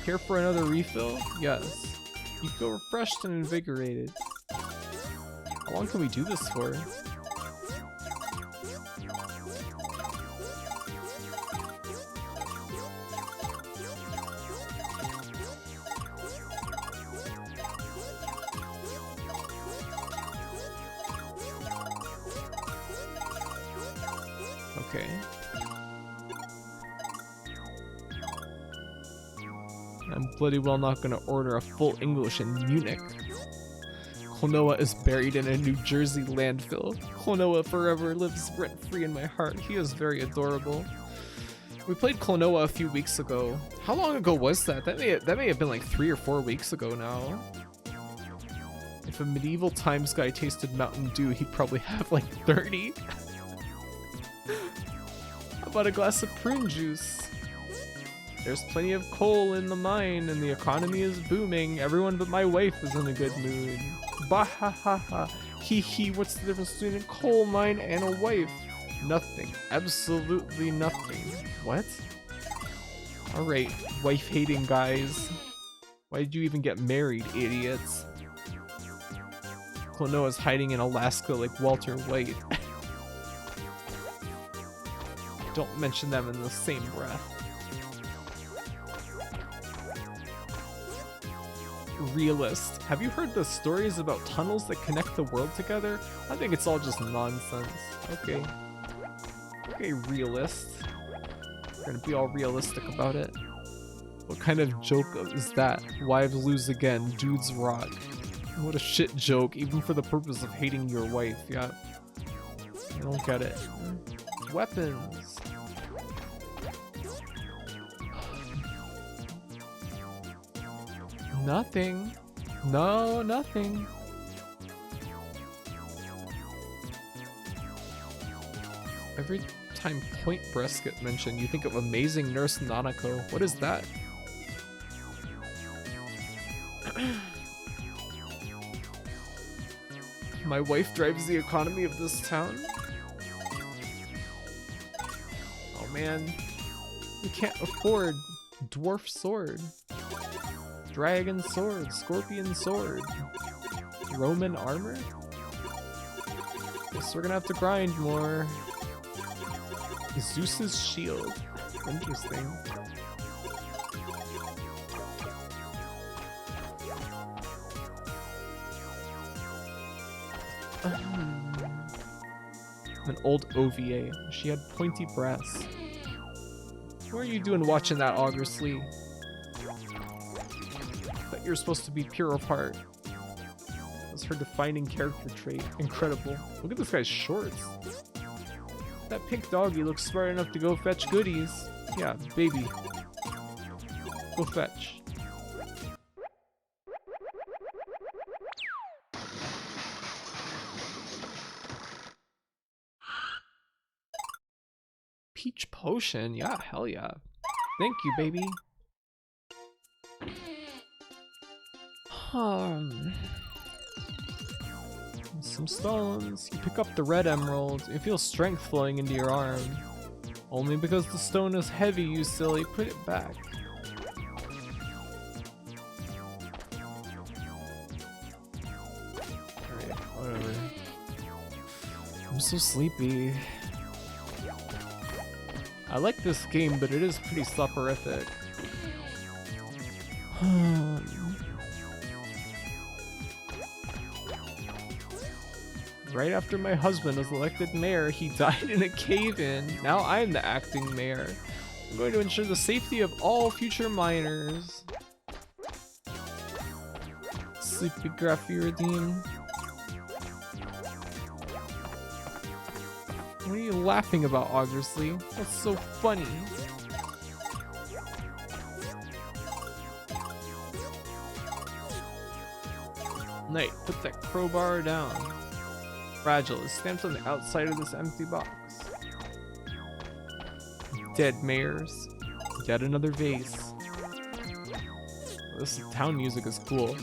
Care for another refill? Yes. You feel refreshed and invigorated. How long can we do this for? Okay. I'm bloody well not gonna order a full English in Munich. Klonoa is buried in a New Jersey landfill. Klonoa forever lives rent-free in my heart. He is very adorable. We played Klonoa a few weeks ago. How long ago was that? That may have been like 3 or 4 weeks ago now. If a medieval times guy tasted Mountain Dew, he'd probably have like 30. How about a glass of prune juice? There's plenty of coal in the mine and the economy is booming. Everyone but my wife is in a good mood. Bah ha ha ha. Hee hee, what's the difference between a coal mine and a wife? Nothing. Absolutely nothing. What? Alright, wife-hating guys. Why did you even get married, idiots? Klonoa's hiding in Alaska like Walter White. Don't mention them in the same breath. Realist. Have you heard the stories about tunnels that connect the world together? I think it's all just nonsense. Okay. Okay, realist. We're gonna be all realistic about it. What kind of joke is that? Wives lose again, dudes rock. What a shit joke, even for the purpose of hating your wife, yeah. I don't get it. Weapons. Nothing. No, nothing. Every time point breasts get mentioned, you think of Amazing Nurse Nanako. What is that? My wife drives the economy of this town? Oh man. We can't afford dwarf sword. Dragon sword, scorpion sword, Roman armor? Guess we're gonna have to grind more. Zeus's shield. Interesting. An old OVA. She had pointy breasts. What are you doing watching that, Auguste? That you're supposed to be pure of heart. That's her defining character trait. Incredible. Look at this guy's shorts. That pink doggy looks smart enough to go fetch goodies. Yeah, baby. Go fetch. Peach potion? Yeah, hell yeah. Thank you, baby. Some stones. You pick up the red emerald. You feel strength flowing into your arm. Only because the stone is heavy, you silly. Put it back. Alright, whatever. I'm so sleepy. I like this game, but it is pretty soporific. Right after my husband was elected mayor, he died in a cave-in. Now I'm the acting mayor. I'm going to ensure the safety of all future miners. Sleepy Graphy redeem. What are you laughing about, Auguste? That's so funny. Knight, put that crowbar down. Fragile is stamped on the outside of this empty box. Dead mayors. Yet another vase. This town music is cool.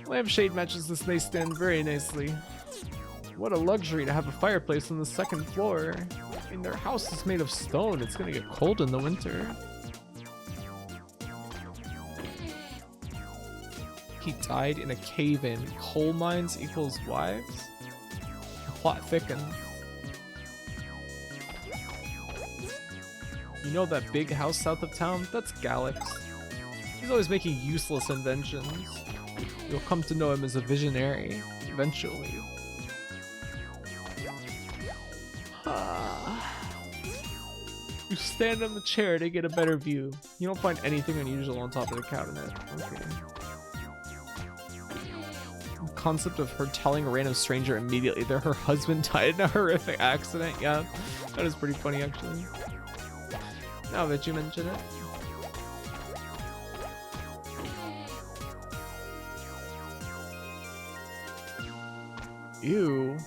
Lampshade matches this nightstand very nicely. What a luxury to have a fireplace on the second floor. I mean, their house is made of stone. It's gonna get cold in the winter. He died in a cave-in. Coal mines equals wives? The plot thickens. You know that big house south of town? That's Galax. He's always making useless inventions. You'll come to know him as a visionary, eventually. You stand on the chair to get a better view. You don't find anything unusual on top of the cabinet. Okay. The concept of her telling a random stranger immediately that her husband died in a horrific accident. Yeah, that is pretty funny actually. Now that you mention it. Ew.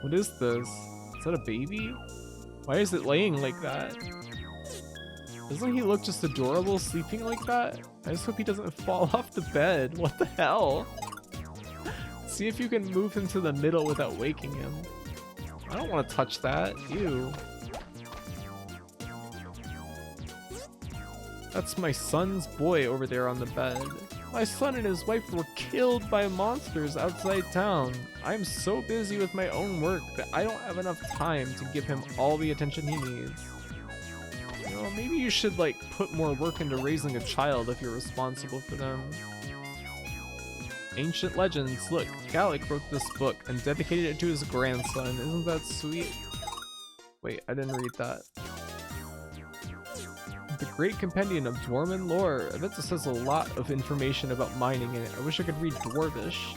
What is this? Is that a baby? Why is it laying like that? Doesn't he look just adorable sleeping like that? I just hope he doesn't fall off the bed. What the hell? See if you can move him to the middle without waking him. I don't want to touch that. Ew. That's my son's boy over there on the bed. My son and his wife were killed by monsters outside town. I'm so busy with my own work that I don't have enough time to give him all the attention he needs. You know, maybe you should like put more work into raising a child if you're responsible for them. Ancient legends. Look, Gallic wrote this book and dedicated it to his grandson. Isn't that sweet? Wait, I didn't read that. The Great Compendium of Dwarven Lore. I bet this has a lot of information about mining in it. I wish I could read Dwarvish.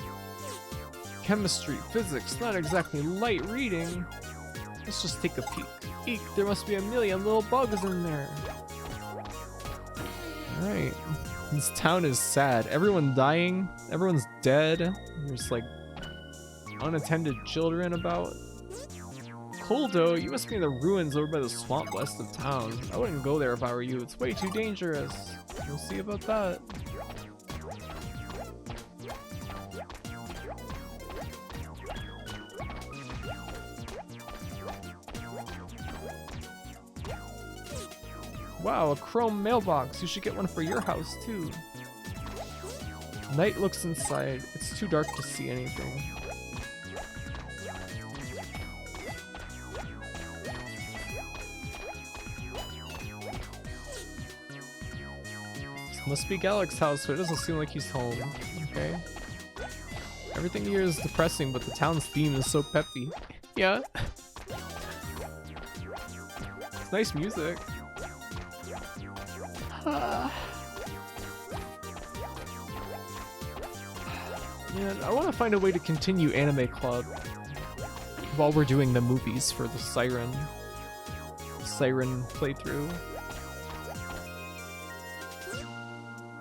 Chemistry, physics, not exactly light reading. Let's just take a peek. Eek, there must be a million little bugs in there. Alright. This town is sad. Everyone dying. Everyone's dead. There's like unattended children about. Koldo, you must be in the ruins over by the swamp west of town. I wouldn't go there if I were you. It's way too dangerous. We'll see about that. Wow, a chrome mailbox. You should get one for your house too. Knight looks inside. It's too dark to see anything. Must be Gallic's house, but it doesn't seem like he's home. Okay. Everything here is depressing, but the town's theme is so peppy. Yeah. It's nice music. Man, I want to find a way to continue Anime Club while we're doing the movies for the Siren playthrough.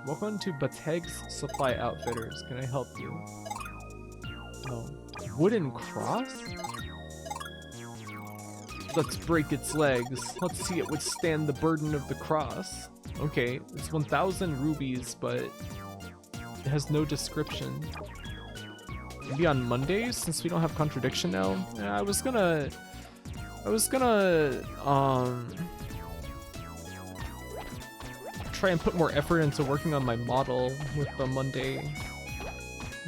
Welcome to Bateg's Supply Outfitters. Can I help you? Oh. Wooden cross? Let's break its legs. Let's see it withstand the burden of the cross. Okay, it's 1,000 rubies, but it has no description. Maybe on Mondays, since we don't have contradiction now? Yeah, I was gonna try and put more effort into working on my model with the Monday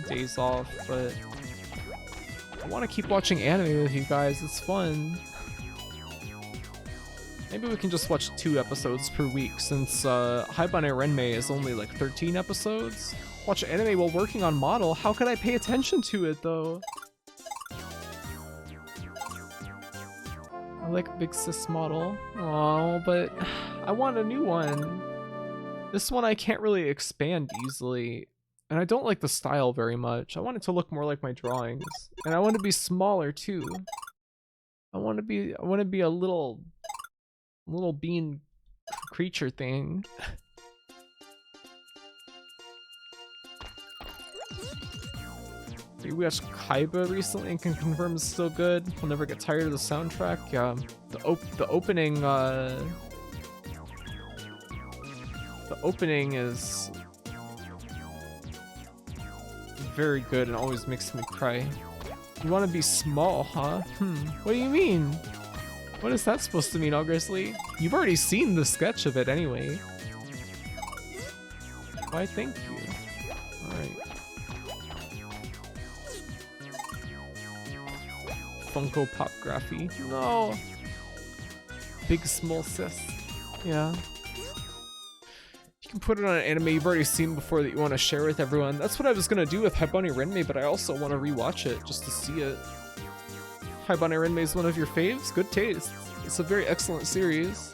days off, but I want to keep watching anime with you guys. It's fun. Maybe we can just watch 2 episodes per week, since Haibane Renmei is only like 13 episodes. Watch anime while working on model. How could I pay attention to it though? I like Big Sis model. Oh, but I want a new one. This one I can't really expand easily, and I don't like the style very much. I want it to look more like my drawings, and I want to be smaller too. I want to be a little bean creature thing. We watched Kaiba recently and can confirm it's still good. We'll never get tired of the soundtrack. Yeah, the opening is very good and always makes me cry. You want to be small, huh? What do you mean? What is that supposed to mean, Augusley? You've already seen the sketch of it anyway. Why, thank you. Alright. Funko Pop Graphy. No! Big small sis. Yeah. You can put it on an anime you've already seen before that you want to share with everyone. That's what I was gonna do with Haibane Renmei, but I also want to rewatch it just to see it. Haibane Renmei is one of your faves? Good taste. It's a very excellent series.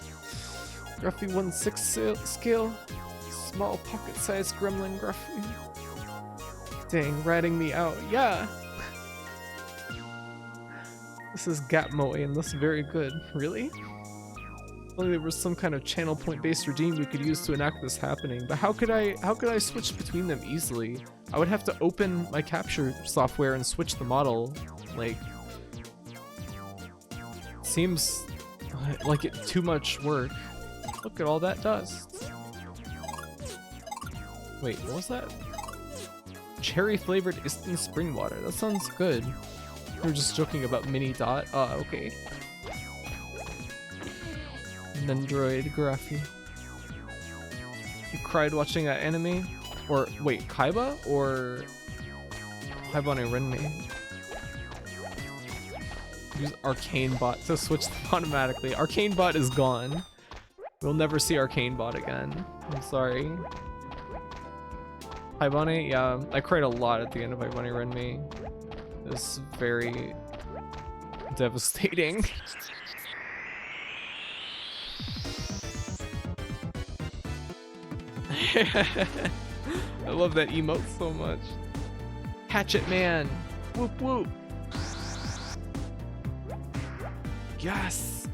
Gruffy 1/6 scale. Small pocket-sized gremlin Gruffy. Dang, ratting me out. Yeah! This is Gatmoe and that's very good. Really? If only there was some kind of channel point based regime we could use to enact this happening, but how could I switch between them easily? I would have to open my capture software and switch the model. Like, seems like it too much work. Look at all that dust. Wait, what was that? Cherry flavored instant spring water. That sounds good. We were just joking about mini dot. Ah, okay. Nendroid Graphy. You cried watching that anime? Or wait, Kaiba or Haibane Renmei? Use Arcane Bot to switch them automatically. Arcane Bot is gone. We'll never see Arcane Bot again. I'm sorry. Haibane, yeah, I cried a lot at the end of Haibane Renmei. It's very devastating. I love that emote so much. Hatchet Man! Whoop whoop! Yes!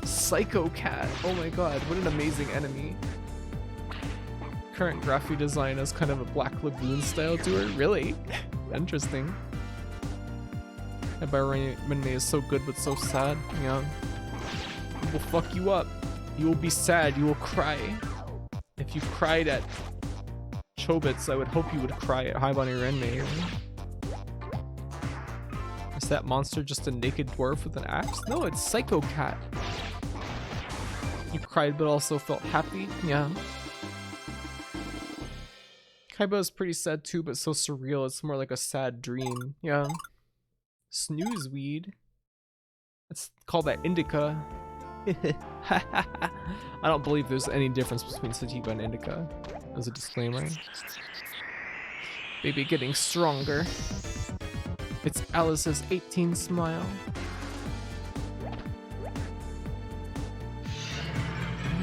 Psycho Cat! Oh my god, what an amazing enemy. Current graphic design is kind of a Black Lagoon style to her. Really? Interesting. Haibane Renmei is so good but so sad. Yeah. It will fuck you up. You will be sad. You will cry. If you cried at Chobits, I would hope you would cry at Haibane Renmei. Is that monster just a naked dwarf with an axe? No, it's Psycho Cat. You cried but also felt happy? Yeah. Kaiba is pretty sad too, but so surreal. It's more like a sad dream. Yeah. Snooze weed. Let's call that indica. I don't believe there's any difference between sativa and indica, as a disclaimer. Baby getting stronger. It's Alice's 18 smile.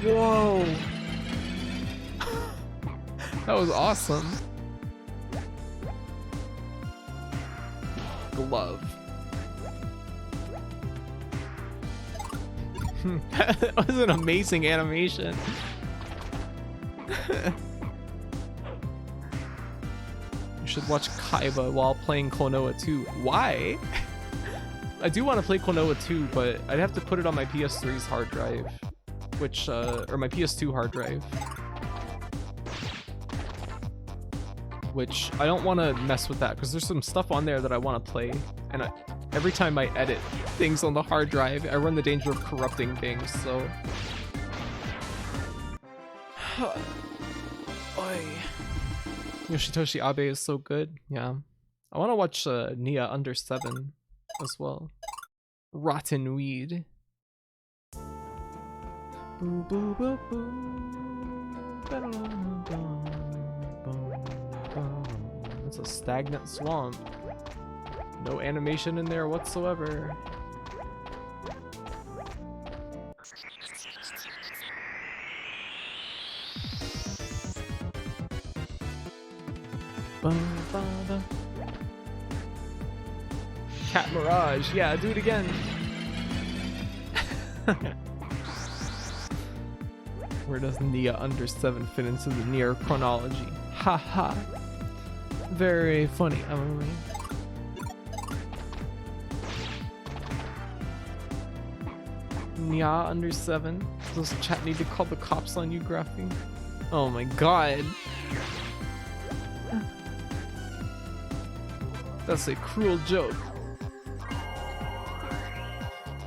Whoa! That was awesome. Glove. That was an amazing animation. You should watch Kaiba while playing Klonoa 2. Why? I do want to play Klonoa 2, but I'd have to put it on my PS3's hard drive, which, or my PS2 hard drive, which I don't want to mess with that because there's some stuff on there that I want to play, and every time I edit things on the hard drive, I run the danger of corrupting things, so... Oy. Yoshitoshi Abe is so good, yeah. I want to watch Nia Under 7 as well. Rotten Weed. Boo, boo, boo, boo. It's a stagnant swamp. No animation in there whatsoever. Cat Mirage, yeah, do it again. Where does Nia Under 7 fit into the Nier chronology? Haha. Very funny, Emily. Nia Under 7? Does the chat need to call the cops on you, Graphene? Oh my god. That's a cruel joke.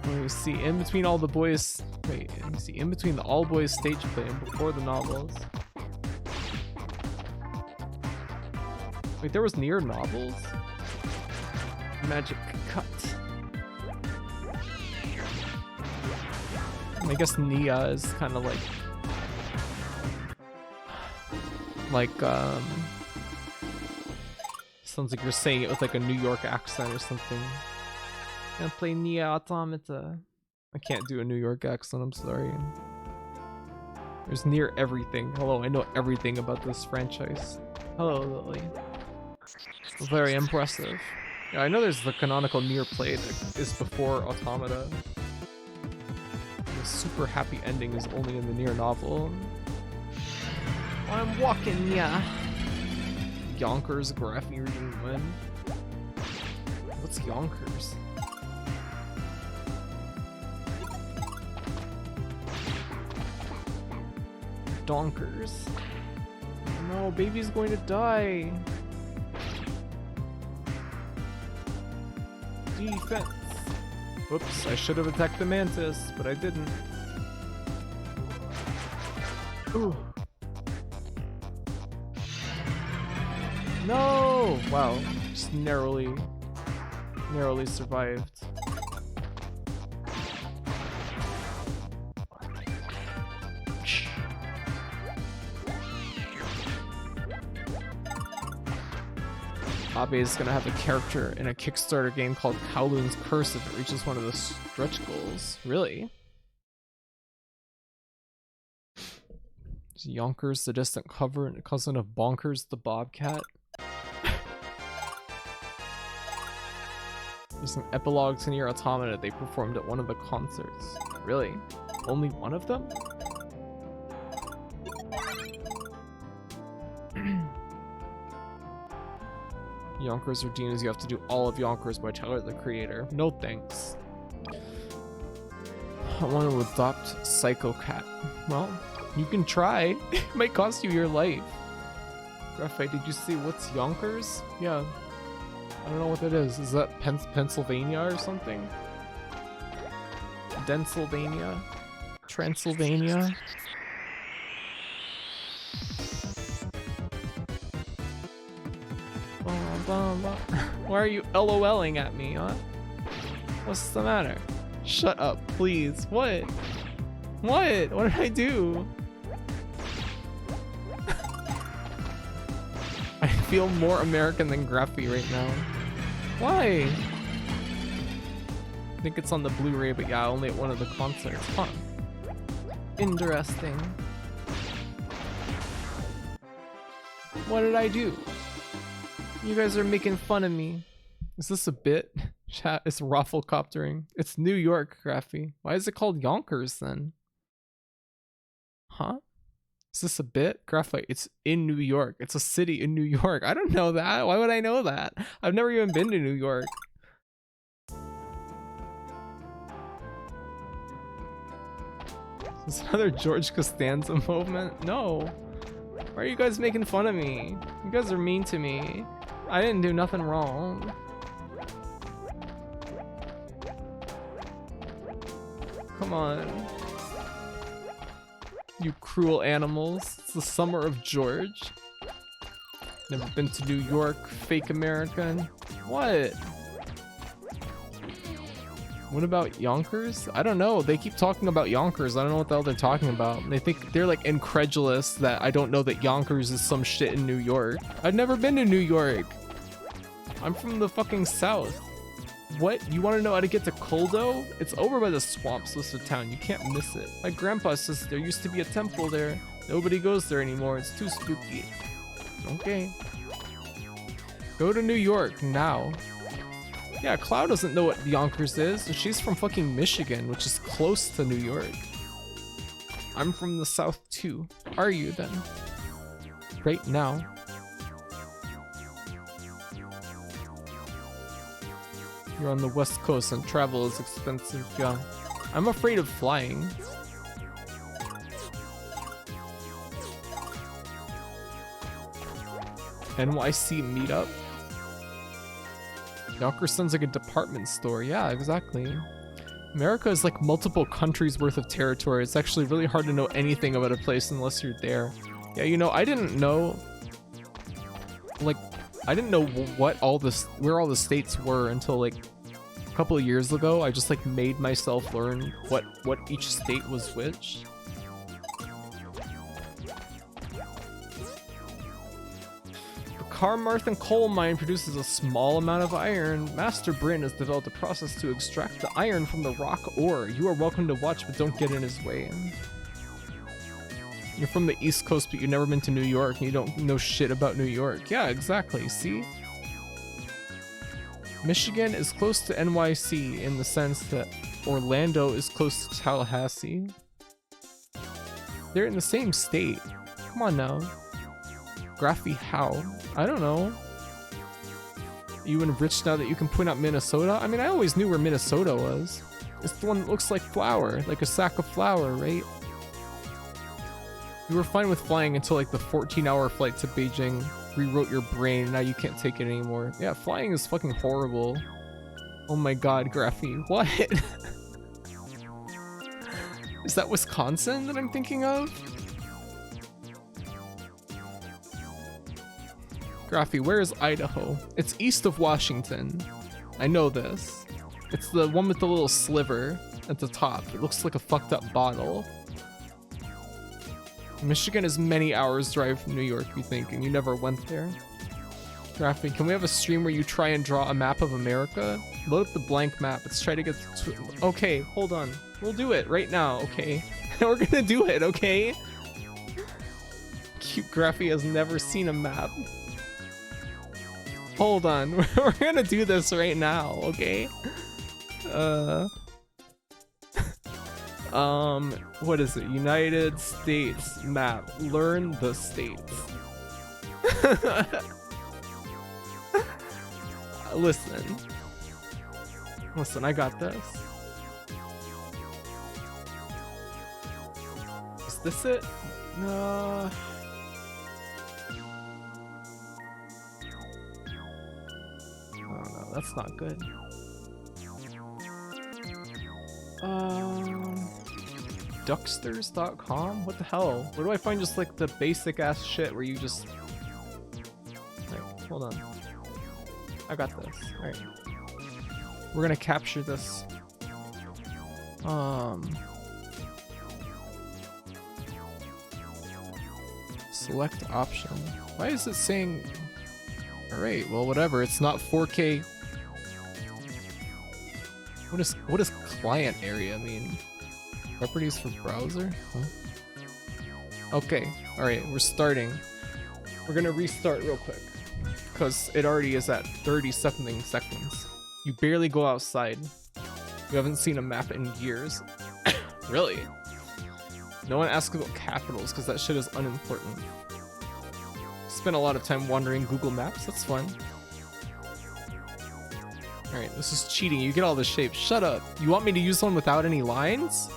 Let me see, in between all the boys... Wait, let me see, in between the all boys stage play and before the novels. Wait, there was Nier novels? Magic Cut. I guess Nia is kind of like, sounds like you're saying it with like a New York accent or something. Gonna play Nia Automata. I can't do a New York accent, I'm sorry. There's Nier everything. Hello, I know everything about this franchise. Hello, Lily. Very impressive. Yeah, I know there's the canonical Nier play that is before Automata. The super happy ending is only in the Nier novel. I'm walking, yeah. Yonkers Graphene Regime win. What's Yonkers? Donkers. No, baby's going to die. Defense. Whoops, I should have attacked the mantis, but I didn't. Ooh. No! Wow, just narrowly survived. Abe is gonna have a character in a Kickstarter game called Kowloon's Curse if it reaches one of the stretch goals. Really? Is Yonkers the distant cousin of Bonkers the Bobcat? There's an epilogue to Nier Automata they performed at one of the concerts. Really? Only one of them? Yonkers or Demons, you have to do all of Yonkers by Tyler the Creator. No thanks. I want to adopt Psycho Cat. Well, you can try. It might cost you your life. Graphite, did you see what's Yonkers? Yeah. I don't know what that is. Is that Pennsylvania or something? Densylvania? Transylvania? Why are you LOLing at me, huh? What's the matter? Shut up, please. What? What? What did I do? I feel more American than Graphy right now. Why? I think it's on the Blu-ray, but yeah, only at one of the concerts. Huh. Interesting. What did I do? You guys are making fun of me. Is this a bit? Chat, it's rafflecoptering. It's New York, Graphy. Why is it called Yonkers then? Huh? Is this a bit? Graphite, it's in New York. It's a city in New York. I don't know that. Why would I know that? I've never even been to New York. Is this another George Costanza moment? No. Why are you guys making fun of me? You guys are mean to me. I didn't do nothing wrong. Come on. You cruel animals. It's the summer of George. Never been to New York, fake American. What? What about Yonkers? I don't know. They keep talking about Yonkers. I don't know what the hell they're talking about. They think they're like incredulous that I don't know that Yonkers is some shit in New York. I've never been to New York. I'm from the fucking South. What? You want to know how to get to Coldo? It's over by the swamps list of town. You can't miss it. My grandpa says there used to be a temple there. Nobody goes there anymore. It's too spooky. Okay. Go to New York now. Yeah, Cloud doesn't know what Yonkers is, and she's from fucking Michigan, which is close to New York. I'm from the South too. Are you then? Right now. You're on the West Coast and travel is expensive, yeah. I'm afraid of flying. NYC meetup. Yonkers sounds like a department store. Yeah, exactly. America is like multiple countries worth of territory. It's actually really hard to know anything about a place unless you're there. Yeah, you know, I didn't know, like, I didn't know what all this, where all the states were until like a couple of years ago. I just like made myself learn what each state was which. Carmarthen coal mine produces a small amount of iron. Master Bryn has developed a process to extract the iron from the rock ore. You are welcome to watch, but don't get in his way. You're from the East Coast, but you've never been to New York, and you don't know shit about New York. Yeah, exactly, see? Michigan is close to NYC in the sense that Orlando is close to Tallahassee. They're in the same state. Come on now. Graphy how? I don't know. You enriched now that you can point out Minnesota? I mean, I always knew where Minnesota was. It's the one that looks like flour, like a sack of flour, right? You were fine with flying until like the 14-hour flight to Beijing rewrote your brain, and now you can't take it anymore. Yeah, flying is fucking horrible. Oh my god, Graphy. What? Is that Wisconsin that I'm thinking of? Graphy, where is Idaho? It's east of Washington. I know this. It's the one with the little sliver at the top. It looks like a fucked up bottle. Michigan is many hours drive from New York, you think, and you never went there. Graphy, can we have a stream where you try and draw a map of America? Load up the blank map. Let's try to get to... Okay, hold on. We'll do it right now, okay? We're gonna do it, okay? Cute Graphy has never seen a map. Hold on, we're gonna do this right now, okay? What is it? United States map. Learn the states. Listen, I got this. Is this it? No. That's not good. Ducksters.com? What the hell? Where do I find just like the basic ass shit where you just... Right, hold on. I got this. Alright. We're gonna capture this. Select option. Why is it saying... Alright, well whatever, it's not 4K. What does client area mean? Properties for browser? Huh? Okay, alright, we're starting. We're gonna restart real quick. Because it already is at 30-something seconds. You barely go outside. You haven't seen a map in years. Really? No one asks about capitals because that shit is unimportant. Spent a lot of time wandering Google Maps, that's fun. Alright, this is cheating. You get all the shapes. Shut up. You want me to use one without any lines?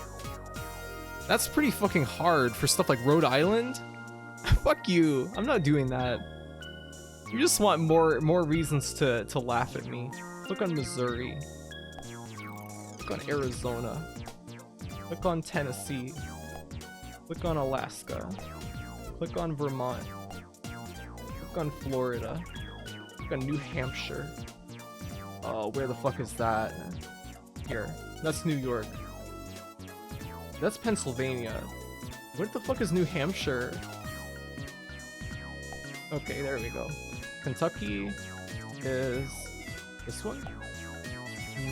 That's pretty fucking hard for stuff like Rhode Island. Fuck you. I'm not doing that. You just want more reasons to laugh at me. Click on Missouri. Click on Arizona. Click on Tennessee. Click on Alaska. Click on Vermont. Click on Florida. Click on New Hampshire. Oh, where the fuck is that? Here. That's New York. That's Pennsylvania. Where the fuck is New Hampshire? Okay, there we go. Kentucky is this one.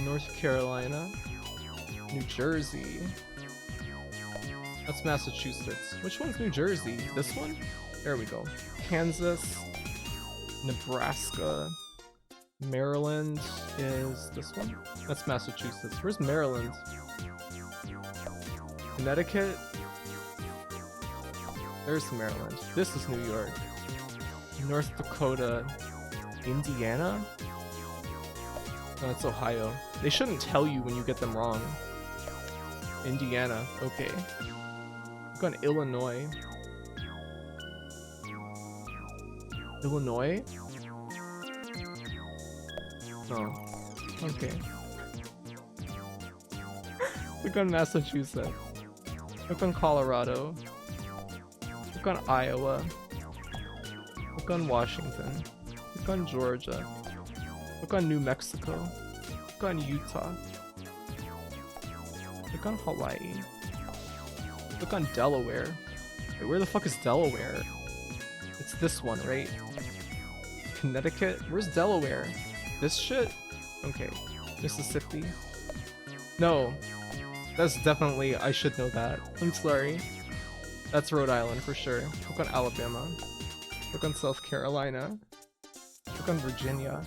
North Carolina. New Jersey. That's Massachusetts. Which one's New Jersey? This one? There we go. Kansas. Nebraska. Maryland is this one? That's Massachusetts. Where's Maryland? Connecticut? There's Maryland. This is New York. North Dakota. Indiana? No, that's Ohio. They shouldn't tell you when you get them wrong. Indiana. Okay. Click on Illinois. Illinois? Oh. Okay. Click on Massachusetts. Click on Colorado. Click on Iowa. Click on Washington. Click on Georgia. Click on New Mexico. Click on Utah. Click on Hawaii. Click on Delaware. Wait, where the fuck is Delaware? It's this one, right? Connecticut? Where's Delaware? This shit? Okay. Mississippi? No. That's definitely... I should know that. I'm sorry. That's Rhode Island for sure. Click on Alabama. Click on South Carolina. Click on Virginia.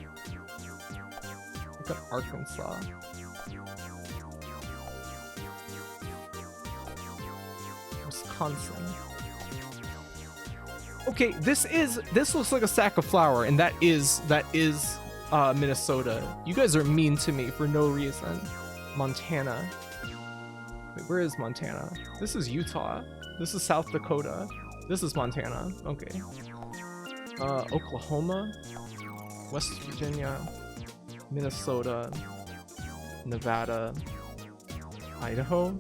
Click on Arkansas. Wisconsin. Okay, this looks like a sack of flour, and that is Minnesota. You guys are mean to me for no reason. Montana. Wait, where is Montana? This is Utah. This is South Dakota. This is Montana. Okay. Oklahoma. West Virginia. Minnesota. Nevada. Idaho.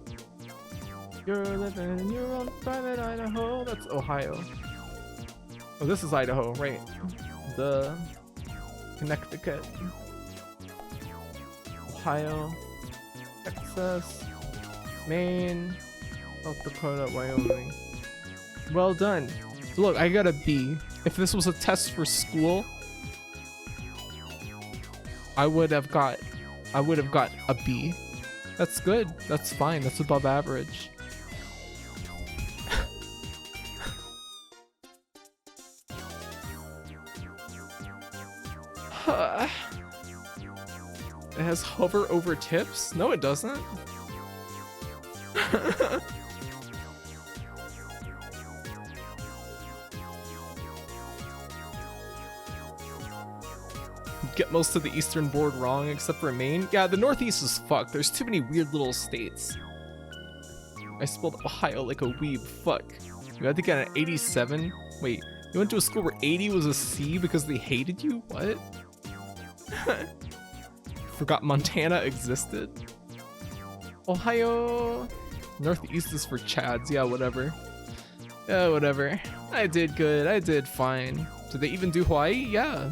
You're living in your own private Idaho. That's Ohio. Oh, this is Idaho, right? The Connecticut. Ohio. Texas. Maine. South Dakota. Wyoming. Well done. Look, I got a B. If this was a test for school, I would have got a B. That's good. That's fine. That's above average. It has hover over tips? No, it doesn't. Get most of the eastern board wrong except for Maine. Yeah, the Northeast is fucked. There's too many weird little states. I spelled Ohio like a weeb. Fuck. You had to get an 87? Wait, you went to a school where 80 was a C because they hated you? What? Forgot Montana existed? Ohio. Northeast is for Chads. Yeah, whatever. Yeah, whatever. I did good. I did fine. Did they even do Hawaii? Yeah.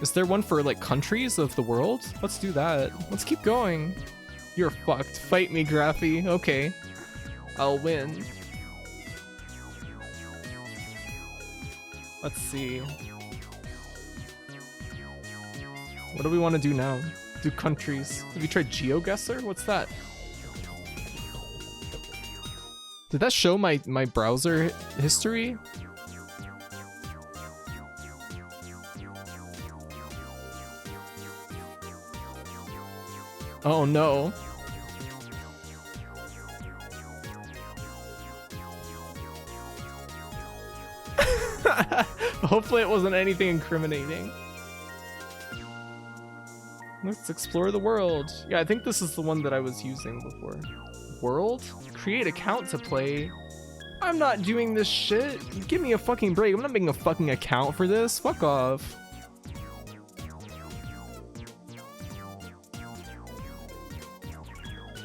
Is there one for like countries of the world? Let's do that. Let's keep going. You're fucked. Fight me, Graphy. Okay. I'll win. Let's see. What do we want to do now? Do countries. Have you tried GeoGuessr? What's that? Did that show my browser history? Oh no. Hopefully it wasn't anything incriminating. Let's explore the world. Yeah, I think this is the one that I was using before. World? Create account to play. I'm not doing this shit. Give me a fucking break. I'm not making a fucking account for this. Fuck off.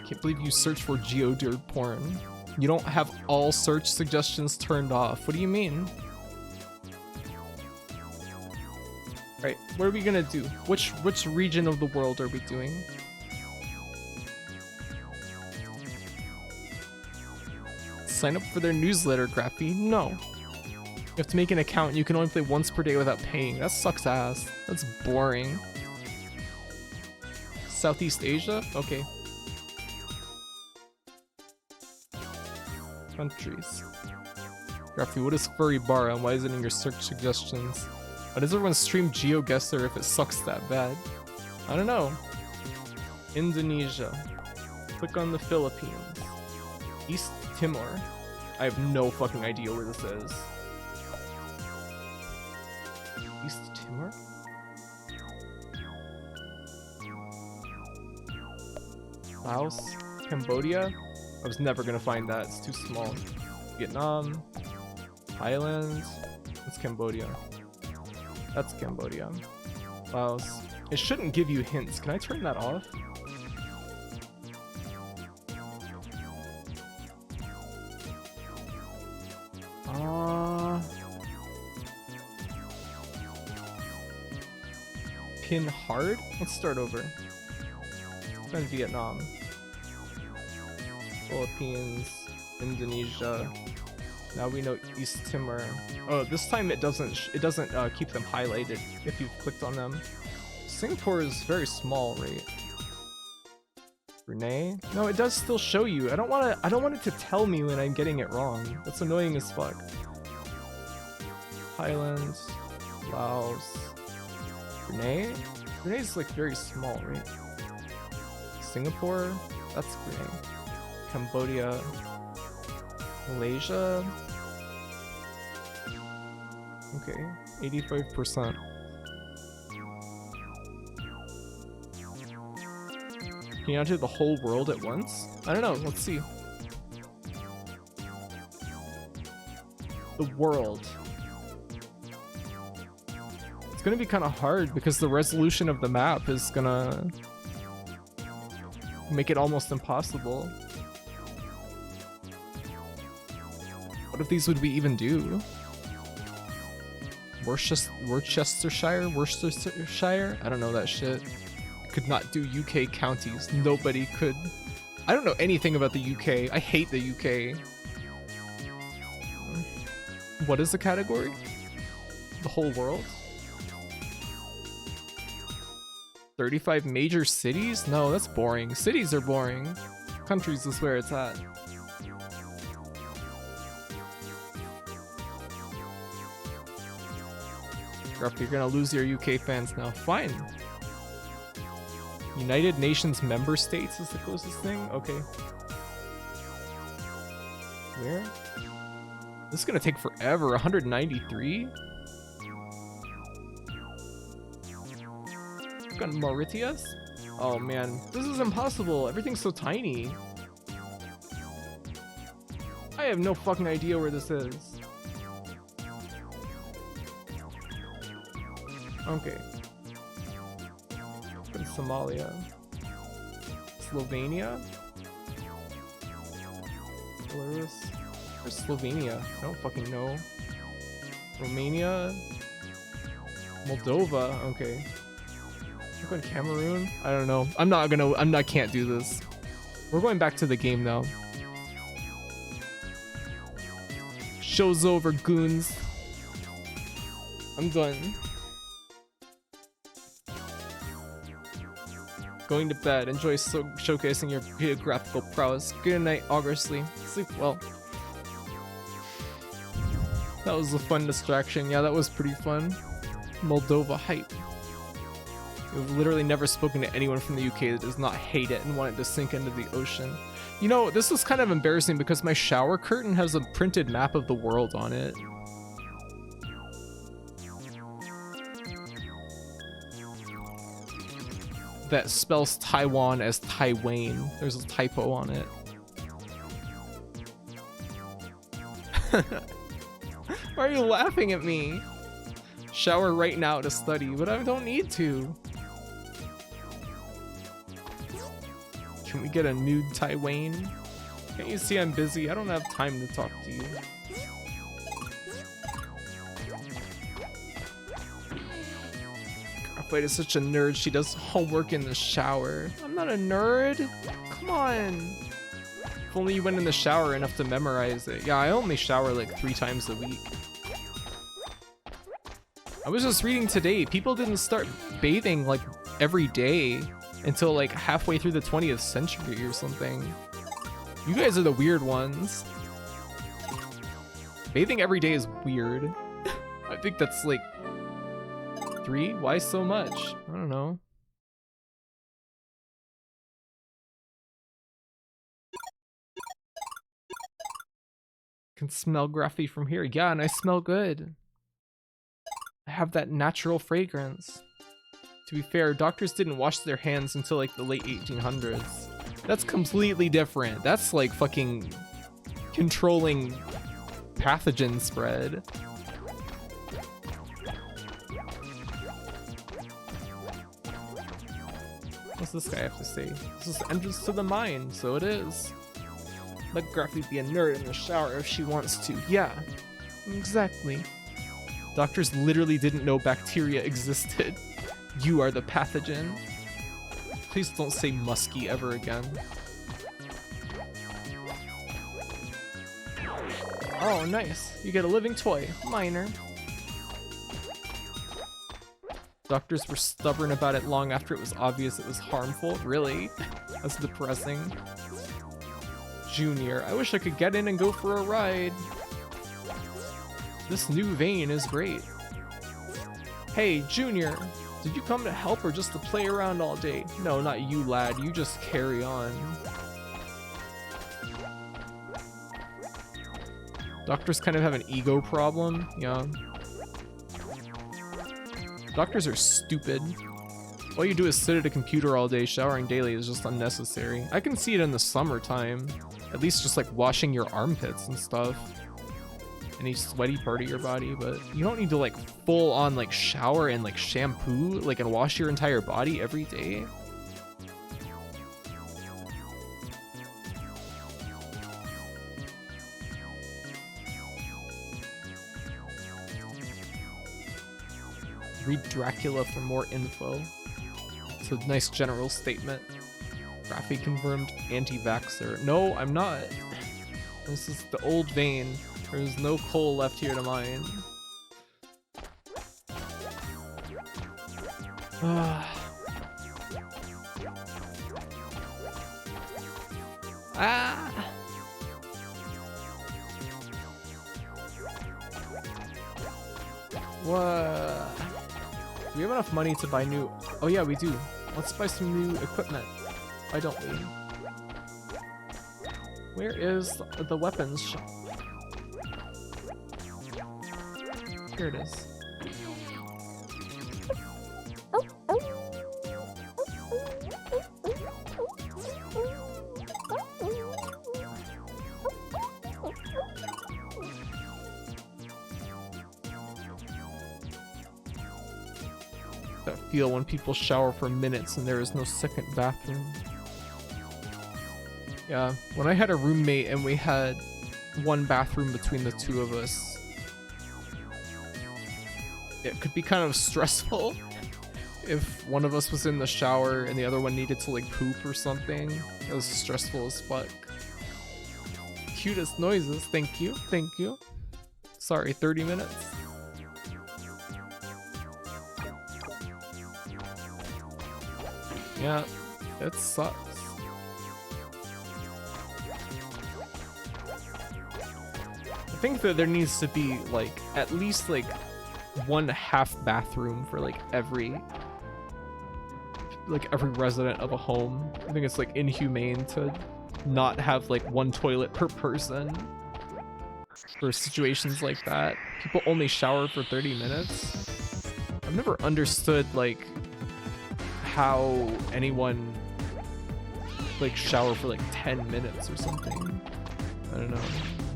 Can't believe you search for geodude porn. You don't have all search suggestions turned off. What do you mean? Right, what are we gonna do? Which region of the world are we doing? Sign up for their newsletter, Graffy. No. You have to make an account and you can only play once per day without paying. That sucks ass. That's boring. Southeast Asia? Okay. Countries. Graffy, what is furry bar and why is it in your search suggestions? Why does everyone stream GeoGuessr if it sucks that bad? I don't know. Indonesia. Click on the Philippines. East Timor. I have no fucking idea where this is. East Timor? Laos? Cambodia? I was never gonna find that, it's too small. Vietnam. Thailand. That's Cambodia. That's Cambodia. Laos. It shouldn't give you hints. Can I turn that off? Pin hard? Let's start over. Let's go to Vietnam. Philippines. Indonesia. Now we know East Timor. Oh, this time it doesn't keep them highlighted if you've clicked on them. Singapore is very small, right? Brunei? No, it does still show you. I don't want it to tell me when I'm getting it wrong. That's annoying as fuck. Thailand, Laos, Brunei? Brunei's like very small, right? Singapore? That's Brunei. Cambodia. Malaysia? Okay, 85%. Can you not do the whole world at once? I don't know, let's see. The world. It's gonna be kind of hard because the resolution of the map is gonna make it almost impossible. What if these would we even do? Worcestershire? I don't know that shit. Could not do UK counties. Nobody could. I don't know anything about the UK. I hate the UK. What is the category? The whole world? 35 major cities? No, that's boring. Cities are boring. Countries is where it's at. You're gonna lose your UK fans now. Fine. United Nations member states is the closest thing? Okay. Where? This is gonna take forever. 193? Got Mauritius? Oh man, this is impossible. Everything's so tiny. I have no fucking idea where this is. Okay. In Somalia. Slovenia? Belarus? Where's Slovenia? I don't fucking know. Romania? Moldova? Okay. We're going Cameroon? I don't know. Can't do this. We're going back to the game now. Show's over, goons. I'm done. Going to bed. Enjoy showcasing your geographical prowess. Good night, Augurstley. Sleep well. That was a fun distraction. Yeah, that was pretty fun. Moldova hype. I've literally never spoken to anyone from the UK that does not hate it and want it to sink into the ocean. You know, this is kind of embarrassing because my shower curtain has a printed map of the world on it. That spells Taiwan as Taiwan. There's a typo on it. Why are you laughing at me? Shower right now to study, but I don't need to. Can we get a nude Taiwan? Can't you see I'm busy? I don't have time to talk to you. Graphite is such a nerd. She does homework in the shower. I'm not a nerd. Come on. If only you went in the shower enough to memorize it. Yeah, I only shower like 3 times a week. I was just reading today, people didn't start bathing like every day until like halfway through the 20th century or something. You guys are the weird ones. Bathing every day is weird. I think that's like 3? Why so much? I don't know. Can smell Graphy from here. Yeah, and I smell good. I have that natural fragrance. To be fair, doctors didn't wash their hands until like the late 1800s. That's completely different. That's like fucking controlling pathogen spread. What's this guy have to say? This is the entrance to the mine, so it is. Let Graphy be a nerd in the shower if she wants to. Yeah, exactly. Doctors literally didn't know bacteria existed. You are the pathogen. Please don't say musky ever again. Oh, nice. You get a living toy. Minor. Doctors were stubborn about it long after it was obvious it was harmful. Really? That's depressing. Junior, I wish I could get in and go for a ride. This new vein is great. Hey, Junior, did you come to help or just to play around all day? No, not you, lad. You just carry on. Doctors kind of have an ego problem, yeah. Doctors are stupid. All you do is sit at a computer all day. Showering daily is just unnecessary. I can see it in the summertime. At least just like washing your armpits and stuff. Any sweaty part of your body, but you don't need to like full on like shower and like shampoo like and wash your entire body every day. Read Dracula for more info. It's a nice general statement. Graphy confirmed anti-vaxxer. No, I'm not. This is the old vein. There's no coal left here to mine. Ah! What? Do we have enough money to buy new... Oh yeah, we do. Let's buy some new equipment. Why don't we? Where is the weapons shop? Here it is. That feel when people shower for minutes and there is no second bathroom. Yeah, when I had a roommate and we had one bathroom between the two of us, it could be kind of stressful if one of us was in the shower and the other one needed to like poop or something. It was stressful as fuck. Cutest noises, thank you, thank you. Sorry, 30 minutes. Yeah, it sucks. I think that there needs to be like at least like one half bathroom for like every resident of a home. I think it's like inhumane to not have like one toilet per person for situations like that. People only shower for 30 minutes. I've never understood like how anyone like shower for like 10 minutes or something. I don't know.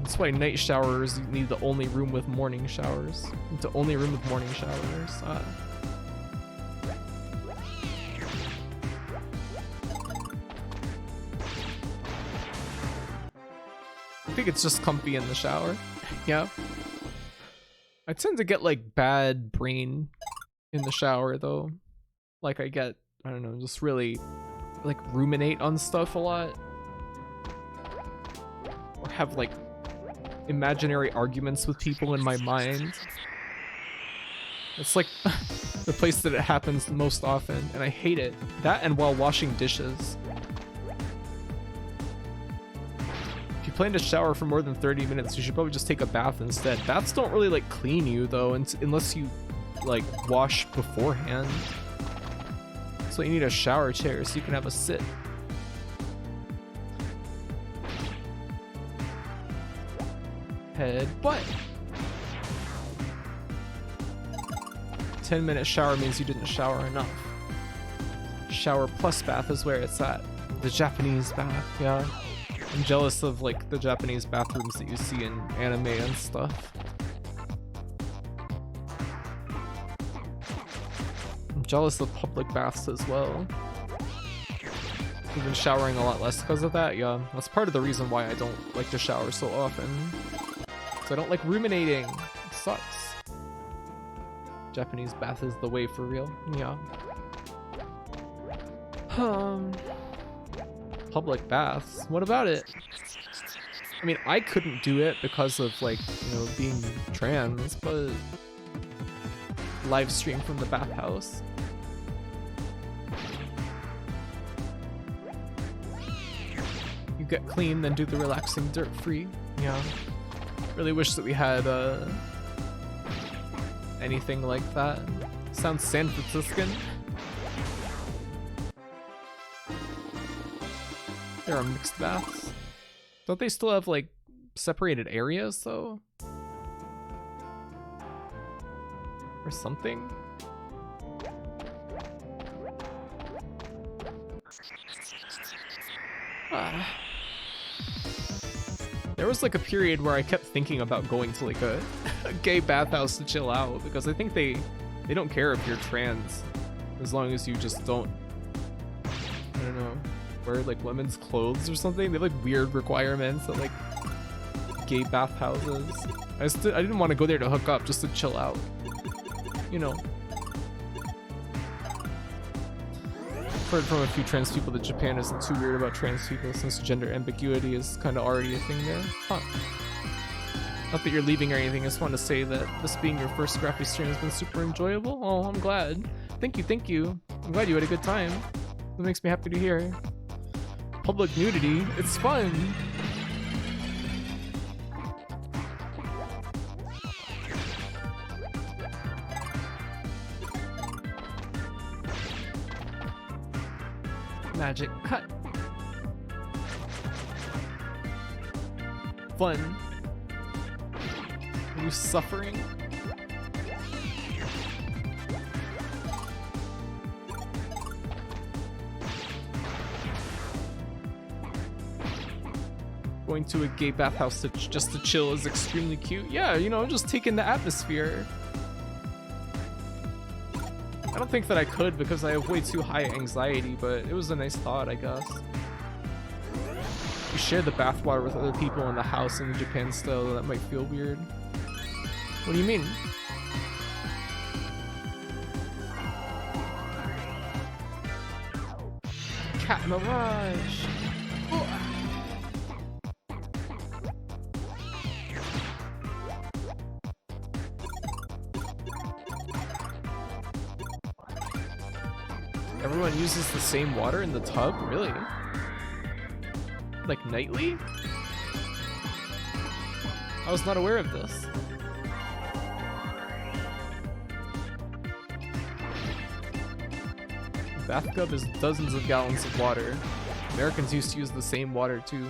That's why night showers need the only room with morning showers. It's the only room with morning showers. I think it's just comfy in the shower. Yeah. I tend to get like bad brain in the shower though. Like I get, I don't know, just really like ruminate on stuff a lot. Or have like imaginary arguments with people in my mind. It's like the place that it happens most often, and I hate it. That and while washing dishes. If you plan to shower for more than 30 minutes, you should probably just take a bath instead. Baths don't really like clean you though, unless you like wash beforehand. So you need a shower chair so you can have a sit. Head, butt. 10-minute shower means you didn't shower enough. Shower plus bath is where it's at. The Japanese bath, yeah. I'm jealous of like the Japanese bathrooms that you see in anime and stuff. I'm jealous of public baths as well. I've been showering a lot less because of that, yeah. That's part of the reason why I don't like to shower so often. Because I don't like ruminating. It sucks. Japanese bath is the way for real, yeah. Public baths, what about it? I mean, I couldn't do it because of like, you know, being trans, but live stream from the bathhouse. You get clean, then do the relaxing dirt-free. Yeah. Really wish that we had anything like that. Sounds San Franciscan. There are mixed baths. Don't they still have like separated areas though? Or something? There was like a period where I kept thinking about going to like a gay bathhouse to chill out, because I think they don't care if you're trans as long as you just don't, I don't know, wear like women's clothes or something. They have like weird requirements at like gay bathhouses. I didn't want to go there to hook up, just to chill out, you know. Heard from a few trans people that Japan isn't too weird about trans people since gender ambiguity is kind of already a thing there. Huh. Not that you're leaving or anything, I just want to say that this being your first Scrappy stream has been super enjoyable. Oh, I'm glad. Thank you. I'm glad you had a good time. That makes me happy to hear. Public nudity, it's fun. Magic cut. Fun. Are you suffering? Going to a gay bathhouse just to chill is extremely cute. Yeah, you know, just taking the atmosphere. I don't think that I could because I have way too high anxiety, but it was a nice thought, I guess. You share the bathwater with other people in the house in Japan style, that might feel weird. What do you mean? Cat Mirage! Oh. Everyone uses the same water in the tub? Really? Like nightly? I was not aware of this. Bathtub is dozens of gallons of water. Americans used to use the same water too.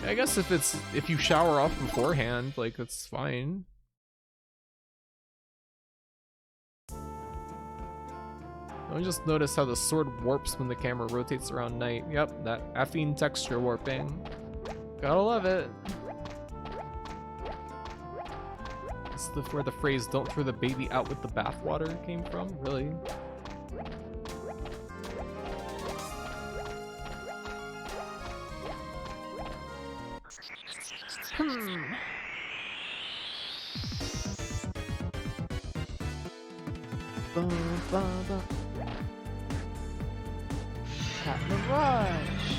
I guess if you shower off beforehand, like that's fine. I just noticed how the sword warps when the camera rotates around night. Yep, that affine texture warping. Gotta love it. That's where the phrase "don't throw the baby out with the bathwater" came from, really? Cat Mirage.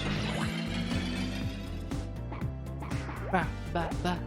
Ba ba ba.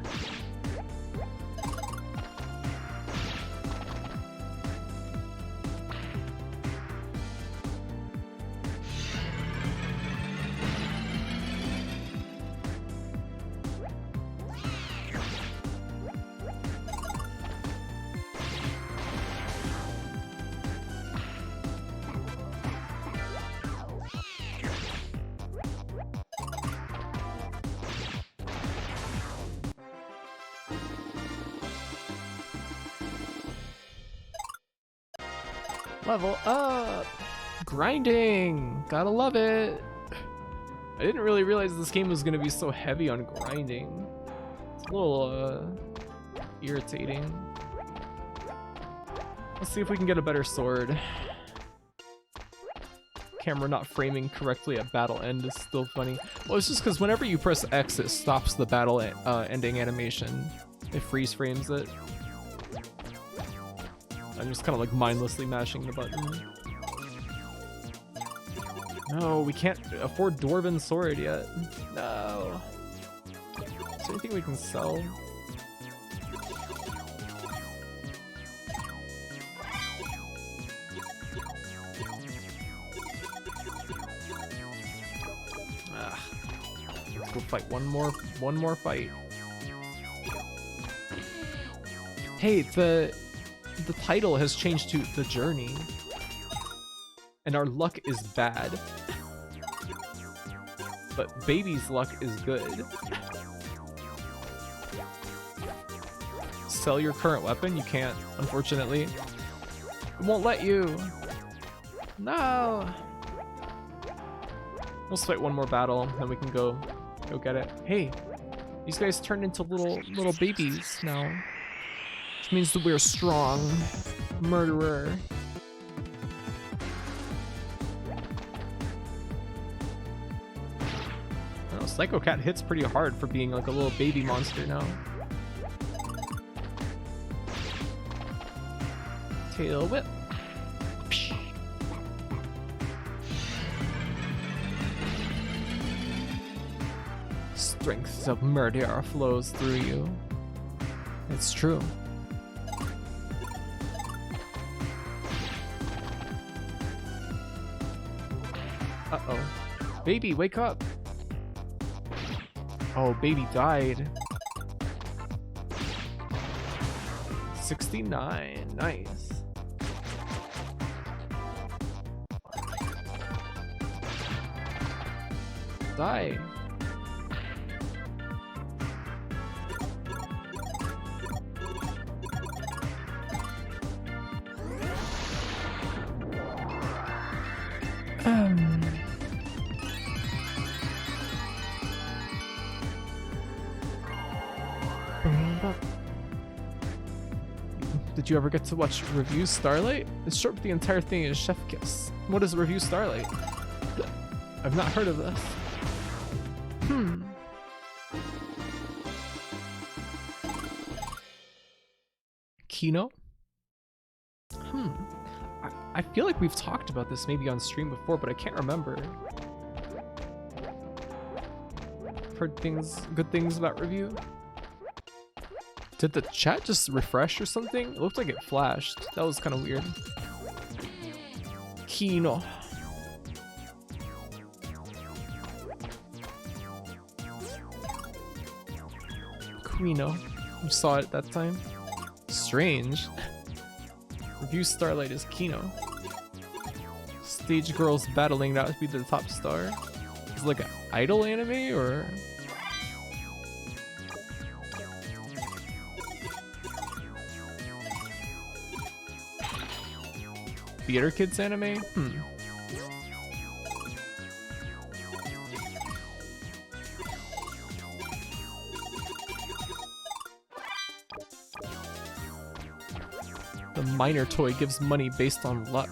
Level up! Grinding! Gotta love it! I didn't really realize this game was gonna be so heavy on grinding. It's a little, irritating. Let's see if we can get a better sword. Camera not framing correctly at battle end is still funny. Well, it's just because whenever you press X, it stops the battle ending animation. It freeze frames it. I'm just kind of like mindlessly mashing the button. No, we can't afford Dwarven sword yet. No. Is there anything we can sell? Let's go fight one more fight. Hey, the title has changed to The Journey, and our luck is bad, but baby's luck is good. Sell your current weapon? You can't, unfortunately. It won't let you. No. We'll fight one more battle, then we can go get it. Hey, these guys turned into little babies now. Which means that we're strong. Murderer. Oh, Psycho Cat hits pretty hard for being like a little baby monster now. Tail whip. Strength of murder flows through you. It's true. Uh-oh. Baby, wake up! Oh, baby died. 69. Nice. Die. Did you ever get to watch Review Starlight? It's short, but the entire thing is chef kiss. What is Review Starlight? I've not heard of this. Kino? I feel like we've talked about this maybe on stream before, but I can't remember. Heard good things about Review. Did the chat just refresh or something? It looked like it flashed. That was kind of weird. Kino. We know. You saw it at that time. Strange. Review Starlight is Kino. Stage girls battling it out to be the top star. Is it like an idol anime or? Theater kids anime? The minor toy gives money based on luck.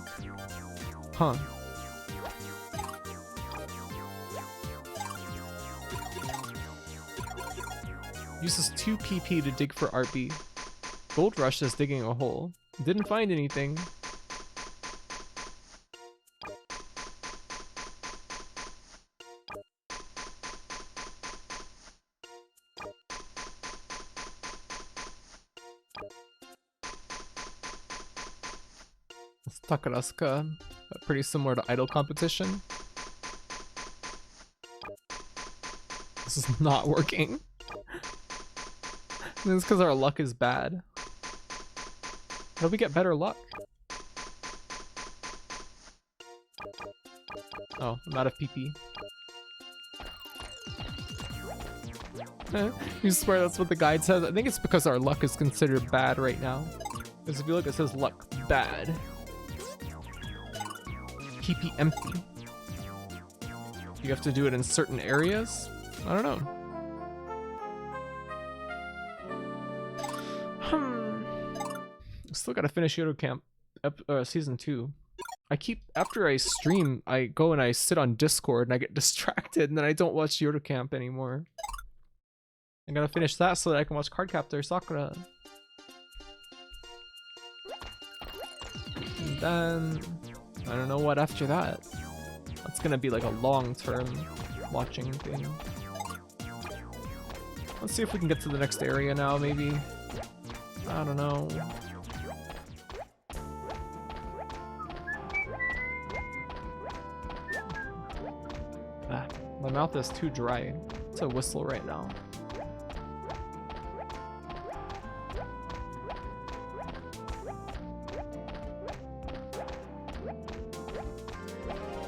Huh. Uses 2 PP to dig for RB. Gold Rush is digging a hole. Didn't find anything. It's Takarasuka, pretty similar to idol competition. This is not working. It's because our luck is bad. How do we get better luck? Oh, I'm out of PP. You swear that's what the guide says? I think it's because our luck is considered bad right now. Because if you look, it says luck bad. PP empty. You have to do it in certain areas? I don't know. Still gotta finish Yodo Camp season 2. I keep, after I stream, I go and I sit on Discord and I get distracted and then I don't watch Yodo Camp anymore. I gotta finish that so that I can watch Cardcaptor Sakura. And then I don't know what after that. That's gonna be like a long-term watching thing. Let's see if we can get to the next area now, maybe. I don't know. Ah, my mouth is too dry to whistle right now.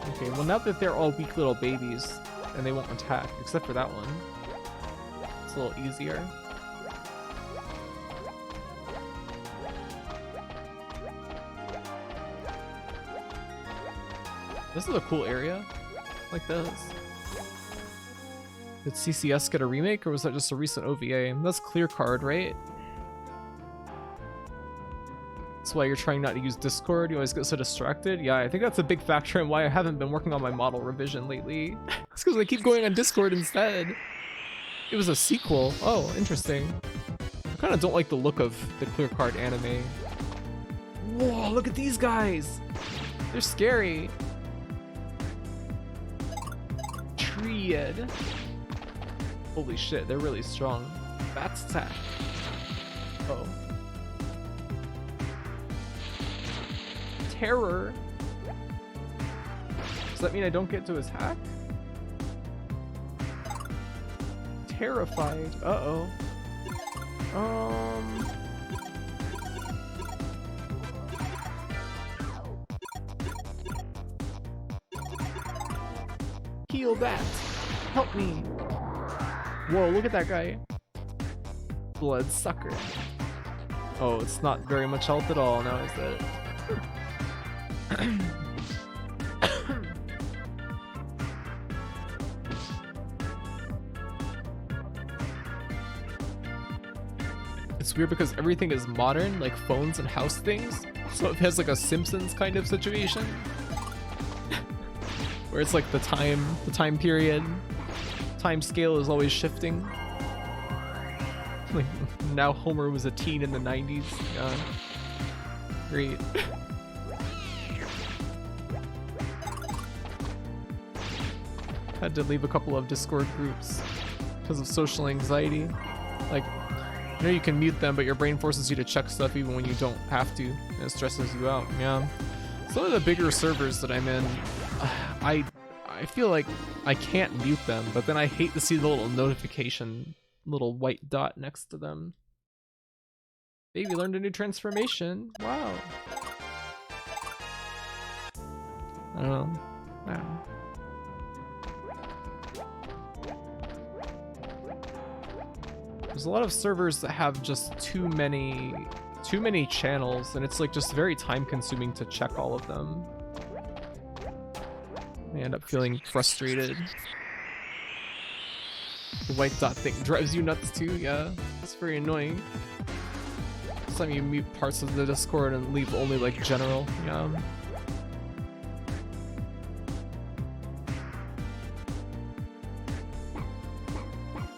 Okay, well now that they're all weak little babies and they won't attack, except for that one. It's a little easier. This is a cool area. Like this. Did CCS get a remake or was that just a recent OVA? That's clear card, right? That's why you're trying not to use Discord. You always get so distracted. Yeah, I think that's a big factor in why I haven't been working on my model revision lately. It's because I keep going on Discord instead. It was a sequel. Oh, interesting. I kind of don't like the look of the clear card anime. Whoa, look at these guys. They're scary. Triad. Holy shit, they're really strong. Bats attack. Uh oh. Terror. Does that mean I don't get to attack? Terrified. Uh-oh. Heal that. Help me. Whoa, look at that guy. Bloodsucker. Oh, it's not very much health at all now, is it? It's weird because everything is modern, like phones and house things. So it has like a Simpsons kind of situation. Where it's like the time period, time scale is always shifting. Like now Homer was a teen in the 90s. Great. Had to leave a couple of Discord groups because of social anxiety. Like, you know you can mute them, but your brain forces you to check stuff even when you don't have to, and it stresses you out. Yeah. Some of the bigger servers that I'm in, I feel like I can't mute them, but then I hate to see the little notification little white dot next to them. Baby learned a new transformation. Wow. I don't know. Wow. There's a lot of servers that have just too many channels, and it's like just very time consuming to check all of them. I end up feeling frustrated. The white dot thing drives you nuts too, yeah. It's very annoying. This time you mute parts of the Discord and leave only like general, yeah.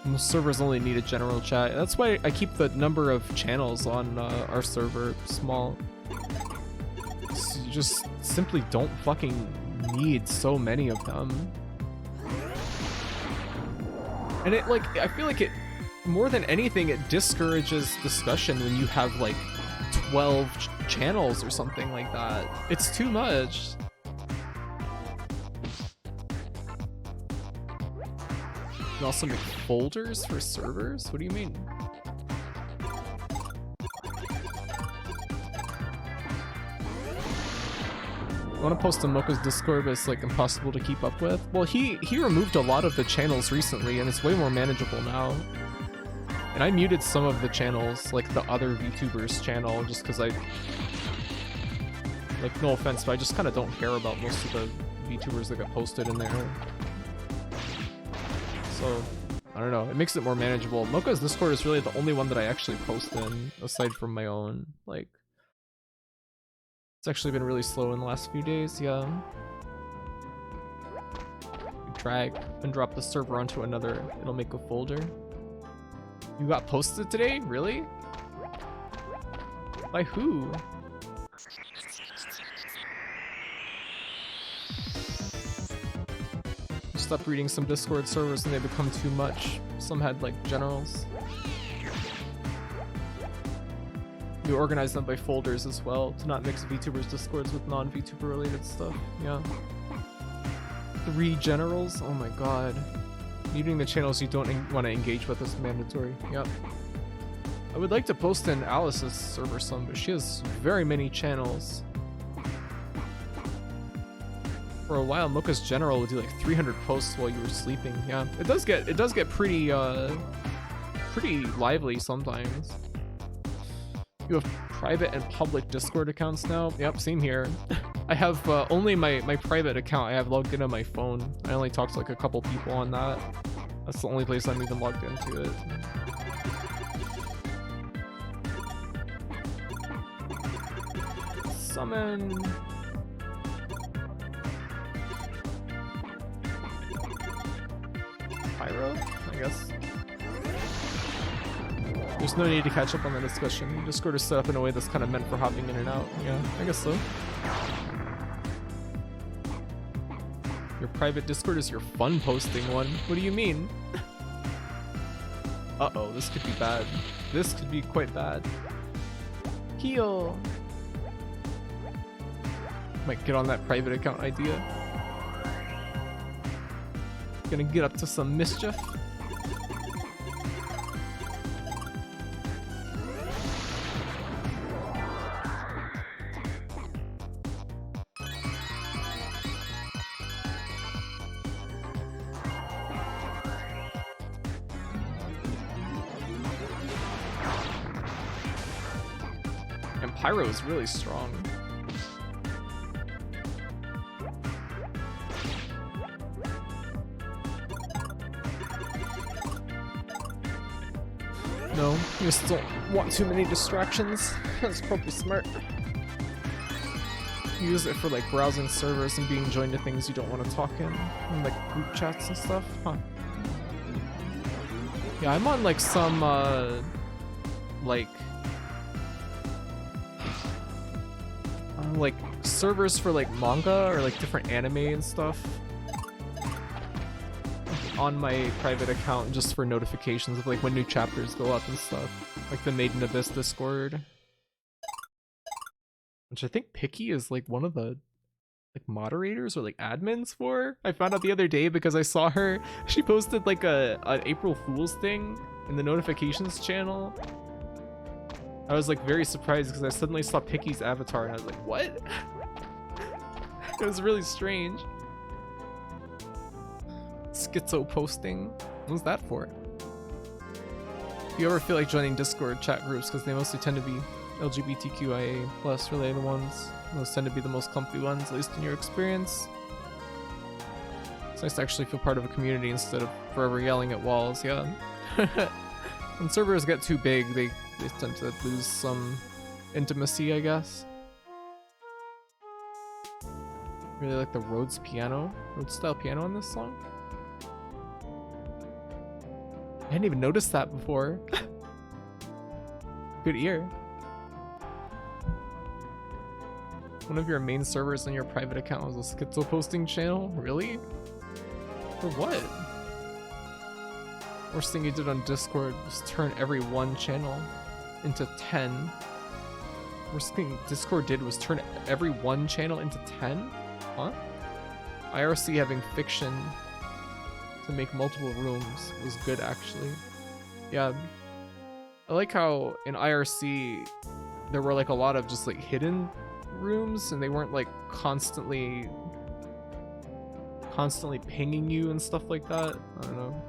Most servers only need a general chat. That's why I keep the number of channels on our server small. So you just simply don't fucking need so many of them. And it like, I feel like it, more than anything, it discourages discussion when you have like 12 channels or something like that. It's too much. You also make folders for servers? What do you mean? I want to post to Mocha's Discord, but it's like impossible to keep up with. Well, he removed a lot of the channels recently, and it's way more manageable now. And I muted some of the channels, like the other VTubers channel, just because I... Like, no offense, but I just kind of don't care about most of the VTubers that get posted in there. So, I don't know, it makes it more manageable. Mocha's Discord is really the only one that I actually post in, aside from my own. Like, it's actually been really slow in the last few days, yeah. You drag and drop the server onto another, it'll make a folder. You got posted today? Really? By who? Stop reading some Discord servers and they become too much. Some had like generals. You organize them by folders as well to not mix VTubers Discords with non-VTuber related stuff. Yeah. 3 generals? Oh my god. Muting the channels you don't want to engage with is mandatory. Yep. I would like to post in Alice's server some, but she has very many channels. For a while, Mocha's General would do like 300 posts while you were sleeping. Yeah, it does get pretty pretty lively sometimes. You have private and public Discord accounts now. Yep, same here. I have only my private account. I have logged in on my phone. I only talk to like a couple people on that. That's the only place I'm even logged into it. Summon. Pyro, I guess. There's no need to catch up on the discussion. Discord is set up in a way that's kind of meant for hopping in and out. Yeah, I guess so. Your private Discord is your fun posting one. What do you mean? Uh-oh, this could be bad. This could be quite bad. Heal. Might get on that private account idea. Gonna get up to some mischief. And Pyro is really strong. No, you just don't want too many distractions. That's probably smart. Use it for like browsing servers and being joined to things you don't want to talk in like group chats and stuff. Huh. Yeah, I'm on like some like servers for like manga or like different anime and stuff. On my private account just for notifications of like when new chapters go up and stuff. Like the Made in Abyss Discord. Which I think Picky is like one of the like moderators or like admins for. I found out the other day because I saw her. She posted like an April Fool's thing in the notifications channel, I was like very surprised because I suddenly saw Picky's avatar and I was like, what? It was really strange. Schizo posting. What was that for? If you ever feel like joining Discord chat groups, because they mostly tend to be LGBTQIA plus related ones, those tend to be the most comfy ones, at least in your experience. It's nice to actually feel part of a community instead of forever yelling at walls, yeah. When servers get too big, they tend to lose some intimacy, I guess. Really like the Rhodes style piano in this song. I hadn't even noticed that before. Good ear. One of your main servers on your private account was a schizo posting channel? Really? For what? Worst thing you did on Discord was turn every one channel into 10. Worst thing Discord did was turn every one channel into 10? Huh? IRC having fiction to make multiple rooms was good, actually. Yeah. I like how in IRC there were like a lot of just like hidden rooms and they weren't like constantly pinging you and stuff like that. I don't know.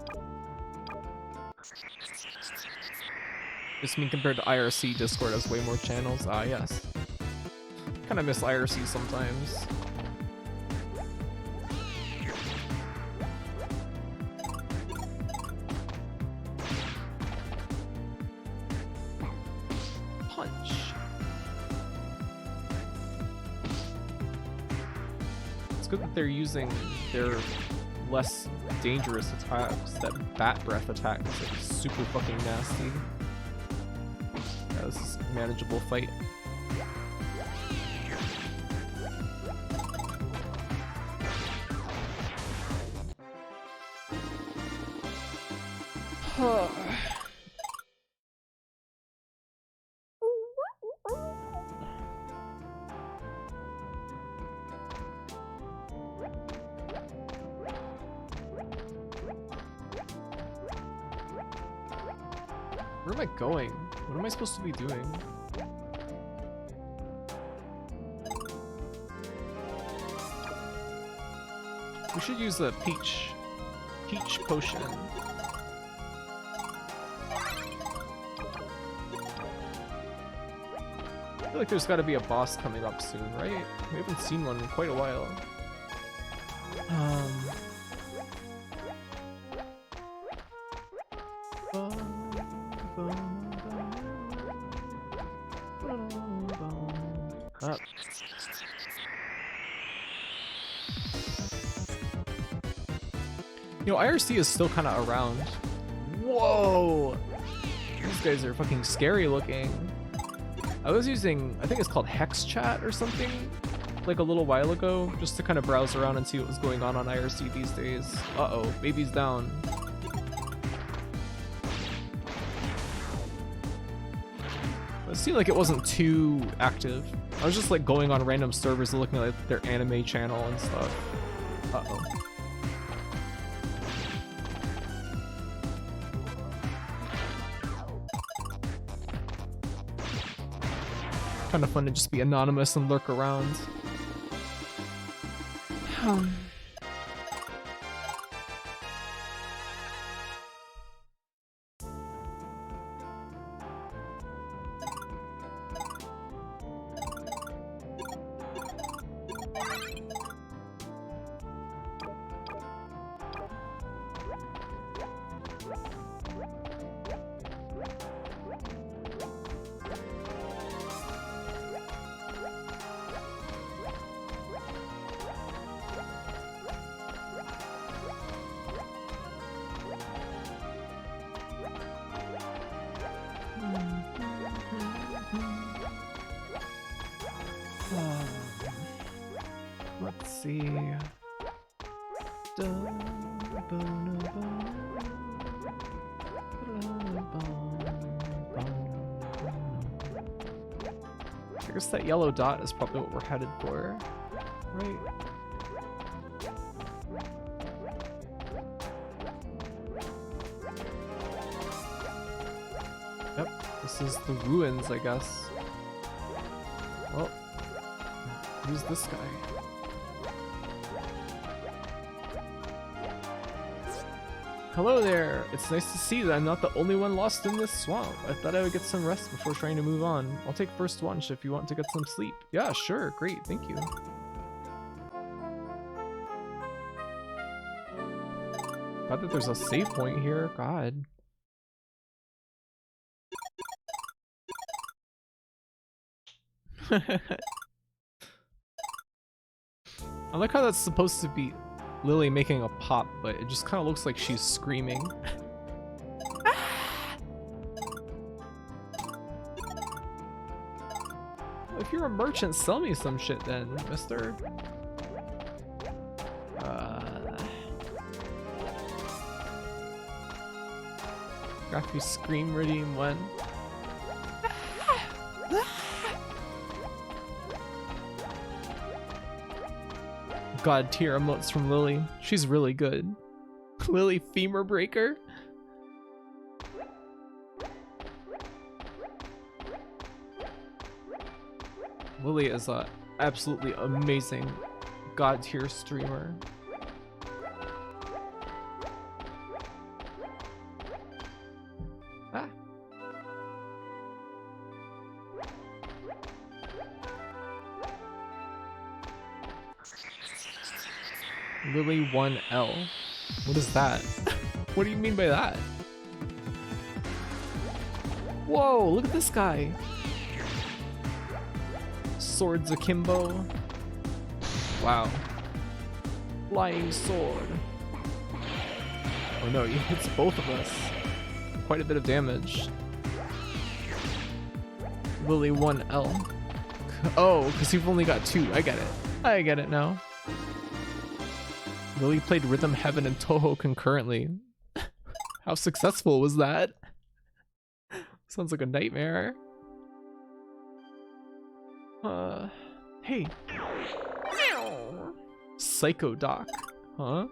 Just mean compared to IRC, Discord has way more channels. Ah, yes. Kinda miss IRC sometimes. Punch. It's good that they're using their less dangerous attacks. That bat breath attack is like super fucking nasty. Yeah, this is a manageable fight. Where am I going? What am I supposed to be doing? We should use the peach potion. I feel like there's got to be a boss coming up soon, right? We haven't seen one in quite a while. You know, IRC is still kind of around. Whoa! These guys are fucking scary looking. I was using, I think it's called Hex Chat or something, like a little while ago, just to kind of browse around and see what was going on IRC these days. Uh-oh, baby's down. It seemed like it wasn't too active. I was just like going on random servers and looking at like, their anime channel and stuff. Uh-oh. Kind of fun to just be anonymous and lurk around. Let's see. I guess that yellow dot is probably what we're headed for, right? This is the ruins, I guess. Oh, who's this guy? Hello there! It's nice to see that I'm not the only one lost in this swamp. I thought I would get some rest before trying to move on. I'll take first watch if you want to get some sleep. Yeah, sure, great, thank you. Glad that there's a save point here, God. I like how that's supposed to be Lily making a pop, but it just kind of looks like she's screaming. If you're a merchant, sell me some shit then, mister. Graphy scream redeem when? God tier emotes from Lily. She's really good. Lily femur breaker. Lily is a absolutely amazing God tier streamer. Ah. Lily 1L. What is that? What do you mean by that? Whoa, look at this guy. Swords akimbo. Wow. Flying sword. Oh no, he hits both of us. Quite a bit of damage. Lily 1L. Oh, because you've only got 2. I get it. I get it now. Lily played Rhythm Heaven and Toho concurrently. How successful was that? Sounds like a nightmare. Hey. Psycho Doc. Huh?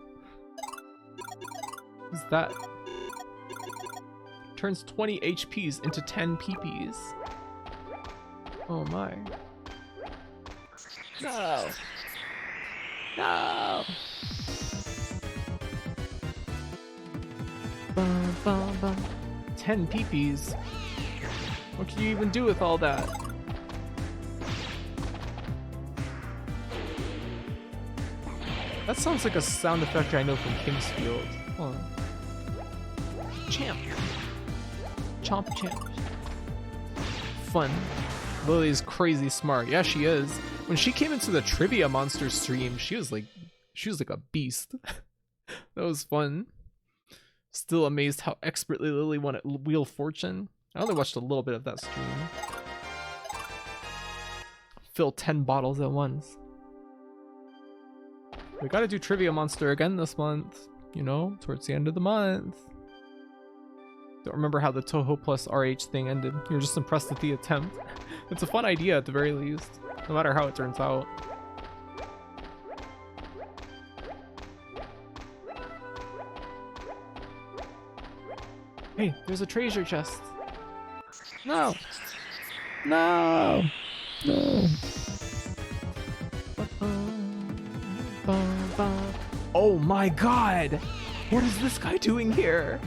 What's that? Turns 20 HPs into 10 PPs. Oh my. No. No. Bum, bum, bum. 10 PPs. What can you even do with all that? That sounds like a sound effect I know from Kingsfield. Hold on. Champ. Chomp champ. Fun. Lily's crazy smart. Yeah, she is. When she came into the Trivia Monster stream, she was like a beast. That was fun. Still amazed how expertly Lily won at Wheel Fortune. I only watched a little bit of that stream. Fill 10 bottles at once. We gotta do Trivia Monster again this month, you know, towards the end of the month. Don't remember how the Toho plus RH thing ended. You're just impressed with the attempt. It's a fun idea at the very least, no matter how it turns out. Hey, there's a treasure chest. No! No! No! Oh my god! What is this guy doing here?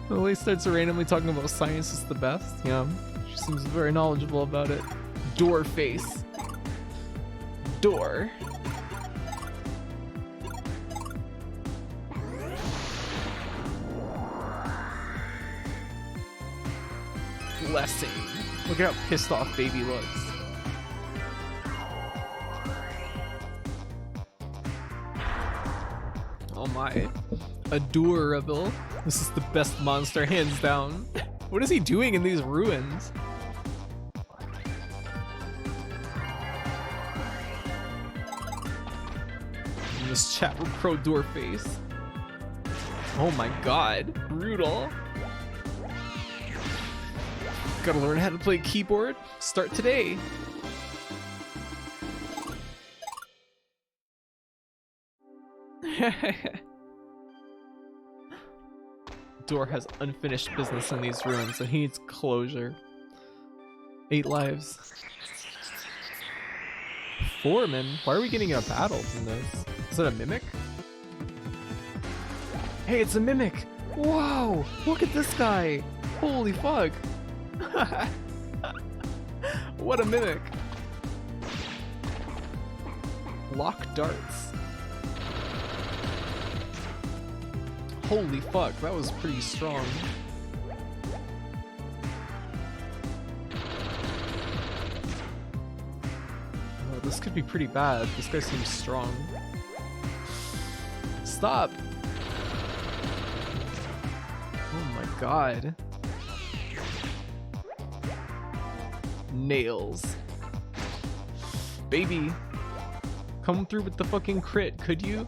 Lily starts randomly talking about science is the best. Yeah, she seems very knowledgeable about it. Door face. Door. Blessing. Look at how pissed off baby looks. Oh my. Adorable. This is the best monster, hands down. What is he doing in these ruins? In this chat with Pro Door Face. Oh my god. Brutal. Gotta learn how to play keyboard. Start today. door has unfinished business in these ruins and he needs closure. 8 lives. Foreman? Why are we getting a battle from this? Is it a mimic? Hey, it's a mimic! Whoa! Look at this guy! Holy fuck! What a mimic! Lock darts. Holy fuck, that was pretty strong. Oh, this could be pretty bad. This guy seems strong. Stop! Oh my god. Nails. Baby. Come through with the fucking crit, could you?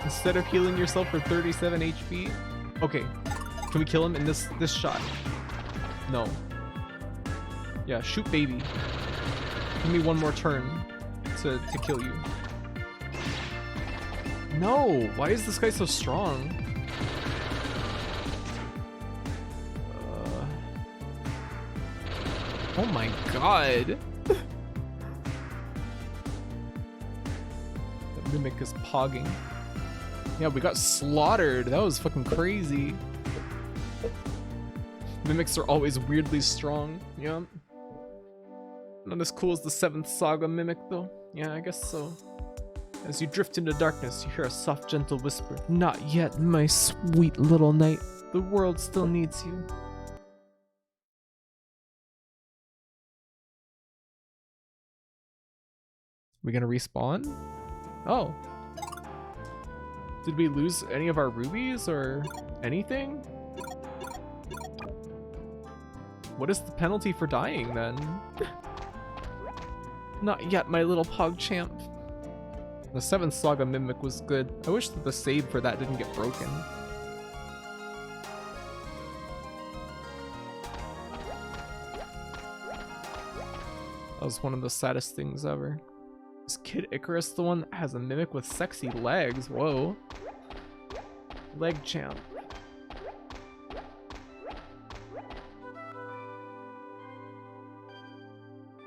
Instead of healing yourself for 37 HP? Okay. Can we kill him in this shot? No. Yeah, shoot baby. Give me one more turn to kill you. No! Why is this guy so strong? Oh my god! That mimic is pogging. Yeah, we got slaughtered. That was fucking crazy. Mimics are always weirdly strong. Yeah. Not as cool as the 7th Saga mimic though. Yeah, I guess so. As you drift into darkness, you hear a soft, gentle whisper. Not yet, my sweet little knight. The world still needs you. We gonna respawn? Oh. Did we lose any of our rubies or anything? What is the penalty for dying then? Not yet, my little PogChamp. The 7th Saga Mimic was good. I wish that the save for that didn't get broken. That was one of the saddest things ever. Is Kid Icarus the one that has a mimic with sexy legs? Whoa. Leg champ.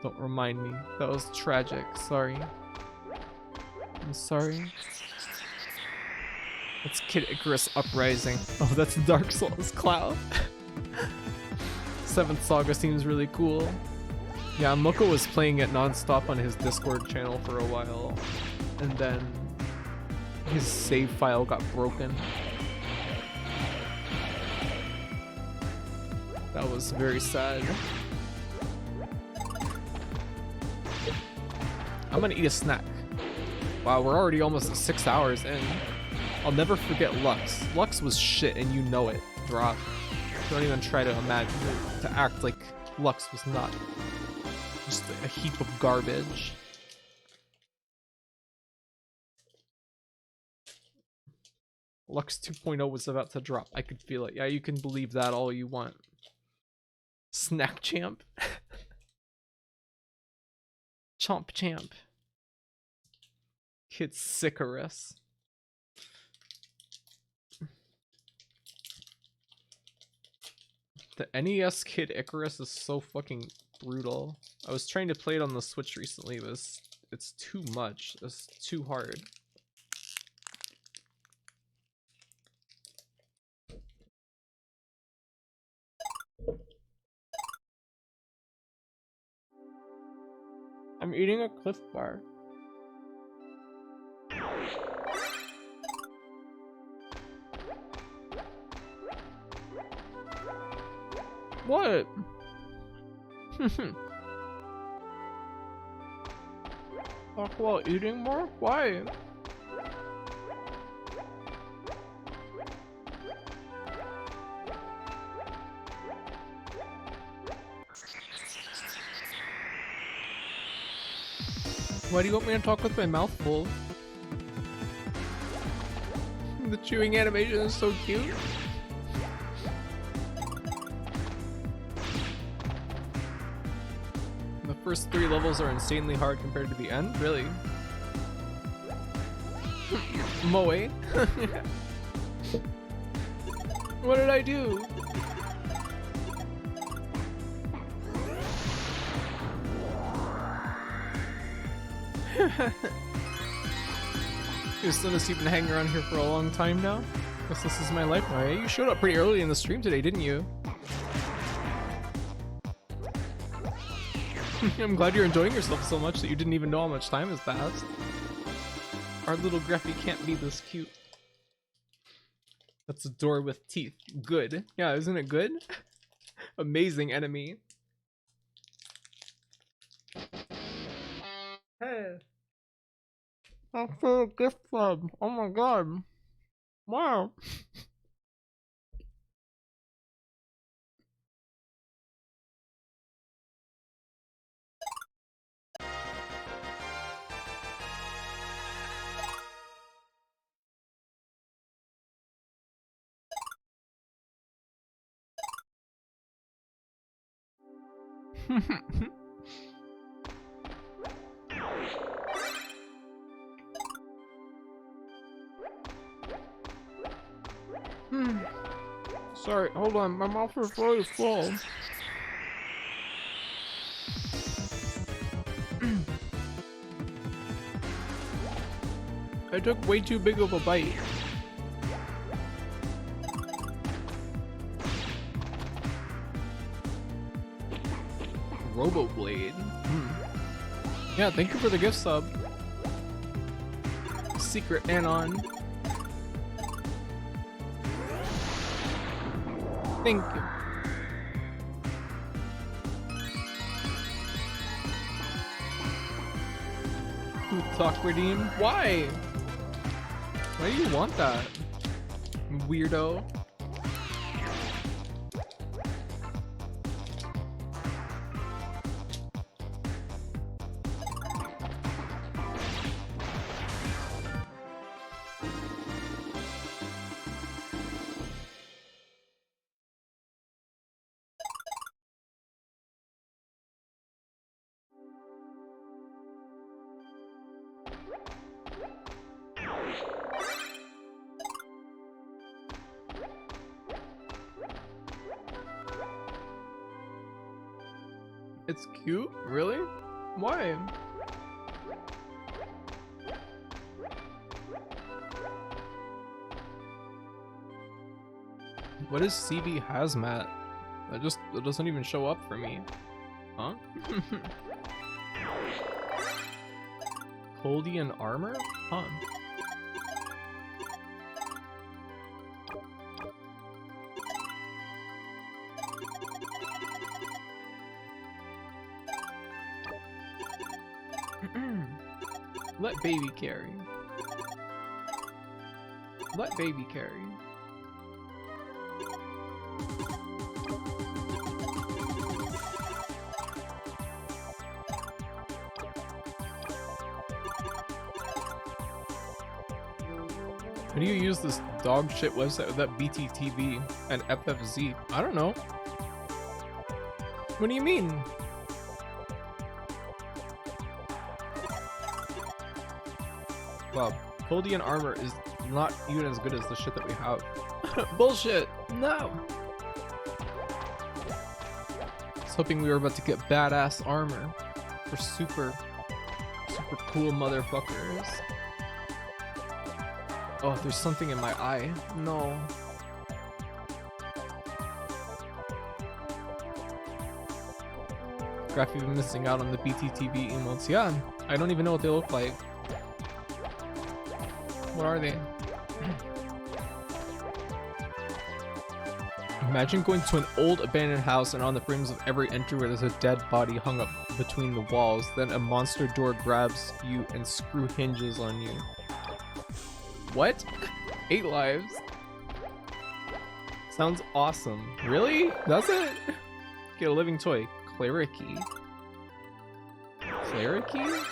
Don't remind me. That was tragic. Sorry. I'm sorry. That's Kid Icarus Uprising. Oh, that's Dark Souls Cloud. 7th Saga seems really cool. Yeah, Moko was playing it non-stop on his Discord channel for a while, and then his save file got broken. That was very sad. I'm gonna eat a snack. Wow, we're already almost 6 hours in. I'll never forget Lux. Lux was shit and you know it. Drop. Don't even try to imagine it, to act like Lux was not. Just a heap of garbage. Lux 2.0 was about to drop. I could feel it. Yeah, you can believe that all you want. Snack champ. Chomp champ. Kid Sicarus. The NES Kid Icarus is so fucking brutal. I was trying to play it on the Switch recently, but it's too much. It's too hard. I'm eating a Cliff Bar. What? Talk while eating more? Why? Why do you want me to talk with my mouth full? The chewing animation is so cute. The first 3 levels are insanely hard compared to the end? Really? Moe. What did I do? Your son has been hanging around here for a long time now. Guess this is my life now. Yeah, you showed up pretty early in the stream today, didn't you? I'm glad you're enjoying yourself so much that you didn't even know how much time has passed. Our little Greffy can't be this cute. That's a door with teeth. Good. Yeah, isn't it good? Amazing enemy. Hey. After a gift club. Oh my god. Wow. Sorry, hold on, my mouth is really full. I took way too big of a bite. Roboblade. Yeah, thank you for the gift sub. Secret Anon. Thank you. Food talk redeem? Why? Why do you want that? Weirdo. It's cute? Really? Why? What is CB Hazmat? That doesn't even show up for me. Huh? Coldian armor? Huh. Let baby carry. Let baby carry. How do you use this dog shit website with that BTTV and FFZ? I don't know. What do you mean? Wow, Coldian armor is not even as good as the shit that we have. Bullshit! No! I was hoping we were about to get badass armor for super cool motherfuckers. Oh, there's something in my eye. No. Graph even missing out on the BTTV emotes. Yeah, I don't even know what they look like. What are they? Imagine going to an old abandoned house and on the frames of every entryway there's a dead body hung up between the walls. Then a monster door grabs you and screw hinges on you. What? 8 lives? Sounds awesome. Really? Does it? Get a living toy. Clericy. Clericy?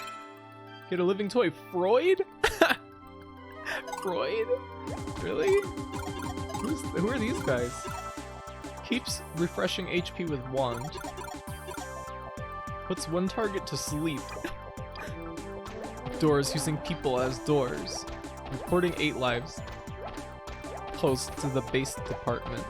Get a living toy. Freud? Freud? Really? Who are these guys? Keeps refreshing HP with wand. Puts one target to sleep. Doors using people as doors. Reporting 8 lives. Close to the base department.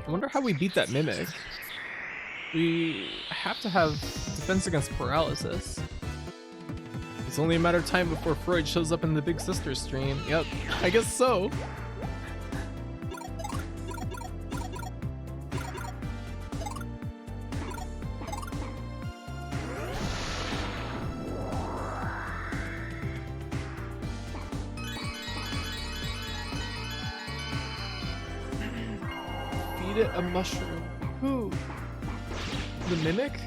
I wonder how we beat that mimic. We have to have defense against paralysis. It's only a matter of time before Freud shows up in the Big Sister stream. Yep, I guess so. Feed it a mushroom. Who? The mimic?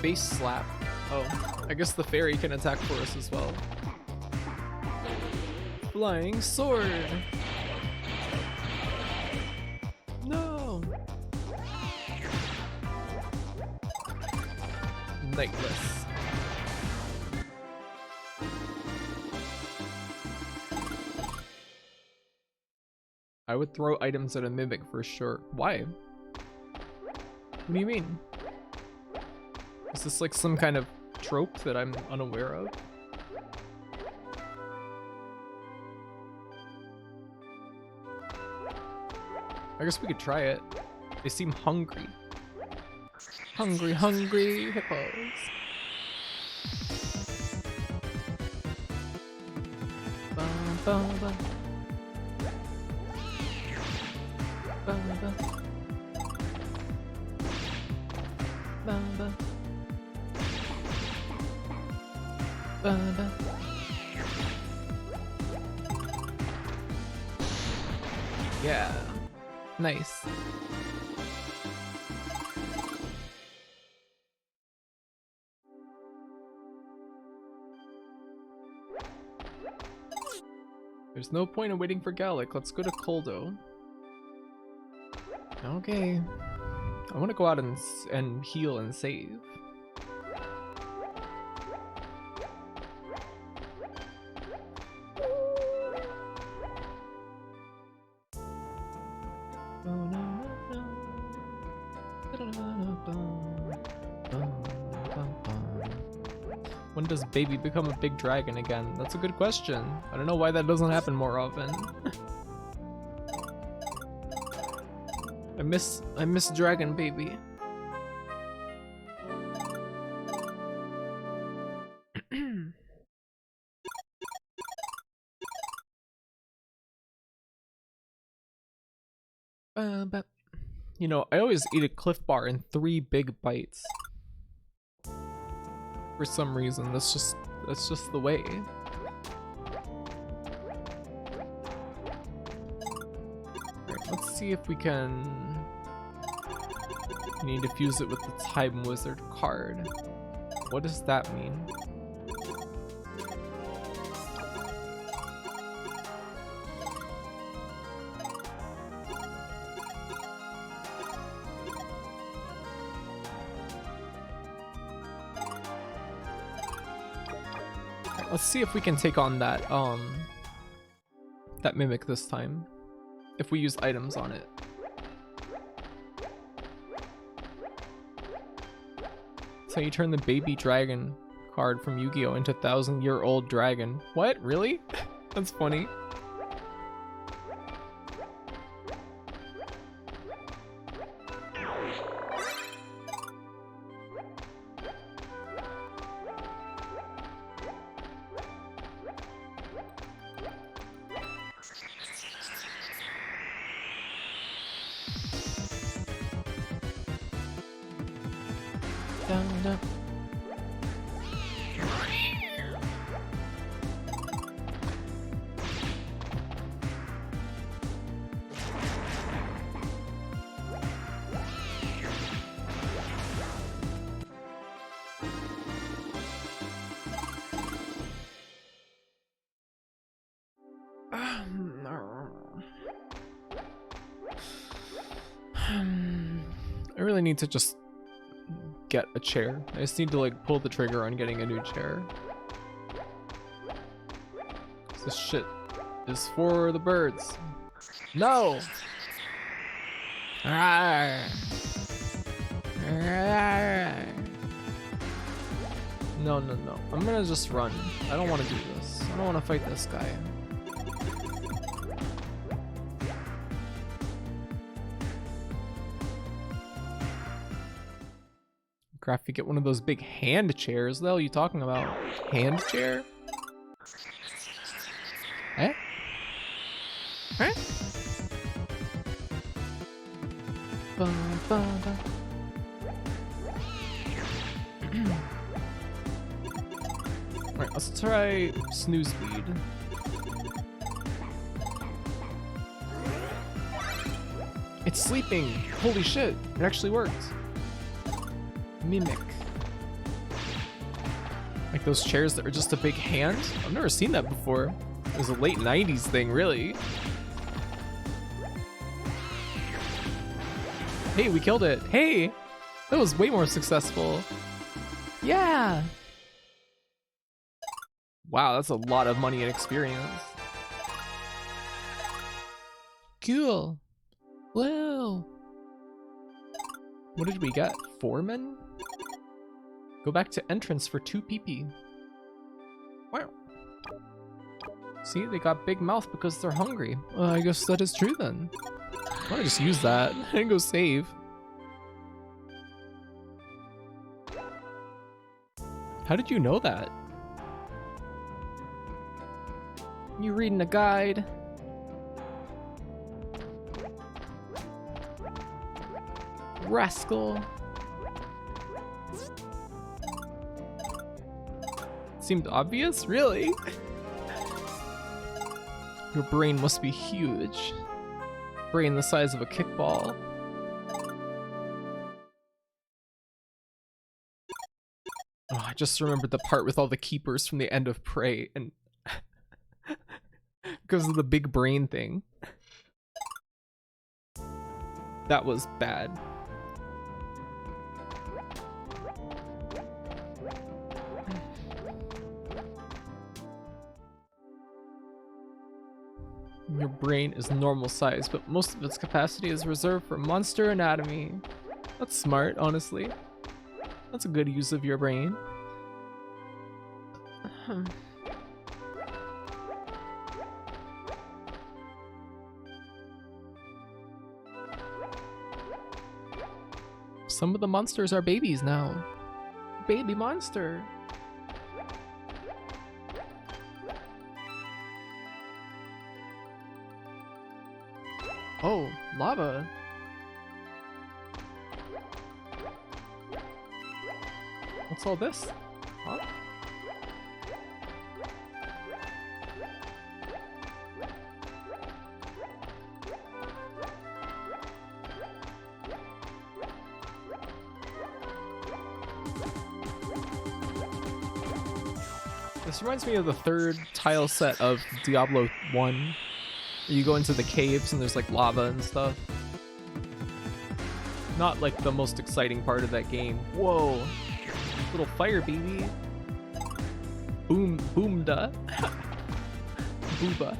Base slap. Oh, I guess the fairy can attack for us as well. Flying sword. No. Nightless. I would throw items at a mimic for sure. Why? What do you mean? Is this like some kind of trope that I'm unaware of? I guess we could try it. They seem hungry. Hungry, hungry hippos. Bum, bum, bum. Bum, bum. Bum, bum. Bum, bum. Yeah. Nice. There's no point in waiting for Gallic. Let's go to Koldo. Okay. I want to go out and heal and save. When does baby become a big dragon again? That's a good question. I don't know why that doesn't happen more often. I miss dragon baby. But you know, I always eat a Cliff Bar in 3 big bites. For some reason, that's just the way. Alright, let's see if we can. We need to fuse it with the Time Wizard card. What does that mean? Let's see if we can take on that that mimic this time. If we use items on it. That's how you turn the baby dragon card from Yu-Gi-Oh! Into 1,000-year-old dragon. What? Really? That's funny. I really need to just get a chair. I just need to like pull the trigger on getting a new chair. This shit is for the birds. No! No, no, no. I'm gonna just run. I don't want to do this. I don't want to fight this guy. Crafty, get one of those big hand chairs. What the hell are you talking about? Hand chair? Eh? Eh? Alright, let's try snooze speed. It's sleeping! Holy shit, it actually worked. Mimic. Like those chairs that are just a big hand? I've never seen that before. It was a late 90s thing, really. Hey, we killed it. Hey! That was way more successful. Yeah! Wow, that's a lot of money and experience. Cool. Whoa. What did we get? 4 men? Go back to entrance for 2 PP. Wow. See, they got big mouth because they're hungry. Well, I guess that is true then. Why don't I just use that and go save? How did you know that? You reading a guide? Rascal. Seemed obvious? Really? Your brain must be huge. Brain the size of a kickball. Oh, I just remembered the part with all the keepers from the end of Prey and because of the big brain thing. That was bad. Your brain is normal size, but most of its capacity is reserved for monster anatomy. That's smart, honestly. That's a good use of your brain. Some of the monsters are babies now. Baby monster. Oh, lava. What's all this? Huh? This reminds me of the third tile set of Diablo 1. You go into the caves and there's like lava and stuff. Not like the most exciting part of that game. Whoa. Little fire baby. Boom, boomda. Booba.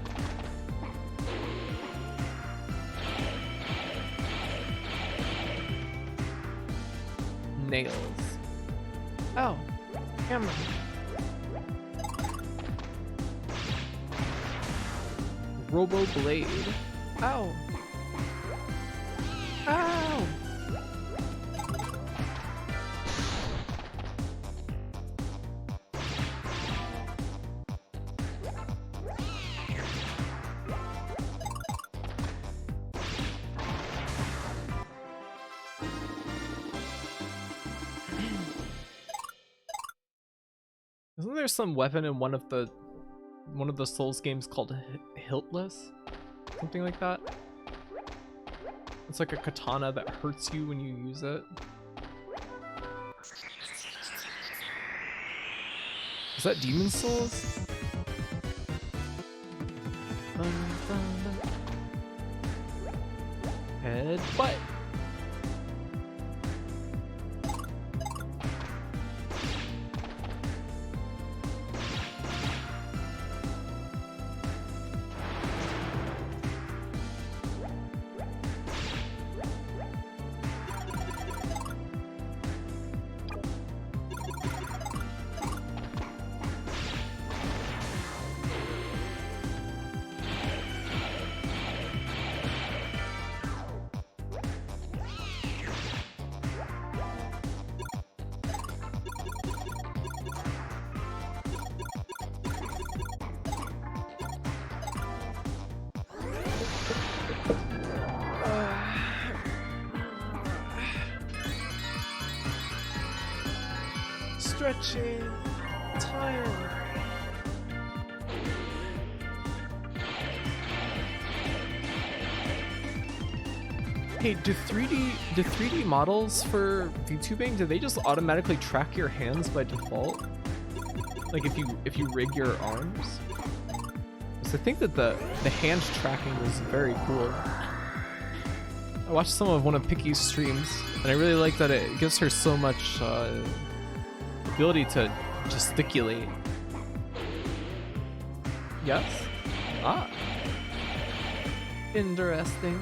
Nails. Oh, hammer. Robo blade. Ow. Ow. Isn't there some weapon in one of the Souls games called Hiltless? Something like that? It's like a katana that hurts you when you use it. Is that Demon Souls? dun, dun, dun. Head butt. Stretching, tired. Hey, do 3D models for VTubing, do they just automatically track your hands by default? Like if you rig your arms? Because I think that the hand tracking was very cool. I watched some of one of Picky's streams, and I really like that it gives her so much ability to gesticulate. Yes? Ah. Interesting.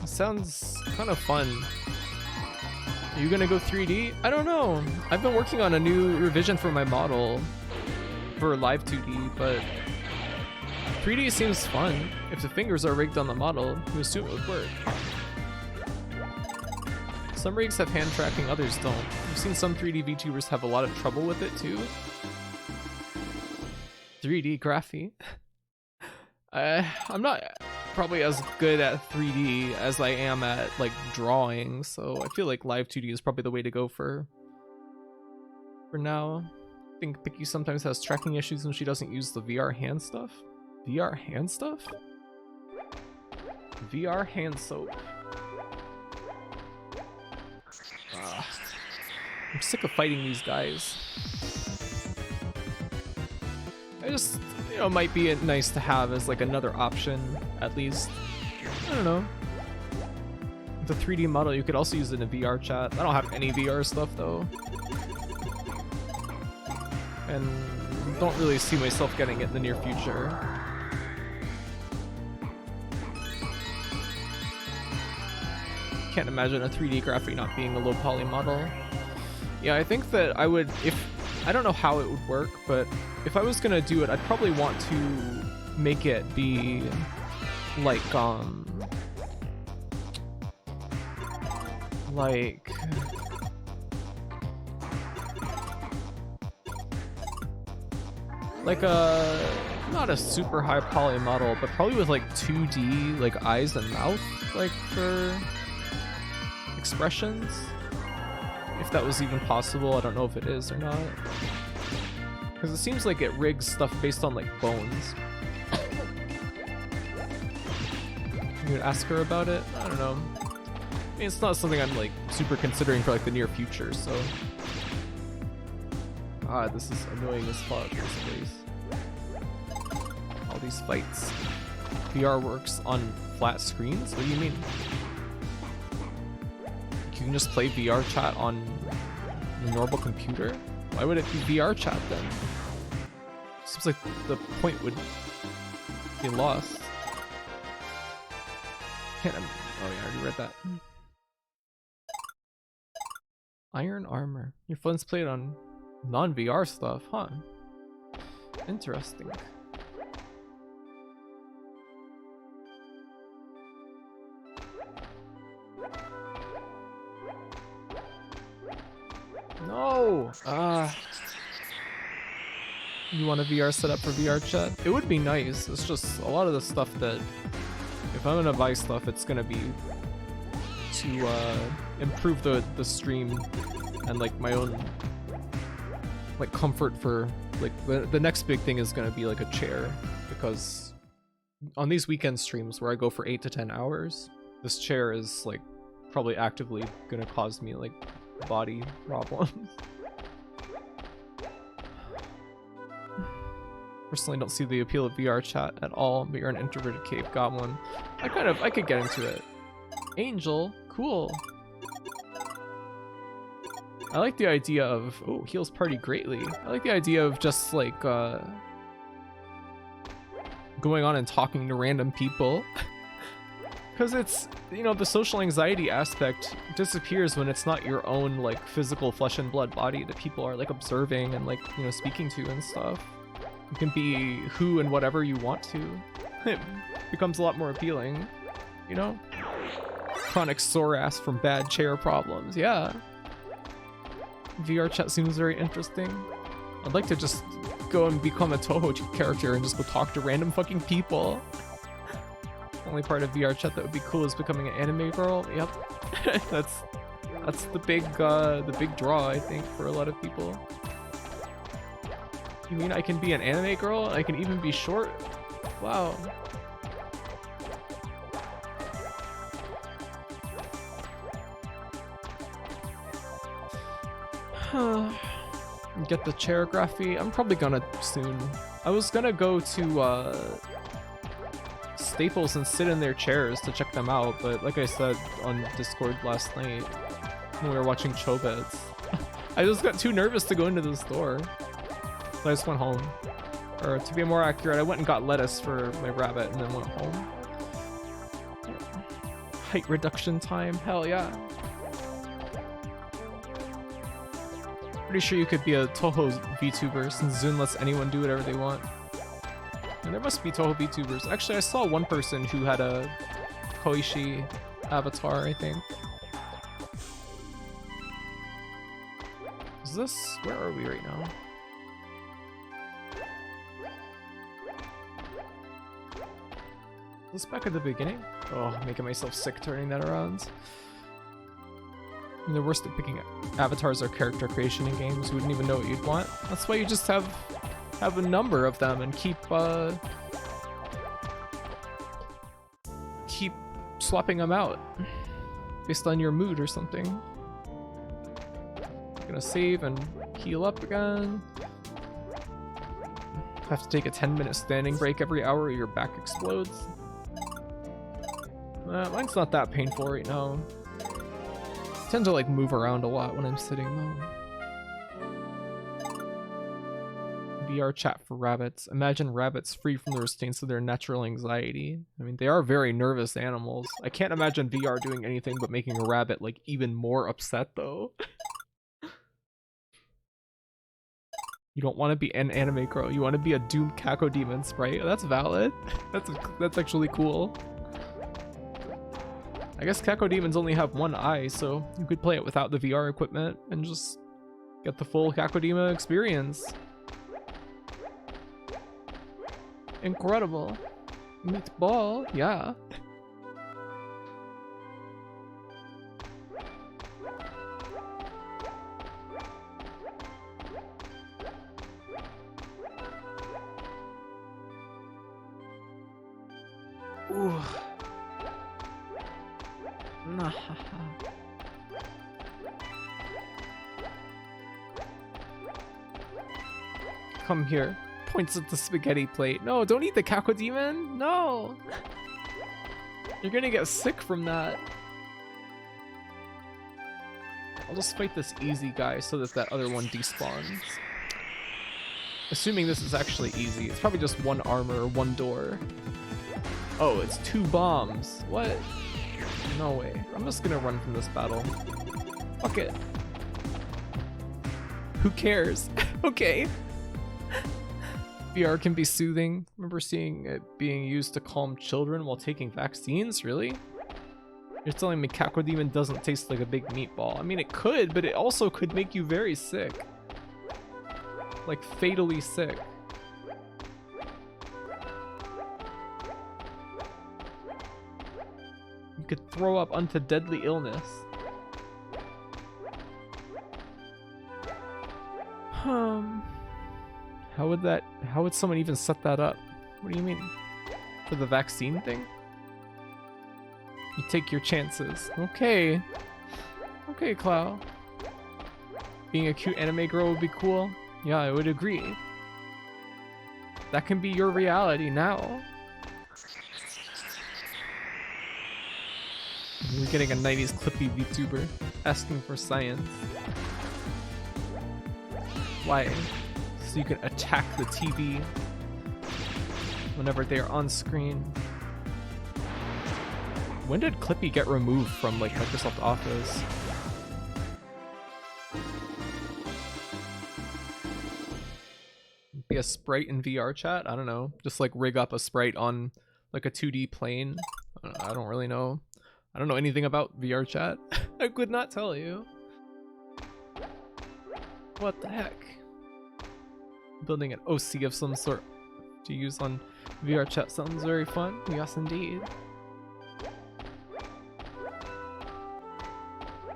Sounds kind of fun. Are you gonna go 3D? I don't know. I've been working on a new revision for my model for live 2D, but 3D seems fun. If the fingers are rigged on the model, you assume it would work. Some rigs have hand tracking, others don't. I've seen some 3D VTubers have a lot of trouble with it too. 3D graphy. I'm not probably as good at 3D as I am at like drawing, so I feel like live 2D is probably the way to go for now. I think Picky sometimes has tracking issues when she doesn't use the VR hand stuff. VR hand stuff? VR hand soap. I'm sick of fighting these guys. I just, you know, might be nice to have as like another option, at least. I don't know. The 3D model, you could also use it in a VR chat. I don't have any VR stuff though. And don't really see myself getting it in the near future. Can't imagine a 3D graphic not being a low poly model. Yeah, I think that I would, I don't know how it would work, but if I was gonna do it, I'd probably want to make it be like a, not a super high poly model, but probably with like 2D like eyes and mouth, like for expressions. If that was even possible, I don't know if it is or not. Because it seems like it rigs stuff based on like bones. You would ask her about it? I don't know. I mean, it's not something I'm like super considering for like the near future, so. God, this is annoying as fuck, this place. All these fights. VR works on flat screens? What do you mean? You can just play VR chat on a normal computer? Why would it be VR chat then? Seems like the point would be lost. Oh yeah, I already read that. Iron armor. Your friends played on non-VR stuff, huh? Interesting. No! You want a VR setup for VR chat? It would be nice. It's just a lot of the stuff that, if I'm gonna buy stuff, it's gonna be to improve the stream and like my own like comfort for like the next big thing is gonna be like a chair, because on these weekend streams where I go for 8 to 10 hours, this chair is like probably actively gonna cause me like body problems. Personally don't see the appeal of VR chat at all, but you're an introverted cave goblin. I could get into it. Angel, cool. I like the idea of, oh, heals party greatly. I like the idea of just like going on and talking to random people. Because it's, you know, the social anxiety aspect disappears when it's not your own like physical flesh and blood body that people are like observing and like, you know, speaking to and stuff. You can be who and whatever you want to. It becomes a lot more appealing, you know? Chronic sore ass from bad chair problems, yeah. VR chat seems very interesting. I'd like to just go and become a Toho character and just go talk to random fucking people. Only part of VR chat that would be cool is becoming an anime girl. Yep. that's the big draw, I think, for a lot of people. You mean I can be an anime girl? I can even be short? Wow. Get the chairography. I'm probably gonna soon. I was gonna go to Staples and sit in their chairs to check them out, but like I said on Discord last night when we were watching Chobits, I just got too nervous to go into the store. So I just went home. Or to be more accurate, I went and got lettuce for my rabbit and then went home. Height reduction time, hell yeah. Pretty sure you could be a Toho VTuber since Zune lets anyone do whatever they want. And there must be Toho VTubers. Actually, I saw one person who had a Koishi avatar, I think. Is this... where are we right now? Is this back at the beginning? Oh, I'm making myself sick turning that around. And the worst at picking avatars or character creation in games. You wouldn't even know what you'd want. That's why you just have a number of them and keep swapping them out based on your mood or something. I'm gonna save and heal up again. Have to take a 10-minute standing break every hour or your back explodes. Mine's not that painful right now. I tend to like move around a lot when I'm sitting though. VR chat for rabbits. Imagine rabbits free from the restraints of their natural anxiety. I mean, they are very nervous animals. I can't imagine VR doing anything but making a rabbit like even more upset though. You don't want to be an anime girl. You want to be a doomed Cacodemon sprite. That's valid. That's actually cool. I guess Cacodemons only have one eye, so you could play it without the VR equipment and just get the full Cacodema experience. Incredible. Meatball, yeah. Ooh. Nah. Come here. Points at the spaghetti plate. No, don't eat the Cacodemon. No. You're gonna get sick from that. I'll just fight this easy guy so that other one despawns. Assuming this is actually easy. It's probably just one armor, one door. Oh, it's 2 bombs. What? No way. I'm just gonna run from this battle. Fuck it. Who cares? Okay. VR can be soothing. Remember seeing it being used to calm children while taking vaccines? Really? You're telling me Cacodemon doesn't taste like a big meatball. I mean, it could, but it also could make you very sick. Like, fatally sick. You could throw up unto deadly illness. How would someone even set that up? What do you mean? For the vaccine thing? You take your chances. Okay. Okay, Clow. Being a cute anime girl would be cool. Yeah, I would agree. That can be your reality now. We're getting a 90s clippy VTuber asking for science. Why? So you can attack the TV whenever they are on screen. When did Clippy get removed from like Microsoft Office? Be a sprite in VR chat? I don't know. Just like rig up a sprite on like a 2D plane. I don't really know. I don't know anything about VR chat. I could not tell you. What the heck? Building an OC of some sort to use on VR chat sounds very fun. Yes, indeed.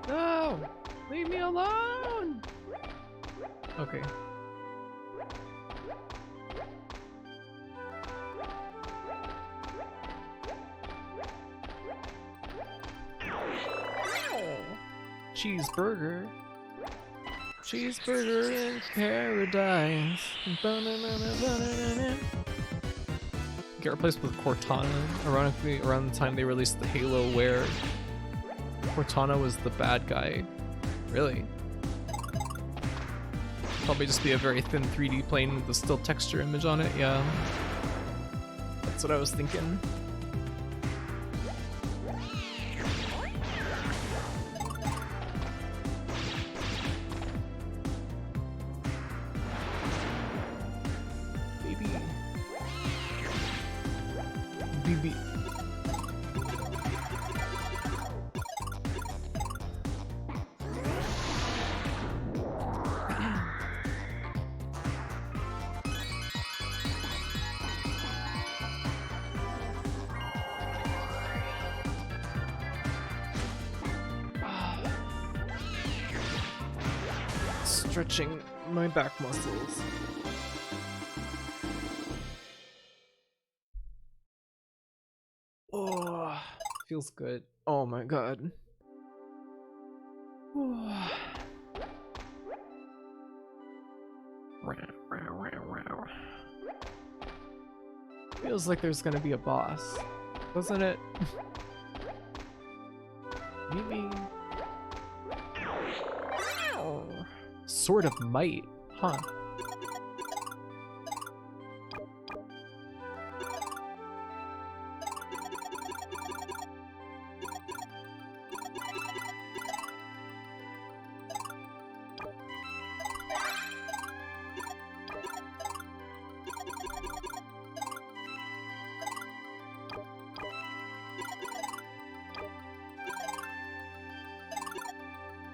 No! Leave me alone! Okay. Cheeseburger. Cheeseburger in paradise. Get replaced with Cortana. Ironically, around the time they released the Halo, where Cortana was the bad guy. Really? Probably just be a very thin 3D plane with a still texture image on it, yeah. That's what I was thinking. BB. Stretching my back muscles. Oh, feels good. Oh my god. Oh. Feels like there's gonna be a boss, doesn't it? Maybe. Sword of Might, huh?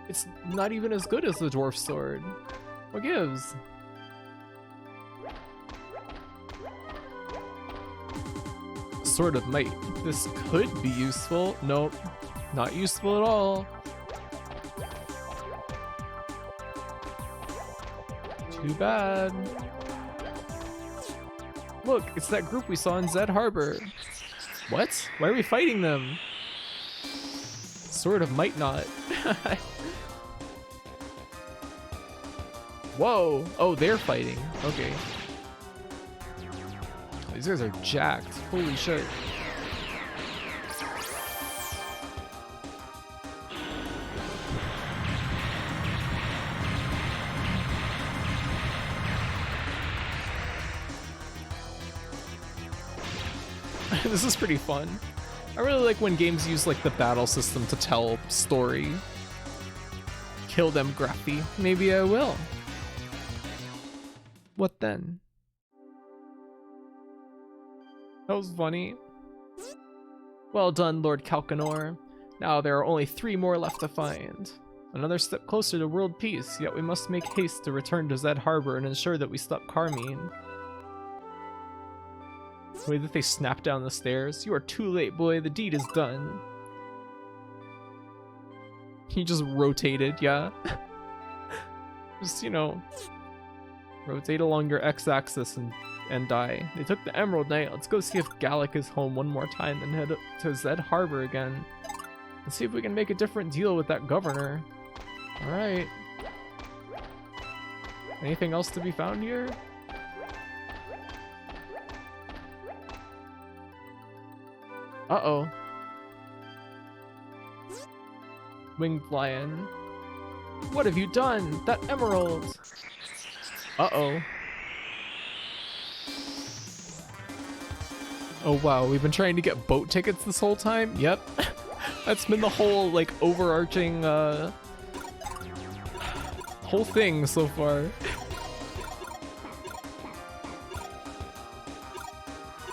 It's not even as good as the dwarf sword. What gives? Sword of Might. This could be useful. Nope. Not useful at all. Too bad. Look, it's that group we saw in Zed Harbor. What? Why are we fighting them? Sword of Might not. Whoa! Oh, they're fighting. Okay. These guys are jacked. Holy shit. This is pretty fun. I really like when games use like the battle system to tell story. Kill them, Gruffy. Maybe I will. What then? That was funny. Well done, Lord Calcanor. Now there are only 3 more left to find. Another step closer to world peace, yet we must make haste to return to Zed Harbor and ensure that we stop Carmine. The way that they snap down the stairs. You are too late, boy. The deed is done. He just rotated, yeah. Just, you know, rotate along your x-axis and and die. They took the Emerald Knight. Let's go see if Gallic is home one more time and head up to Zed Harbor again. Let's see if we can make a different deal with that governor. Alright. Anything else to be found here? Uh-oh. Winged Lion. What have you done? That emerald! Uh-oh. Oh wow, we've been trying to get boat tickets this whole time? Yep. That's been the whole, like, overarching, whole thing so far.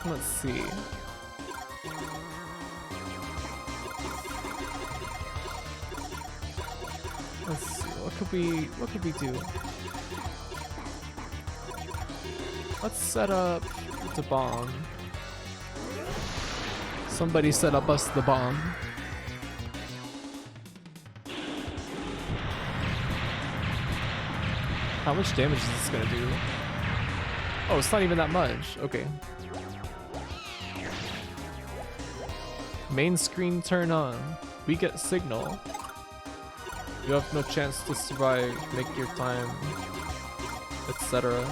Let's see. Let's see, what could we do? Let's set up the bomb. Somebody set up us the bomb. How much damage is this gonna do? Oh, it's not even that much. Okay. Main screen turn on. We get signal. You have no chance to survive. Make your time. Etc.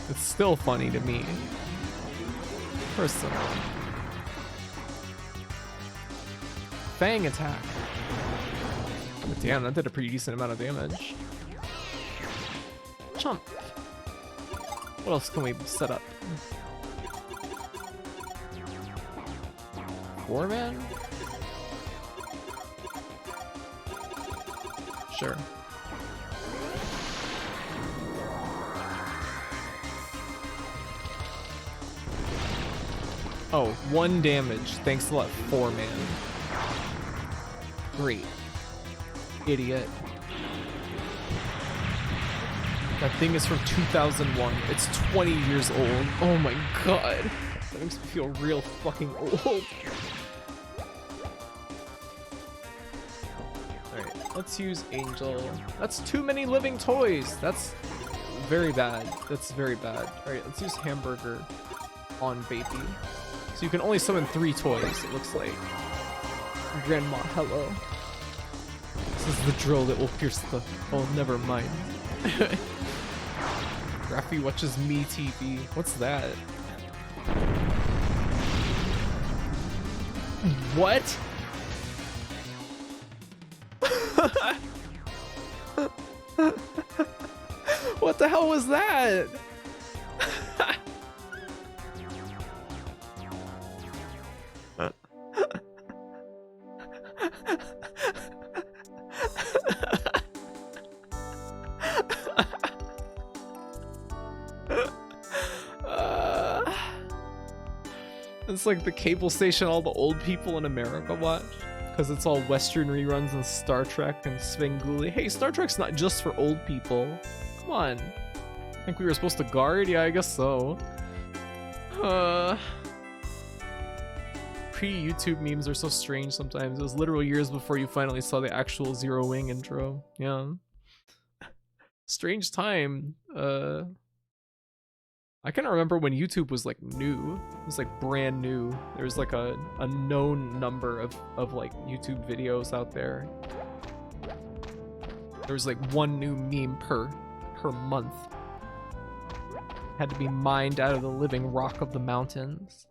It's still funny to me. Personally. Fang attack. Damn, that did a pretty decent amount of damage. Chomp. What else can we set up? 4-man? Sure. Oh, 1 damage. Thanks a lot, 4-man. Great. Idiot. That thing is from 2001. It's 20 years old. Oh my god. That makes me feel real fucking old. Alright, let's use Angel. That's too many living toys. That's very bad. That's very bad. Alright, let's use Hamburger on Baby. So you can only summon 3 toys, it looks like. Grandma, hello. This is the drill that will pierce the... Oh, never mind. Raffy watches Me TV. What's that? What? What the hell was that? It's like the cable station all the old people in America watch, because it's all Western reruns and Star Trek and Svengoolie. Hey, Star Trek's not just for old people. Come on. I think we were supposed to guard? Yeah, I guess so. Pre-YouTube memes are so strange sometimes. It was literal years before you finally saw the actual Zero Wing intro. Yeah. Strange time. I can't remember when YouTube was like new. It was like brand new. There was like a known number of like YouTube videos out there. There was like 1 new meme per month. Had to be mined out of the living rock of the mountains.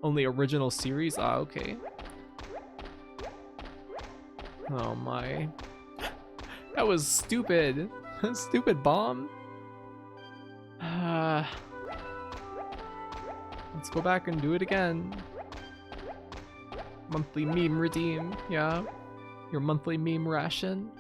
Only original series? Ah, okay. Oh my. That was stupid. Stupid bomb. Let's go back and do it again. Monthly meme redeem, yeah. Your monthly meme ration.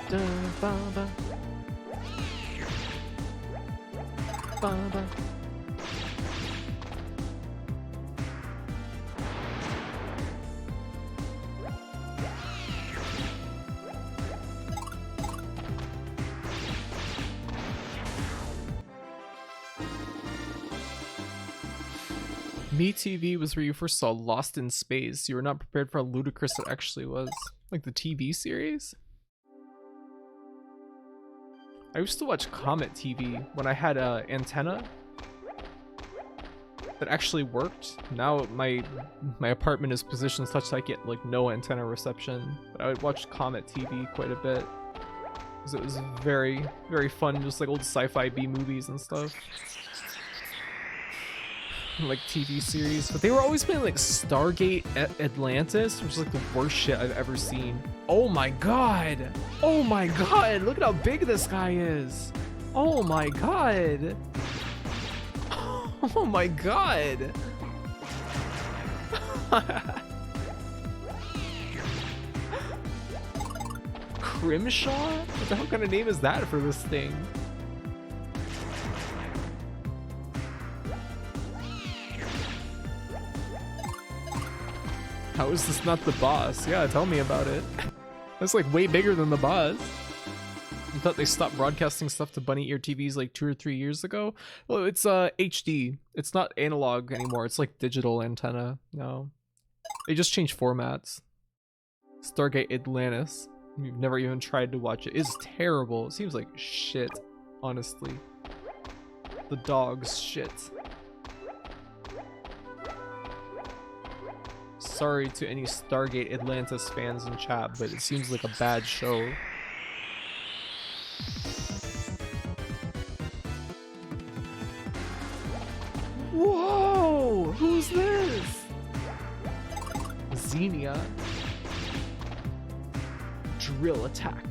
Da, ba, ba. Ba, ba. MeTV was where you first saw Lost in Space. You were not prepared for how ludicrous it actually was. Like the TV series? I used to watch Comet TV when I had an antenna that actually worked. Now my apartment is positioned such that I get like no antenna reception. But I would watch Comet TV quite a bit. Because it was very, very fun, just like old sci-fi B movies and stuff. Like TV series, but they were always playing like Stargate Atlantis, which is like the worst shit I've ever seen. Oh my god! Oh my god! Look at how big this guy is! Oh my god! Oh my god! Crimshaw? What the hell kind of name is that for this thing? How is this not the boss? Yeah, tell me about it. That's like way bigger than the boss. I thought they stopped broadcasting stuff to bunny ear TVs like 2 or 3 years ago. Well, it's HD. It's not analog anymore. It's like digital antenna. No. They just changed formats. Stargate Atlantis. You've never even tried to watch it. It's terrible. It seems like shit, honestly. The dog's shit. Sorry to any Stargate Atlantis fans in chat, but it seems like a bad show. Whoa! Who's this? Xenia. Drill attack.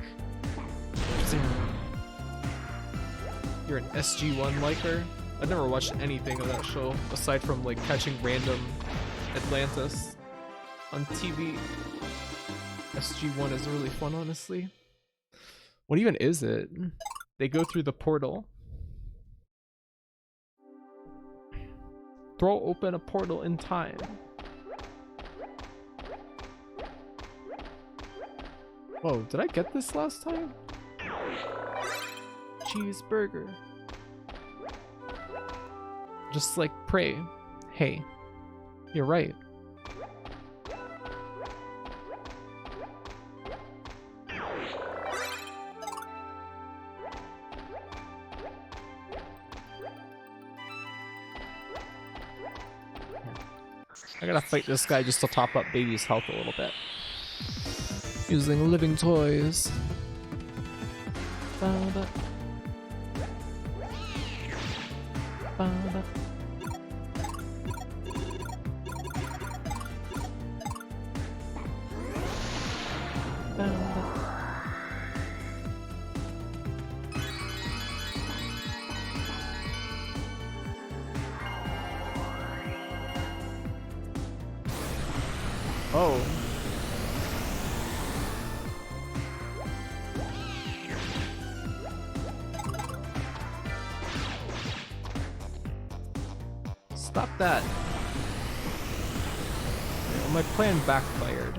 You're an SG-1 liker? I've never watched anything of that show, aside from like catching random Atlantis on TV. SG-1 is really fun, honestly. What even is it? They go through the portal. Throw open a portal in time. Whoa, did I get this last time? Cheeseburger. Just like Prey. Hey, you're right. I gotta fight this guy just to top up baby's health a little bit. Using living toys. Ba-ba. Ba-ba. Ba-ba. Oh. Stop that. Well, my plan backfired.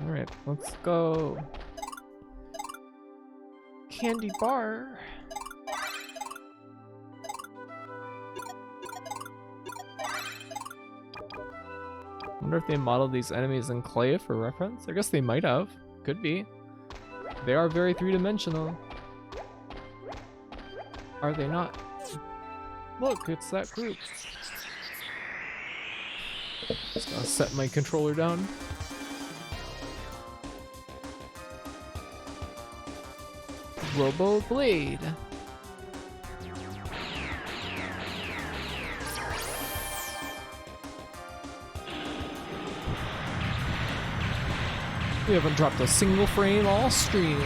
Alright, let's go. Candy bar. Wonder if they modeled these enemies in clay for reference? I guess they might have. Could be. They are very three-dimensional. Are they not? Look, it's that group. Just gonna set my controller down. Robo Blade. We haven't dropped a single frame all stream.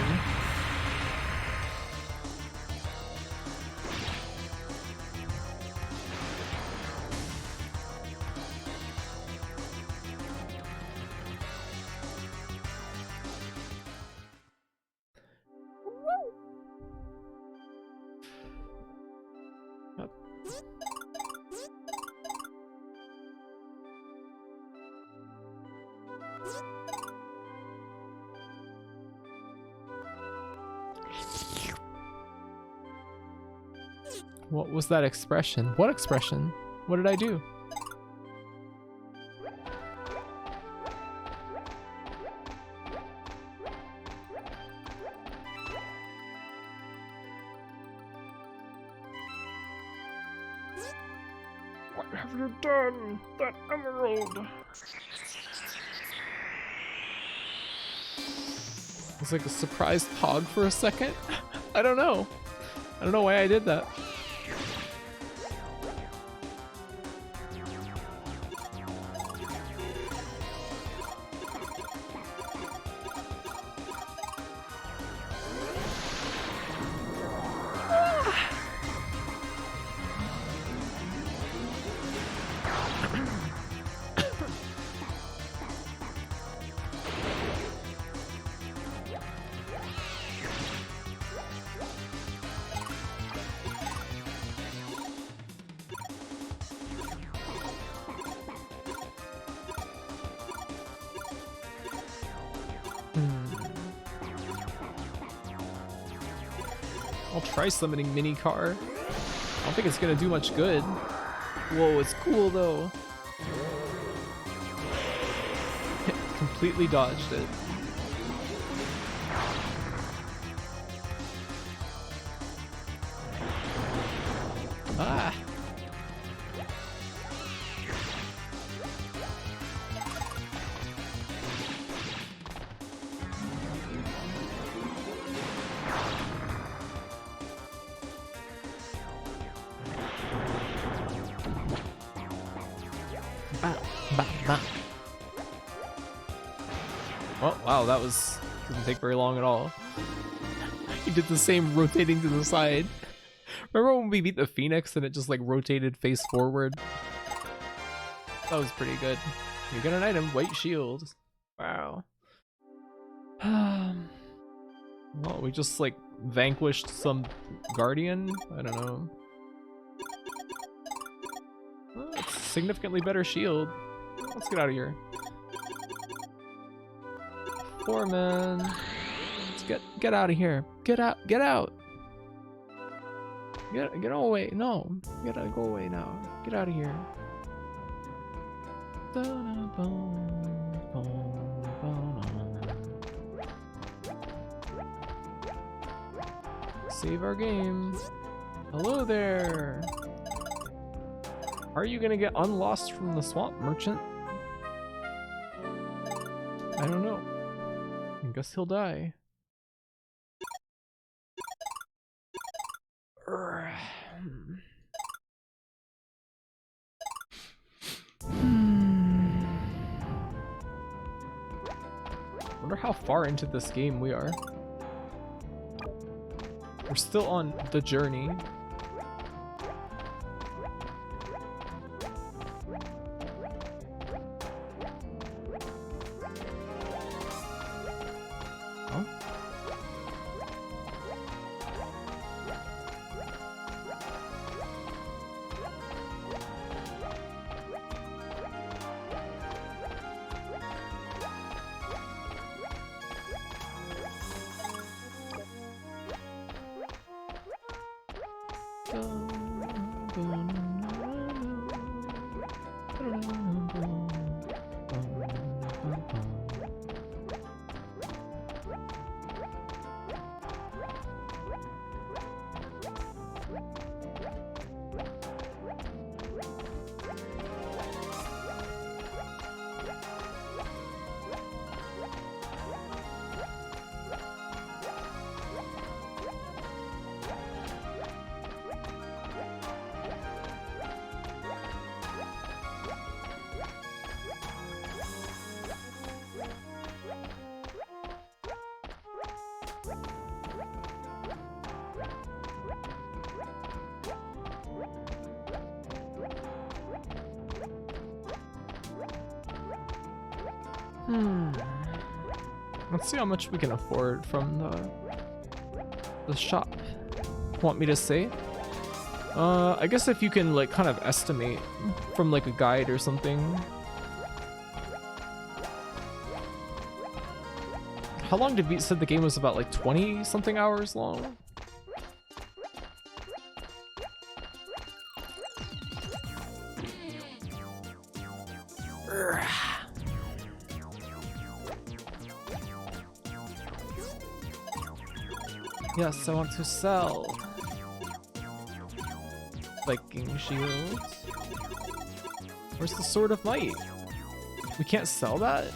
What was that expression? What expression? What did I do? What have you done? That emerald! It's like a surprised pog for a second. I don't know. I don't know why I did that. I'll try summoning mini car. I don't think it's gonna do much good. Whoa, it's cool though. Completely dodged it. Ah! Oh, wow, that didn't take very long at all. He did the same rotating to the side. Remember when we beat the Phoenix and it just like rotated face forward? That was pretty good. You get an item, white shield. Wow. Well, we just like vanquished some guardian? I don't know. Well, it's a significantly better shield. Let's get out of here. Foreman. Let's get out of here. Get out. Get out. Get away. No. You gotta go away now. Get out of here. Save our game. Hello there. Are you gonna get unlost from the swamp, merchant? I don't know. I guess he'll die. Wonder how far into this game we are. We're still on the journey. Huh? Let's see how much we can afford from the shop. Want me to say? I guess if you can like kind of estimate from like a guide or something. How long did we said the game was about like 20 something hours long? Yes, I want to sell. Viking shields. Where's the Sword of Might? We can't sell that?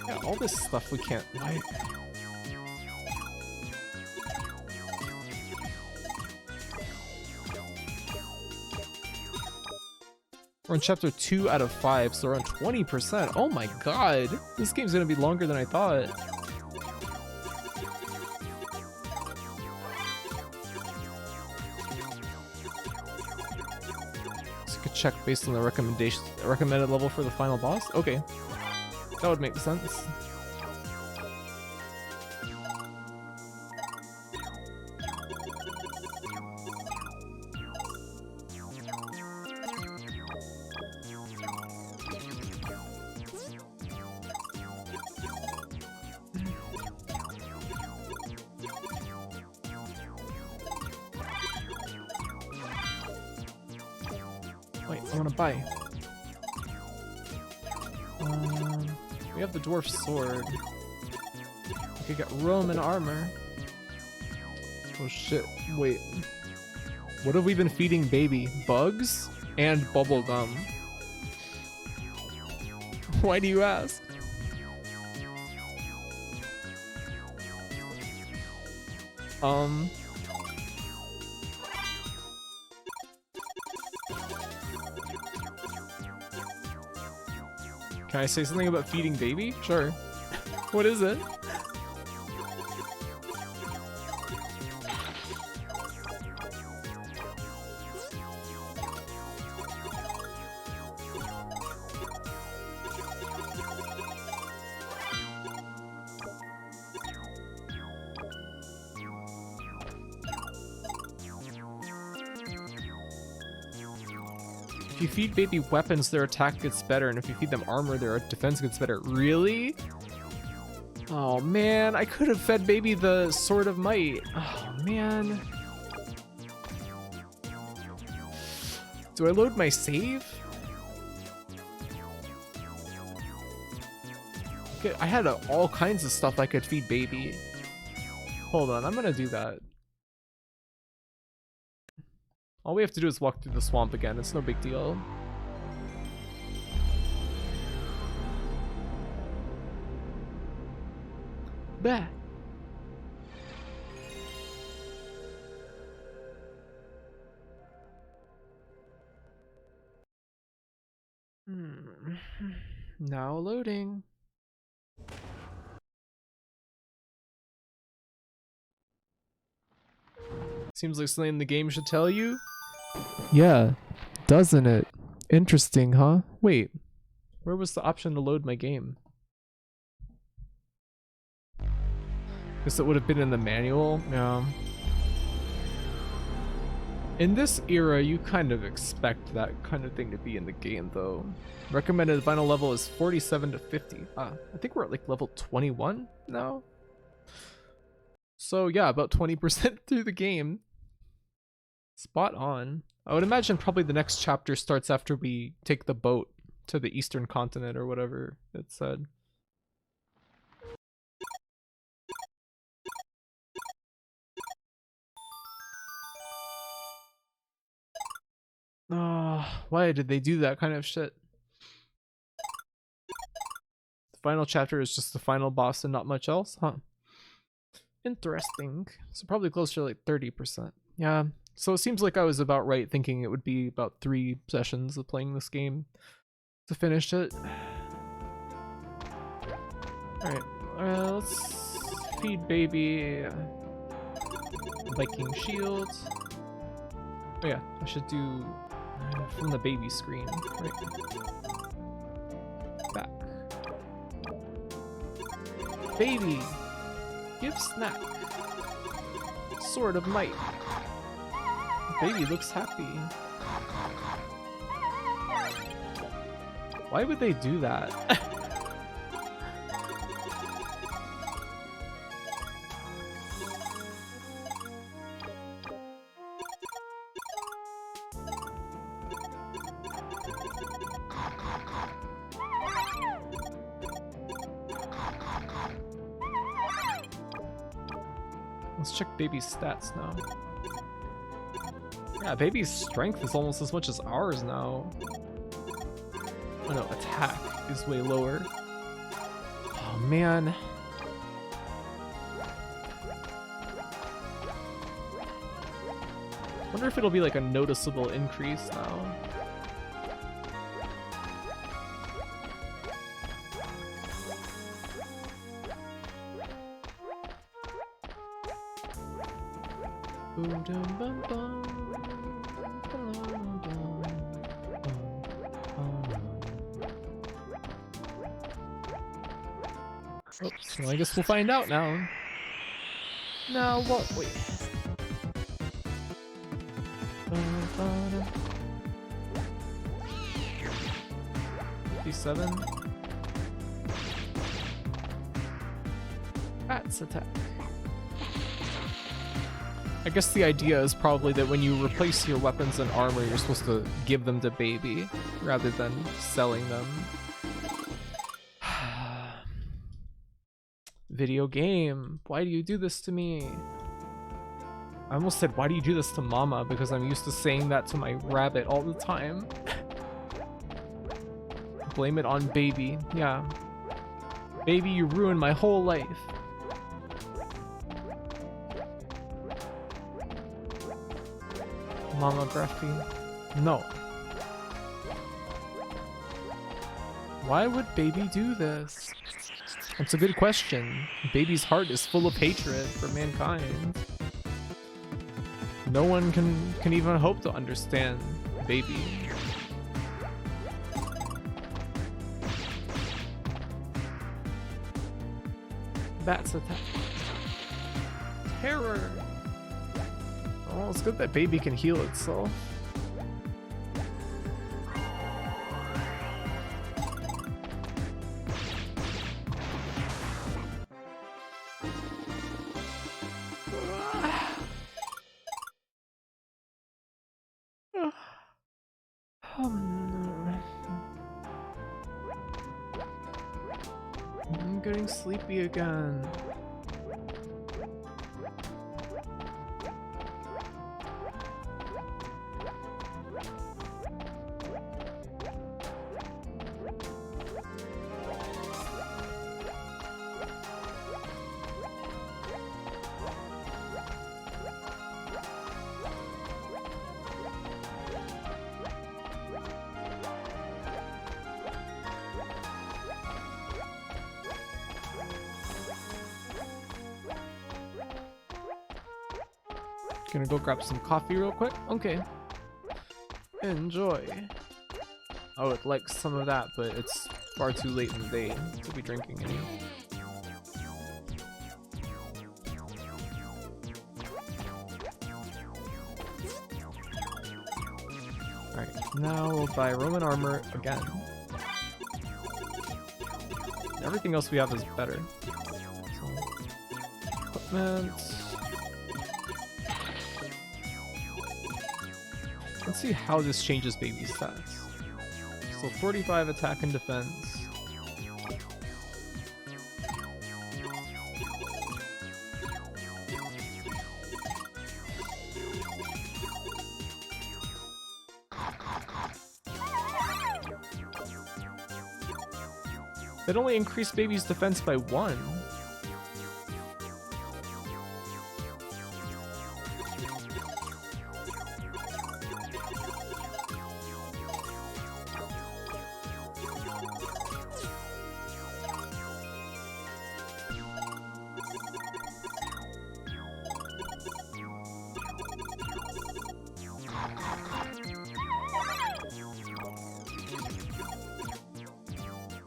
Yeah, all this stuff we can't like. We're on chapter 2 out of 5, so we're on 20%. Oh my god, this game's gonna be longer than I thought. So you could check based on the recommended level for the final boss. Okay, that would make sense. Wait, I want to buy. We have the dwarf sword. We could get Roman armor. Oh shit, wait. What have we been feeding baby? Bugs? And bubble gum. Why do you ask? Can I say something about feeding baby? Sure. What is it? If you feed baby weapons, their attack gets better, and if you feed them armor, their defense gets better. Really? Oh man, I could have fed baby the Sword of Might. Oh man. Do I load my save? Okay, I had all kinds of stuff I could feed baby. Hold on, I'm gonna do that. All we have to do is walk through the swamp again. It's no big deal. Bah. Now loading. Seems like something the game should tell you. Yeah, doesn't it? Interesting, huh? Wait, where was the option to load my game? Guess it would have been in the manual. Yeah. In this era, you kind of expect that kind of thing to be in the game, though. Recommended final level is 47 to 50. I think we're at like level 21 now. So yeah, about 20% through the game. Spot on. I would imagine probably the next chapter starts after we take the boat to the eastern continent or whatever it said. Oh, why did they do that kind of shit? The final chapter is just the final boss and not much else, huh? Interesting. So probably closer to like 30%. Yeah. So it seems like I was about right thinking it would be about 3 sessions of playing this game to finish it. Alright, let's feed baby. Viking shield. Oh yeah, I should do from the baby screen. Right. Back. Baby, give snack. Sword of might. Baby looks happy. Why would they do that? Let's check baby's stats now. Yeah, baby's strength is almost as much as ours now. Oh no, attack is way lower. Oh man. Wonder if it'll be like a noticeable increase now. Oops, well, I guess we'll find out now. Now, won't we? 57. Bats attack. I guess the idea is probably that when you replace your weapons and armor, you're supposed to give them to baby rather than selling them. Video game, why do you do this to me? I almost said, why do you do this to mama? Because I'm used to saying that to my rabbit all the time. Blame it on baby. Yeah. Baby, you ruined my whole life. Mama Breathy. No. Why would baby do this? That's a good question. Baby's heart is full of hatred for mankind. No one can even hope to understand baby. That's attack. Terror. Oh, it's good that baby can heal itself. I'm getting sleepy again. Gonna go grab some coffee real quick. Okay. Enjoy. I would like some of that, but it's far too late in the day to be drinking any. Alright, now we'll buy Roman armor again. Everything else we have is better. So, equipment. Let's see how this changes baby's stats. So 45 attack and defense. It only increased baby's defense by 1.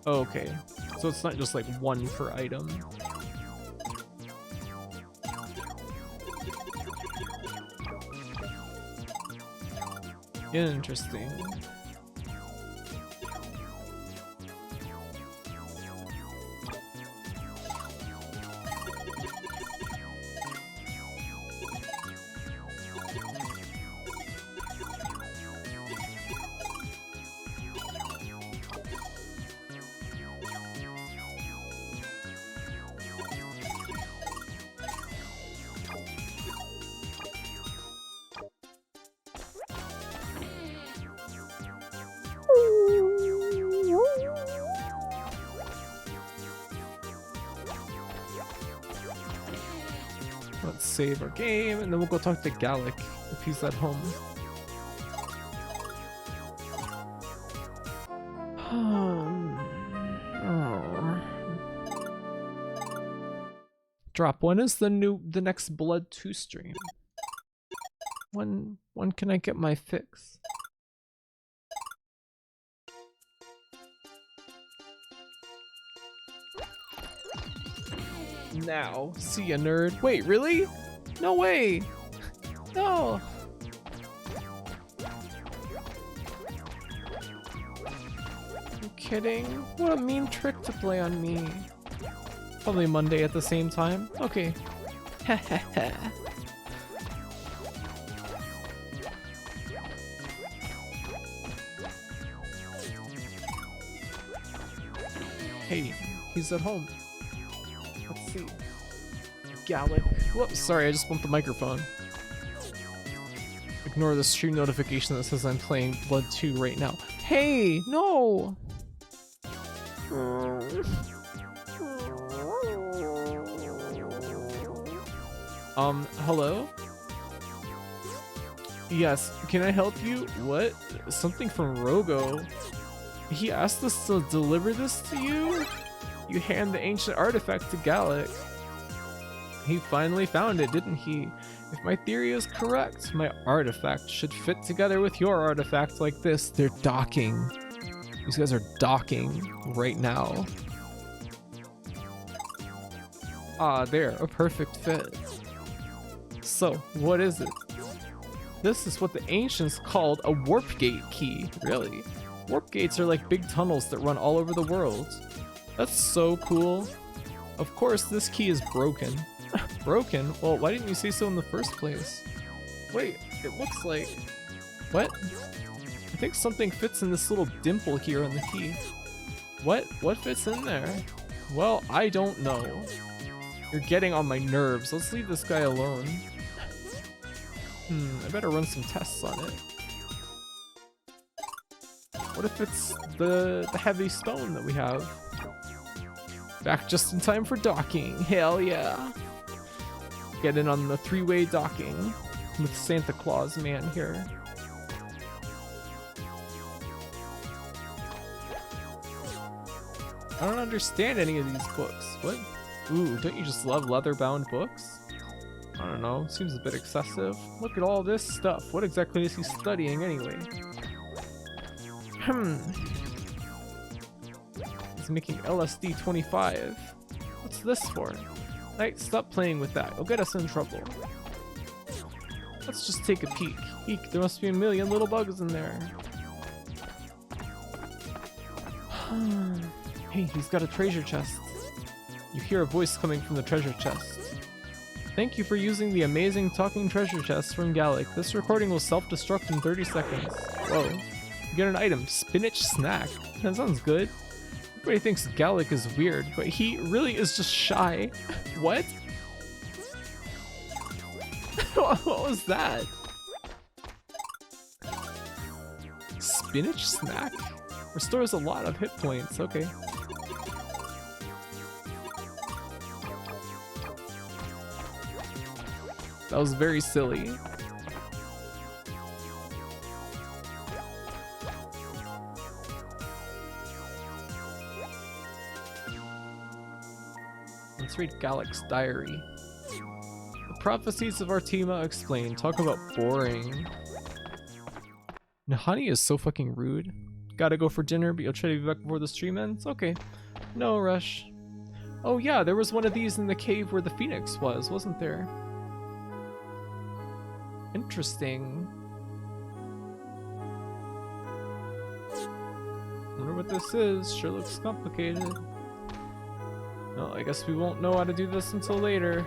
Oh, okay. So it's not just like one per item. Interesting. Let's save our game and then we'll go talk to Gallic if he's at home. Drop. When is the next Blood 2 stream? When can I get my fix? Now. See ya, nerd. Wait, really? No way. No. You kidding? What a mean trick to play on me. Probably Monday at the same time. Okay. Hey, he's at home. Let's see. Gallic. Whoops, sorry, I just bumped the microphone. Ignore the stream notification that says I'm playing Blood 2 right now. Hey, no! Hello? Yes, can I help you? What? Something from Rogo. He asked us to deliver this to you? You hand the ancient artifact to Gallic. He finally found it, didn't he? If my theory is correct, my artifact should fit together with your artifact like this. They're docking. These guys are docking right now. Ah, there, a perfect fit. So, what is it? This is what the ancients called a warp gate key. Really? Warp gates are like big tunnels that run all over the world. That's so cool. Of course, this key is broken. Broken? Well, why didn't you say so in the first place? Wait, it looks like... What? I think something fits in this little dimple here on the key. What? What fits in there? Well, I don't know. You're getting on my nerves. Let's leave this guy alone. I better run some tests on it. What if it's the heavy stone that we have? Back just in time for docking. Hell yeah. Get in on the three-way docking with Santa Claus man here. I don't understand any of these books. What? Ooh, don't you just love leather-bound books? I don't know, seems a bit excessive. Look at all this stuff. What exactly is he studying anyway? He's making LSD 25. What's this for? Hey, stop playing with that. It'll get us in trouble. Let's just take a peek. Eek, there must be a million little bugs in there. Hey, he's got a treasure chest. You hear a voice coming from the treasure chest. Thank you for using the amazing talking treasure chest from Gallic. This recording will self-destruct in 30 seconds. Whoa. You get an item, spinach snack. That sounds good. Everybody thinks Gallic is weird, but he really is just shy. What? What was that? Spinach snack? Restores a lot of hit points, okay. That was very silly. Let's read Gallic's diary. The prophecies of Artima explained. Talk about boring. Nahani is so fucking rude. Gotta go for dinner, but you'll try to be back before the stream ends? Okay. No rush. Oh yeah, there was one of these in the cave where the phoenix was, wasn't there? Interesting. Wonder what this is. Sure looks complicated. Well, I guess we won't know how to do this until later.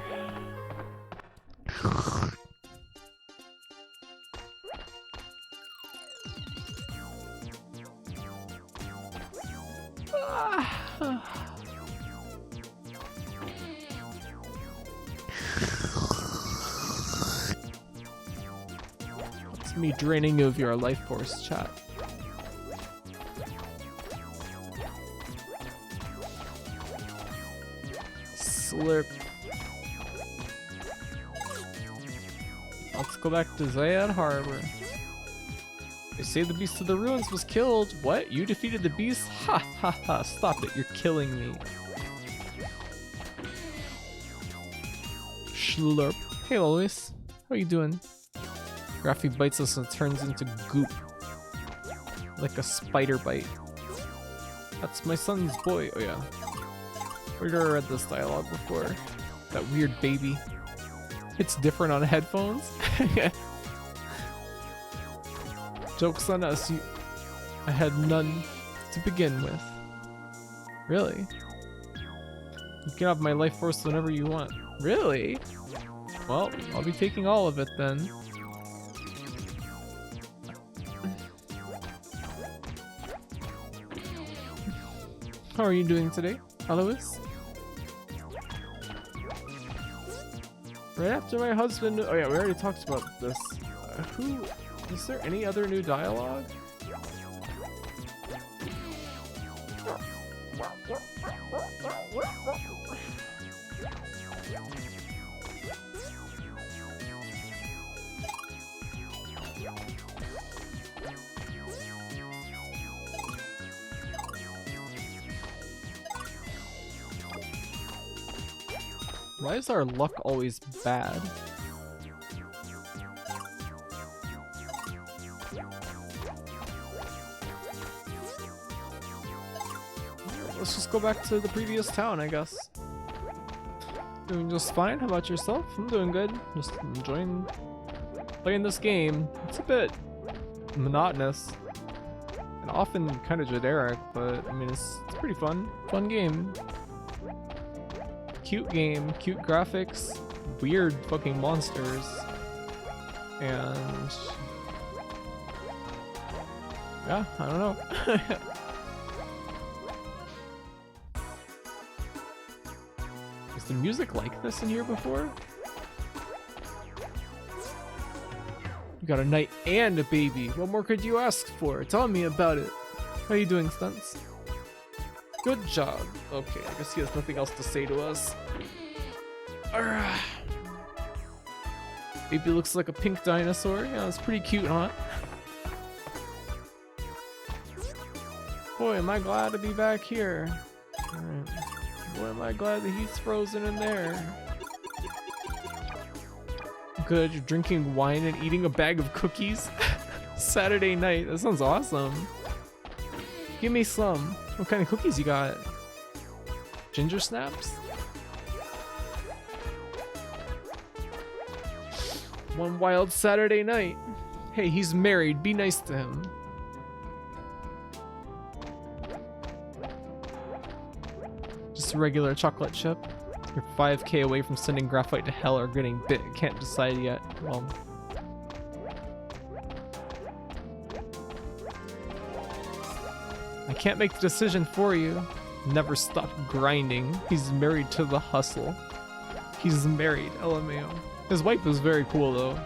It's me draining of your life force, chat. Slurp. Let's go back to Zayad Harbor. They say the beast of the ruins was killed. What? You defeated the beast? Ha ha ha. Stop it. You're killing me. Slurp. Hey Lois. How you doing? Graffy bites us and turns into goop. Like a spider bite. That's my son's boy. Oh yeah. We've already read this dialogue before. That weird baby. It's different on headphones. Joke's on us. I had none to begin with. Really? You can have my life force whenever you want. Really? Well, I'll be taking all of it then. How are you doing today, Alois? Right after my husband. Oh yeah, we already talked about this. Who? Is there any other new dialogue? Why is our luck always bad? Let's just go back to the previous town, I guess. Doing just fine. How about yourself? I'm doing good. Just enjoying playing this game. It's a bit monotonous and often kind of generic, but I mean, it's pretty fun. Fun game. Cute game, cute graphics, weird fucking monsters, and yeah, I don't know. Was the music like this in here before? You got a knight and a baby. What more could you ask for? Tell me about it. How you doing, Stunts? Good job. Okay, I guess he has nothing else to say to us. Arrgh. Baby looks like a pink dinosaur. Yeah, it's pretty cute, huh? Boy, am I glad to be back here. Alright. Boy, am I glad that he's frozen in there. Good, you're drinking wine and eating a bag of cookies? Saturday night, that sounds awesome. Give me some. What kind of cookies you got? Ginger snaps? One wild Saturday night. Hey, he's married. Be nice to him. Just a regular chocolate chip. You're 5k away from sending Graphite to hell or getting bit. Can't decide yet. Well, I can't make the decision for you. Never stop grinding. He's married to the hustle. He's married, LMAO. His wife is very cool though.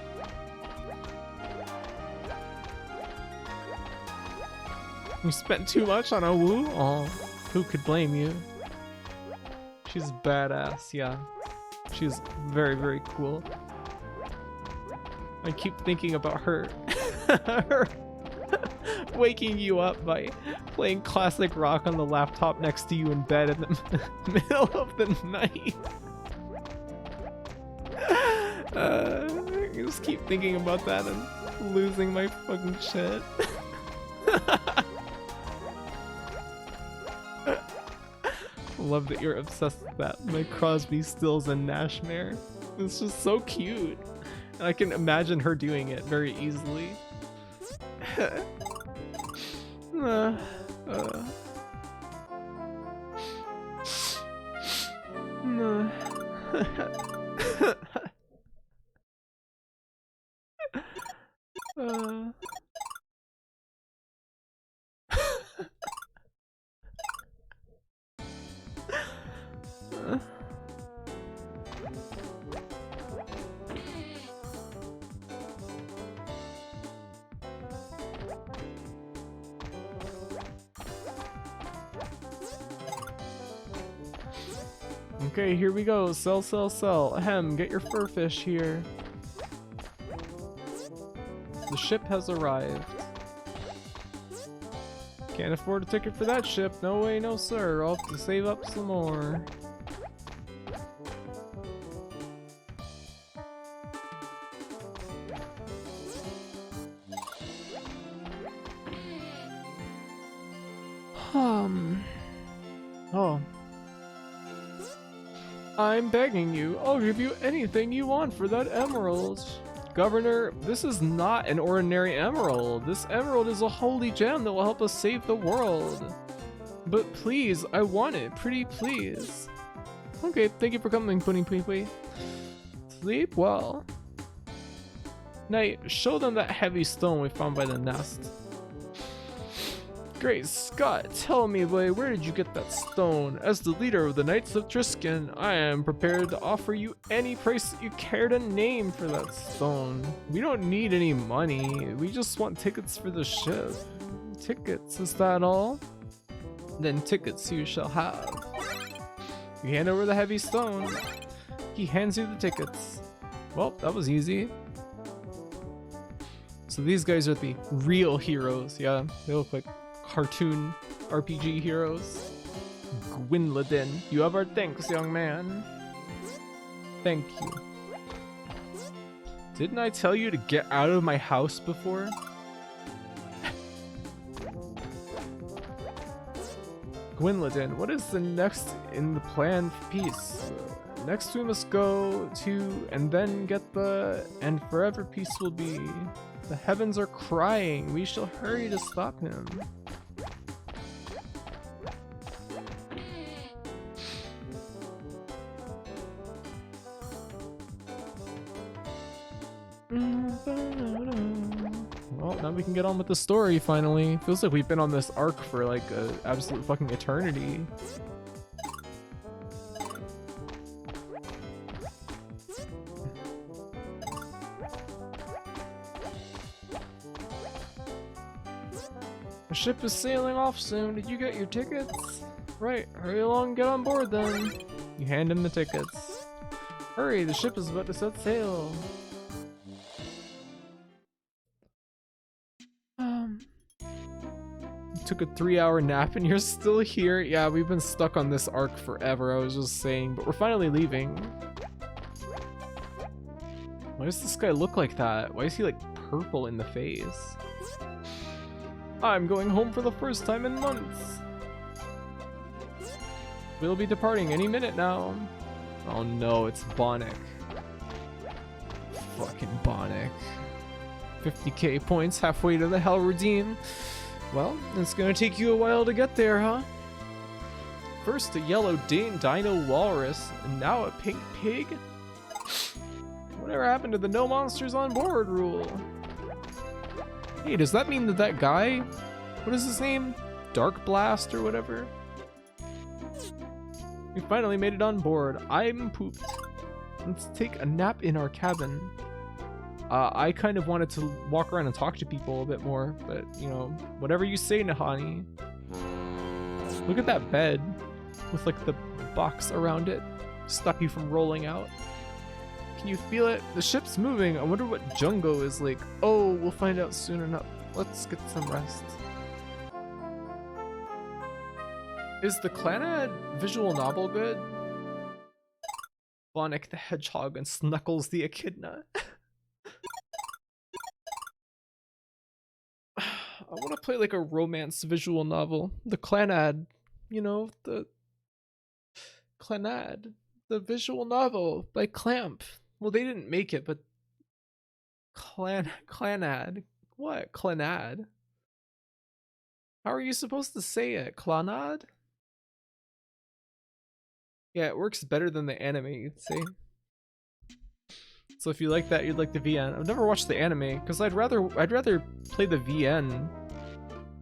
You spent too much on a woo? Oh, who could blame you? She's badass, yeah. She's very, very cool. I keep thinking about her. Her waking you up by playing classic rock on the laptop next to you in bed in the middle of the night. I just keep thinking about that and losing my fucking shit. Love that you're obsessed with that. Like Crosby, Stills, and Nashmare. It's just so cute. And I can imagine her doing it very easily. uh, uh. uh. Okay, here we go. Sell, sell, sell. Ahem, get your fur fish here. The ship has arrived. Can't afford a ticket for that ship. No way, no sir. I'll have to save up some more. Oh. I'm begging you. I'll give you anything you want for that emerald. Governor, this is not an ordinary emerald. This emerald is a holy gem that will help us save the world. But please, I want it. Pretty please. Okay, thank you for coming, Pudding Pui Pui. Sleep well. Knight, show them that heavy stone we found by the nest. Great Scott, tell me, boy, where did you get that stone? As the leader of the Knights of Triskin, I am prepared to offer you any price that you care to name for that stone. We don't need any money, we just want tickets for the ship. Tickets, is that all? Then tickets you shall have. You hand over the heavy stone. He hands you the tickets. Well, that was easy. So these guys are the real heroes, yeah? They look like cartoon RPG heroes. Gwynladin, you have our thanks, young man. Thank you. Didn't I tell you to get out of my house before? Gwynladin, what is the next in the plan for peace? Next we must go to and then get the and forever peace will be. The heavens are crying. We shall hurry to stop him. Well, now we can get on with the story finally. Feels like we've been on this arc for like an absolute fucking eternity. The ship is sailing off soon. Did you get your tickets? Right, hurry along and get on board then. You hand him the tickets. Hurry, the ship is about to set sail. Took a 3-hour nap and you're still here? Yeah, we've been stuck on this arc forever, I was just saying, but we're finally leaving. Why does this guy look like that? Why is he like purple in the face? I'm going home for the first time in months. We'll be departing any minute now. Oh no, it's Bonnick. Fucking Bonnick. 50k points halfway to the Hell Redeem. Well, it's gonna take you a while to get there, huh? First a yellow dino walrus, and now a pink pig? Whatever happened to the no monsters on board rule? Hey, does that mean that that guy, what is his name? Dark Blast or whatever? We finally made it on board. I'm pooped. Let's take a nap in our cabin. I kind of wanted to walk around and talk to people a bit more, but you know, whatever you say, Nahani. Look at that bed with like the box around it, stop you from rolling out. Can you feel it? The ship's moving. I wonder what Jungo is like. Oh, we'll find out soon enough. Let's get some rest. Is the Clannad visual novel good? Bonnick the Hedgehog and Snuckles the Echidna. I want to play like a romance visual novel. The Clannad, you know, the Clannad, the visual novel by Clamp. Well, they didn't make it, but Clannad. What? Clannad? How are you supposed to say it? Clannad? Yeah, it works better than the anime, you'd say. So if you like that, you'd like the VN. I've never watched the anime because I'd rather play the VN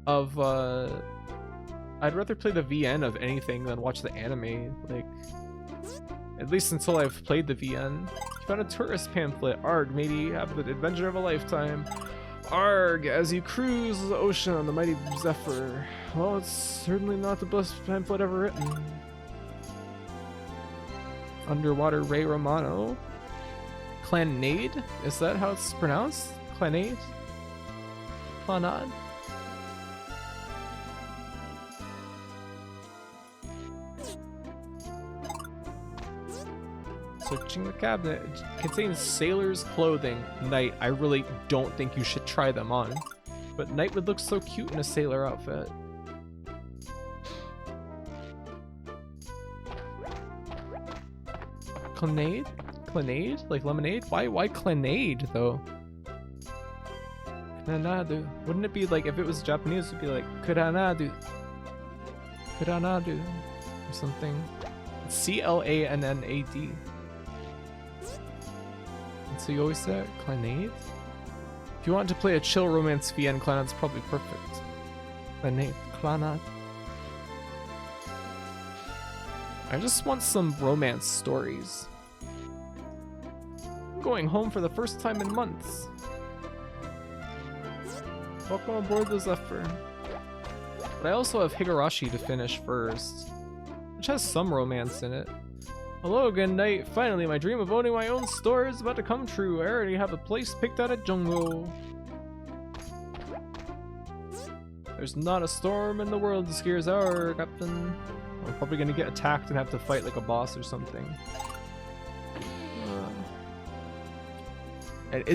of I'd rather play the VN of anything than watch the anime. Like, at least until I've played the VN. You found a tourist pamphlet. Arg, matey, have the adventure of a lifetime. Arg, as you cruise the ocean on the mighty Zephyr. Well, it's certainly not the best pamphlet ever written. Underwater Ray Romano. Clannade? Is that how it's pronounced? Clannade? Clannad? Searching the cabinet. It contains sailor's clothing. Knight, I really don't think you should try them on. But Knight would look so cute in a sailor outfit. Clannade? Clannade? Like lemonade? Why Clannade though? Kuranadu. Wouldn't it be like, if it was Japanese, it'd be like Kuranadu. Kuranadu. Or something. It's C-L-A-N-N-A-D. And so you always say Clannade? If you want to play a chill romance VN, Clannad's probably perfect. Clannade. Clannad. I just want some romance stories. I'm going home for the first time in months. Welcome aboard the Zephyr. But I also have Higurashi to finish first, which has some romance in it. Hello again, Knight. Finally, my dream of owning my own store is about to come true. I already have a place picked out at Jungo. There's not a storm in the world that scares our captain. I'm probably gonna get attacked and have to fight like a boss or something. And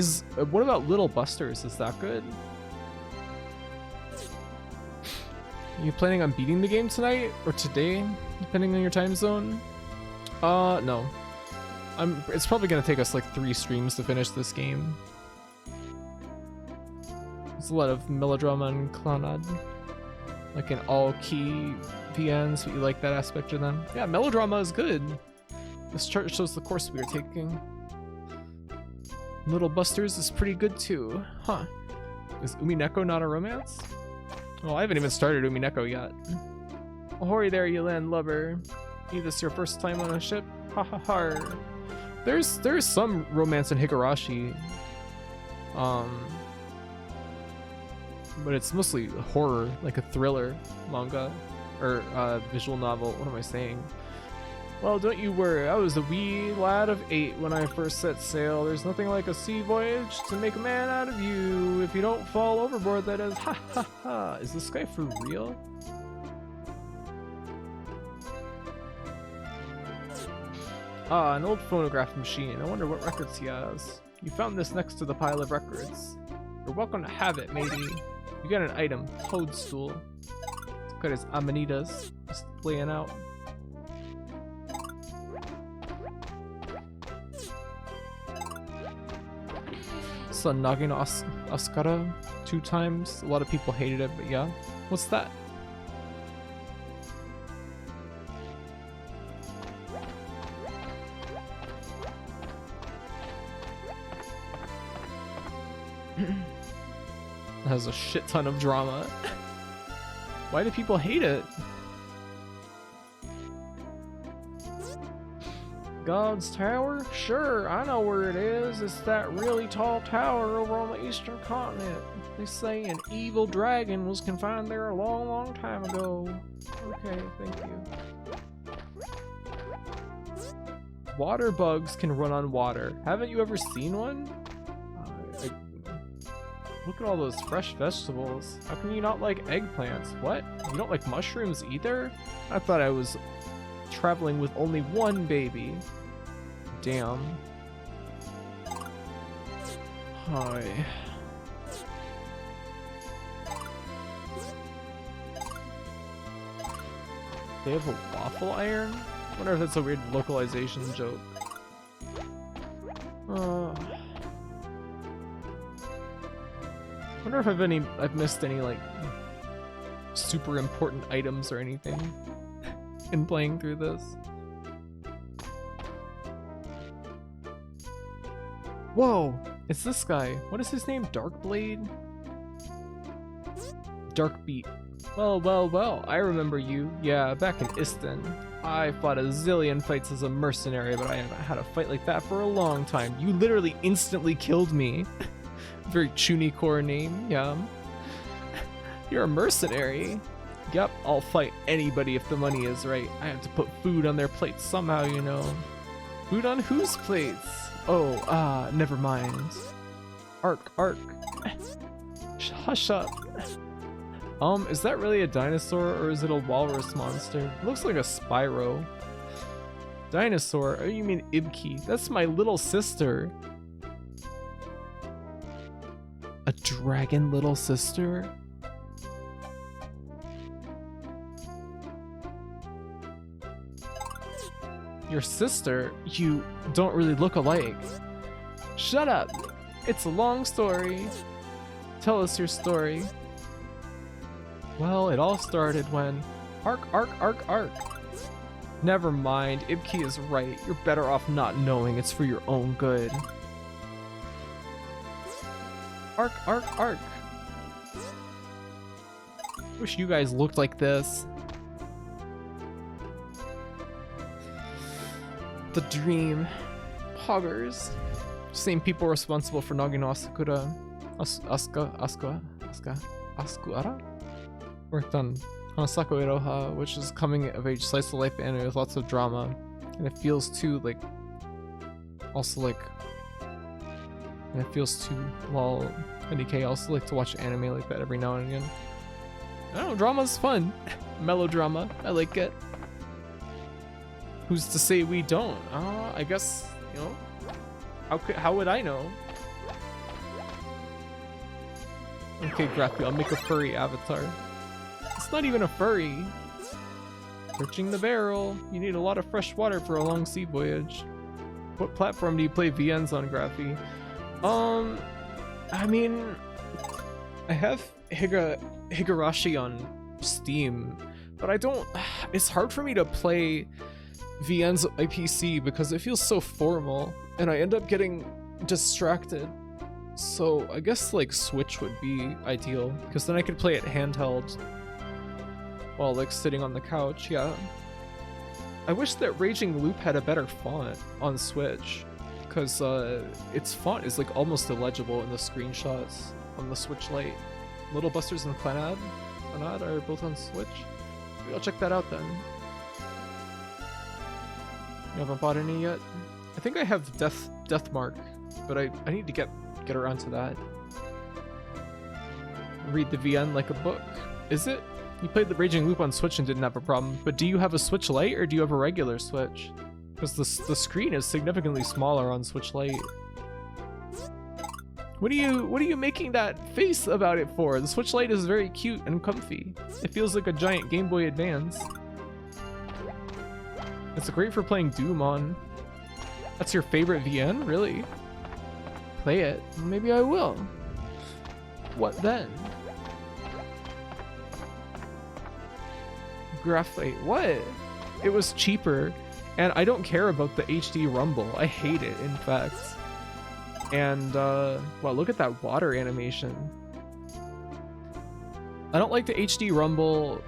what about Little Busters? Is that good? You planning on beating the game tonight or today, depending on your time zone? No. It's probably gonna take us like 3 streams to finish this game. There's a lot of melodrama and Clannad, like in all key VNs. You like that aspect of them? Yeah, melodrama is good. This chart shows the course we are taking. Little Busters is pretty good too. Huh. Is Umineko not a romance? Well, I haven't even started Umineko yet. Ahoy there, you landlubber. Is this your first time on a ship? Ha ha ha. There's some romance in Higurashi. But it's mostly horror, like a thriller manga or visual novel. What am I saying? Well, don't you worry. I was a wee lad of 8 when I first set sail. There's nothing like a sea voyage to make a man out of you. If you don't fall overboard, that is. Ha ha ha. Is this guy for real? Ah, an old phonograph machine. I wonder what records he has. You found this next to the pile of records. You're welcome to have it, matey. You got an item. Toadstool. It's good as Amanitas. Just laying out. Saw Nagino Asukara 2 times. A lot of people hated it, but yeah. What's that? It has a shit ton of drama. Why do people hate it? God's Tower? Sure, I know where it is. It's that really tall tower over on the eastern continent. They say an evil dragon was confined there a long, long time ago. Okay, thank you. Water bugs can run on water. Haven't you ever seen one? Look at all those fresh vegetables. How can you not like eggplants? What? You don't like mushrooms either? I thought I was traveling with only one baby. Damn. Hi. They have a waffle iron? Wonder if that's a weird localization joke. Wonder if I've missed any like super important items or anything in playing through this. Whoa! It's this guy. What is his name? Darkblade? Darkbeat. Well, I remember you. Yeah, back in Istan. I fought a zillion fights as a mercenary, but I haven't had a fight like that for a long time. You literally instantly killed me. Very Chunicore name, yeah. You're a mercenary. Yep, I'll fight anybody if the money is right. I have to put food on their plates somehow, you know. Food on whose plates? Oh, never mind. Ark. Hush up. Is that really a dinosaur or is it a walrus monster? It looks like a Spyro. Dinosaur? Oh, you mean Ibki? That's my little sister. A dragon little sister? Your sister? You don't really look alike. Shut up! It's a long story. Tell us your story. Well, it all started when... Ark. Never mind, Ibki is right. You're better off not knowing. It's for your own good. Ark. Wish you guys looked like this. The dream. Poggers. Same people responsible for Nagino Askuara? Worked on Hanasako Iroha, which is coming of age slice of life anime with lots of drama. And it feels too like lol NDK. I also like to watch anime like that every now and again. I don't know, drama's fun. Melodrama. I like it. Who's to say we don't? I guess, you know, how would I know? Okay, Grappy, I'll make a furry avatar. It's not even a furry. Searching the barrel. You need a lot of fresh water for a long sea voyage. What platform do you play VNs on, Grappy? I mean, I have Higurashi on Steam, but I don't. It's hard for me to play VNs on my PC because it feels so formal, and I end up getting distracted. So I guess like Switch would be ideal, because then I could play it handheld while like sitting on the couch. Yeah. I wish that Raging Loop had a better font on Switch, because its font is like almost illegible in the screenshots on the Switch Lite. Little Busters and Clannad are both on Switch. Maybe I'll check that out then. You haven't bought any yet? I think I have Deathmark, but I need to get around to that. Read the VN like a book. Is it? You played the Raging Loop on Switch and didn't have a problem, but do you have a Switch Lite or do you have a regular Switch? Because the screen is significantly smaller on Switch Lite. What are you making that face about it for? The Switch Lite is very cute and comfy. It feels like a giant Game Boy Advance. It's great for playing Doom on. That's your favorite VN? Really? Play it? Maybe I will. What then? Graphite. What? It was cheaper, and I don't care about the HD rumble. I hate it, in fact. And, wow, look at that water animation. I don't like the HD rumble,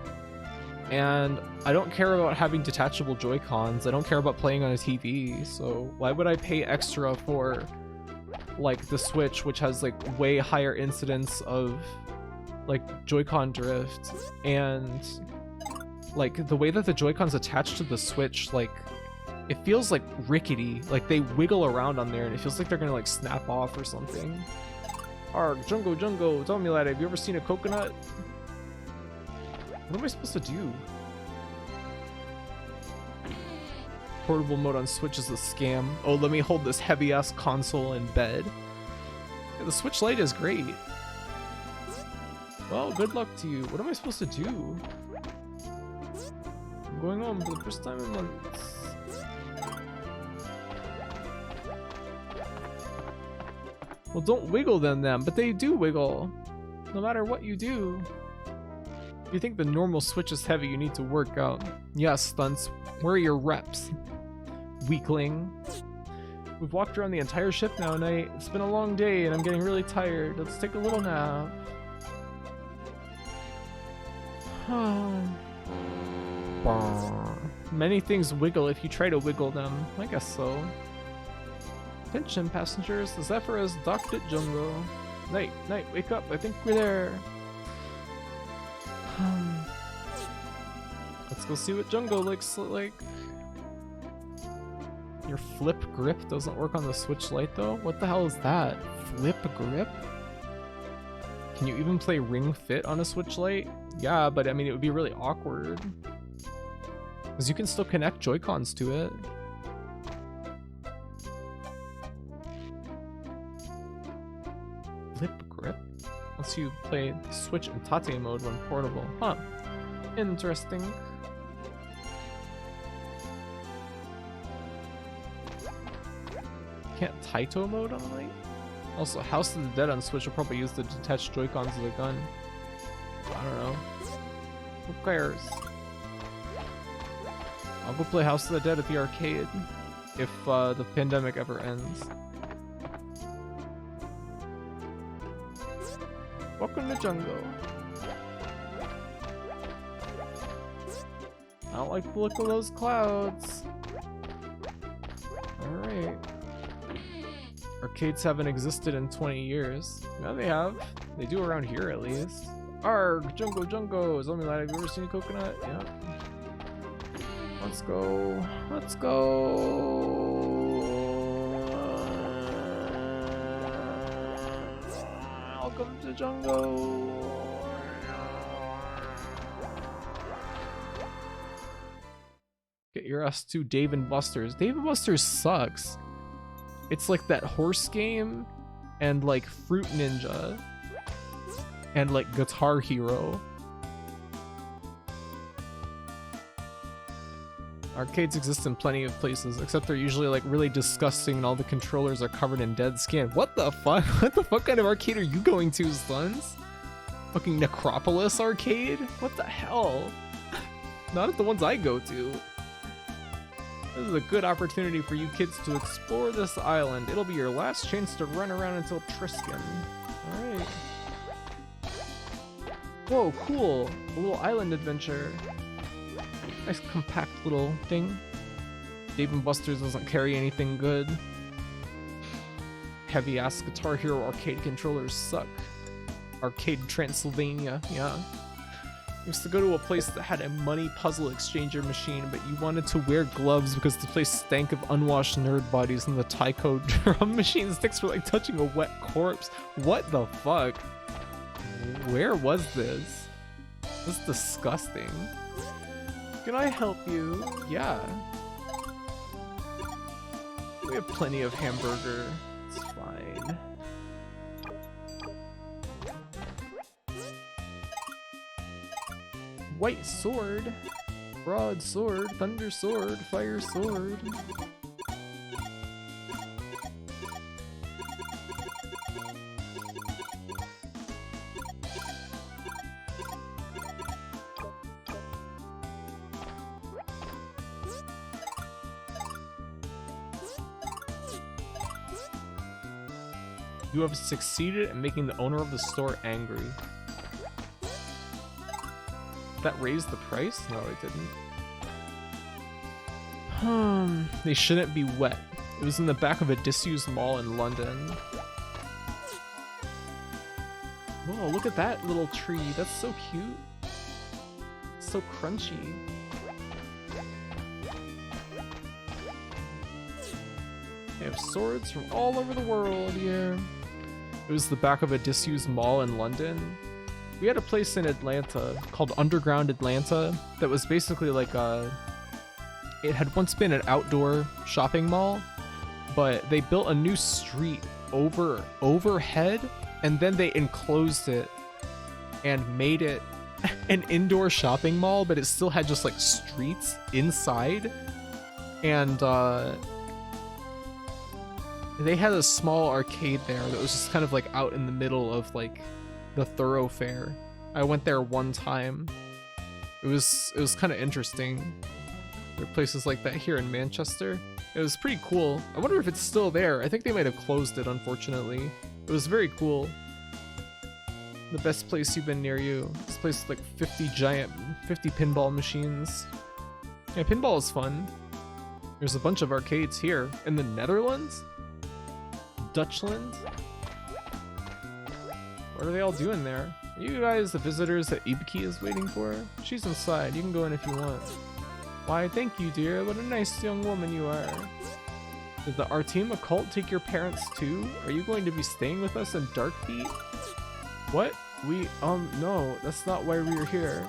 and I don't care about having detachable Joy-Cons. I don't care about playing on a TV, so why would I pay extra for, like, the Switch, which has, like, way higher incidence of, like, Joy-Con drift, and, like, the way that the Joy-Cons attach to the Switch, like, it feels, like, rickety. Like, they wiggle around on there, and it feels like they're gonna, like, snap off or something. Arg, Jungo, tell me, lad, have you ever seen a coconut? What am I supposed to do? Portable mode on Switch is a scam. Oh, let me hold this heavy-ass console in bed. Yeah, the Switch Lite is great. Well, good luck to you. What am I supposed to do? I'm going home for the first time in months. Well, don't wiggle them then, but they do wiggle. No matter what you do. If you think the normal Switch is heavy, you need to work out. Yes, Stunts. Where are your reps? Weakling. We've walked around the entire ship now, Knight. It's been a long day and I'm getting really tired. Let's take a little nap. Many things wiggle if you try to wiggle them. I guess so. Attention, passengers. The Zephyr has docked at Jungo. Knight, wake up. I think we're there. Let's go see what Jungo looks like. Your flip grip doesn't work on the Switch Lite though? What the hell is that? Flip grip? Can you even play Ring Fit on a Switch Lite? Yeah, but I mean it would be really awkward. Because you can still connect Joy-Cons to it. Flip grip? Lets you play Switch in Tate mode when portable. Huh. Interesting. Can't Taito mode on the Lite? Also, House of the Dead on Switch will probably use the detached Joy-Cons of the gun. I don't know. Who cares? I'll go play House of the Dead at the arcade if the pandemic ever ends. Welcome to Jungo. I don't like the look of those clouds. Alright. Arcades haven't existed in 20 years. Yeah, they have. They do around here at least. Arg! Jungo! Zombie Lad, have you ever seen a coconut? Yeah. Let's go. Let's go. Welcome to Jungo. Get your ass to Dave and Buster's. Dave and Buster's sucks. It's like that horse game and like Fruit Ninja and like Guitar Hero. Arcades exist in plenty of places, except they're usually like really disgusting and all the controllers are covered in dead skin. What the fuck? What the fuck kind of arcade are you going to, Sons? Fucking Necropolis arcade? What the hell? Not at the ones I go to. This is a good opportunity for you kids to explore this island. It'll be your last chance to run around until Triskin. Alright. Whoa, cool. A little island adventure. Nice compact little thing. Dave & Buster's doesn't carry anything good. Heavy ass Guitar Hero arcade controllers suck. Arcade Transylvania, yeah. Used to go to a place that had a money puzzle exchanger machine, but you wanted to wear gloves because the place stank of unwashed nerd bodies and the Taiko drum machine sticks were like touching a wet corpse. What the fuck? Where was this? This is disgusting. Can I help you? Yeah. We have plenty of hamburger. It's fine. White sword, broad sword, thunder sword, fire sword. You have succeeded in making the owner of the store angry. That raised the price? No, it didn't. They shouldn't be wet. It was in the back of a disused mall in London. Whoa, look at that little tree. That's so cute. It's so crunchy. They have swords from all over the world here. It was the back of a disused mall in London. We had a place in Atlanta called Underground Atlanta that was basically like it had once been an outdoor shopping mall, but they built a new street overhead and then they enclosed it and made it an indoor shopping mall, but it still had just like streets inside. And They had a small arcade there that was just kind of like out in the middle of like the thoroughfare. I went there one time. It was kind of interesting. There are places like that here in Manchester. It was pretty cool. I wonder if it's still there. I think they might have closed it, unfortunately. It was very cool. The best place you've been near you. This place is like 50 pinball machines. Yeah, pinball is fun. There's a bunch of arcades here. In the Netherlands? Dutchland? What are they all doing there? Are you guys the visitors that Ibuki is waiting for? She's inside. You can go in if you want. Why, thank you, dear. What a nice young woman you are. Did the Artima cult take your parents too? Are you going to be staying with us in Darkbeat? What? No, that's not why we are here.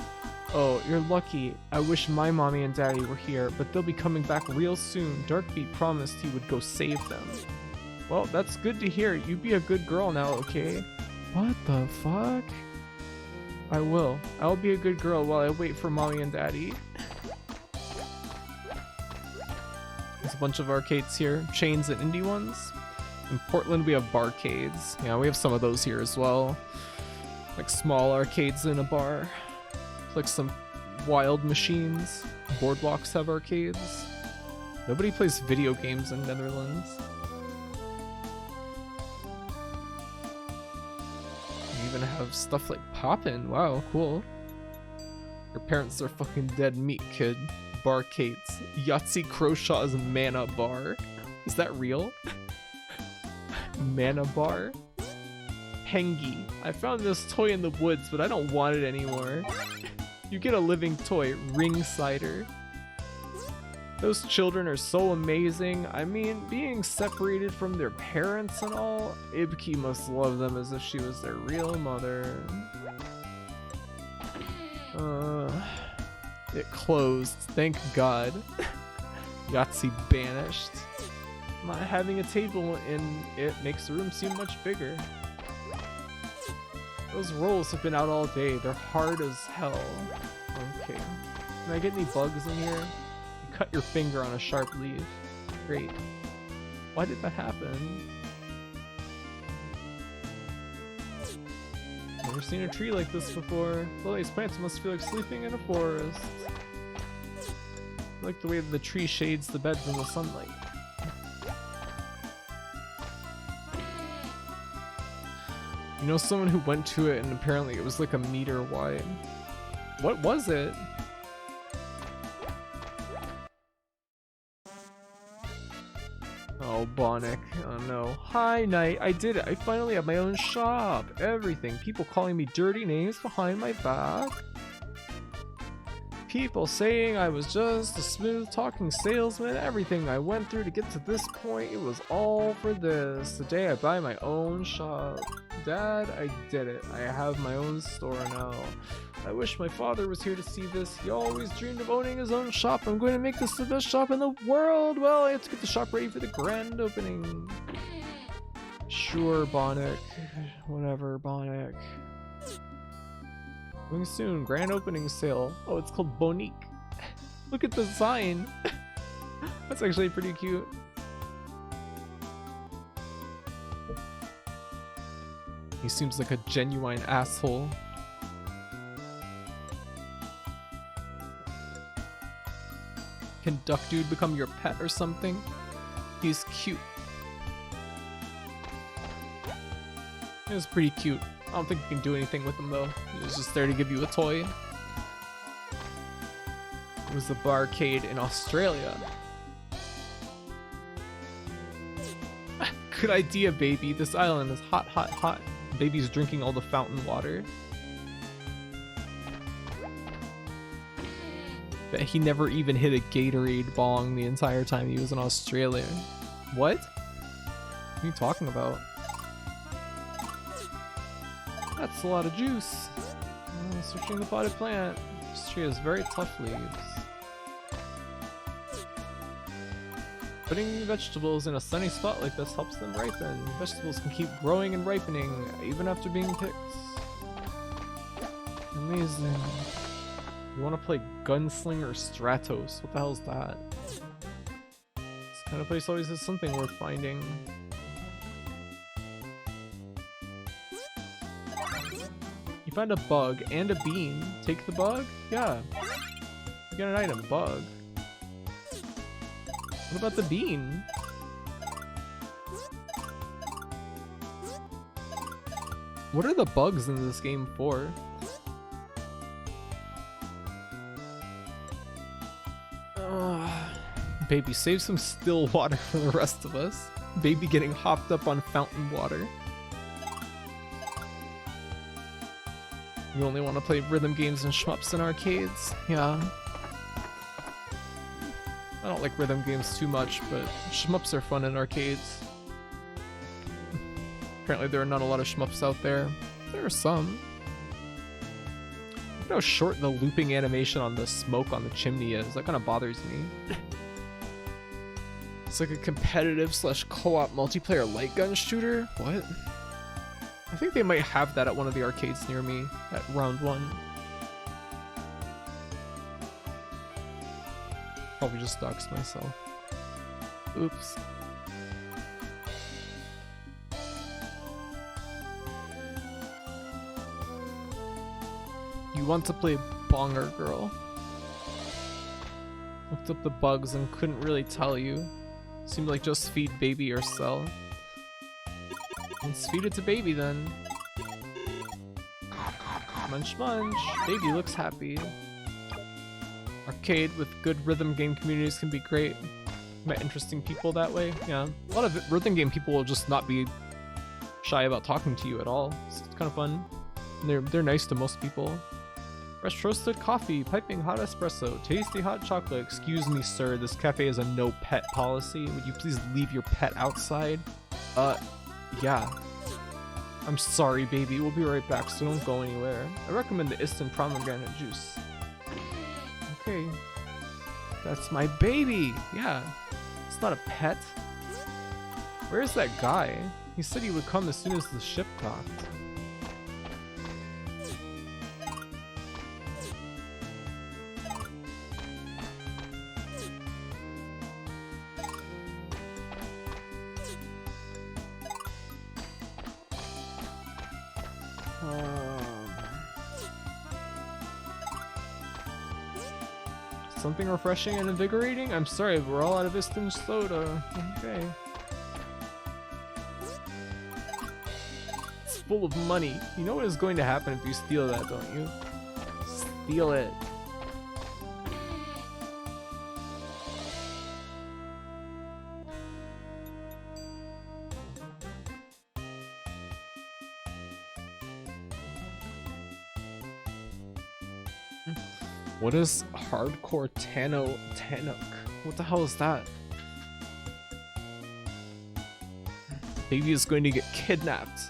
Oh, you're lucky. I wish my mommy and daddy were here, but they'll be coming back real soon. Darkbeat promised he would go save them. Well, that's good to hear. You be a good girl now, okay? What the fuck? I will. I'll be a good girl while I wait for mommy and daddy. There's a bunch of arcades here. Chains and indie ones. In Portland, we have barcades. Yeah, we have some of those here as well. Like small arcades in a bar. Like some wild machines. Boardwalks have arcades. Nobody plays video games in Netherlands. You even have stuff like Poppin'. Wow, cool. Your parents are fucking dead meat, kid. Barcades. Yahtzee Crowshaw's Mana Bar. Is that real? Mana Bar? Hengi. I found this toy in the woods, but I don't want it anymore. You get a living toy. Ring Cider. Those children are so amazing. I mean, being separated from their parents and all, Ibuki must love them as if she was their real mother. It closed. Thank God. Yahtzee banished. Not having a table in it makes the room seem much bigger. Those rolls have been out all day. They're hard as hell. Okay. Can I get any bugs in here? You cut your finger on a sharp leaf. Great. Why did that happen? Never seen a tree like this before. Well, these plants must feel like sleeping in a forest. I like the way the tree shades the beds in the sunlight. You know someone who went to it and apparently it was like a meter wide. What was it? Oh, Bonnick. Oh no. Hi, Knight. I did it. I finally have my own shop. Everything. People calling me dirty names behind my back. People saying I was just a smooth talking salesman. Everything I went through to get to this point, it was all for this. Today I buy my own shop. Dad, I did it. I have my own store now. I wish my father was here to see this. He always dreamed of owning his own shop. I'm going to make this the best shop in the world. Well, I have to get the shop ready for the grand opening. Sure, Bonnick. Whatever, Bonnick. Coming soon, grand opening sale. Oh, it's called Bonique. Look at the sign. That's actually pretty cute. He seems like a genuine asshole. Can Duck Dude become your pet or something? He's cute. He was pretty cute. I don't think you can do anything with him though. He was just there to give you a toy. It was the barcade in Australia. Good idea, baby. This island is hot, hot, hot. Baby's drinking all the fountain water. Bet he never even hit a Gatorade bong the entire time he was in Australia. What? What are you talking about? That's a lot of juice. Searching the potted plant. This tree has very tough leaves. Putting vegetables in a sunny spot like this helps them ripen. Vegetables can keep growing and ripening even after being picked. Amazing. You want to play Gunslinger Stratos? What the hell is that? It's kind of place always has something worth finding. You find a bug and a bean. Take the bug? Yeah. You get an item, bug. What about the bean? What are the bugs in this game for? Baby, save some still water for the rest of us. Baby getting hopped up on fountain water. You only want to play rhythm games and shmups in arcades? Yeah. I don't like rhythm games too much, but shmups are fun in arcades. Apparently there are not a lot of shmups out there. There are some. Look how short the looping animation on the smoke on the chimney is. That kind of bothers me. It's like a competitive / co-op multiplayer light gun shooter? What? I think they might have that at one of the arcades near me at round 1. Probably just doxed myself. Oops. You want to play Bonger Girl? Looked up the bugs and couldn't really tell you. Seemed like just feed baby or sell. Let's feed it to baby then. Munch munch. Baby looks happy. Arcade with good rhythm game communities can be great. Met interesting people that way. Yeah, a lot of rhythm game people will just not be shy about talking to you at all. It's kind of fun. And they're nice to most people. Fresh roasted coffee, piping hot espresso, tasty hot chocolate. Excuse me, sir, this cafe has a no pet policy. Would you please leave your pet outside? Yeah. I'm sorry, baby. We'll be right back, so don't go anywhere. I recommend the instant pomegranate juice. Okay. That's my baby! Yeah. It's not a pet. Where's that guy? He said he would come as soon as the ship docked. Something refreshing and invigorating? I'm sorry, we're all out of instant soda. Okay. It's full of money. You know what is going to happen if you steal that, don't you? Steal it. What is hardcore Tanuk? What the hell is that? Baby is going to get kidnapped.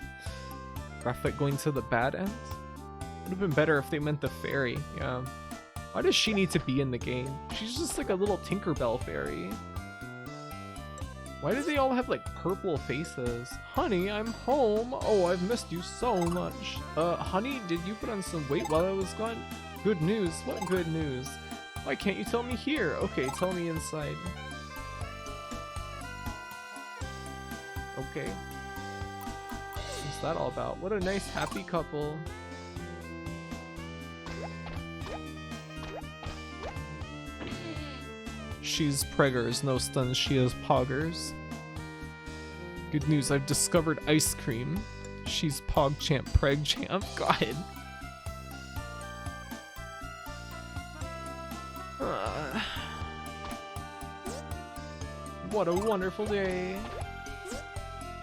Graphic going to the bad end? Would have been better if they meant the fairy, yeah. Why does she need to be in the game? She's just like a little Tinkerbell fairy. Why do they all have like purple faces? Honey, I'm home. Oh, I've missed you so much. Honey, did you put on some weight while I was gone? Good news? What good news? Why can't you tell me here? Okay, tell me inside. Okay. What's that all about? What a nice happy couple. She's preggers, no stuns, she is poggers. Good news, I've discovered ice cream. She's PogChamp, PregChamp, God. What a wonderful day.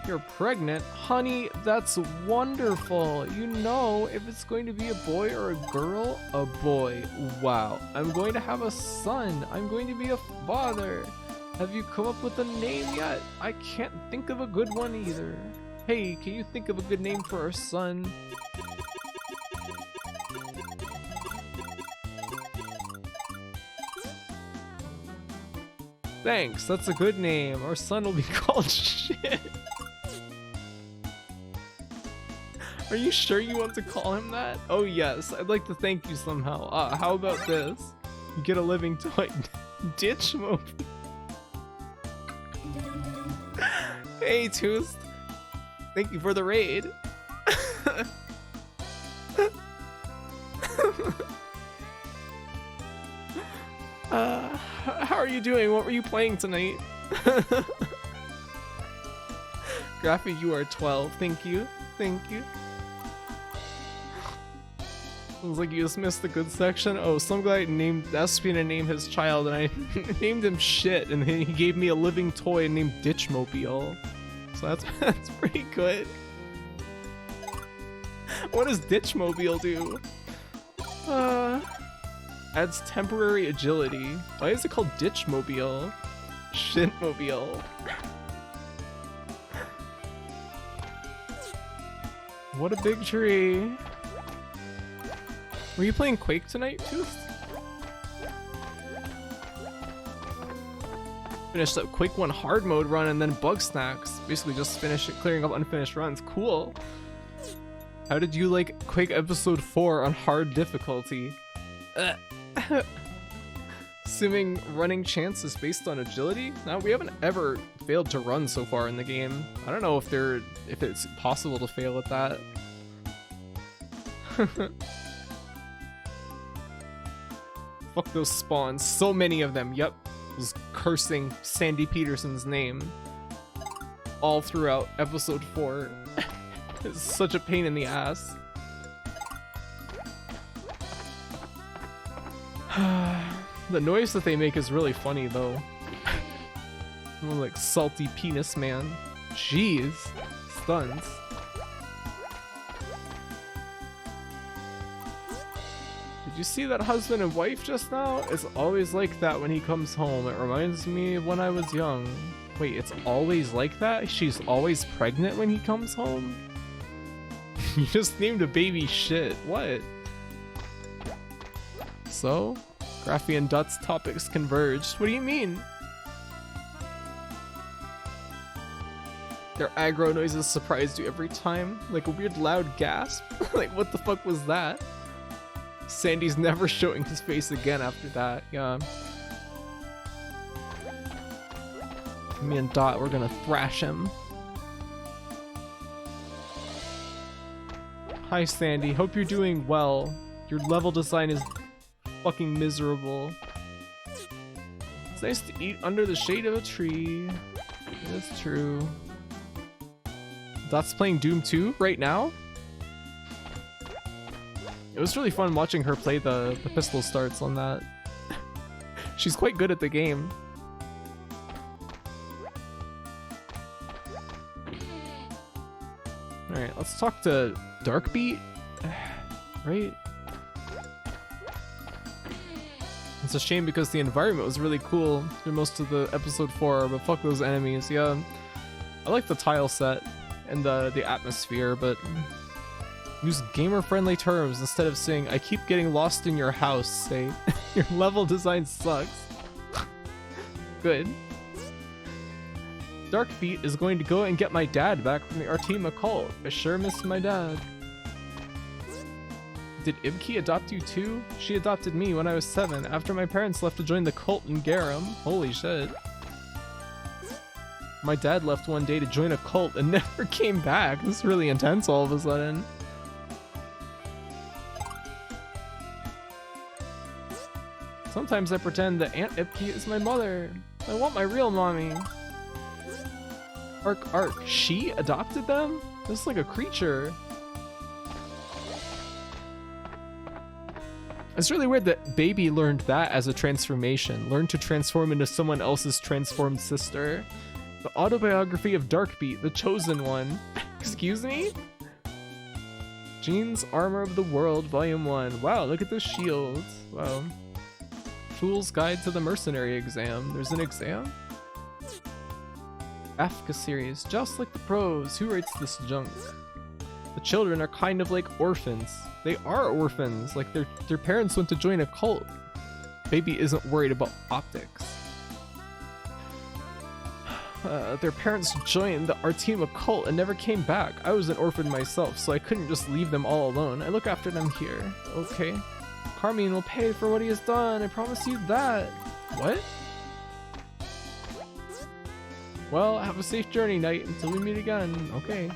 You're pregnant? Honey, that's wonderful. You know if it's going to be a boy or a girl? A boy. Wow. I'm going to have a son. I'm going to be a father. Have you come up with a name yet? I can't think of a good one either. Hey, can you think of a good name for our son? Thanks, that's a good name. Our son will be called shit. Are you sure you want to call him that? Oh yes, I'd like to thank you somehow. How about this? You get a living toy. Ditch mode. Hey, Tooth. Thank you for the raid. How are you doing? What were you playing tonight? Graphy, you are 12. Thank you. Thank you. Sounds like you just missed the good section. Oh, some guy asked me to name his child, and I named him shit, and then he gave me a living toy named Ditchmobile. So that's pretty good. What does Ditchmobile do? Adds temporary agility. Why is it called Ditchmobile? Shitmobile. What a big tree. Were you playing Quake tonight, Tooth? Finished up Quake 1 hard mode run and then Bug Snacks. Basically just finished it, clearing up unfinished runs. Cool. How did you like Quake Episode 4 on hard difficulty? Assuming running chance is based on agility? No, we haven't ever failed to run so far in the game. I don't know if it's possible to fail at that. Fuck those spawns. So many of them. Yep. Was cursing Sandy Peterson's name all throughout episode 4. It's such a pain in the ass. The noise that they make is really funny though. Like salty penis man. Jeez. Stuns. Did you see that husband and wife just now? It's always like that when he comes home. It reminds me of when I was young. Wait, it's always like that? She's always pregnant when he comes home? You just named a baby shit. What? So? Graphy and Dut's topics converged. What do you mean? Their aggro noises surprised you every time? Like a weird loud gasp? Like what the fuck was that? Sandy's never showing his face again after that, yeah. Me and Dot, we're gonna thrash him. Hi Sandy, hope you're doing well. Your level design is fucking miserable. It's nice to eat under the shade of a tree. That's true. Dot's playing Doom 2 right now? It was really fun watching her play the pistol starts on that. She's quite good at the game. Alright, let's talk to Darkbeat. Right? It's a shame because the environment was really cool through most of the episode 4, but fuck those enemies, yeah. I like the tile set and the atmosphere, but use gamer-friendly terms instead of saying, I keep getting lost in your house, say, your level design sucks. Good. Darkbeat is going to go and get my dad back from the Artima cult. I sure miss my dad. Did Ibki adopt you too? She adopted me when I was 7, after my parents left to join the cult in Garum. Holy shit. My dad left one day to join a cult and never came back. This is really intense all of a sudden. Sometimes I pretend that Aunt Ipke is my mother. I want my real mommy. Ark, she adopted them? This is like a creature. It's really weird that Baby learned that as a transformation. Learned to transform into someone else's transformed sister. The autobiography of Darkbeat, the chosen one. Excuse me? Jean's Armor of the World, Volume 1. Wow, look at the shields. Wow. Fool's Guide to the Mercenary Exam. There's an exam? Africa series, just like the pros. Who writes this junk? The children are kind of like orphans. They are orphans. Like their parents went to join a cult. Baby isn't worried about optics. Their parents joined the Artima cult and never came back. I was an orphan myself, so I couldn't just leave them all alone. I look after them here. Okay. Carmine will pay for what he has done. I promise you that. What? Well, have a safe journey, Knight, until we meet again. Okay.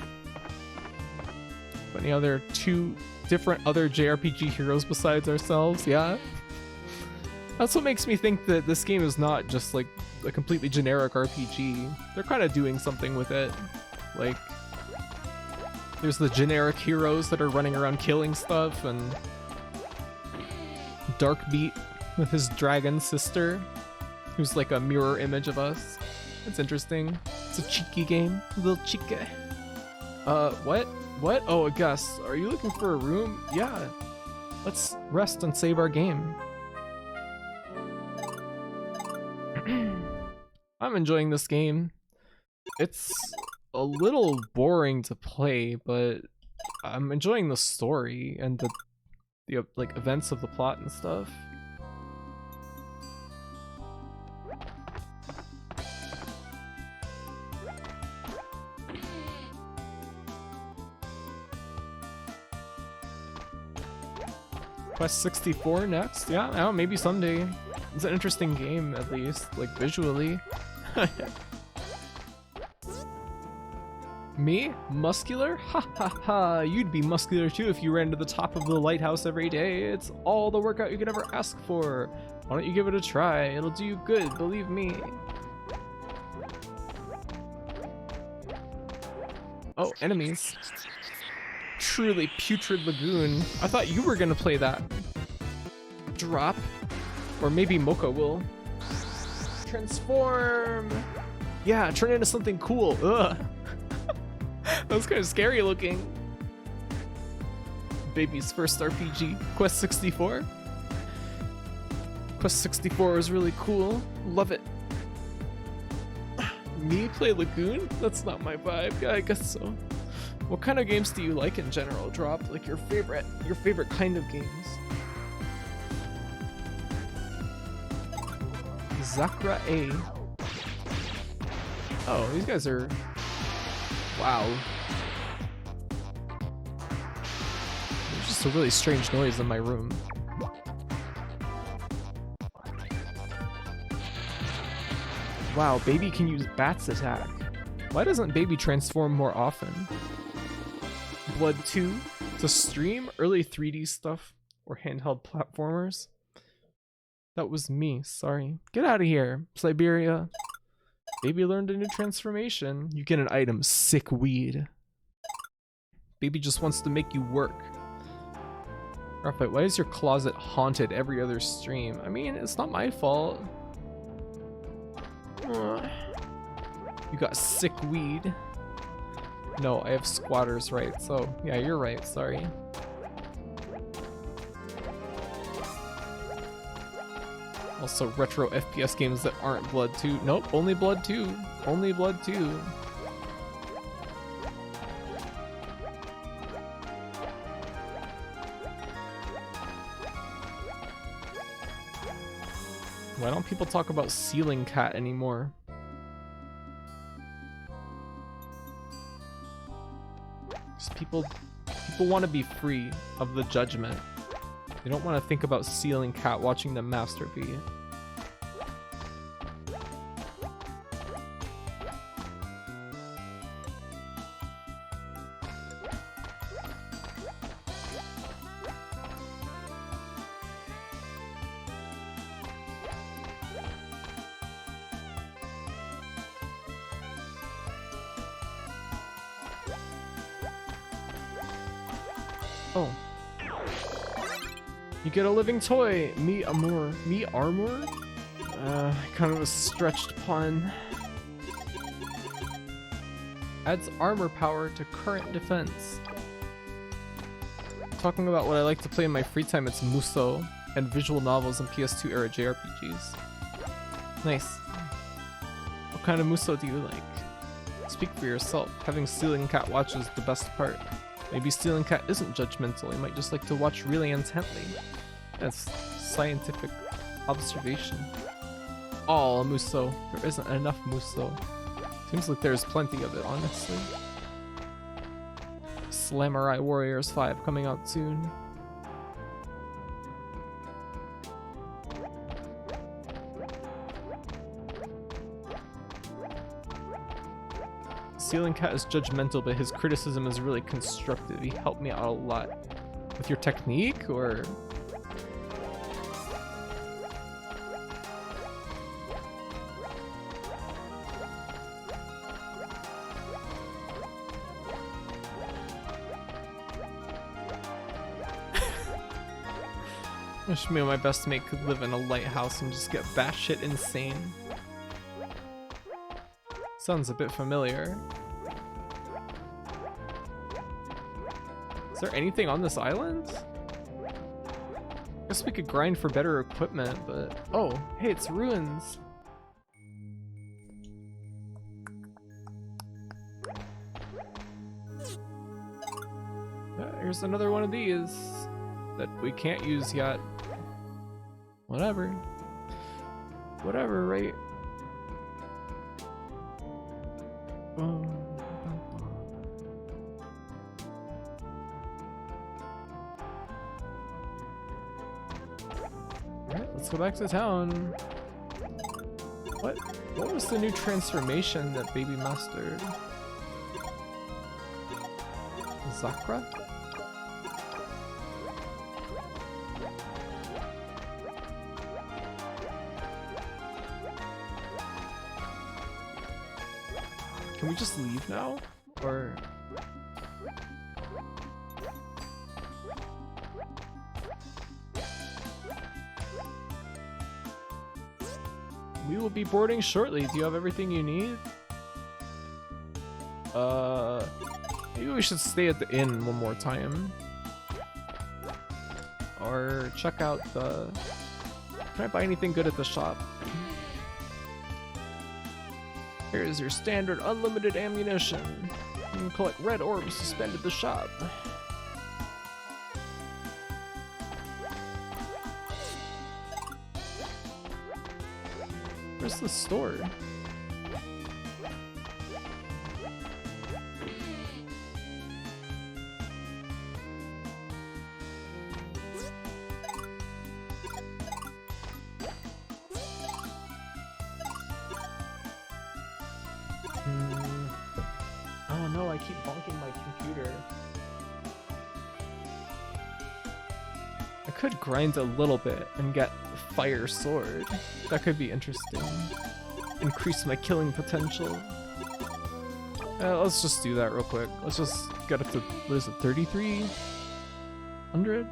But any other two different other JRPG heroes besides ourselves? Yeah. That's what makes me think that this game is not just like a completely generic RPG. They're kind of doing something with it. Like, there's the generic heroes that are running around killing stuff, and Darkbeat with his dragon sister, who's like a mirror image of us. It's interesting. It's a cheeky game. A little cheeky. What? What? Oh, a guest. Are you looking for a room? Yeah. Let's rest and save our game. I'm enjoying this game. It's a little boring to play, but I'm enjoying the story and the like events of the plot and stuff. Quest 64 next? Yeah, oh, maybe someday. It's an interesting game, at least, like visually. Me? Muscular? Ha ha ha, you'd be muscular too if you ran to the top of the lighthouse every day. It's all the workout you could ever ask for. Why don't you give it a try? It'll do you good, believe me. Oh, enemies. Truly putrid lagoon. I thought you were gonna play that. Drop. Or maybe Mocha will. Transform! Yeah, turn into something cool. Ugh. That was kind of scary looking. Baby's first RPG. Quest 64. Quest 64 is really cool. Love it. Me play Lagoon? That's not my vibe. Yeah, I guess so. What kind of games do you like in general, Drop? Like your favorite kind of games? Zakra A. Oh, these guys are... Wow. There's just a really strange noise in my room. Wow, Baby can use Bat's attack. Why doesn't Baby transform more often? Blood 2 to stream early 3D stuff or handheld platformers. That was me, sorry. Get out of here, Siberia. Baby learned a new transformation. You get an item, sick weed. Baby just wants to make you work. Raphael, why is your closet haunted every other stream? I mean, it's not my fault. You got sick weed. No, I have squatters' rights, so yeah, you're right, sorry. Also, retro FPS games that aren't Blood 2. Nope, only Blood 2. Only Blood 2. Why don't people talk about Ceiling Cat anymore? Just people want to be free of the judgment. They don't want to think about Ceiling Cat watching them masturbate. Oh. You get a living toy! Me armor. Me armor? Kind of a stretched pun. Adds armor power to current defense. Talking about what I like to play in my free time, it's Muso and visual novels and PS2 era JRPGs. Nice. What kind of Muso do you like? Speak for yourself. Having Ceiling Cat watch is the best part. Maybe Ceiling Cat isn't judgmental, he might just like to watch really intently. That's scientific observation. Oh, Muso. There isn't enough Muso. Seems like there's plenty of it, honestly. Slamurai Warriors 5 coming out soon. Ceiling Cat is judgmental, but his criticism is really constructive. He helped me out a lot. With your technique, or? I should do my best to live in a lighthouse and just get batshit insane. Sounds a bit familiar. Is there anything on this island? Guess we could grind for better equipment, but... Oh, hey, it's ruins. Here's another one of these that we can't use yet. Whatever. Whatever, right? Alright, let's go back to town. What was the new transformation that Baby mastered? Zakra? Can we just leave now? Or... We will be boarding shortly. Do you have everything you need? Maybe we should stay at the inn one more time. Or check out the... Can I buy anything good at the shop? Here is your standard unlimited ammunition. You can collect red orbs to spend at the shop. Where's the store? Oh no, I keep bonking my computer. I could grind a little bit and get fire sword. That could be interesting. Increase my killing potential. Let's just do that real quick. Let's just get up to, what is it, 3,300?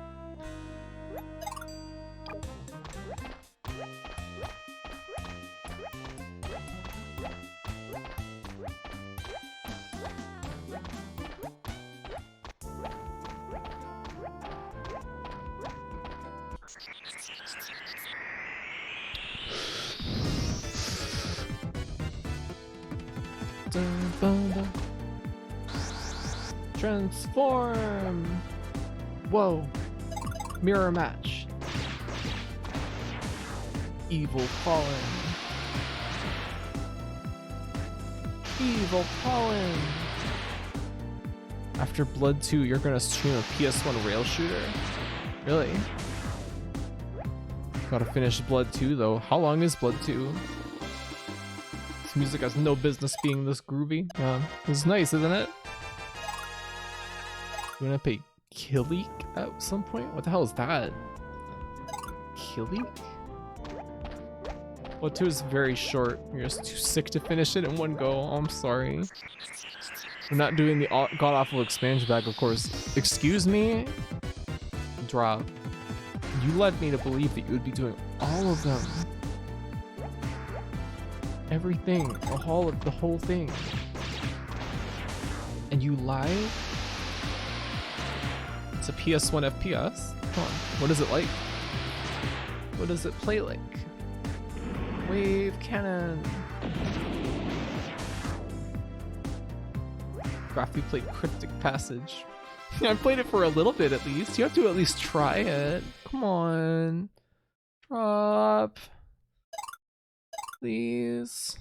Transform! Whoa. Mirror match. Evil Fallen. Evil Fallen! After Blood 2, you're gonna stream a PS1 rail shooter? Really? Gotta finish Blood 2 though. How long is Blood 2? This music has no business being this groovy. Yeah, it's nice, isn't it? We're gonna play Killik at some point? What the hell is that? Killik? Blood 2 is very short. You're just too sick to finish it in one go. Oh, I'm sorry. We're not doing the god-awful expansion bag, of course. Excuse me? Drop. You led me to believe that you would be doing all of them. Everything. The whole thing. And you lied? It's a PS1 FPS? Come on. What is it like? What does it play like? Wave cannon. Graphically played Cryptic Passage. I played it for a little bit at least. You have to at least try it. Come on. Drop. Please.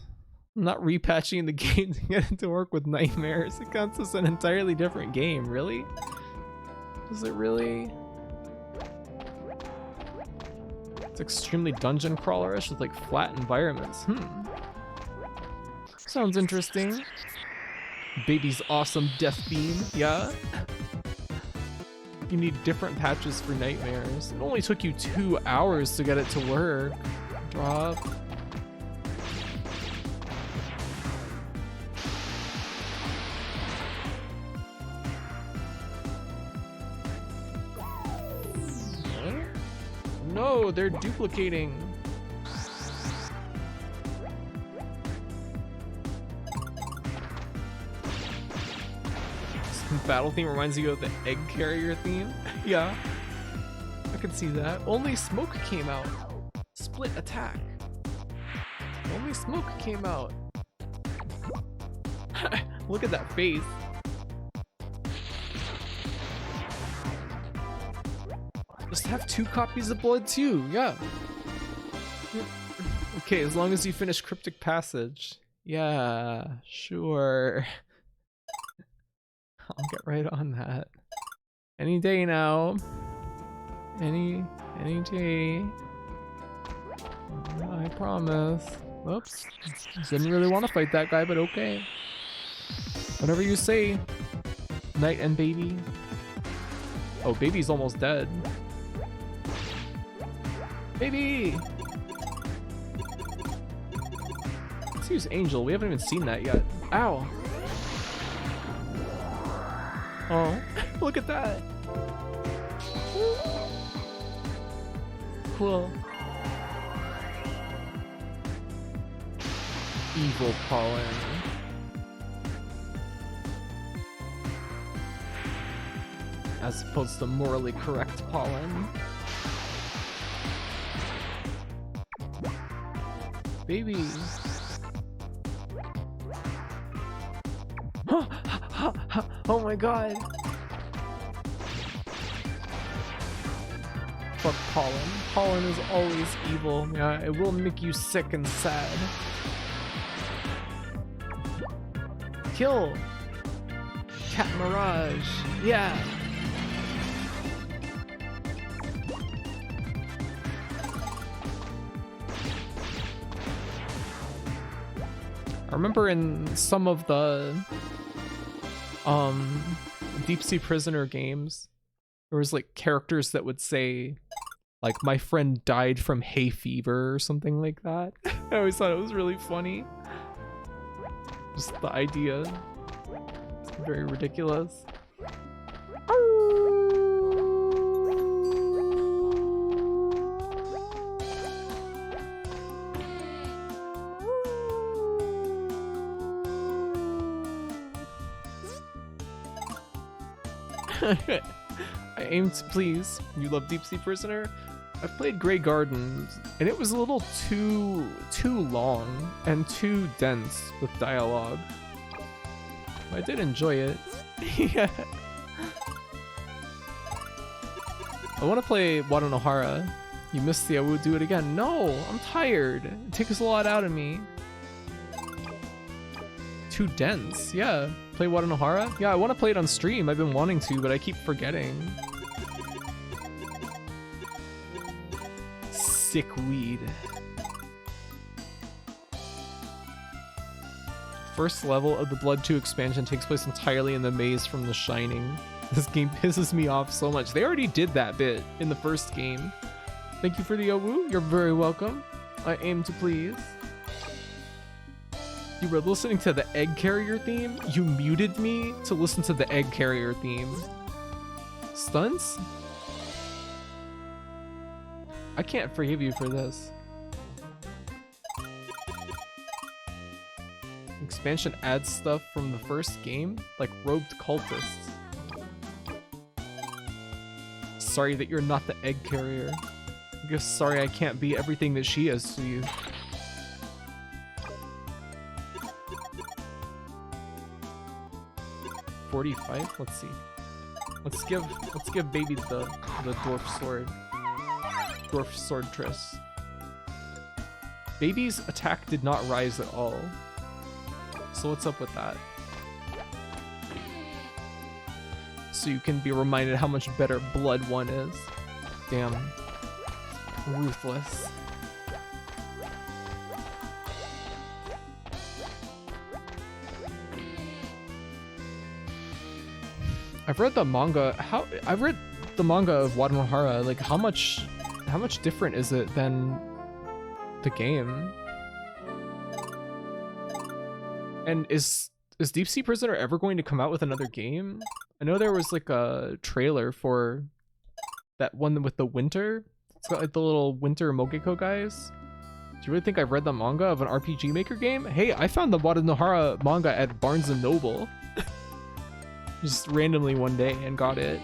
I'm not repatching the game to get it to work with nightmares. It counts as an entirely different game. Really? Does it really? It's extremely dungeon crawlerish with like flat environments. Sounds interesting. Baby's awesome death beam, yeah? You need different patches for nightmares. It only took you 2 hours to get it to work. Drop. No, they're duplicating. Battle theme reminds you of the egg carrier theme. Yeah, I could see that. Only smoke came out. Split attack. Only smoke came out. Look at that face. Just have 2 copies of blood too. Yeah. Okay, as long as you finish Cryptic Passage. Yeah, sure. I'll get right on that. Any day now. Any day. I promise. Oops. Didn't really want to fight that guy, but okay. Whatever you say. Night and baby. Oh, baby's almost dead. Baby! Let's use Angel. We haven't even seen that yet. Ow! Oh, look at that. Cool. Evil pollen. As opposed to morally correct pollen. Baby. Oh my god. Fuck pollen. Pollen is always evil. Yeah, it will make you sick and sad. Kill. Cat Mirage. Yeah. I remember in some of the Deep Sea Prisoner games, there was like characters that would say like, my friend died from hay fever or something like that. I always thought it was really funny. Just the idea. It's very ridiculous. I aim to please. You love Deep Sea Prisoner? I've played Grey Gardens, and it was a little too long and too dense with dialogue. I did enjoy it. Yeah. I want to play Wadanohara. You missed the I would do it again. No, I'm tired. It takes a lot out of me. Too dense. Yeah. Play Wadanohara? Yeah, I want to play it on stream. I've been wanting to, but I keep forgetting. Sick weed. First level of the Blood 2 expansion takes place entirely in the maze from The Shining. This game pisses me off so much. They already did that bit in the first game. Thank you for the Owu. You're very welcome. I aim to please. You were listening to the egg carrier theme? You muted me to listen to the egg carrier theme. Stunts? I can't forgive you for this. Expansion adds stuff from the first game, like robed cultists. Sorry that you're not the egg carrier. I guess sorry I can't be everything that she is to you. $45? Let's see. Let's give baby the dwarf sword. Dwarf swordtress. Baby's attack did not rise at all. So what's up with that? So you can be reminded how much better Blood 1 is. Damn. Ruthless. I've read the manga. I've read the manga of Wadanohara. Like, how much different is it than the game? And is Deep Sea Prisoner ever going to come out with another game? I know there was like a trailer for that one with the winter. It's got like the little winter Mogeko guys. Do you really think I've read the manga of an RPG Maker game? Hey, I found the Wadanohara manga at Barnes & Noble. Just randomly one day and got it.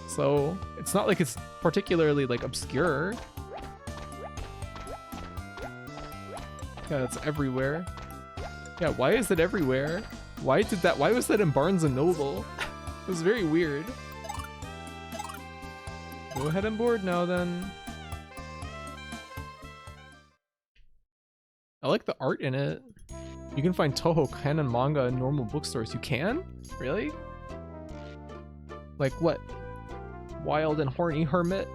So it's not like it's particularly like obscure. Yeah, it's everywhere. Yeah, why is it everywhere? Why was that in Barnes & Noble? It was very weird. Go ahead and board now then. I like the art in it. You can find Toho canon manga in normal bookstores. You can? Really? Like what? Wild and Horny Hermit?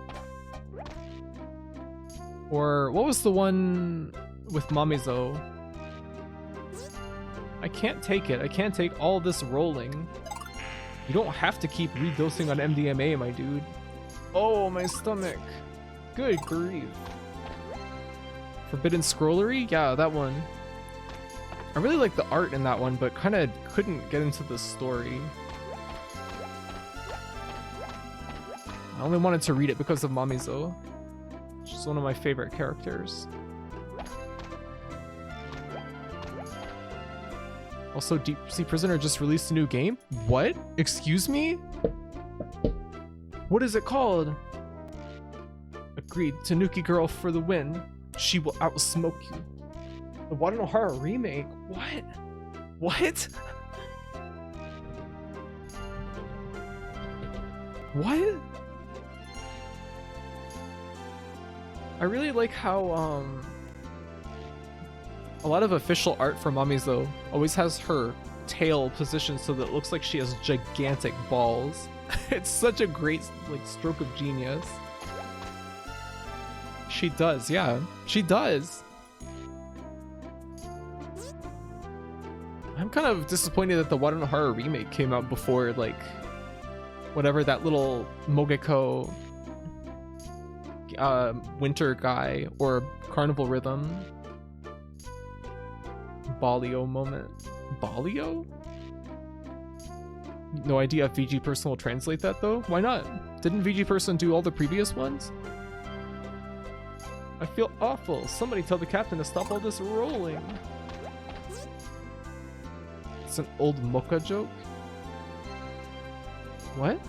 Or what was the one with Mamizo? I can't take it. I can't take all this rolling. You don't have to keep redosing on MDMA, my dude. Oh, my stomach. Good grief. Forbidden Scrollery? Yeah, that one. I really like the art in that one, but kind of couldn't get into the story. I only wanted to read it because of Mamizo. She's one of my favorite characters. Also, Deep Sea Prisoner just released a new game? What? Excuse me? What is it called? Agreed. Tanuki Girl for the win. She will outsmoke you. The Wadanohara remake? What? What? What? I really like how, a lot of official art for Mamizo always has her tail positioned so that it looks like she has gigantic balls. It's such a great, like, stroke of genius. She does, yeah. She does. I'm kind of disappointed that the Wadanohara remake came out before, like, whatever that little Mogeko winter guy or Carnival Rhythm Balio moment. Balio? No idea if VG Person will translate that though. Why not? Didn't VG Person do all the previous ones? I feel awful. Somebody tell the captain to stop all this rolling. It's an old Mocha joke. What?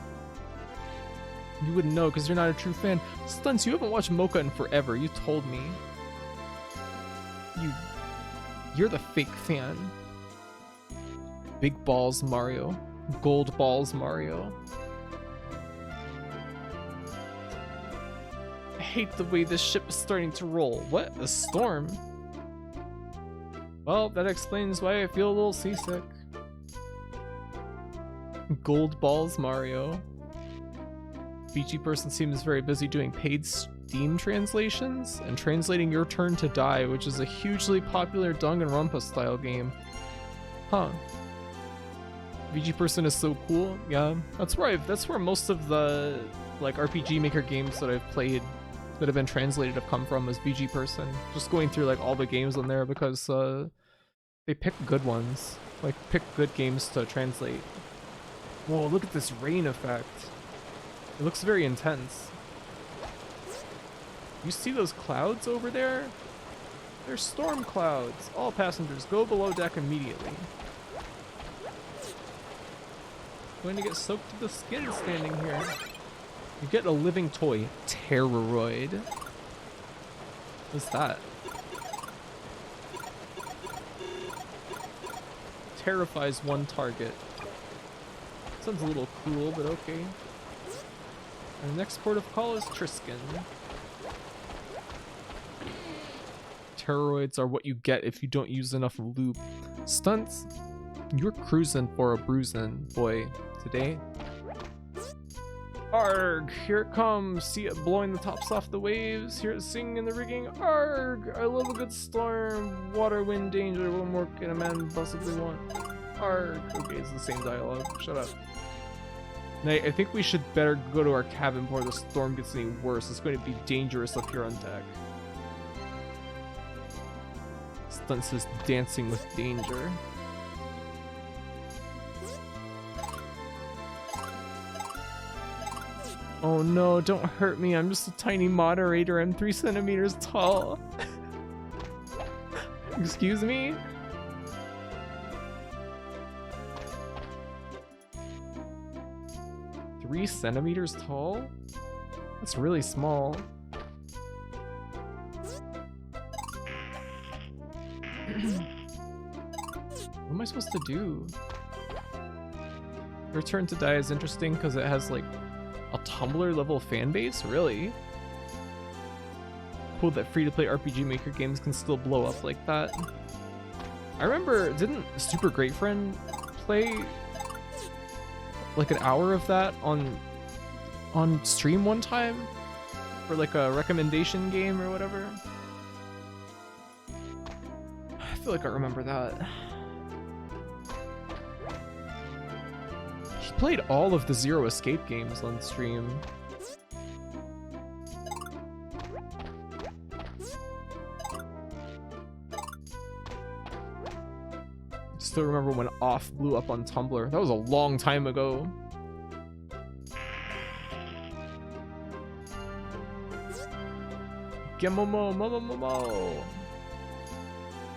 You wouldn't know because you're not a true fan. Stunts, you haven't watched Mocha in forever. You told me. You're the fake fan. Big balls Mario. Gold balls Mario. I hate the way this ship is starting to roll. What? A storm? Well, that explains why I feel a little seasick. Gold balls Mario. VG Person seems very busy doing paid Steam translations and translating Your Turn to Die, which is a hugely popular Danganronpa style game. Huh. VG Person is so cool. Yeah, that's where most of the like RPG Maker games that I've played that have been translated have come from, is VG Person. Just going through like all the games on there because they pick good ones, like pick good games to translate. Whoa, look at this rain effect. It looks very intense. You see those clouds over there? They're storm clouds. All passengers go below deck immediately. Going to get soaked to the skin standing here. You get a living toy. Terroroid. What's that? Terrifies one target. Sounds a little cruel, but okay. And the next port of call is Triskin. Terroroids are what you get if you don't use enough loop. Stunts, you're cruising for a bruising, boy, today. Arg, here it comes. See it blowing the tops off the waves. Hear it singing in the rigging. Arg, I love a good storm. Water, wind, danger. What more can a man possibly want? Arg. Okay, it's the same dialogue. Shut up. Knight, I think we should better go to our cabin before the storm gets any worse. It's going to be dangerous up here on deck. Stunt says dancing with danger. Oh no, don't hurt me. I'm just a tiny moderator. I'm 3 centimeters tall. Excuse me? Three centimeters tall? That's really small. What am I supposed to do? Return to Die is interesting because it has like a Tumblr level fan base? Really? Cool that free-to-play RPG Maker games can still blow up like that. I remember, didn't Super Great Friend play like an hour of that on stream one time? For like a recommendation game or whatever? I feel like I remember that. He played all of the Zero Escape games on stream. Still remember when Off blew up on Tumblr. That was a long time ago. Gemomo, momo.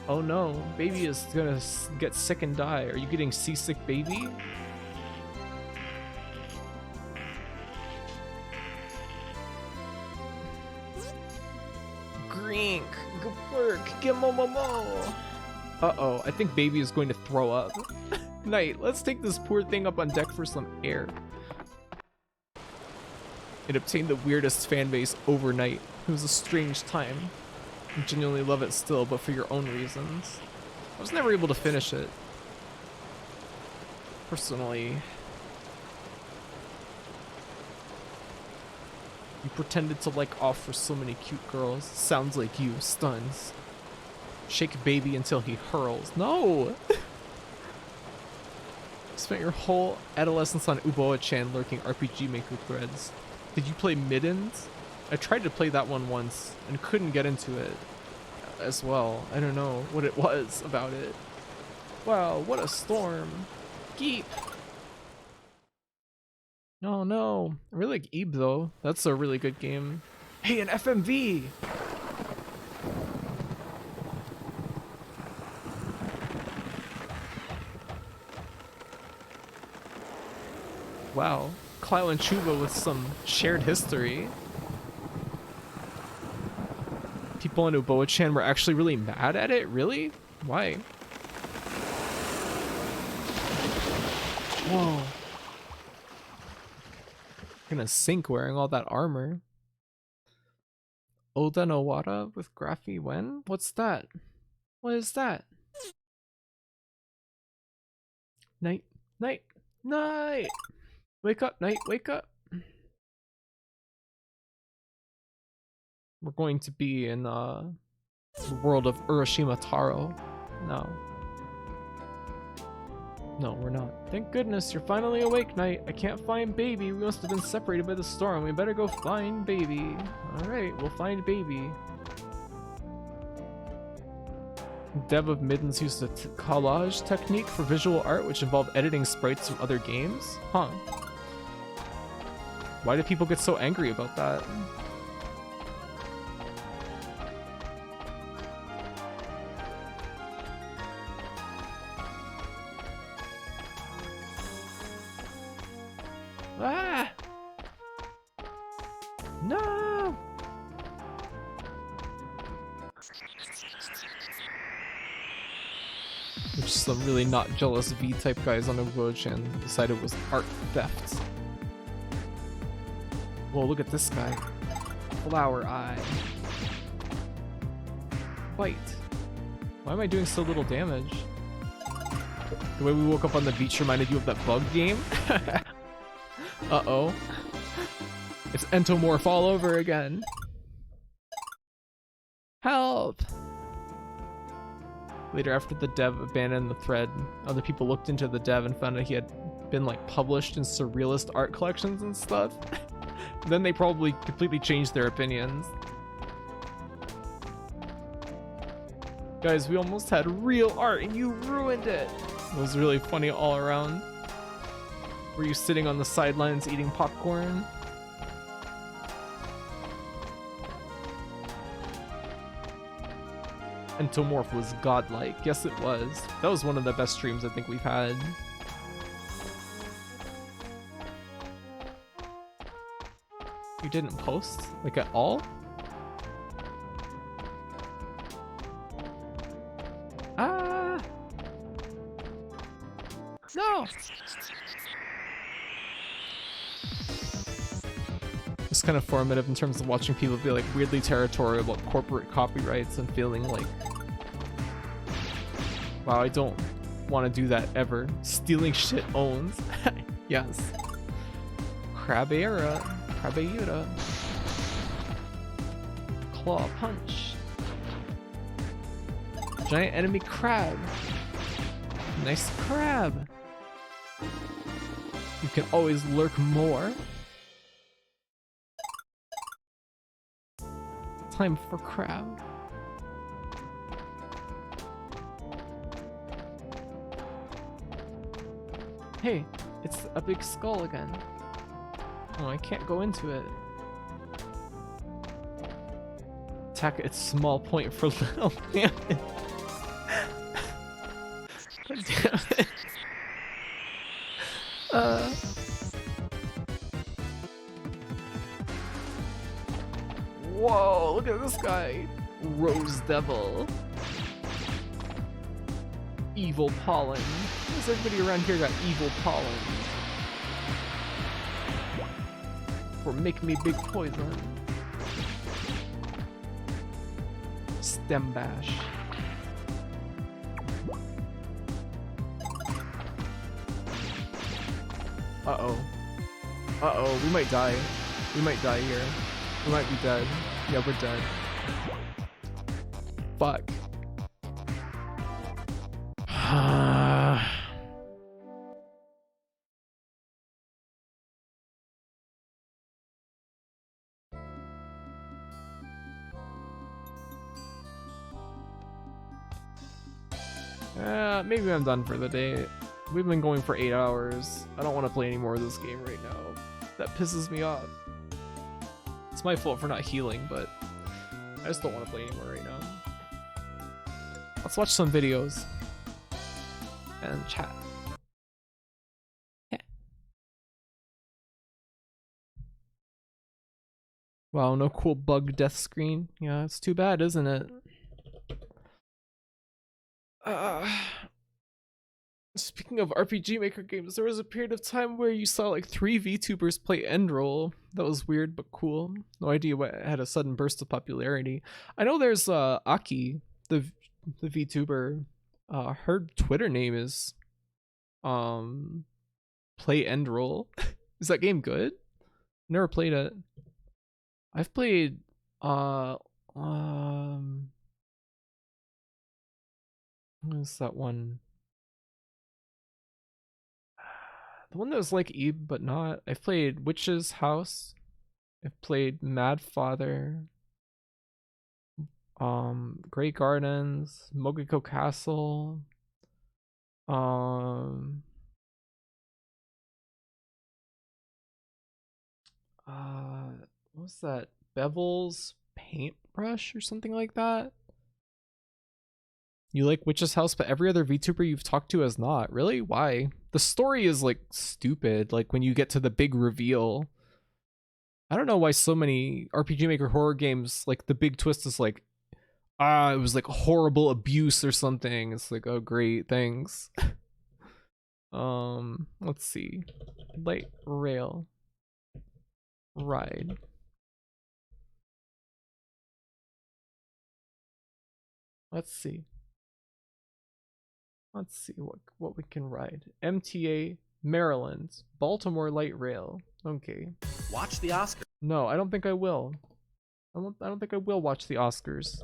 Oh no, baby is gonna get sick and die. Are you getting seasick, baby? Grink, good work, Gemomo. Uh-oh, I think baby is going to throw up. Knight, let's take this poor thing up on deck for some air. It obtained the weirdest fan base overnight. It was a strange time. I genuinely love it still, but for your own reasons. I was never able to finish it. Personally. You pretended to like Off for so many cute girls. Sounds like you, Stuns. Shake baby until he hurls. No! Spent your whole adolescence on Uboa-chan lurking RPG Maker threads. Did you play Middens? I tried to play that one once and couldn't get into it as well. I don't know what it was about it. Wow, what a storm. Geep! Oh no. I really like Ebe though. That's a really good game. Hey, an FMV! Wow, Clow and Chuba with some shared history. People in Uboa-chan were actually really mad at it? Really? Why? Whoa. Gonna sink wearing all that armor. Oda Nowara with Graphy when? What's that? What is that? Night, night, night! Wake up, Knight, wake up. We're going to be in the world of Urashima Taro. No. No, we're not. Thank goodness you're finally awake, Knight. I can't find baby. We must have been separated by the storm. We better go find baby. Alright, we'll find baby. Dev of Middens used a collage technique for visual art which involved editing sprites from other games? Huh. Why do people get so angry about that? Ah! No! Which some really not jealous V-type guys on Uboa-chan decided was art theft. Whoa, look at this guy. Flower eye. Bite. Why am I doing so little damage? The way we woke up on the beach reminded you of that bug game? Uh-oh. It's Entomorph all over again. Help! Later, after the dev abandoned the thread, other people looked into the dev and found out he had been like published in surrealist art collections and stuff. Then they probably completely changed their opinions. Guys, we almost had real art and you ruined it. It was really funny all around. Were you sitting on the sidelines eating popcorn? Entomorph was godlike. Yes, it was. That was one of the best streams I think we've had. You didn't post? Like at all? Ah! No! It's kind of formative in terms of watching people be like weirdly territorial about corporate copyrights and feeling like, wow, I don't want to do that ever. Stealing shit owns. Yes. Crabera. Crabeura. Claw punch. Giant enemy crab. Nice crab. You can always lurk more. Time for crab. Hey, it's a big skull again. Oh, I can't go into it. Attack its small point for little damage. God damn it. Whoa, look at this guy. Rose Devil. Evil pollen. Why does everybody around here got evil pollen? Or make me big poison. Stem bash. Uh-oh. Uh-oh, we might die. We might die here. We might be dead. Yeah, we're dead. Fuck. Maybe I'm done for the day. We've been going for 8 hours. I don't want to play any more of this game right now. That pisses me off. It's my fault for not healing, but I just don't want to play anymore right now. Let's watch some videos and chat. Yeah. Wow, no cool bug death screen. Yeah, it's too bad, isn't it? Speaking of RPG Maker games, there was a period of time where you saw like 3 VTubers play Endroll. That was weird but cool. No idea what had a sudden burst of popularity. I know there's Aki, the VTuber. Her Twitter name is Play Endroll. Is that game good? Never played it. I've played what is that one? The one that was like Eve but not. I've played Witch's House. I've played Mad Father. Great Gardens, Mogiko Castle. What was that? Bevel's Paintbrush or something like that? You like Witch's House, but every other VTuber you've talked to has not. Really? Why? The story is like stupid. Like when you get to the big reveal. I don't know why so many RPG Maker horror games, like the big twist is like, it was like horrible abuse or something. It's like, oh great, thanks. Let's see. Light rail ride. Let's see. Let's see what we can ride. MTA Maryland, Baltimore Light Rail. Okay. Watch the Oscars. No, I don't think I will. I don't think I will watch the Oscars.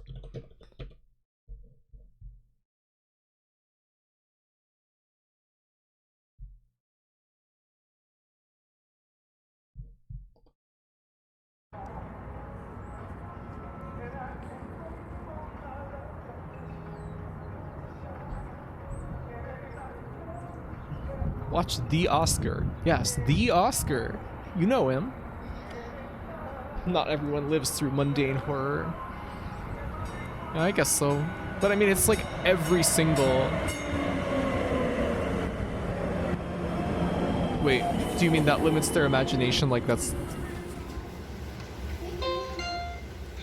Watch the Oscar. Yes, the Oscar. You know him. Not everyone lives through mundane horror. Yeah, I guess so. But I mean, it's like every single... Wait, do you mean that limits their imagination? Like that's...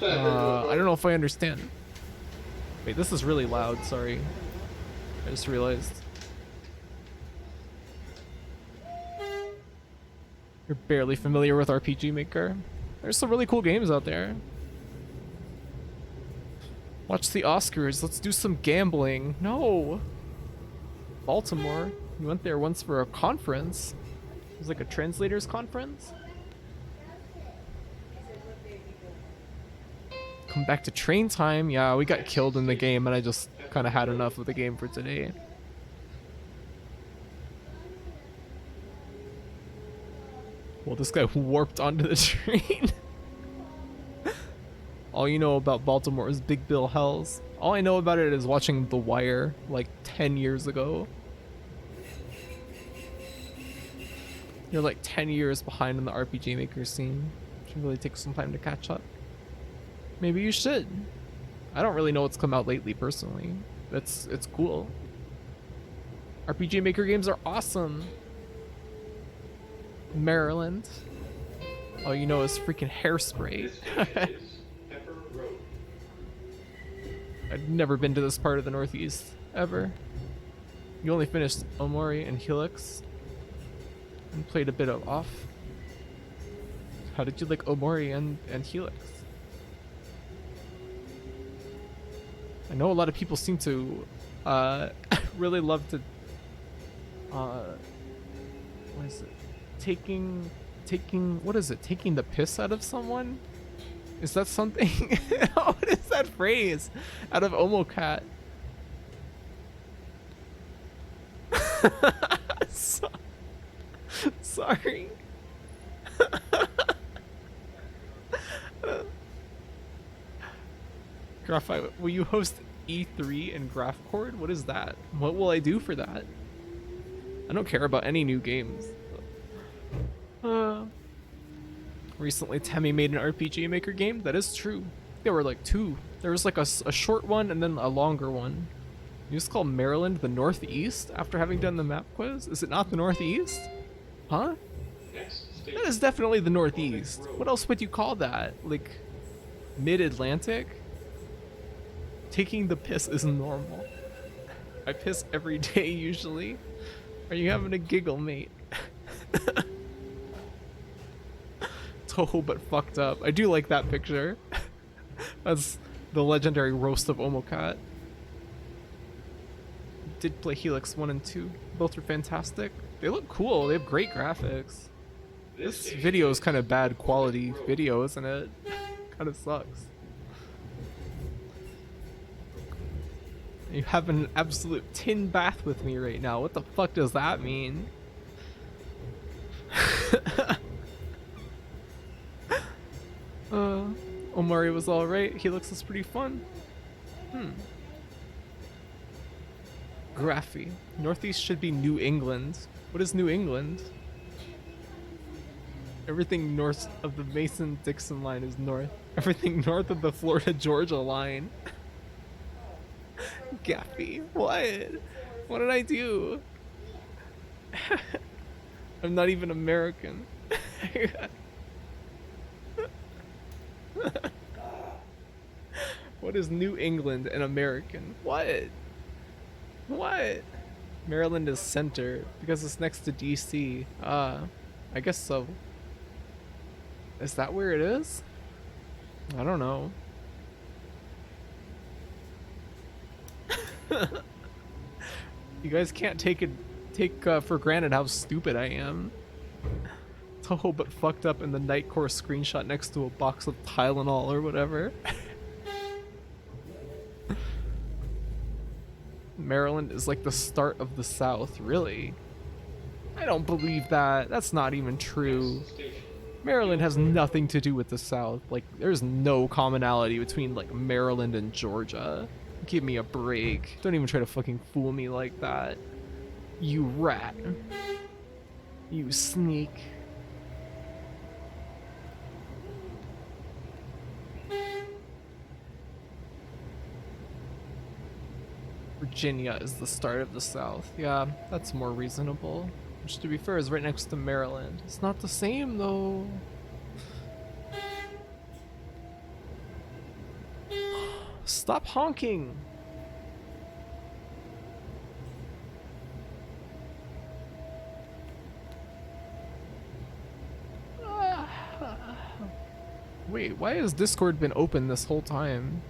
I don't know if I understand. Wait, this is really loud, sorry. I just realized. You're barely familiar with RPG Maker. There's some really cool games out there. Watch the Oscars. Let's do some gambling. No. Baltimore. You went there once for a conference. It was like a translators conference. Come back to train time. Yeah, we got killed in the game and I just kind of had enough of the game for today. Well, this guy warped onto the train. All you know about Baltimore is Big Bill Hells. All I know about it is watching The Wire like 10 years ago. You're like 10 years behind in the RPG Maker scene. Should really take some time to catch up. Maybe you should. I don't really know what's come out lately personally. It's cool. RPG Maker games are awesome. Maryland. All you know is freaking Hairspray. I've never been to this part of the Northeast, ever. You only finished Omori and Helix. And played a bit of Off. How did you like Omori and Helix? I know a lot of people seem to really love to what is it? Taking what is it? Taking the piss out of someone? Is that something? What is that phrase? Out of Omocat. Sorry. Graphite, will you host E3 and GraphCord? What is that? What will I do for that? I don't care about any new games. Recently, Temmie made an RPG Maker game. That is true. There were like two. There was like a short one and then a longer one. You just call Maryland the Northeast after having done the map quiz? Is it not the Northeast? Huh? That is definitely the Northeast. What else would you call that? Like, Mid-Atlantic? Taking the piss is normal. I piss every day usually. Are you having a giggle, mate? Toho but fucked up. I do like that picture. That's the legendary roast of Omocat. Did play Helix 1 and 2. Both are fantastic. They look cool. They have great graphics. This video is kind of bad quality video, isn't it? Kind of sucks. You have an absolute tin bath with me right now. What the fuck does that mean? Omari was alright. Helix is pretty fun. Graphy. Northeast should be New England. What is New England? Everything north of the Mason-Dixon line is north. Everything north of the Florida-Georgia line. Gaffy. What? What did I do? I'm not even American. What is New England and American? What? What? Maryland is center because it's next to DC. I guess so. Is that where it is? I don't know. You guys can't take for granted how stupid I am. Toho but fucked up in the Nightcore screenshot next to a box of Tylenol or whatever. Maryland is like the start of the South, really? I don't believe that. That's not even true. Maryland has nothing to do with the South. Like, there's no commonality between like Maryland and Georgia. Give me a break. Don't even try to fucking fool me like that. You rat. You sneak. Virginia is the start of the South. Yeah, that's more reasonable. Which, to be fair, is right next to Maryland. It's not the same, though. Stop honking! Wait, why has Discord been open this whole time?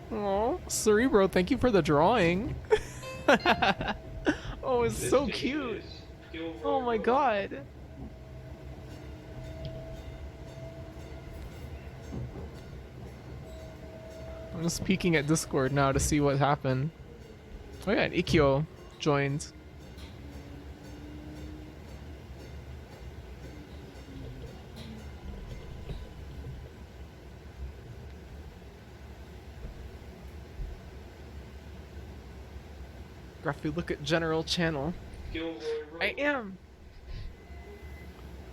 Oh, Cerebro, thank you for the drawing. Oh, it's so cute. Oh my god. I'm just peeking at Discord now to see what happened. Oh yeah, and Ikkyo joined. Graphy, look at general channel. I am.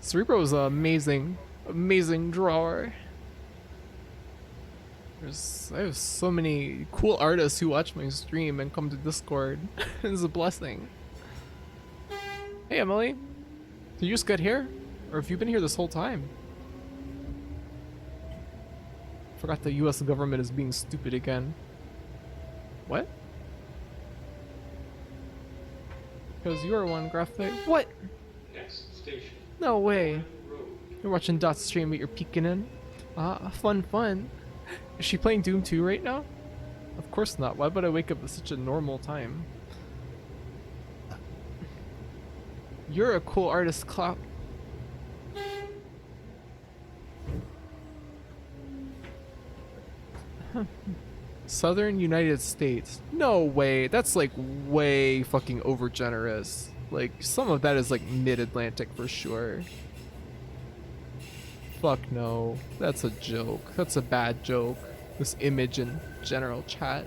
Cerebro is an amazing drawer. I have so many cool artists who watch my stream and come to Discord. It's a blessing. Hey Emily, did you just get here? Or have you been here this whole time? Forgot the US government is being stupid again. What? Because you are one, Graphic. What? Next station. No way. Road. You're watching Dot's stream but you're peeking in. Ah, fun. Is she playing Doom 2 right now? Of course not. Why would I wake up at such a normal time? You're a cool artist, Clout. Southern United States. No way. That's like way fucking over generous. Like some of that is like mid-Atlantic for sure. Fuck no. That's a joke. That's a bad joke. This image in general chat.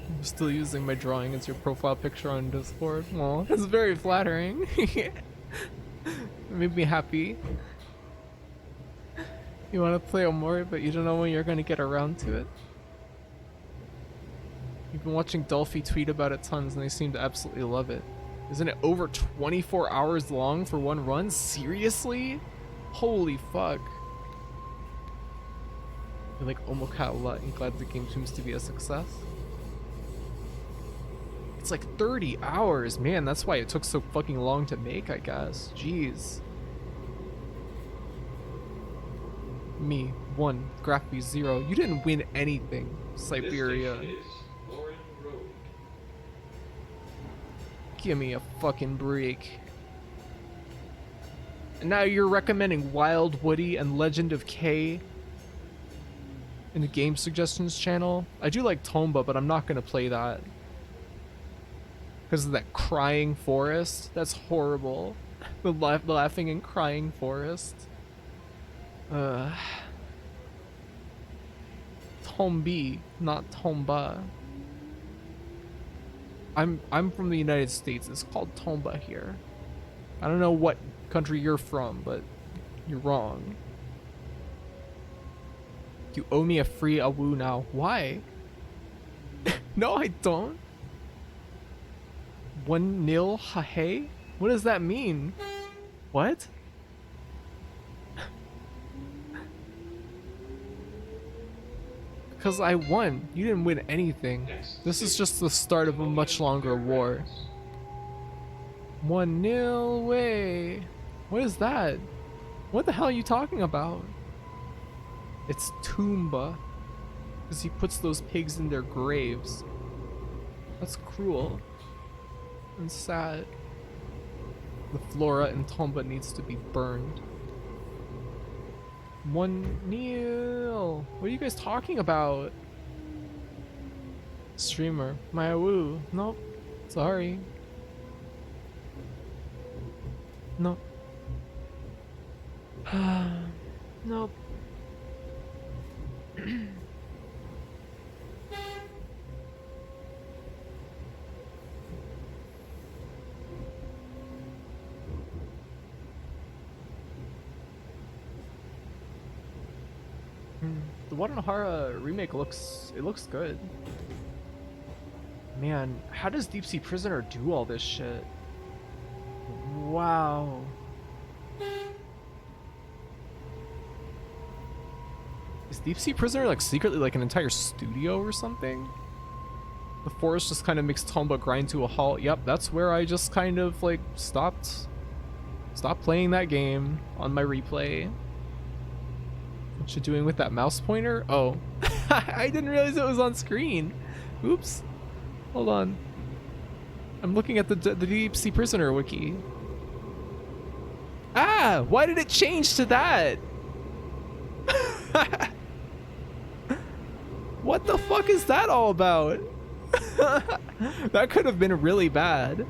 I'm still using my drawing as your profile picture on Discord. Well, that's very flattering. It made me happy. You want to play Omori, but you don't know when you're going to get around to it. You've been watching Dolphy tweet about it tons and they seem to absolutely love it. Isn't it over 24 hours long for one run? Seriously? Holy fuck. I like Omoka a lot and glad the game seems to be a success. It's like 30 hours, man, that's why it took so fucking long to make, I guess. Jeez. Me, 1, Graphy 0. You didn't win anything, Siberia. This station is Lauren Road. Give me a fucking break. And now you're recommending Wild Woody and Legend of K in the game suggestions channel? I do like Tomba, but I'm not gonna play that. Because of that crying forest? That's horrible. The laughing and crying forest. Tombi, not Tomba. I'm from the United States. It's called Tomba here. I don't know what country you're from, but you're wrong. You owe me a free awu now. Why? No, I don't. 1-0 hahe? What does that mean? What? Because I won. You didn't win anything. This is just the start of a much longer war. 1-0 way. What is that? What the hell are you talking about? It's Toomba. Because he puts those pigs in their graves. That's cruel. And sad. The flora in Tomba needs to be burned. 1-0. What are you guys talking about? Streamer. My woo. Nope. Sorry. No. Nope. The Guadalajara remake looks good. Man, how does Deep Sea Prisoner do all this shit? Wow. Is Deep Sea Prisoner like secretly like an entire studio or something? The forest just kind of makes Tomba grind to a halt. Yep, that's where I just kind of like stopped playing that game on my replay. What you doing with that mouse pointer? Oh, I didn't realize it was on screen. Oops. Hold on. I'm looking at the Deep Sea Prisoner wiki. Ah, why did it change to that? What the fuck is that all about? That could have been really bad.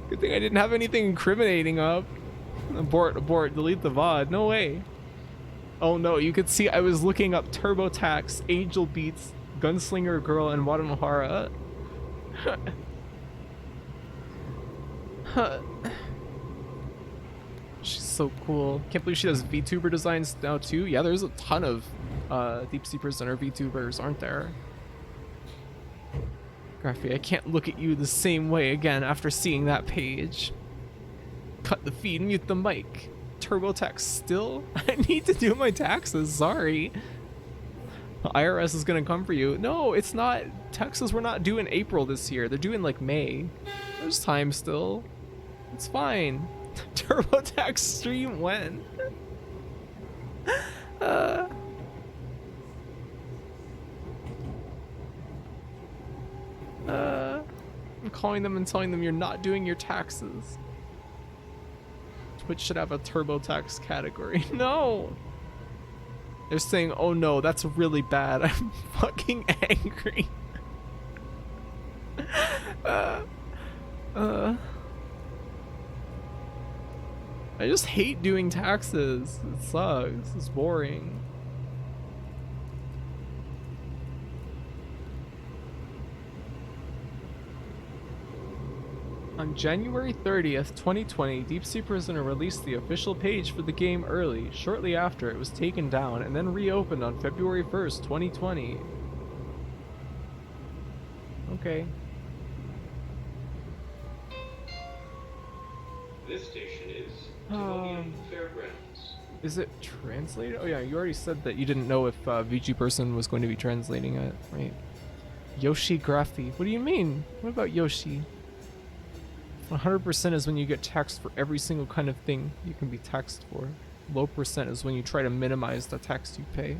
Good thing I didn't have anything incriminating up. Abort, delete the VOD. No way. Oh no, you could see I was looking up TurboTax, Angel Beats, Gunslinger Girl, and Wadanohara. She's so cool. Can't believe she does VTuber designs now too. Yeah, there's a ton of Deep Sea Prisoner VTubers, aren't there? Graffy, I can't look at you the same way again after seeing that page. Cut the feed, mute the mic. TurboTax still? I need to do my taxes, sorry. The IRS is gonna come for you. No, it's not. Taxes were not due in April this year. They're due in like May. There's time still. It's fine. TurboTax stream when? I'm calling them and telling them you're not doing your taxes. Twitch should have a TurboTax category. No! They're saying, oh no, that's really bad. I'm fucking angry. I just hate doing taxes. It sucks. It's boring. On January 30th, 2020, Deep Sea Prisoner released the official page for the game early. Shortly after, it was taken down and then reopened on February 1st, 2020. Okay. This station is Timonium Fairgrounds. Is it translated? Oh yeah, you already said that you didn't know if VG Person was going to be translating it, right? Yoshi Grafty. What do you mean? What about Yoshi? 100% is when you get taxed for every single kind of thing you can be taxed for. Low percent is when you try to minimize the tax you pay.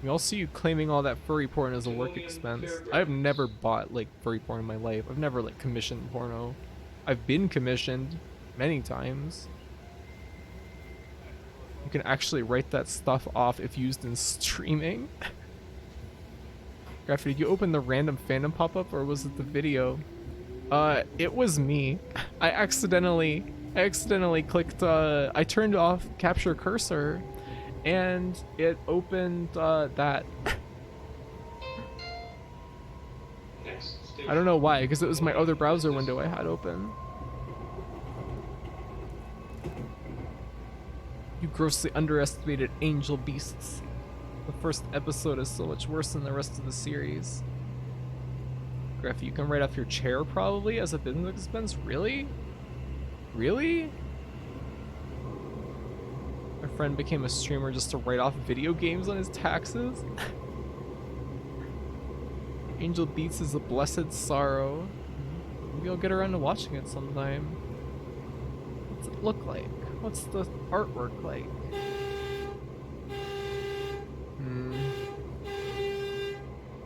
We all see you claiming all that furry porn as a work expense. I've never bought like furry porn in my life. I've never like commissioned porno. I've been commissioned many times. You can actually write that stuff off if used in streaming. Graffy, did you open the random fandom pop-up or was it the video? It was me. I accidentally clicked, I turned off capture cursor and it opened, that. I don't know why, because it was my other browser window I had open. You grossly underestimated angel beasts. The first episode is so much worse than the rest of the series. Griff, you can write off your chair probably as a business expense? Really? Really? My friend became a streamer just to write off video games on his taxes? Angel Beats is a blessed sorrow. Maybe I'll get around to watching it sometime. What's it look like? What's the artwork like?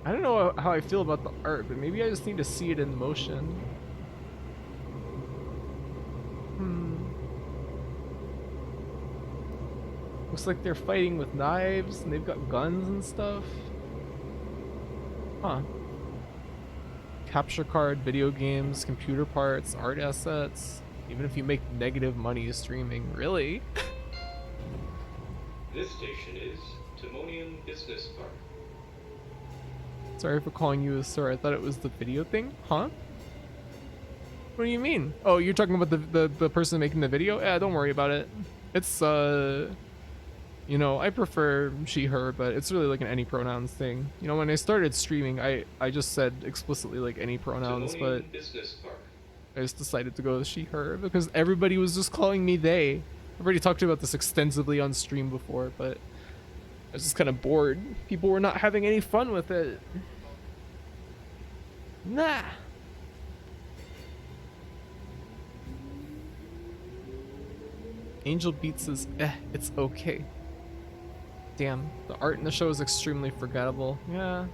I don't know how I feel about the art, but maybe I just need to see it in motion. Looks like they're fighting with knives and they've got guns and stuff. Huh. Capture card, video games, computer parts, art assets. Even if you make negative money streaming, really? This station is Timonium Business Park. Sorry for calling you a sir. I thought it was the video thing. Huh? What do you mean? Oh, you're talking about the person making the video? Yeah, don't worry about it. It's you know, I prefer she, her, but it's really like an any pronouns thing. You know, when I started streaming, I just said explicitly like any pronouns, but Timonium Business Park. I just decided to go with she, her because everybody was just calling me they. I've already talked about this extensively on stream before, but I was just kind of bored. People were not having any fun with it. Nah. Angel Beats says, it's okay. Damn, the art in the show is extremely forgettable. Yeah.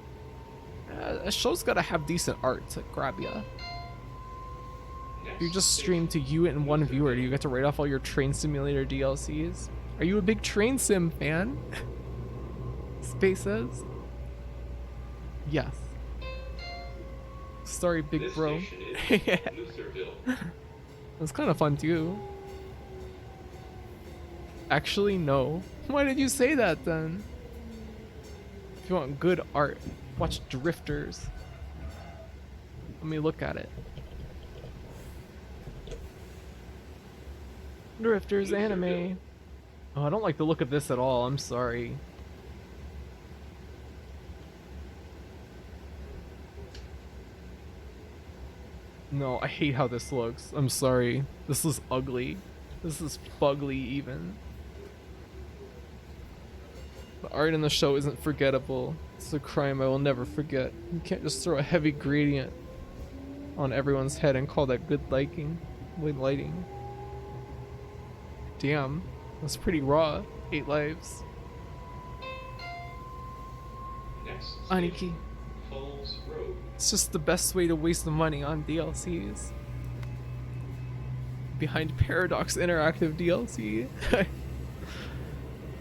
A show's gotta have decent art to grab ya. If you just stream to you and one viewer, do you get to write off all your Train Simulator DLCs? Are you a big Train Sim fan? Space says. Yes. Sorry, big This bro. station is Yeah. Lutherville. That's kind of fun too. Actually, no. Why did you say that then? If you want good art, watch Drifters. Let me look at it. Drifters anime. Oh, I don't like the look of this at all. I'm sorry. No, I hate how this looks. I'm sorry. This is ugly. This is fugly even. The art in the show isn't forgettable. It's a crime I will never forget. You can't just throw a heavy gradient on everyone's head and call that good lighting. Good lighting. Damn, that's pretty raw. 8 lives. Next Aniki. station, Falls Road. It's just the best way to waste the money on DLCs. Behind Paradox Interactive DLC.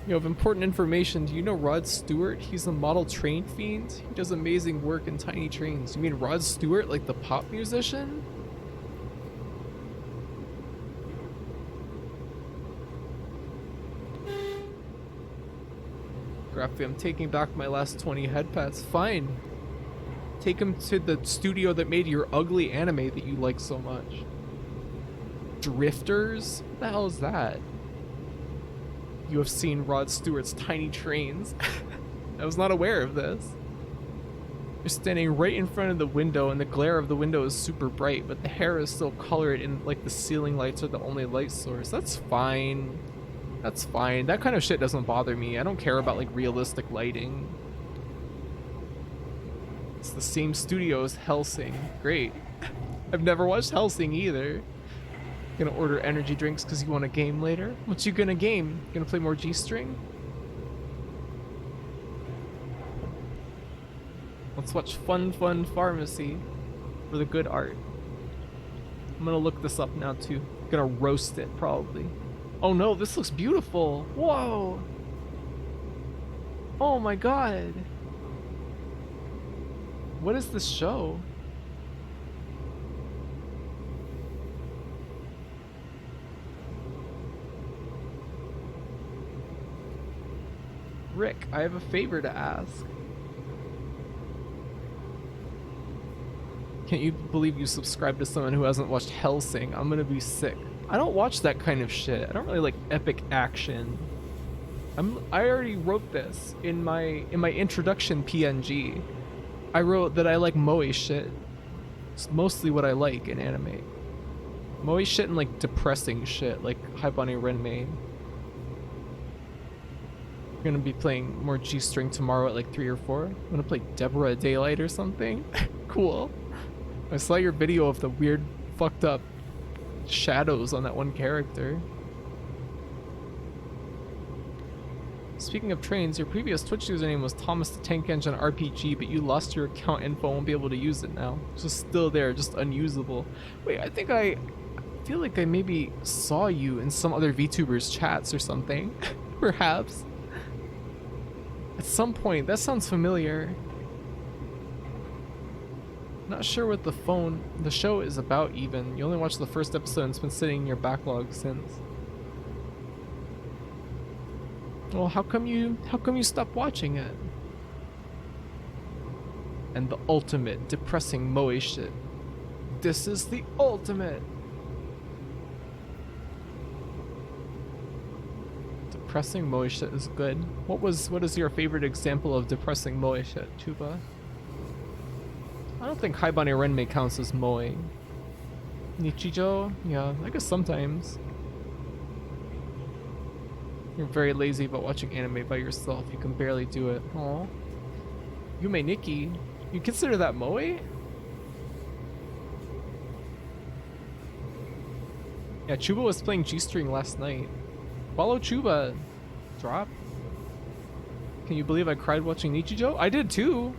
You have important information. Do you know Rod Stewart? He's a model train fiend. He does amazing work in tiny trains. You mean Rod Stewart, like the pop musician? Graphy, I'm taking back my last 20 head pats. Fine. Take him to the studio that made your ugly anime that you like so much. Drifters? What the hell is that? You have seen Rod Stewart's tiny trains. I was not aware of this. You're standing right in front of the window and the glare of the window is super bright, but the hair is still colored and like the ceiling lights are the only light source. That's fine. That's fine. That kind of shit doesn't bother me. I don't care about like realistic lighting. It's the same studio as Hellsing. Great. I've never watched Hellsing either. Gonna order energy drinks because you want a game later? What you gonna game? Gonna play more G-String? Let's watch Fun Pharmacy for the good art. I'm gonna look this up now too. Gonna roast it probably. Oh no, this looks beautiful. Whoa. Oh my god. What is this show? Rick, I have a favor to ask. Can't you believe you subscribed to someone who hasn't watched Hellsing? I'm gonna be sick. I don't watch that kind of shit. I don't really like epic action. I already wrote this in my introduction PNG. I wrote that I like moe shit. It's mostly what I like in anime. Moe shit and like depressing shit like Haibane Renmei. I'm gonna be playing more G-String tomorrow at like 3 or 4. I'm gonna play Deborah Daylight or something. Cool. I saw your video of the weird fucked up shadows on that one character. Speaking of trains, your previous Twitch username was Thomas the Tank Engine RPG, but you lost your account info and won't be able to use it now. It's just still there, just unusable. Wait, I feel like I maybe saw you in some other VTubers chats or something. Perhaps. At some point, that sounds familiar. Not sure what the show is about even. You only watched the first episode and it's been sitting in your backlog since. Well, how come you stopped watching it? And the ultimate depressing moe shit. This is the ultimate. Depressing moe shit is good. What is your favorite example of depressing moe shit, Chuba? I don't think Haibane Renmei counts as moe. Nichijo? Yeah, I guess sometimes. You're very lazy about watching anime by yourself. You can barely do it. Aw. Yume Nikki? You consider that moe? Yeah, Chuba was playing G-String last night. Follow Chuba. Drop. Can you believe I cried watching Nichijo? I did too.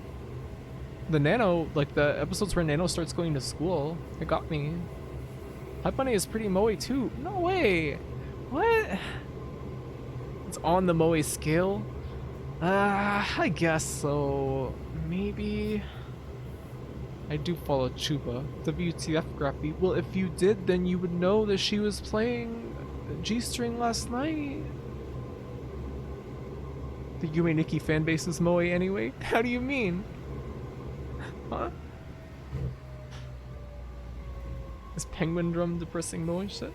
The Nano, like the episodes where Nano starts going to school, it got me. Haibane is pretty moe too. No way. What? It's on the moe scale? I guess so. Maybe. I do follow Chuba. WTF, Grappy. Well, if you did, then you would know that she was playing G-String last night. The Yume Nikki fanbase is moe anyway? How do you mean? Huh? Is Penguin Drum depressing moe shit?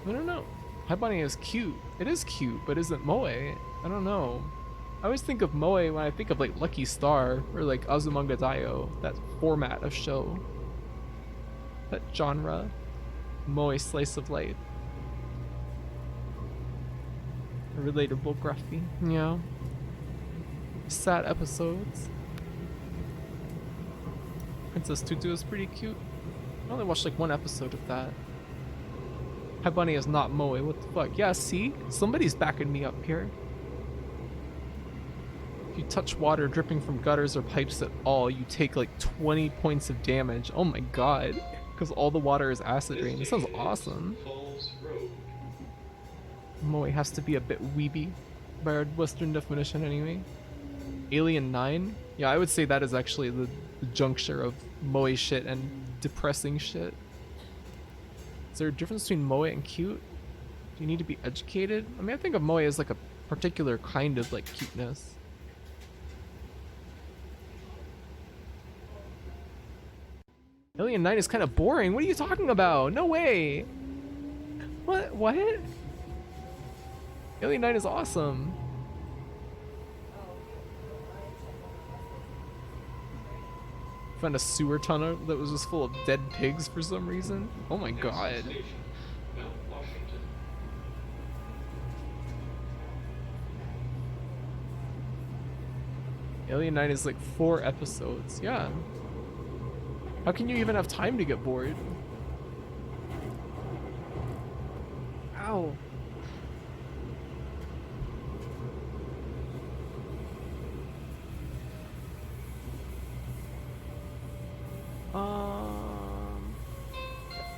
I don't know. Haibane is cute. It is cute, but is it moe? I don't know. I always think of moe when I think of like Lucky Star or like Azumanga Daioh, that format of show. That genre. Moe slice of life. Relatable graphy. Yeah. Sad episodes. Princess Tutu is pretty cute. I only watched like one episode of that. Haibane is not moe, what the fuck? Yeah, see? Somebody's backing me up here. If you touch water dripping from gutters or pipes at all, you take like 20 points of damage. Oh my god. Because all the water is acid rain. This sounds awesome. Falls Road. Moe has to be a bit weeby by our Western definition anyway. Alien 9? Yeah, I would say that is actually the juncture of moe shit and depressing shit. Is there a difference between moe and cute? Do you need to be educated? I mean, I think of moe as like a particular kind of like cuteness. Alien 9 is kind of boring. What are you talking about? No way. What? Alien 9 is awesome. Found a sewer tunnel that was just full of dead pigs for some reason. Oh my god. Station, Mount Washington. Alien 9 is like 4 episodes. Yeah. How can you even have time to get bored? Ow.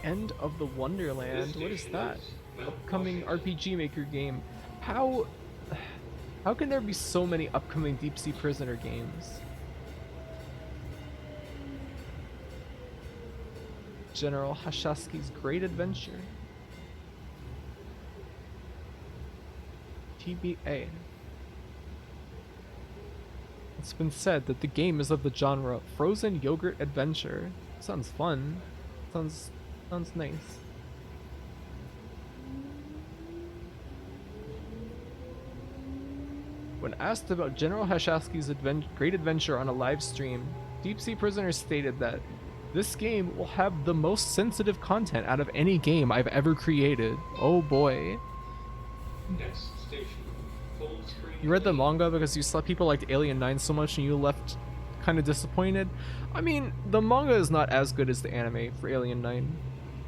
End of the Wonderland. What is that? Upcoming RPG Maker game. How can there be so many upcoming Deep Sea Prisoner games? General Hashasky's Great Adventure. TBA. It's been said that the game is of the genre frozen yogurt adventure. Sounds fun. Sounds nice. When asked about General Hashasky's Great Adventure on a live stream, Deep Sea Prisoner stated that this game will have the most sensitive content out of any game I've ever created. Oh boy. Next station, Cold Spring. You read the Lake. manga because you saw people liked Alien 9 so much and you left kind of disappointed? I mean, the manga is not as good as the anime for Alien 9,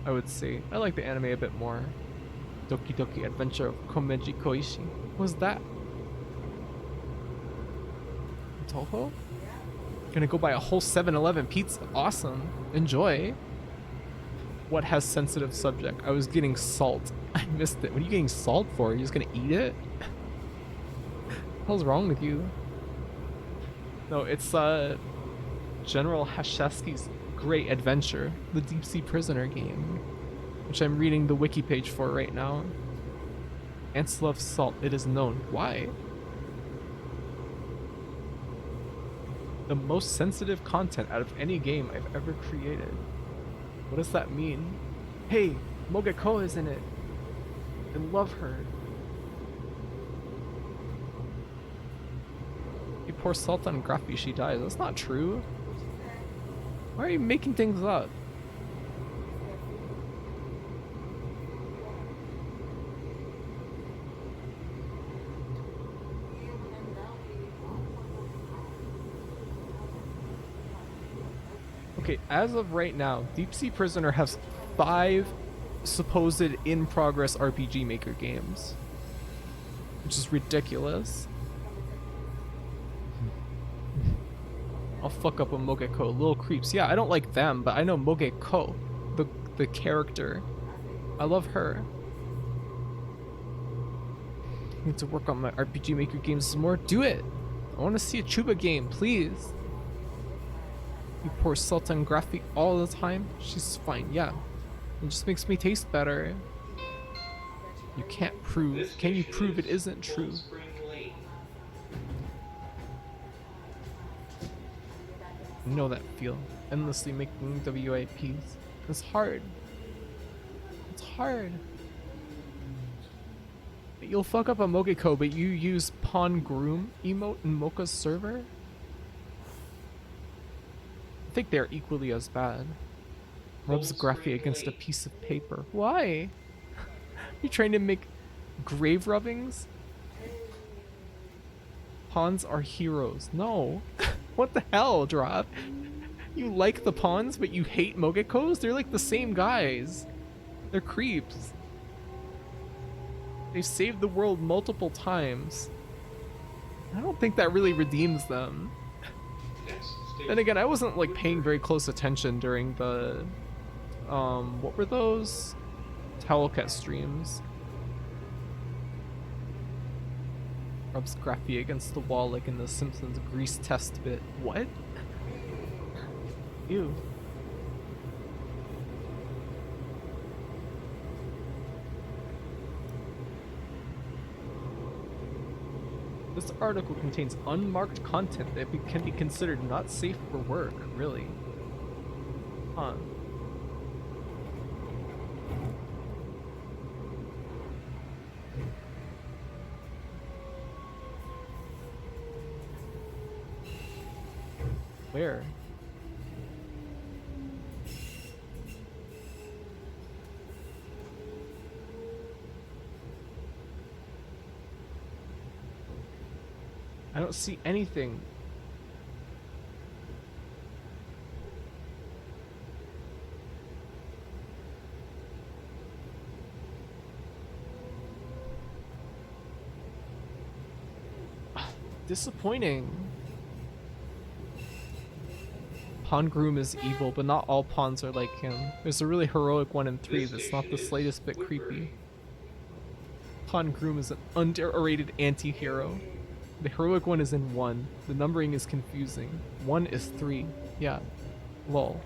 I would say. I like the anime a bit more. Doki Doki Adventure of Komeji Koishi. What was that? Toho? Gonna go buy a whole 7-Eleven pizza. Awesome. Enjoy. What has sensitive subject? I was getting salt. I missed it. What are you getting salt for? You're just gonna eat it? What the hell's wrong with you? No, it's General Hashesky's Great Adventure, the Deep Sea Prisoner game, which I'm reading the wiki page for right now. Ants love salt, it is known. Why? The most sensitive content out of any game I've ever created. What does that mean? Hey, Mogeko is in it. I love her. You pour salt on Gruffy, she dies. That's not true. Why are you making things up? Okay, as of right now, Deep Sea Prisoner has 5 supposed in-progress RPG Maker games, which is ridiculous. I'll fuck up a Mogeko. Little creeps. Yeah, I don't like them, but I know Mogeko, the character. I love her. I need to work on my RPG Maker games some more. Do it! I want to see a Chuba game, please. You pour salt on Graffy all the time? She's fine, yeah. It just makes me taste better. You can't prove. This Can you station prove it is isn't true? Cold Spring Lane. You know that feel. Endlessly making WIPs. It's hard. It's hard. But you'll fuck up a Mogeko, but you use Pawn Groom emote in Mocha's server? I think they're equally as bad. Rubs Cold Graffy Spring against a Lane. piece of paper. Why? You trying to make grave rubbings? Pawns are heroes. No. What the hell, Drop? You like the pawns, but you hate Mogekos? They're like the same guys. They're creeps. They've saved the world multiple times. I don't think that really redeems them. Next Then station. again, I wasn't like paying very close attention during the what were those? Towelcat streams. Rubs Graffy against the wall like in the Simpsons grease test bit. What? Ew. This article contains unmarked content that can be considered not safe for work, really. Huh. Where? I don't see anything. Disappointing. Pawn Groom is evil, but not all pawns are like him. There's a really heroic one in 3 This that's not the station is slightest bit Woodbury. creepy. Pawn Groom is an underrated anti-hero. The heroic one is in 1. The numbering is confusing. 1 is 3. Yeah. Lol.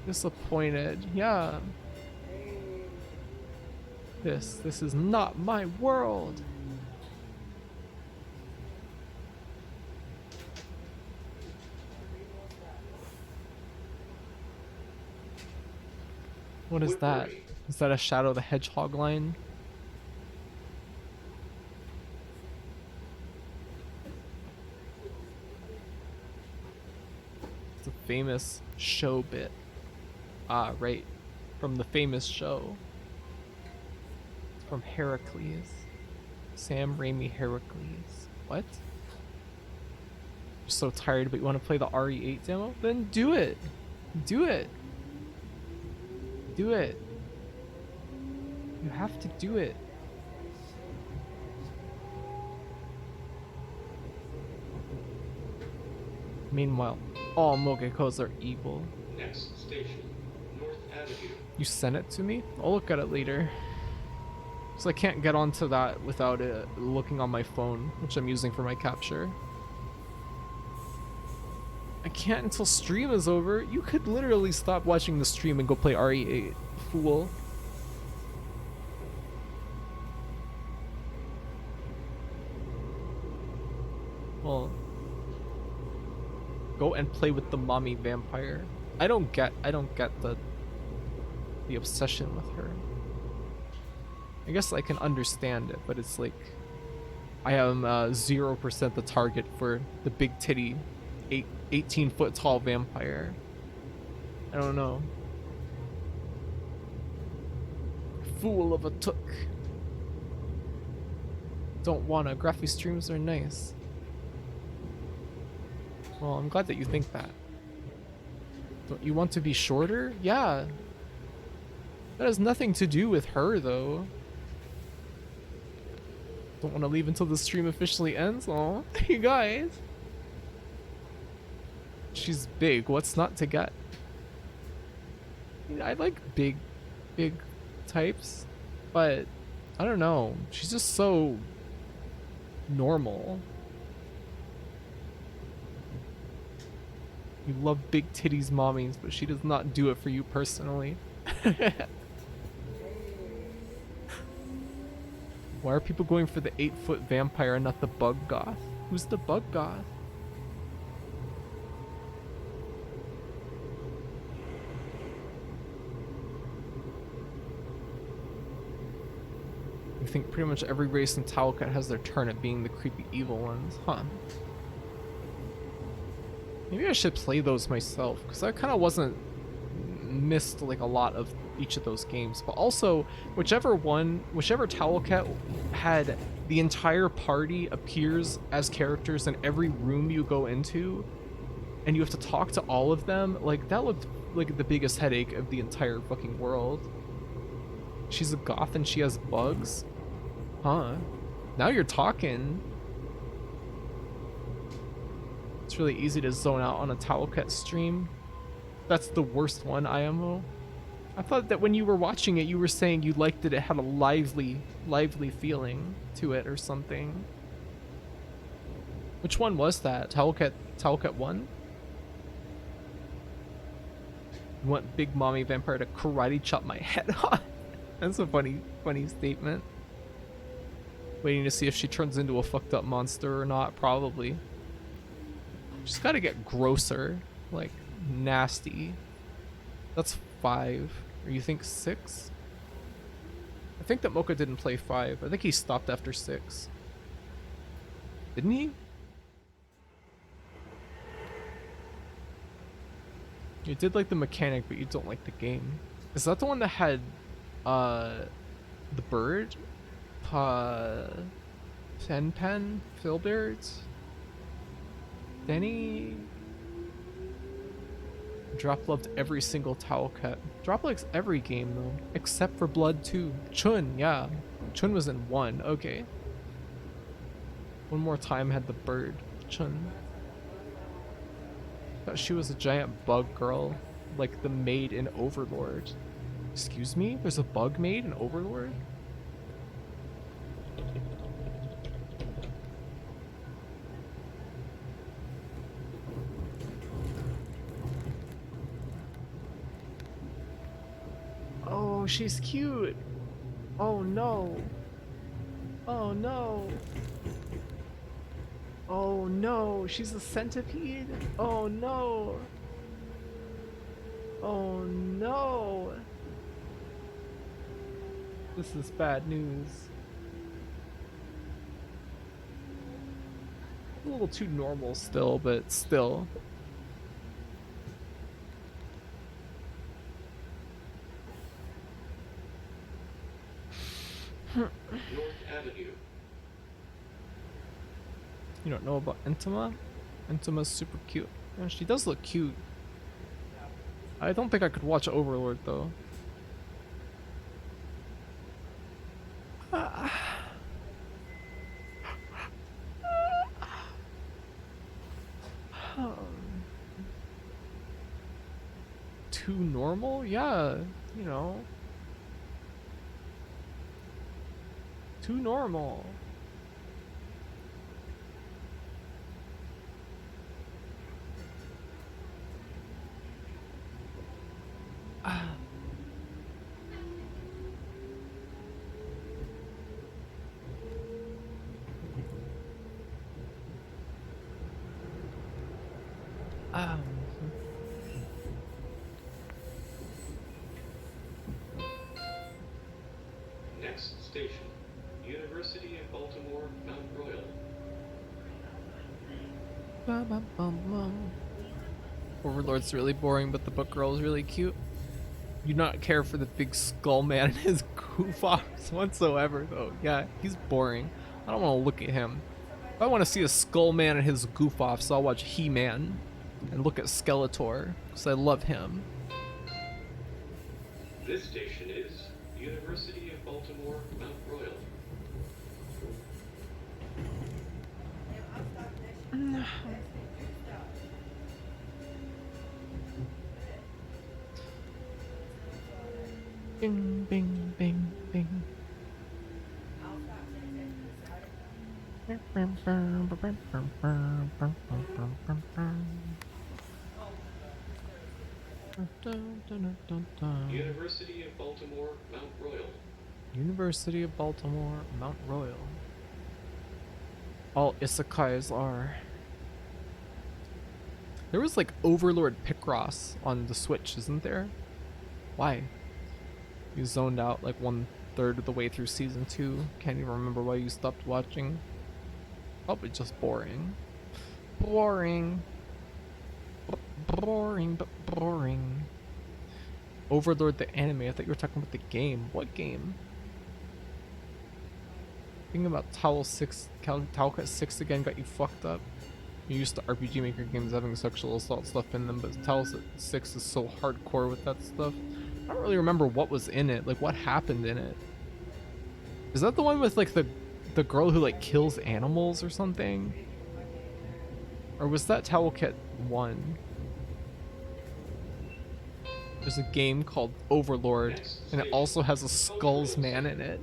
Disappointed. Yeah. This is not my world. What is that? Woodbury. Is that a Shadow the Hedgehog line? It's a famous show bit. Ah, right. From the famous show. It's from Heracles. Sam Raimi Heracles. What? You're so tired, but you want to play the RE8 demo? Then do it! Do it! Do it! You have to do it. Meanwhile, all Mogekos are evil. Next station, North Avenue. You sent it to me? I'll look at it later. So I can't get onto that without it looking on my phone, which I'm using for my capture. I can't until stream is over. You could literally stop watching the stream and go play RE8, fool. Well, go and play with the mommy vampire. I don't get the obsession with her. I guess I can understand it, but it's like I am 0% the target for the big titty 18-foot tall vampire. I don't know. Fool of a took. Don't wanna. Graphy streams are nice. Well, I'm glad that you think that. Don't you want to be shorter? Yeah. That has nothing to do with her, though. Don't want to leave until the stream officially ends? Aw, you guys. She's big. What's not to get? I like big types, but I don't know. She's just so normal. You love big titties mommies, but she does not do it for you personally. Why are people going for the 8-foot vampire and not the bug goth? Who's the bug goth? I think pretty much every race in Towelcat has their turn at being the creepy evil ones, huh? Maybe I should play those myself, because I kind of missed like a lot of each of those games. But also, whichever Towelcat had the entire party appears as characters in every room you go into, and you have to talk to all of them, like that looked like the biggest headache of the entire fucking world. She's a goth and she has bugs? Huh. Now you're talking. It's really easy to zone out on a Towelcat stream. That's the worst one, IMO. I thought that when you were watching it, you were saying you liked it. It had a lively feeling to it or something. Which one was that? Towelcat 1? You want Big Mommy Vampire to karate chop my head off? That's a funny statement. Waiting to see if she turns into a fucked up monster or not, probably. She's gotta get grosser, like nasty. That's 5. Or you think 6? I think that Mocha didn't play 5. I think he stopped after 6. Didn't he? You did like the mechanic, but you don't like the game. Is that the one that had the bird? Pen, Filbert, Denny. Drop loved every single Towelcat. Drop likes every game though, except for Blood 2. Chun, yeah. Chun was in 1, okay. One More Time had the bird. Chun. Thought she was a giant bug girl, like the maid in Overlord. Excuse me? There's a bug maid in Overlord? Oh, she's cute. Oh no. Oh no. Oh no, she's a centipede. Oh no. Oh no. This is bad news. A little too normal still, but still. North Avenue. You don't know about Intima? Intima's super cute. Yeah, she does look cute. I don't think I could watch Overlord though. Too normal? Yeah, you know. Too normal. Um, Next station, University of Baltimore, Mount Royal. bum, bum, bum, bum. Overlord's really boring, but the book girl is really cute. You do not care for the big skull man and his goof offs whatsoever, though. Yeah, he's boring. I don't want to look at him. If I want to see a skull man and his goof offs, I'll watch He-Man and look at Skeletor, because I love him. This station is University of Baltimore, Mount Royal. Bing, bing, bing, bing. University of Baltimore, Mount Royal. University of Baltimore, Mount Royal. All isekais are. There was like Overlord Picross on the Switch, isn't there? Why? You zoned out like 1/3 of the way through season 2. Can't even remember why you stopped watching. Probably just boring. Boring. Boring, but boring. Overlord the anime. I thought you were talking about the game. What game? Thinking about Towel 6, Towel Cut 6 again got you fucked up. You're used to RPG Maker games having sexual assault stuff in them, but Towel 6 is so hardcore with that stuff. I don't really remember what was in it, like what happened in it. Is that the one with like the girl who like kills animals or something? Or was that Towel Kit 1? There's a game called Overlord, and it also has a Skulls Man in it.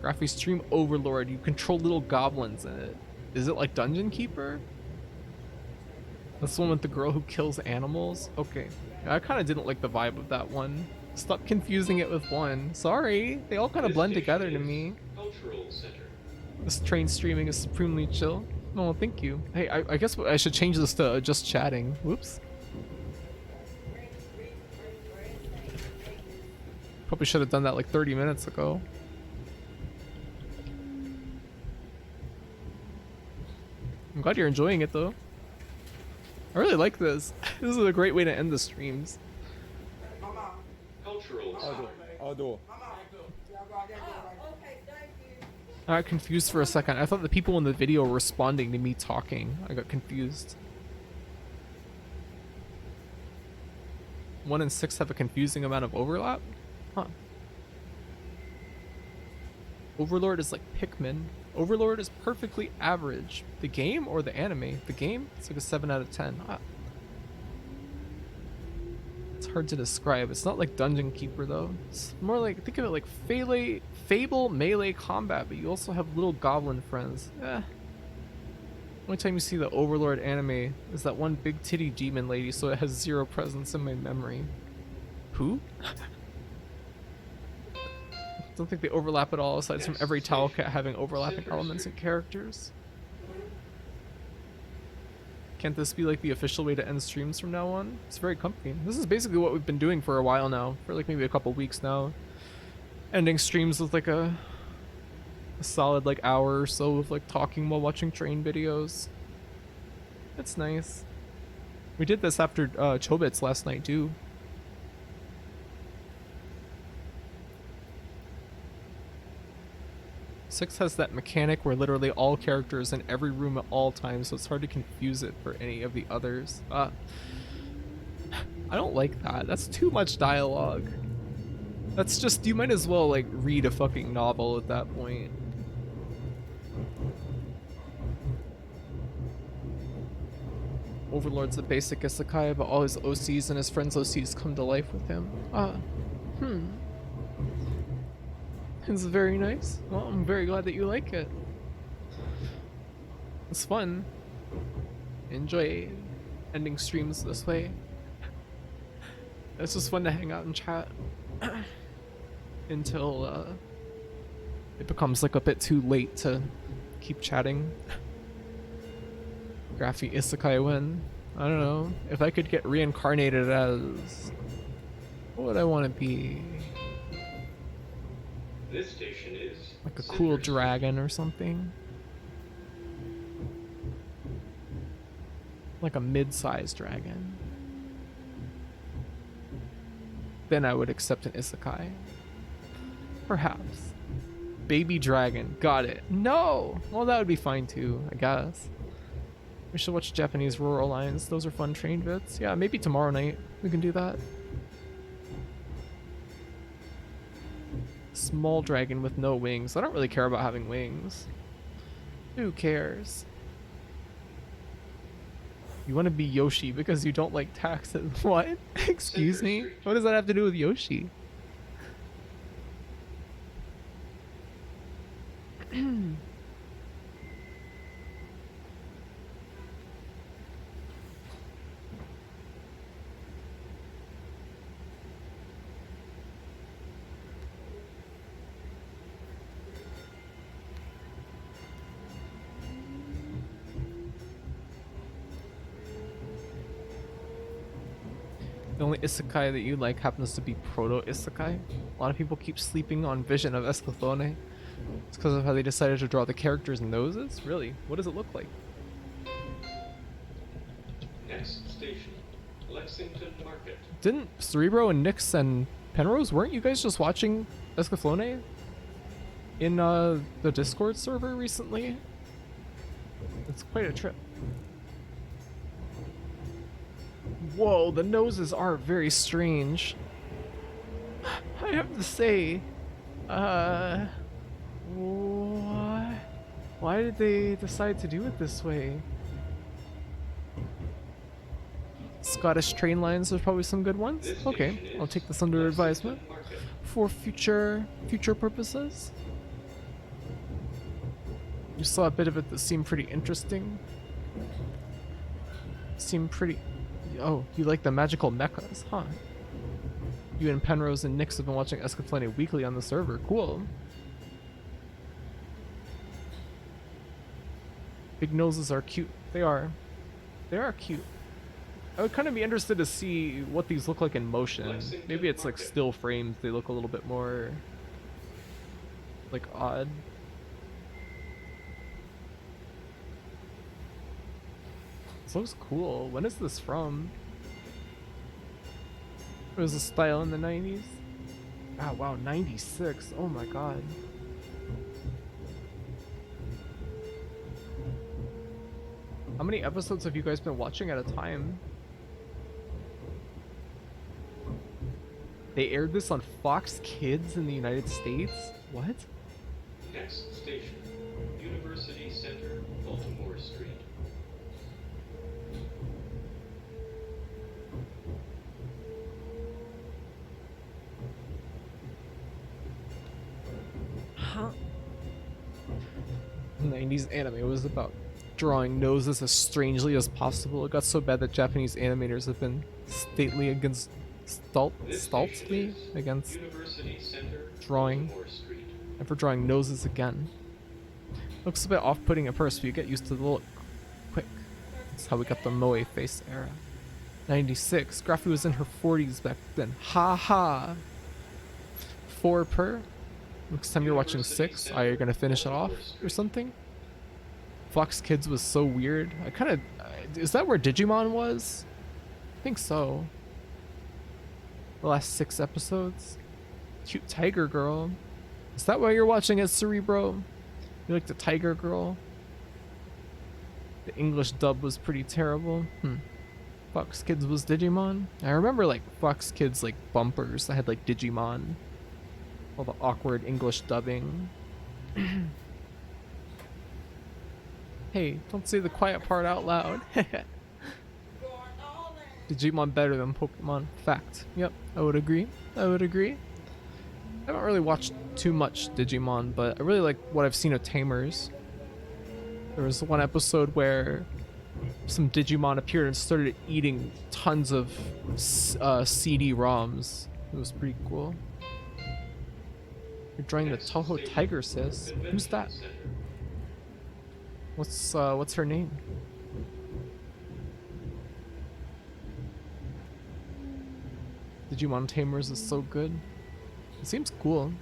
Graphic Stream Overlord, you control little goblins in it. Is it like Dungeon Keeper? That's the one with the girl who kills animals? Okay. Yeah, I kind of didn't like the vibe of that one. Stop confusing it with one. Sorry, they all kind of blend together to me. Cultural Center. This train streaming is supremely chill. Oh, well, thank you. Hey, I guess I should change this to just chatting. Whoops. Probably should have done that like 30 minutes ago. I'm glad you're enjoying it though. I really like this. This is a great way to end the streams. Cultural Center. I got confused for a second. I thought the people in the video were responding to me talking. I got confused. 1 and 6 have a confusing amount of overlap? Huh. Overlord is like Pikmin. Overlord is perfectly average. The game or the anime? The game? It's like a 7 out of 10. Ah. It's hard to describe. It's not like Dungeon Keeper though. It's more like, think of it like Fable melee combat, but you also have little goblin friends. Only time you see the Overlord anime is that one big titty demon lady, so it has zero presence in my memory. Who? Don't think they overlap at all, aside from every Towel Cat having overlapping elements and characters. Can't this be like the official way to end streams from now on? It's very comfy. This is basically what we've been doing for a while now, for like maybe a couple weeks now. Ending streams with like a solid like hour or so of like talking while watching train videos. It's nice. We did this after Chobits last night too. Six has that mechanic where literally all characters in every room at all times, so it's hard to confuse it for any of the others. I don't like that. That's too much dialogue. That's just, you might as well like read a fucking novel at that point. Overlord's a basic isekai, but all his OCs and his friends' OCs come to life with him. It's very nice. Well, I'm very glad that you like it. It's fun. Enjoy ending streams this way. It's just fun to hang out and chat until it becomes like a bit too late to keep chatting. Graphy Isekai win. I don't know. If I could get reincarnated as... What would I want to be? This station is Like a cool Cinder dragon or something? Like a mid-sized dragon. Then I would accept an Isekai. Perhaps. Baby dragon. Got it. No! Well, that would be fine too, I guess. We should watch Japanese Rural Lines. Those are fun train bits. Yeah, maybe tomorrow night we can do that. Small dragon with no wings. I don't really care about having wings. Who cares? You want to be Yoshi because you don't like taxes. What? Excuse me? What does that have to do with Yoshi? The only isekai that you like happens to be proto-isekai. A lot of people keep sleeping on Vision of Escaflowne. It's because of how they decided to draw the characters' noses? Really? What does it look like? Next station, Lexington Market. Didn't Cerebro and Nyx and Penrose, weren't you guys just watching Escaflowne in the Discord server recently? It's quite a trip. Whoa, the noses are very strange. I have to say, what? Why did they decide to do it this way? Scottish train lines, there's probably some good ones. This Okay, station I'll is take this under advisement Lexington Market. for future purposes. You saw a bit of it that seemed pretty interesting. Seemed pretty... Oh, you like the magical mechas, huh? You and Penrose and Nyx have been watching Escaflowne weekly on the server. Cool. Big noses are cute. They are. They are cute. I would kind of be interested to see what these look like in motion. Lexington Maybe it's like Market. still frames. They look a little bit more like odd. This looks cool. When is this from? It was a style in the 90s. Ah, wow, 96. Oh my god. How many episodes have you guys been watching at a time? They aired this on Fox Kids in the United States? What? Next station, University Center, Baltimore Street. Huh? 90s anime was about drawing noses as strangely as possible. It got so bad that Japanese animators have been stately against This stoltly station is against University Center, drawing. Baltimore Street. and for drawing noses again. Looks a bit off-putting at first, but you get used to the look quick. That's how we got the Moe face era. 96. Graphy was in her 40s back then. Ha ha. 4 per. Next time you're watching 6, are you gonna finish it off or something? Fox Kids was so weird. I kind of... Is that where Digimon was? I think so. The last 6 episodes. Cute tiger girl. Is that why you're watching it, Cerebro? You like the tiger girl? The English dub was pretty terrible. Fox Kids was Digimon? I remember like Fox Kids like bumpers that had like Digimon. All the awkward English dubbing. Hey, don't say the quiet part out loud. Digimon better than Pokemon. Fact. Yep, I would agree. I would agree. I haven't really watched too much Digimon, but I really like what I've seen of Tamers. There was one episode where some Digimon appeared and started eating tons of CD-ROMs. It was pretty cool. You're drawing the Next Toho station, Tiger, sis. Who's Convention that? Center. What's her name? Digimon Tamers is so good. It seems cool.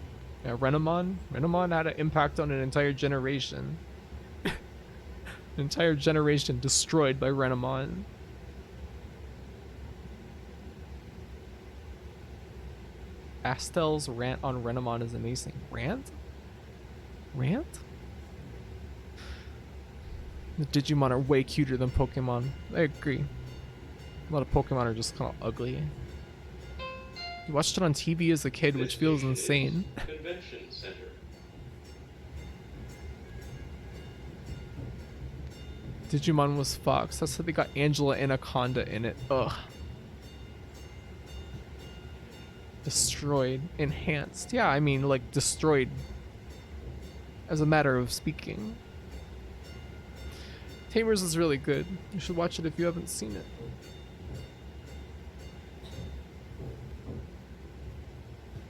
Yeah, Renamon. Renamon had an impact on an entire generation. An entire generation destroyed by Renamon. Astel's rant on Renamon is amazing. Rant? Rant? The Digimon are way cuter than Pokemon. I agree. A lot of Pokemon are just kind of ugly. You watched it on TV as a kid, which feels This insane. station is Convention Center. Digimon was Fox. That's how they got Angela Anaconda in it. Ugh. Destroyed. Enhanced. Yeah, I mean, like, destroyed. As a matter of speaking. Tamers is really good. You should watch it if you haven't seen it.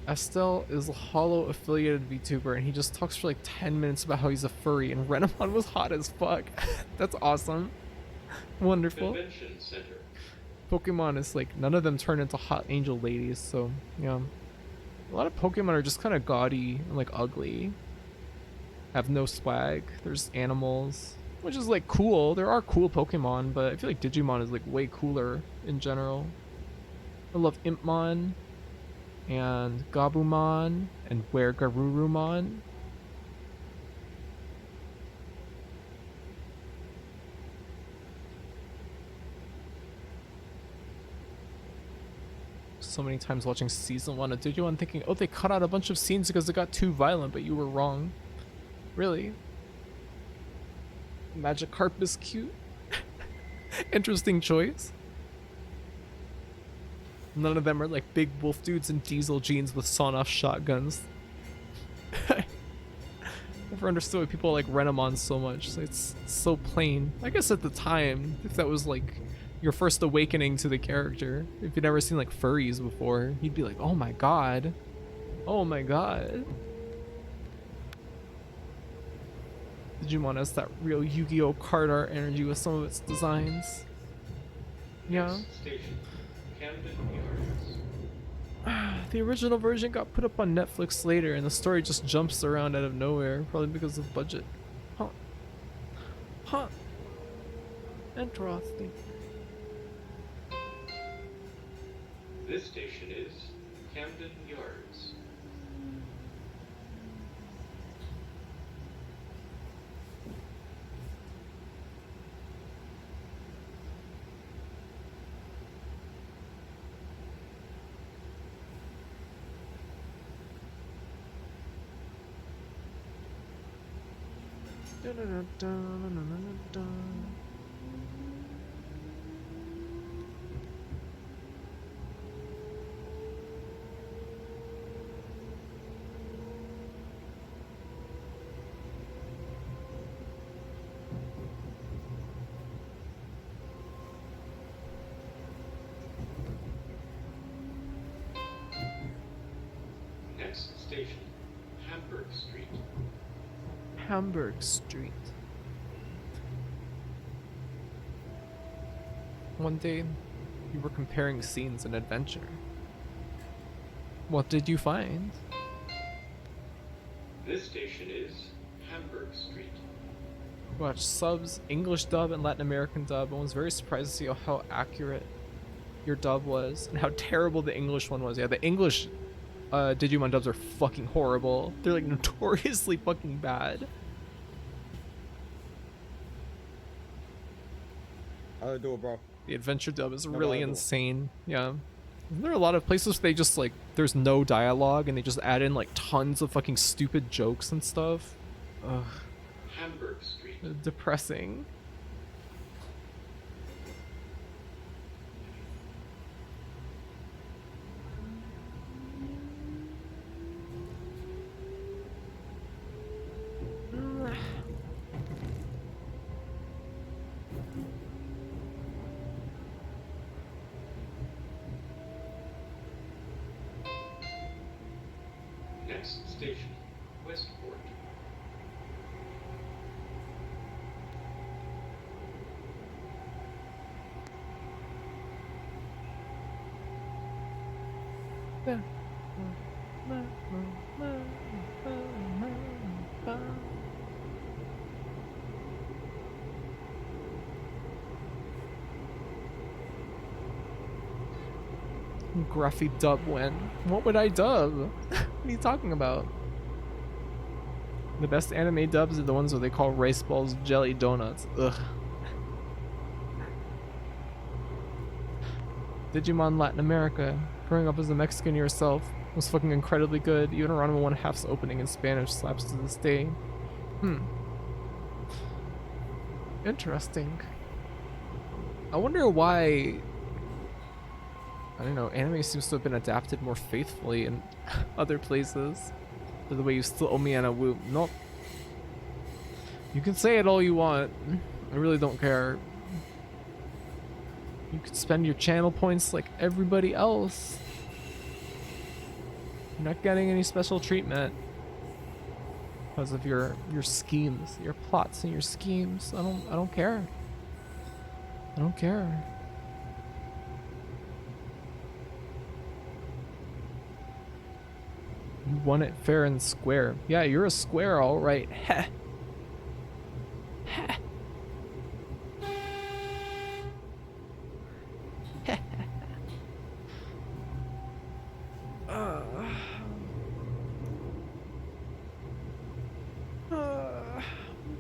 Estel is a Hollow affiliated VTuber and he just talks for like 10 minutes about how he's a furry and Renamon was hot as fuck. That's awesome. Wonderful. Convention Center. Pokemon is like, none of them turn into hot angel ladies, so yeah. A lot of Pokemon are just kind of gaudy and like ugly. Have no swag. There's animals, which is like cool. There are cool Pokemon, but I feel like Digimon is like way cooler in general. I love Impmon and Gabumon and Weregarurumon. So many times watching season 1 of Digimon thinking, oh, they cut out a bunch of scenes because it got too violent, but you were wrong. Really? Magikarp is cute. Interesting choice. None of them are like big wolf dudes in diesel jeans with sawn-off shotguns. Never understood why people like Renamon so much. It's so plain. I guess at the time, if that was like your first awakening to the character, if you'd never seen like furries before, you'd be like, oh my god. Oh my god. Digimon has that real Yu-Gi-Oh! Card art energy with some of its designs. Yeah. Next station, Camden Yards. The original version got put up on Netflix later, and the story just jumps around out of nowhere, probably because of budget. Huh. Huh. Interesting. This station is Camden Yards. Next station, Hamburg Street. Hamburg Street. One day, you were comparing scenes in Adventure. What did you find? This station is Hamburg Street. Watched subs, English dub and Latin American dub, and was very surprised to see how accurate your dub was and how terrible the English one was. Yeah, the English Digimon dubs are fucking horrible. They're like notoriously fucking bad. How they do it, bro? The Adventure dub is No, really no, no. insane. Yeah. Isn't there a lot of places where they just like, there's no dialogue and they just add in like tons of fucking stupid jokes and stuff? Ugh. Hamburg Street. Depressing. Next station, Westport. Gruffy dub win. What would I dub? What are you talking about? The best anime dubs are the ones where they call rice balls jelly donuts. Ugh. Digimon Latin America. Growing up as a Mexican yourself was fucking incredibly good. Even Ranma 1/2's opening in Spanish slaps to this day. Interesting. I wonder why. I don't know, anime seems to have been adapted more faithfully in other places. By the way, you still owe me an a whoop. Nope. You can say it all you want. I really don't care. You could spend your channel points like everybody else. You're not getting any special treatment because of your schemes, your plots and your schemes. I don't care. I don't care. You won it fair and square. Yeah, you're a square, all right. Heh. Heh. I'm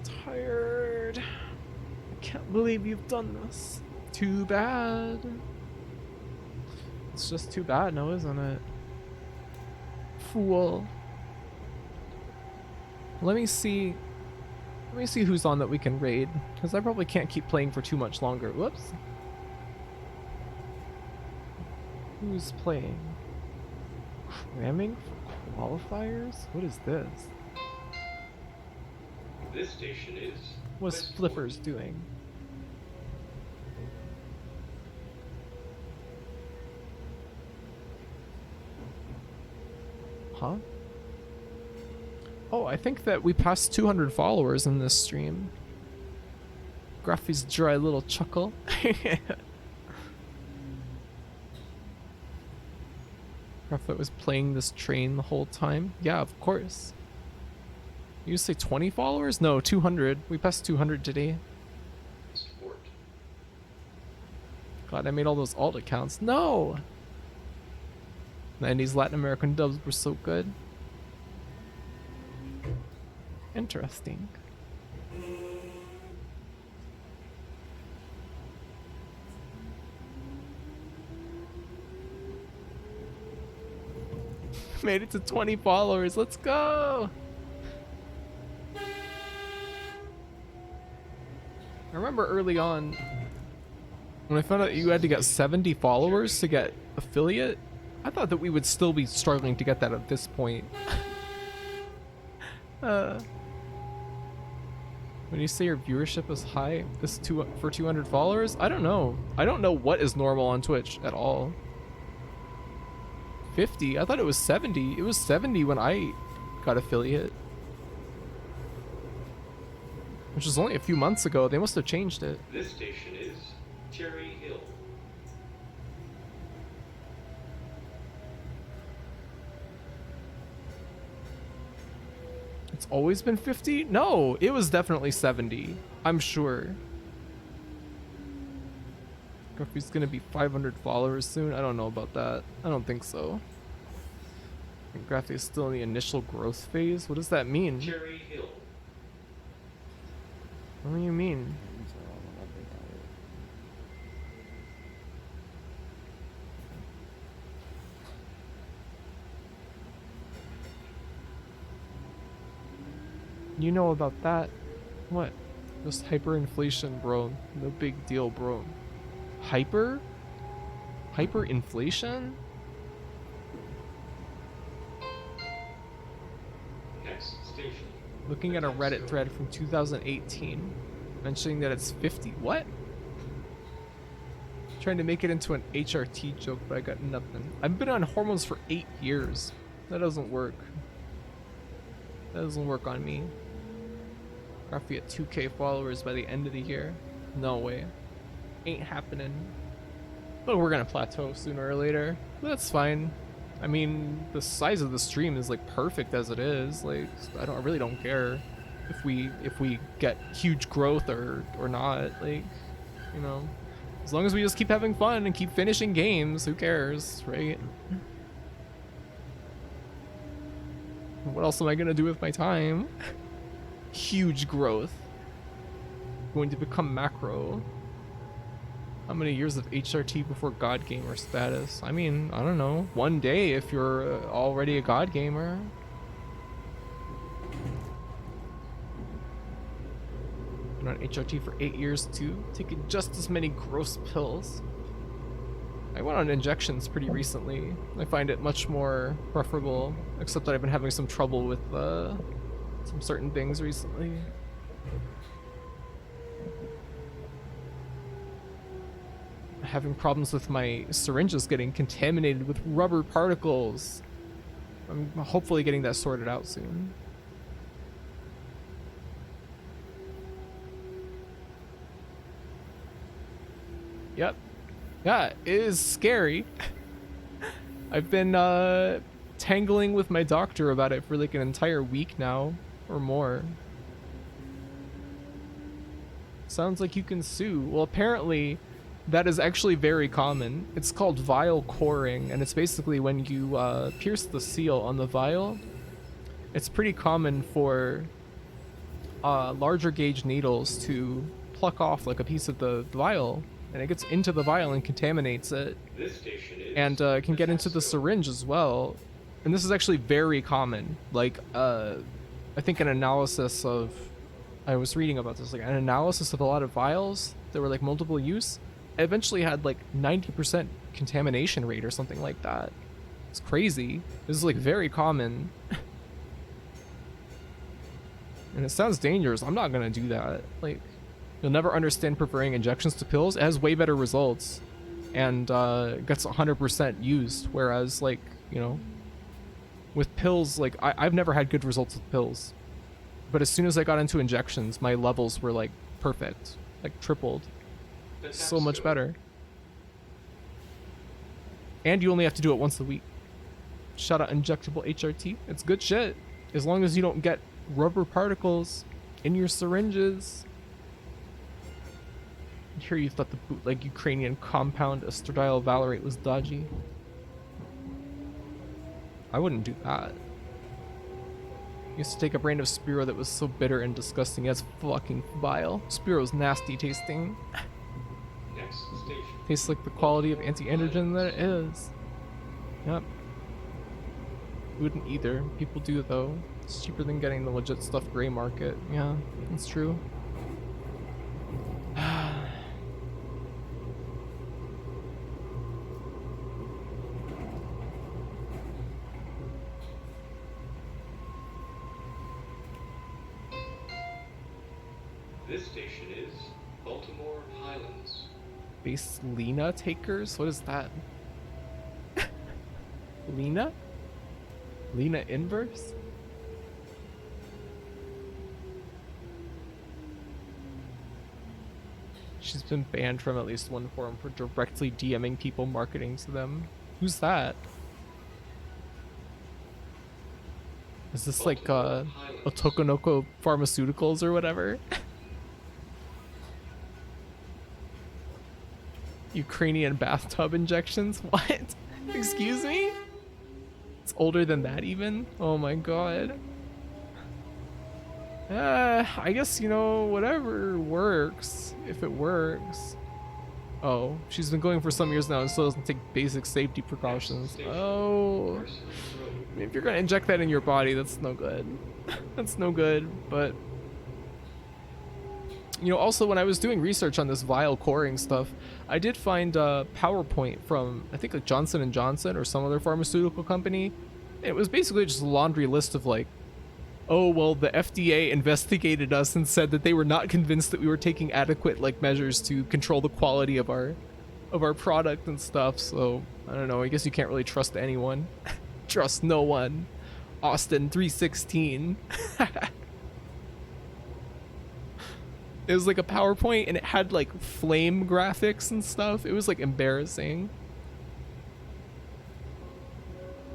tired. I can't believe you've done this. Too bad. It's just too bad now, isn't it? Fool. Let me see who's on that we can raid, because I probably can't keep playing for too much longer. Whoops. Who's playing? Cramming for qualifiers? What is this? This station is What's Westport. Flippers doing? Huh? Oh, I think that we passed 200 followers in this stream. Gruffy's dry little chuckle. Gruffy was playing this train the whole time. Yeah, of course. You say 20 followers? No, 200. We passed 200 today. Westport. God, I made all those alt accounts. No! 90s Latin American dubs were so good. Interesting. Made it to 20 followers. Let's go! I remember early on when I found out you had to get 70 followers to get affiliate. I thought that we would still be struggling to get that at this point. When you say your viewership is high, for 200 followers, I don't know. I don't know what is normal on Twitch at all. 50? I thought it was 70. It was 70 when I got affiliate. Which was only a few months ago. They must have changed it. This station is Cherry Hill. It's always been 50? No, it was definitely 70. I'm sure. Gruffy's gonna be 500 followers soon. I don't know about that. I don't think so. I think Gruffy is still in the initial growth phase. What does that mean? Cherry Hill. What do you mean? You know about that? What? Just hyperinflation, bro. No big deal, bro. Hyperinflation? Next station. Looking at a Reddit thread from 2018 mentioning that it's 50. What? Trying to make it into an HRT joke, but I got nothing. I've been on hormones for 8 years. That doesn't work. That doesn't work on me. I have to get 2K followers by the end of the year. No way. Ain't happening. But we're gonna plateau sooner or later. That's fine. I mean, the size of the stream is like perfect as it is. Like, I really don't care if we get huge growth or not. Like, you know, as long as we just keep having fun and keep finishing games, who cares, right? What else am I gonna do with my time? Huge growth. Going to become macro. How many years of HRT before God Gamer status? I mean, I don't know. One day if you're already a God Gamer. Been on HRT for 8 years too. Taking just as many gross pills. I went on injections pretty recently. I find it much more preferable, except that I've been having some trouble with some certain things recently. Having problems with my syringes getting contaminated with rubber particles. I'm hopefully getting that sorted out soon. Yep. Yeah, it is scary. I've been tangling with my doctor about it for like an entire week now or more. Sounds like you can sue. Well, apparently that is actually very common. It's called vial coring, and it's basically when you pierce the seal on the vial. It's pretty common for larger gauge needles to pluck off like a piece of the vial, and it gets into the vial and contaminates it. This station is And it can get into the syringe as well. And this is actually very common. Like, I think an analysis of... I was reading about this, like an analysis of a lot of vials that were like multiple use. Eventually had like 90% contamination rate or something like that. It's crazy. This is like very common. And it sounds dangerous. I'm not gonna do that. Like, you'll never understand preferring injections to pills. It has way better results and gets 100% used. Whereas, like, you know, with pills, like I've never had good results with pills. But as soon as I got into injections, my levels were like perfect, like tripled. So much better. And you only have to do it once a week. Shout out injectable HRT. It's good shit. As long as you don't get rubber particles in your syringes. Here you thought the bootleg Ukrainian compound estradiol valerate was dodgy. I wouldn't do that. I used to take a brand of Spiro that was so bitter and disgusting. It's fucking vile. Spiro's nasty tasting. next station. Tastes like the quality of anti-androgen that it is. Yep. Wouldn't either. People do though. It's cheaper than getting the legit stuff gray market. Yeah, that's true. This station is Baltimore Highlands. Base Lena takers? What is that? Lena? Lena inverse? She's been banned from at least one forum for directly DMing people marketing to them. Who's that? Is this like Otokonoko Pharmaceuticals or whatever? Ukrainian bathtub injections? What? Excuse me? It's older than that even? Oh my god. I guess, you know, whatever works. If it works. Oh, she's been going for some years now and still doesn't take basic safety precautions. Oh. If you're gonna inject that in your body, that's no good. That's no good, but... You know, also when I was doing research on this vial coring stuff, I did find a PowerPoint from, I think like Johnson & Johnson or some other pharmaceutical company. It was basically just a laundry list of like, oh, well, the FDA investigated us and said that they were not convinced that we were taking adequate like measures to control the quality of our product and stuff. So I don't know, I guess you can't really trust anyone. Trust no one. Austin 316. It was like a PowerPoint and it had like flame graphics and stuff. It was like embarrassing.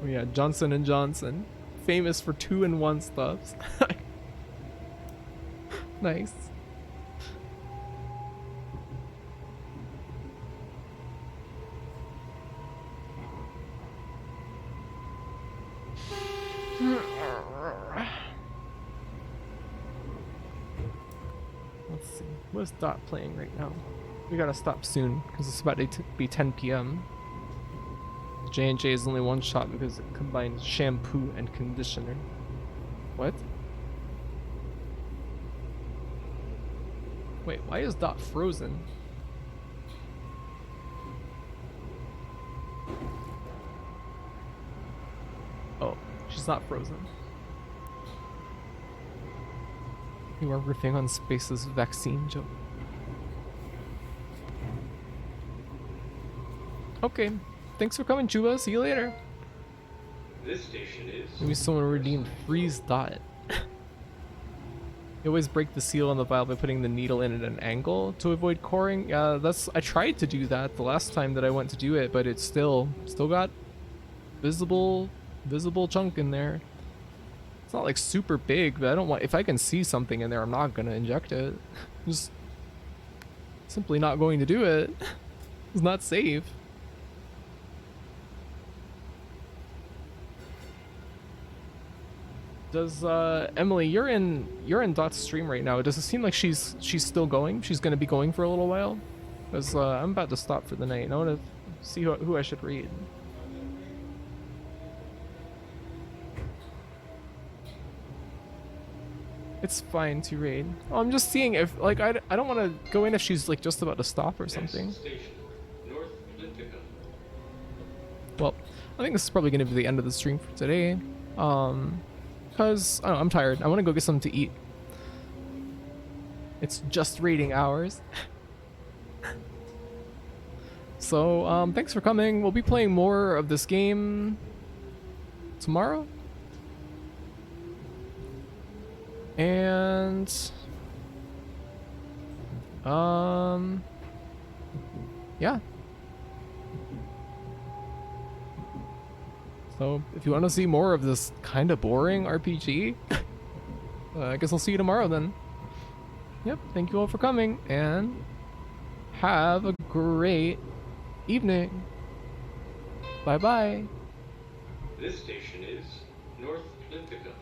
Oh yeah, Johnson and Johnson, famous for 2-in-1 stuffs. Nice. Let's see. What's Dot playing right now? We gotta stop soon because it's about to be 10 p.m. J&J is only one shot because it combines shampoo and conditioner. What? Wait, why is Dot frozen? Oh, she's not frozen. You are riffing on Space's vaccine joke. Okay, thanks for coming, Chuba. See you later. This station is. Maybe someone redeemed Freeze Dot. You always break the seal on the vial by putting the needle in at an angle to avoid coring. Yeah, I tried to do that the last time that I went to do it, but it's still got visible chunk in there. It's not like super big, but I don't want, if I can see something in there, I'm not gonna inject it. Just simply not going to do it. It's not safe. Does Emily, you're in Dot's stream right now. Does it seem like she's still going? She's gonna be going for a little while? Because I'm about to stop for the night. I want to see who I should read. It's fine to raid. Oh, I'm just seeing if, like, I don't want to go in if she's, like, just about to stop or something. Next station, North Atlantica. Well, I think this is probably going to be the end of the stream for today. Because, I don't know, I'm tired. I want to go get something to eat. It's just raiding hours. So, thanks for coming. We'll be playing more of this game tomorrow. And yeah. So if you want to see more of this kind of boring RPG, I guess I'll see you tomorrow then. Yep, thank you all for coming and have a great evening. Bye bye. This station is North Atlantica.